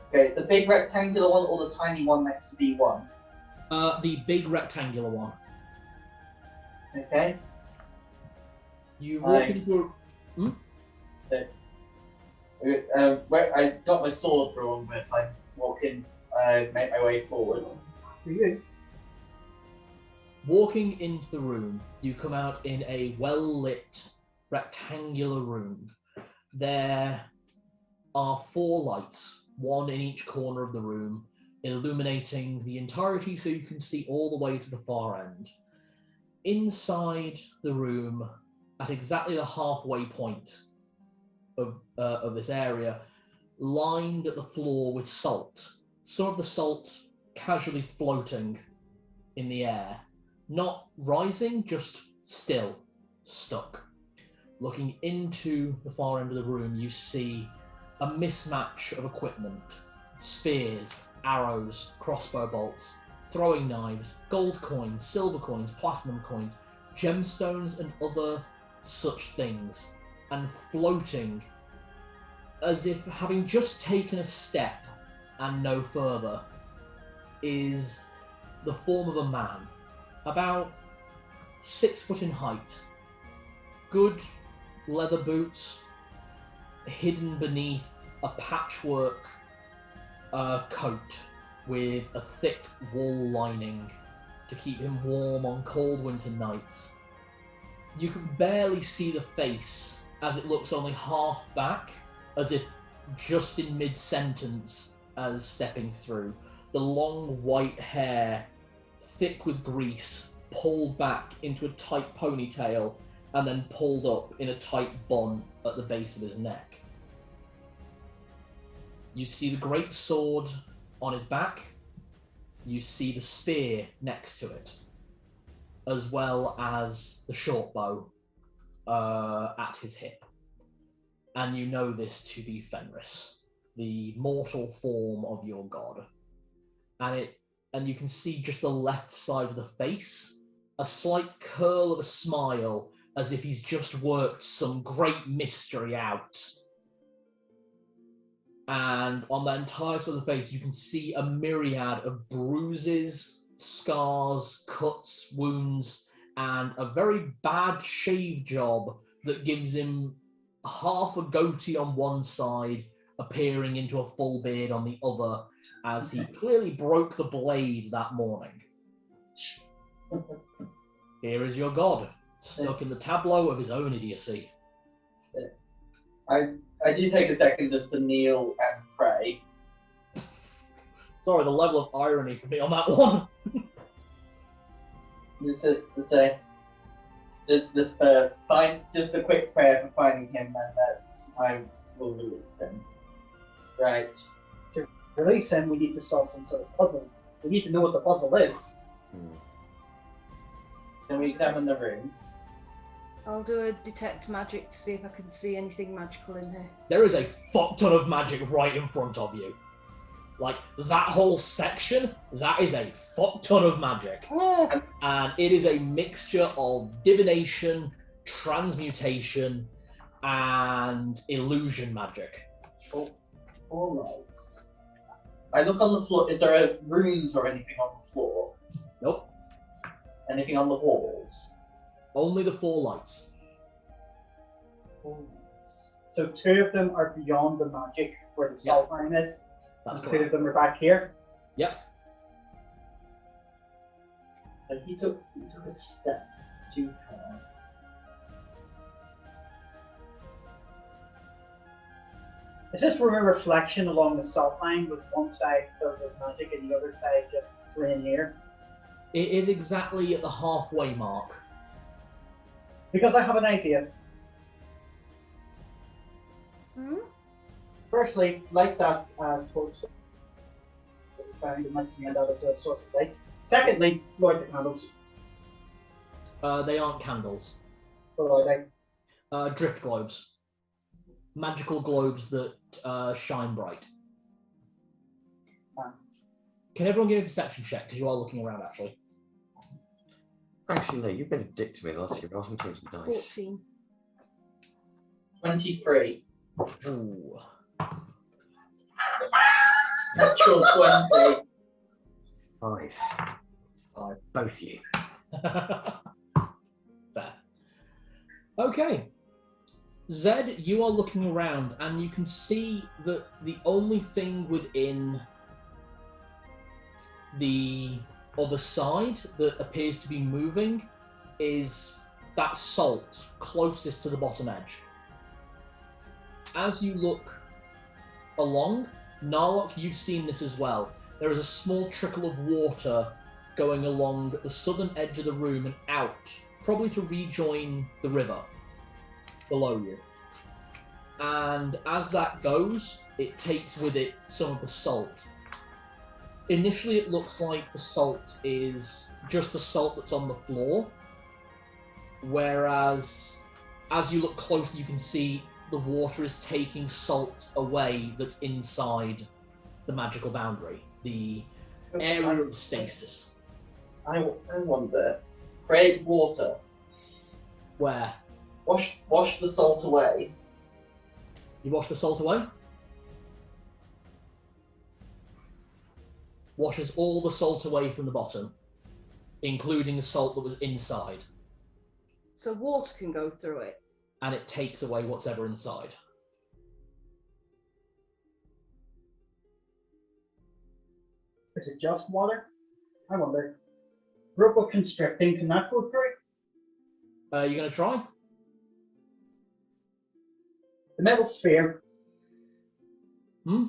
S3: Okay, the big rectangular one or the tiny one next to B1?
S6: The big rectangular one.
S3: Okay.
S6: You walk
S3: Right.
S6: into
S3: So, where I got my sword drawn, but I walk in, make my way forwards.
S5: For you.
S6: Walking into the room, you come out in a well-lit rectangular room. There are 4 lights, one in each corner of the room, illuminating the entirety so you can see all the way to the far end. Inside the room, at exactly the halfway point of this area, lined at the floor with salt. Some of the salt casually floating in the air. Not rising, just still, stuck. Looking into the far end of the room, you see a mismatch of equipment. Spears, arrows, crossbow bolts, throwing knives, gold coins, silver coins, platinum coins, gemstones and other such things. And floating, as if having just taken a step and no further, is the form of a man, about 6 foot in height. Good leather boots, hidden beneath a patchwork coat with a thick wool lining to keep him warm on cold winter nights. You can barely see the face, as it looks only half back, as if just in mid-sentence as stepping through. The long white hair, thick with grease, pulled back into a tight ponytail and then pulled up in a tight bun at the base of his neck. You see the great sword on his back. You see the spear next to it, as well as the short bow at his hip. And you know this to be Fenris, the mortal form of your god. And you can see just the left side of the face, a slight curl of a smile, as if he's just worked some great mystery out. And on the entire side of the face, you can see a myriad of bruises, scars, cuts, wounds, and a very bad shave job that gives him half a goatee on one side, appearing into a full beard on the other, as he clearly broke the blade that morning. Here is your god, stuck in the tableau of his own idiocy.
S3: I do take a second just to kneel and pray.
S6: Sorry, the level of irony for me on that one.
S3: Just a quick prayer for finding him, and that I will release him. Right.
S5: To release him, we need to solve some sort of puzzle. We need to know what the puzzle is.
S3: Can we examine the room?
S4: I'll do a detect magic to see if I can see anything magical in here.
S6: There is a fuck ton of magic right in front of you. Like, that whole section, that is a fuck ton of magic.
S4: Oh.
S6: And it is a mixture of divination, transmutation, and illusion magic.
S3: All right. I look on the floor. Is there runes or anything on the floor?
S6: Nope.
S3: Anything on the walls?
S6: Only the 4 lights.
S5: So 2 of them are beyond the magic where the salt line is.
S6: That's
S5: and
S6: correct.
S5: 2 of them are back here.
S6: Yep.
S3: So he took a step to her.
S5: Is this room a reflection along the salt line with one side filled with magic and the other side just plain air?
S6: It is exactly at the halfway mark.
S5: Because I have an idea. Firstly, light that torch that we found and let's use that as a source of light. Secondly, light the candles.
S6: They aren't candles.
S5: What are they?
S6: Drift globes. Magical globes that shine bright. Can everyone give a perception check? Because you are looking around, actually.
S1: Actually, no, you've been a dick to me last year. I was changing the dice.
S4: 14.
S3: 23.
S6: Ooh.
S3: Natural 20.
S1: 5. Both you.
S6: Fair. Okay. Zedd, you are looking around and you can see that the only thing within the other side that appears to be moving is that salt closest to the bottom edge. As you look along, Narlock, you've seen this as well. There is a small trickle of water going along the southern edge of the room and out, probably to rejoin the river below you. And as that goes, it takes with it some of the salt. Initially, it looks like the salt is just the salt that's on the floor, whereas as you look closer, you can see the water is taking salt away that's inside the magical boundary, the area of stasis.
S3: I wonder. Create water.
S6: Where?
S3: Wash the salt away.
S6: You wash the salt away? Washes all the salt away from the bottom, including the salt that was inside.
S4: So water can go through it.
S6: And it takes away what's ever inside.
S5: Is it just water? I wonder. Robo constricting, can that go through?
S6: You gonna try?
S5: The metal sphere.
S6: Hmm?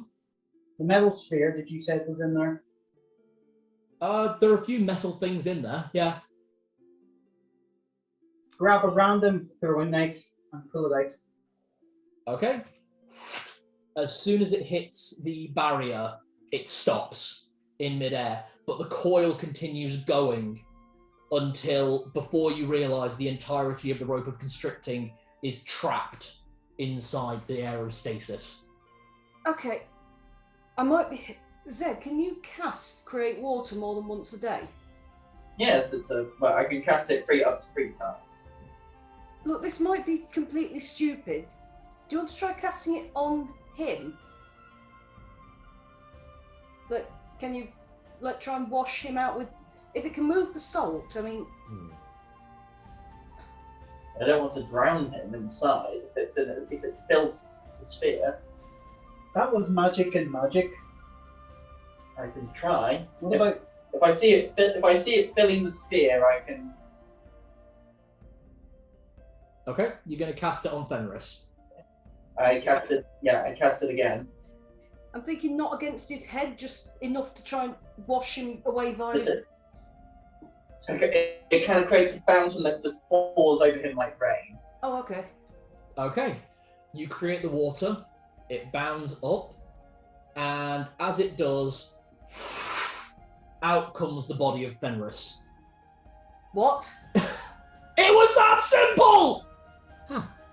S5: The metal sphere, did you say it was in there?
S6: There are a few metal things in there, yeah.
S5: Grab a random throwing knife and pull it out.
S6: Okay. As soon as it hits the barrier, it stops in midair, but the coil continues going until, before you realise, the entirety of the rope of constricting is trapped inside the area of stasis.
S4: Okay. I might be... Zedd, can you cast Create Water more than once a day?
S3: Yes, well, I can cast it up to 3 times.
S4: Look, this might be completely stupid. Do you want to try casting it on him? Look, can you try and wash him out with... If it can move the salt, I mean...
S3: I don't want to drown him inside if it fills the sphere.
S5: That was magic and magic.
S3: I can try.
S5: What about...
S3: If I see it filling the sphere, I can...
S6: Okay, you're going to cast it on Fenris.
S3: I cast it again.
S4: I'm thinking not against his head, just enough to try and wash him away via his...
S3: It kind of creates a fountain that just pours over him like rain.
S4: Oh, okay.
S6: Okay, you create the water, it bounds up, and as it does, out comes the body of Fenris.
S4: What?
S6: It was that simple!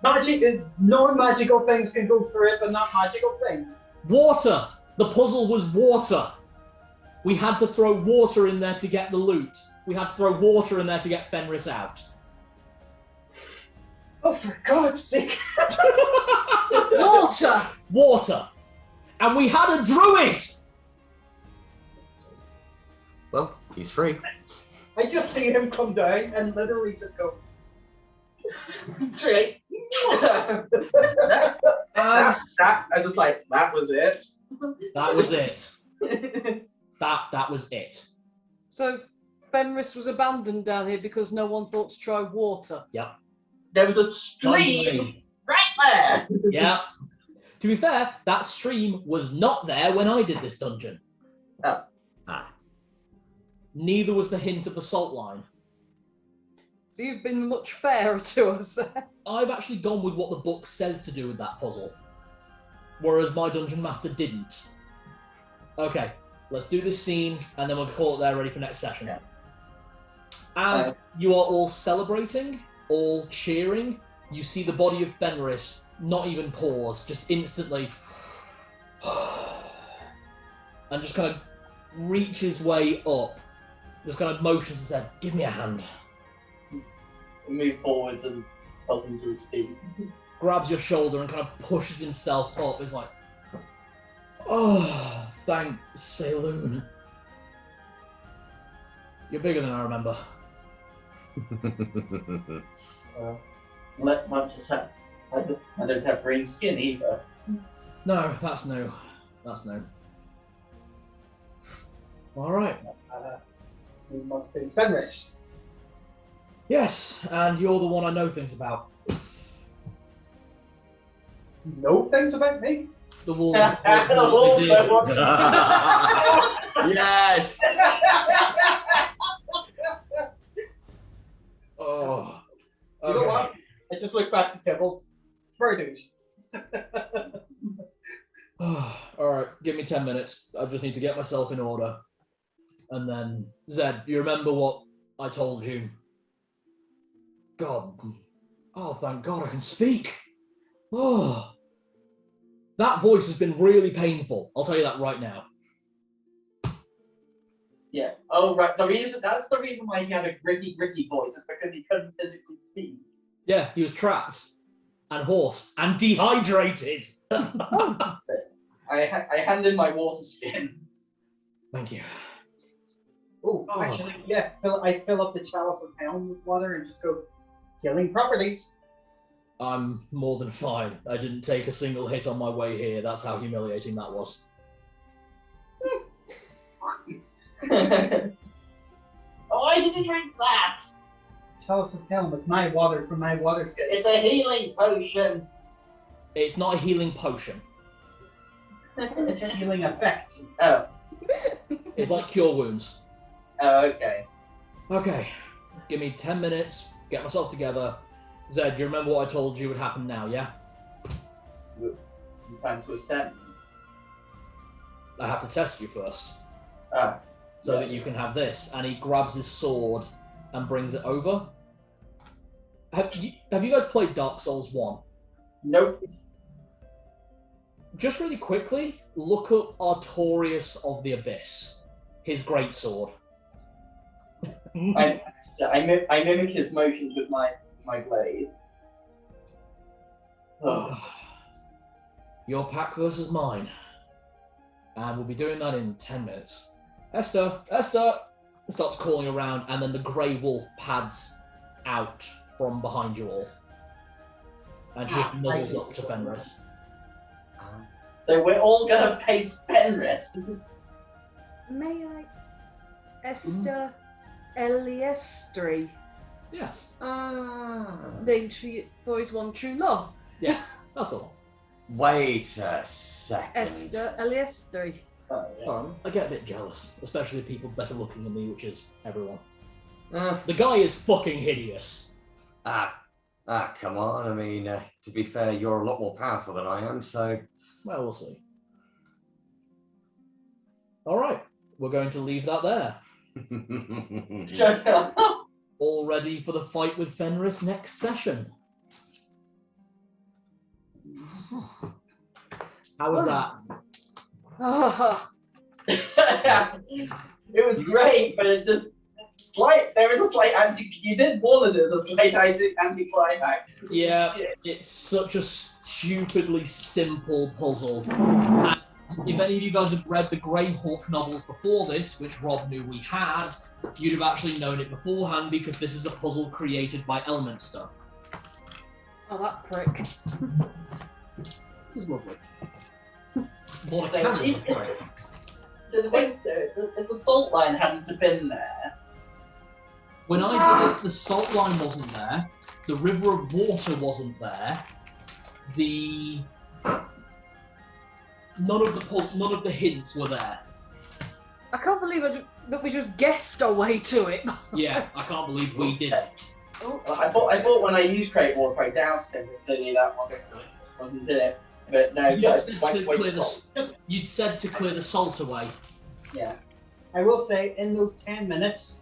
S5: Magic, non-magical things can go through it, but not magical things.
S6: Water! The puzzle was water. We had to throw water in there to get the loot. We had to throw water in there to get Fenris out.
S5: Oh, for God's sake!
S4: Water!
S6: Water! And we had a druid!
S1: Well, he's free.
S5: I just see him come down and literally just go...
S3: Great. I just like, that was it.
S6: That was it. That was it.
S4: So, Fenris was abandoned down here because no one thought to try water.
S6: Yep.
S3: There was a stream right there.
S6: Yeah. To be fair, that stream was not there when I did this dungeon.
S3: Oh.
S6: Neither was the hint of the salt line.
S4: So you've been much fairer to us there.
S6: I've actually gone with what the book says to do with that puzzle, whereas my dungeon master didn't. Okay, let's do this scene, and then we'll call it there, ready for next session. As you are all celebrating, all cheering, you see the body of Fenris not even pause, just instantly, and just kind of reach his way up, just kind of motions and said, "Give me a hand."
S3: Move forwards and help him to his feet.
S6: Grabs your shoulder and kind of pushes himself up. It's like, "Oh, thank Celadine. You're bigger than I remember."
S3: Let much as I don't have green skin either.
S6: No, that's no. That's no. All right.
S5: He must be Fenris.
S6: Yes, and you're the one I know things about.
S5: Know things about me?
S6: The wolves.
S1: Yes!
S6: Oh.
S5: You know what? I just look back to Tibbles. Very douche.
S6: All right, give me 10 minutes. I just need to get myself in order. And then, Zedd, you remember what I told you? God. Oh, thank God I can speak. Oh. That voice has been really painful. I'll tell you that right now.
S3: Yeah. Oh, right. That's the reason why he had a gritty voice, is because he couldn't physically speak.
S6: Yeah, he was trapped and hoarse and dehydrated.
S3: I hand in my water skin.
S6: Thank you.
S5: Oh, actually, yeah. I fill up the chalice of helm with water and just go, healing properties.
S6: I'm more than fine. I didn't take a single hit on my way here. That's how humiliating that was.
S3: Why did you drink that?
S5: Chalice of helm, it's my water from my water skin.
S3: It's a healing potion.
S6: It's not a healing potion.
S5: It's a healing effect.
S3: Oh.
S6: It's like cure wounds.
S3: Oh, okay.
S6: Okay, give me 10 minutes, get myself together. Zedd, do you remember what I told you would happen now, yeah?
S3: You plan to ascend?
S6: I have to test you first.
S3: Ah.
S6: So
S3: yes.
S6: that you can have this. And he grabs his sword and brings it over. Have you guys played Dark Souls 1?
S3: Nope.
S6: Just really quickly, look up Artorias of the Abyss. His greatsword.
S3: I mimic his motions with my blade. Oh.
S6: Your pack versus mine. And we'll be doing that in 10 minutes. Esther! Starts calling around, and then the grey wolf pads out from behind you all. And she just nuzzles up to Fenris.
S3: So we're all gonna face Fenris.
S4: May I? Esther Eliestri.
S6: Yes.
S4: Named for his one true love.
S6: Yeah, that's the one.
S1: Wait a second.
S4: Esther Eliestri.
S3: Oh, yeah.
S6: I get a bit jealous, especially people better looking than me, which is everyone.
S1: Uh,
S6: The guy is fucking hideous.
S1: come on. I mean, to be fair, you're a lot more powerful than I am, so...
S6: Well, we'll see. Alright, we're going to leave that there. All ready for the fight with Fenris next session. How was that?
S3: It was great, but it just there was a slight you did warn us it was a slight anti-climax.
S6: Yeah, it's such a stupidly simple puzzle. And if any of you guys have read the Grey Hawk novels before this, which Rob knew we had, you'd have actually known it beforehand because this is a puzzle created by Elminster.
S4: Oh, that prick.
S6: This is lovely. What a cannon of prick.
S3: So the thing is, if the salt line hadn't have been there.
S6: When I did it, the salt line wasn't there, the river of water wasn't there, none of the hints were there.
S4: I can't believe that we just guessed our way to it.
S6: Yeah, I can't believe we did it.
S3: Well, I thought when I used Crate Water, I doused him, but clearly that wasn't it. But no,
S6: You'd said to clear the salt away.
S3: Yeah.
S5: I will say, in those 10 minutes,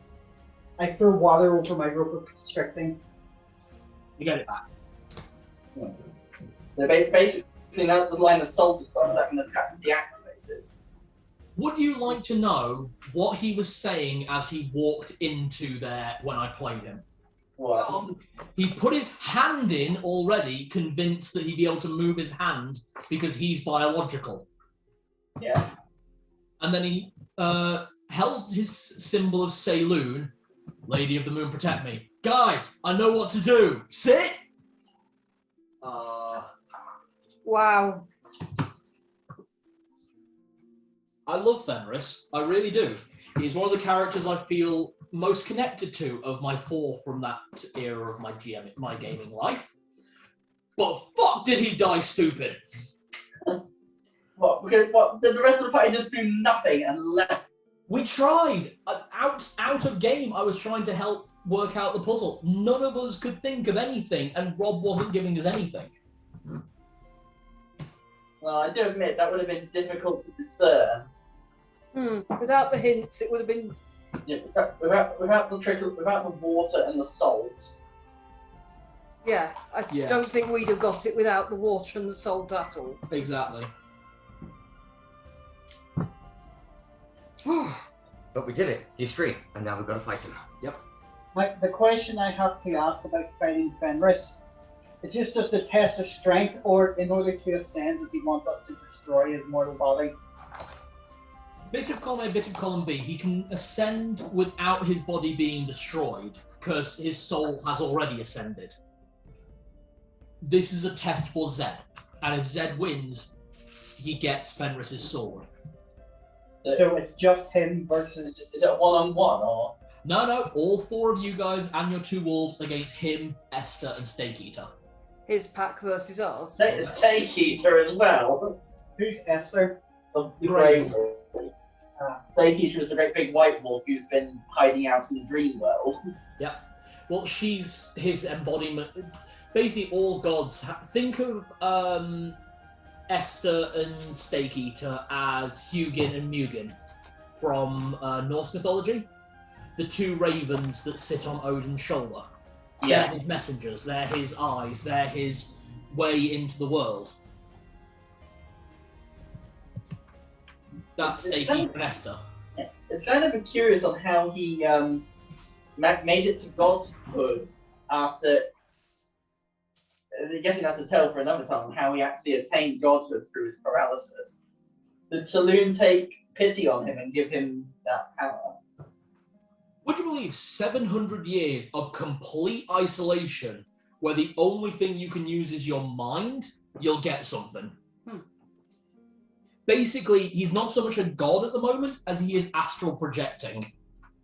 S5: I threw water over my rope of constricting.
S6: You get it back.
S3: So basically, now the line of salt has started, that can attack the activators.
S6: Would you like to know what he was saying as he walked into there when I played him?
S3: What?
S6: He put his hand in already, convinced that he'd be able to move his hand because he's biological.
S3: Yeah.
S6: And then he held his symbol of Celadine, Lady of the Moon, protect me. Guys, I know what to do. Sit!
S4: Wow.
S6: I love Fenris. I really do. He's one of the characters I feel most connected to of my four from that era of my gaming life. But fuck did he die stupid.
S3: What? Because what? Did the rest of the party just do nothing and left?
S6: We tried. Out of game, I was trying to help work out the puzzle. None of us could think of anything, and Rob wasn't giving us anything.
S3: Well, I do admit that would have been difficult to discern.
S4: Without the hints, it would have been.
S3: Yeah, without the water and the salt.
S4: Yeah, I don't think we'd have got it without the water and the salt at all.
S6: Exactly.
S1: But we did it. He's free, and now we've got to fight him.
S6: Yep.
S5: The question I have to ask about fighting Fenris, is this just a test of strength, or in order to ascend, does he want us to destroy his mortal body?
S6: Bit of column A, bit of column B. He can ascend without his body being destroyed, because his soul has already ascended. This is a test for Zedd, and if Zedd wins, he gets Fenris's sword.
S5: So it's just him versus...
S3: Is it a one-on-one, or...?
S6: No, all 4 of you guys and your 2 wolves against him, Esther, and Steak Eater.
S4: His pack versus ours.
S3: Steak Eater as well.
S5: Who's Esther?
S3: The Grey Wolf. Steak Eater is the great big white wolf who's been hiding out in the dream world.
S6: Yep. Well, she's his embodiment. Basically, all gods. Think of Esther and Steak Eater as Hugin and Mugen from Norse mythology. The 2 ravens that sit on Odin's shoulder.
S3: Yeah.
S6: They're his messengers. They're his eyes. They're his way into the world. That's Steak Eater and Esther.
S3: It's kind of curious on how he made it to godhood after. I'm guessing that's a tale for another time. How he actually attained godhood through his paralysis. Did Saloon take pity on him and give him that power?
S6: Would you believe 700 years of complete isolation, where the only thing you can use is your mind? You'll get something. Basically, he's not so much a god at the moment as he is astral projecting.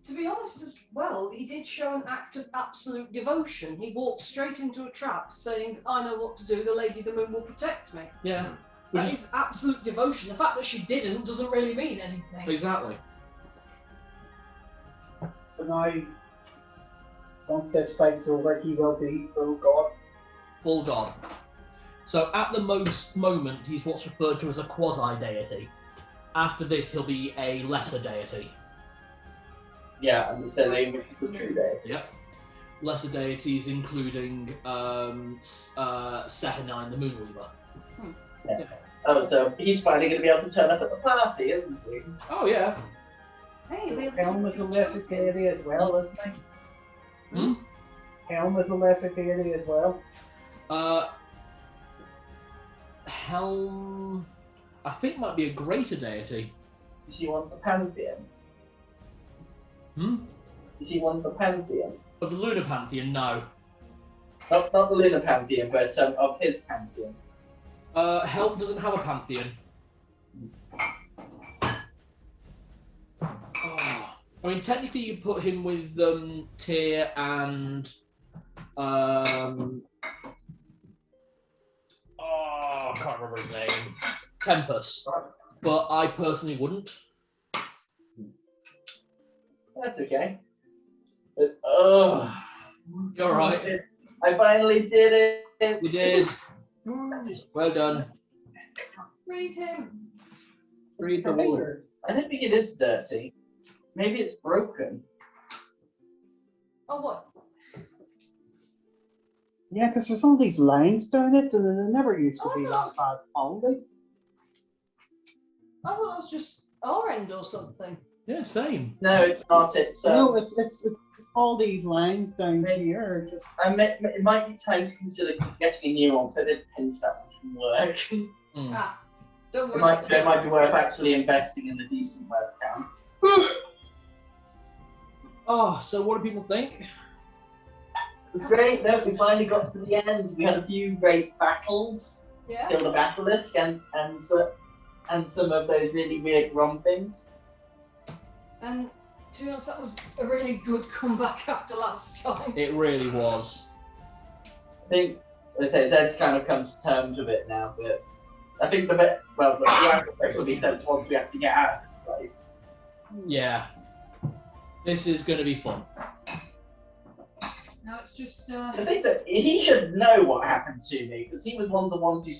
S4: To be honest as well, he did show an act of absolute devotion. He walked straight into a trap saying, I know what to do, the Lady of the Moon will protect me.
S6: Yeah.
S4: That is absolute devotion. The fact that she didn't doesn't really mean anything.
S6: Exactly.
S5: But now, once this fight's over, he will be full god.
S6: Full god. So at the moment, he's what's referred to as a quasi-deity. After this, he'll be a lesser deity.
S3: Yeah, and so they which is the true day.
S6: Yep. Lesser deities including Celadine, the Moonweaver.
S3: Yeah. Oh, so he's finally going to be able to turn up at the party, isn't he?
S6: Oh, yeah.
S4: Hey, we have
S5: Helm is a lesser deity as well, isn't he? Helm is a lesser deity as well.
S6: Helm, I think, might be a greater deity.
S3: Is he one of the Pantheon?
S6: Hmm?
S3: Is he one of the Pantheon?
S6: Of the Lunar Pantheon, no.
S3: Not the Lunar Pantheon, but of his Pantheon.
S6: Helm doesn't have a pantheon. Oh. I mean, technically, you put him with Tyr and I can't remember his name. Tempest, but I personally wouldn't.
S3: That's okay. But,
S6: You're right.
S3: I finally did it.
S6: We did. Well done.
S4: Read him.
S6: Read the word.
S3: I don't think it is dirty. Maybe it's broken.
S4: Oh, what?
S5: Yeah, because there's all these lines down it, and they never used to be that bad only.
S4: I thought that was just our end or something.
S6: Yeah, same.
S3: No, it's not. It's
S5: No, it's all these lines down here. Just
S3: it might be time to consider getting a new one because I didn't pinch that much work.
S4: Ah, don't worry.
S3: It might be worth actually investing in a decent webcam.
S6: Oh, so what do people think?
S3: It was great. No, we finally got to the end. We had a few great battles.
S4: Yeah.
S3: Killed the Basilisk and some of those really weird ROM things.
S4: And to be honest, that was a really good comeback after last time.
S6: It really was.
S3: I think Zedd's kind of come to terms with it now, but I think the outfit will be sent once we have to get out of this place.
S6: Yeah. This is going to be fun.
S4: Now it's just.
S3: The thing is, he should know what happened to me because he was one of the ones who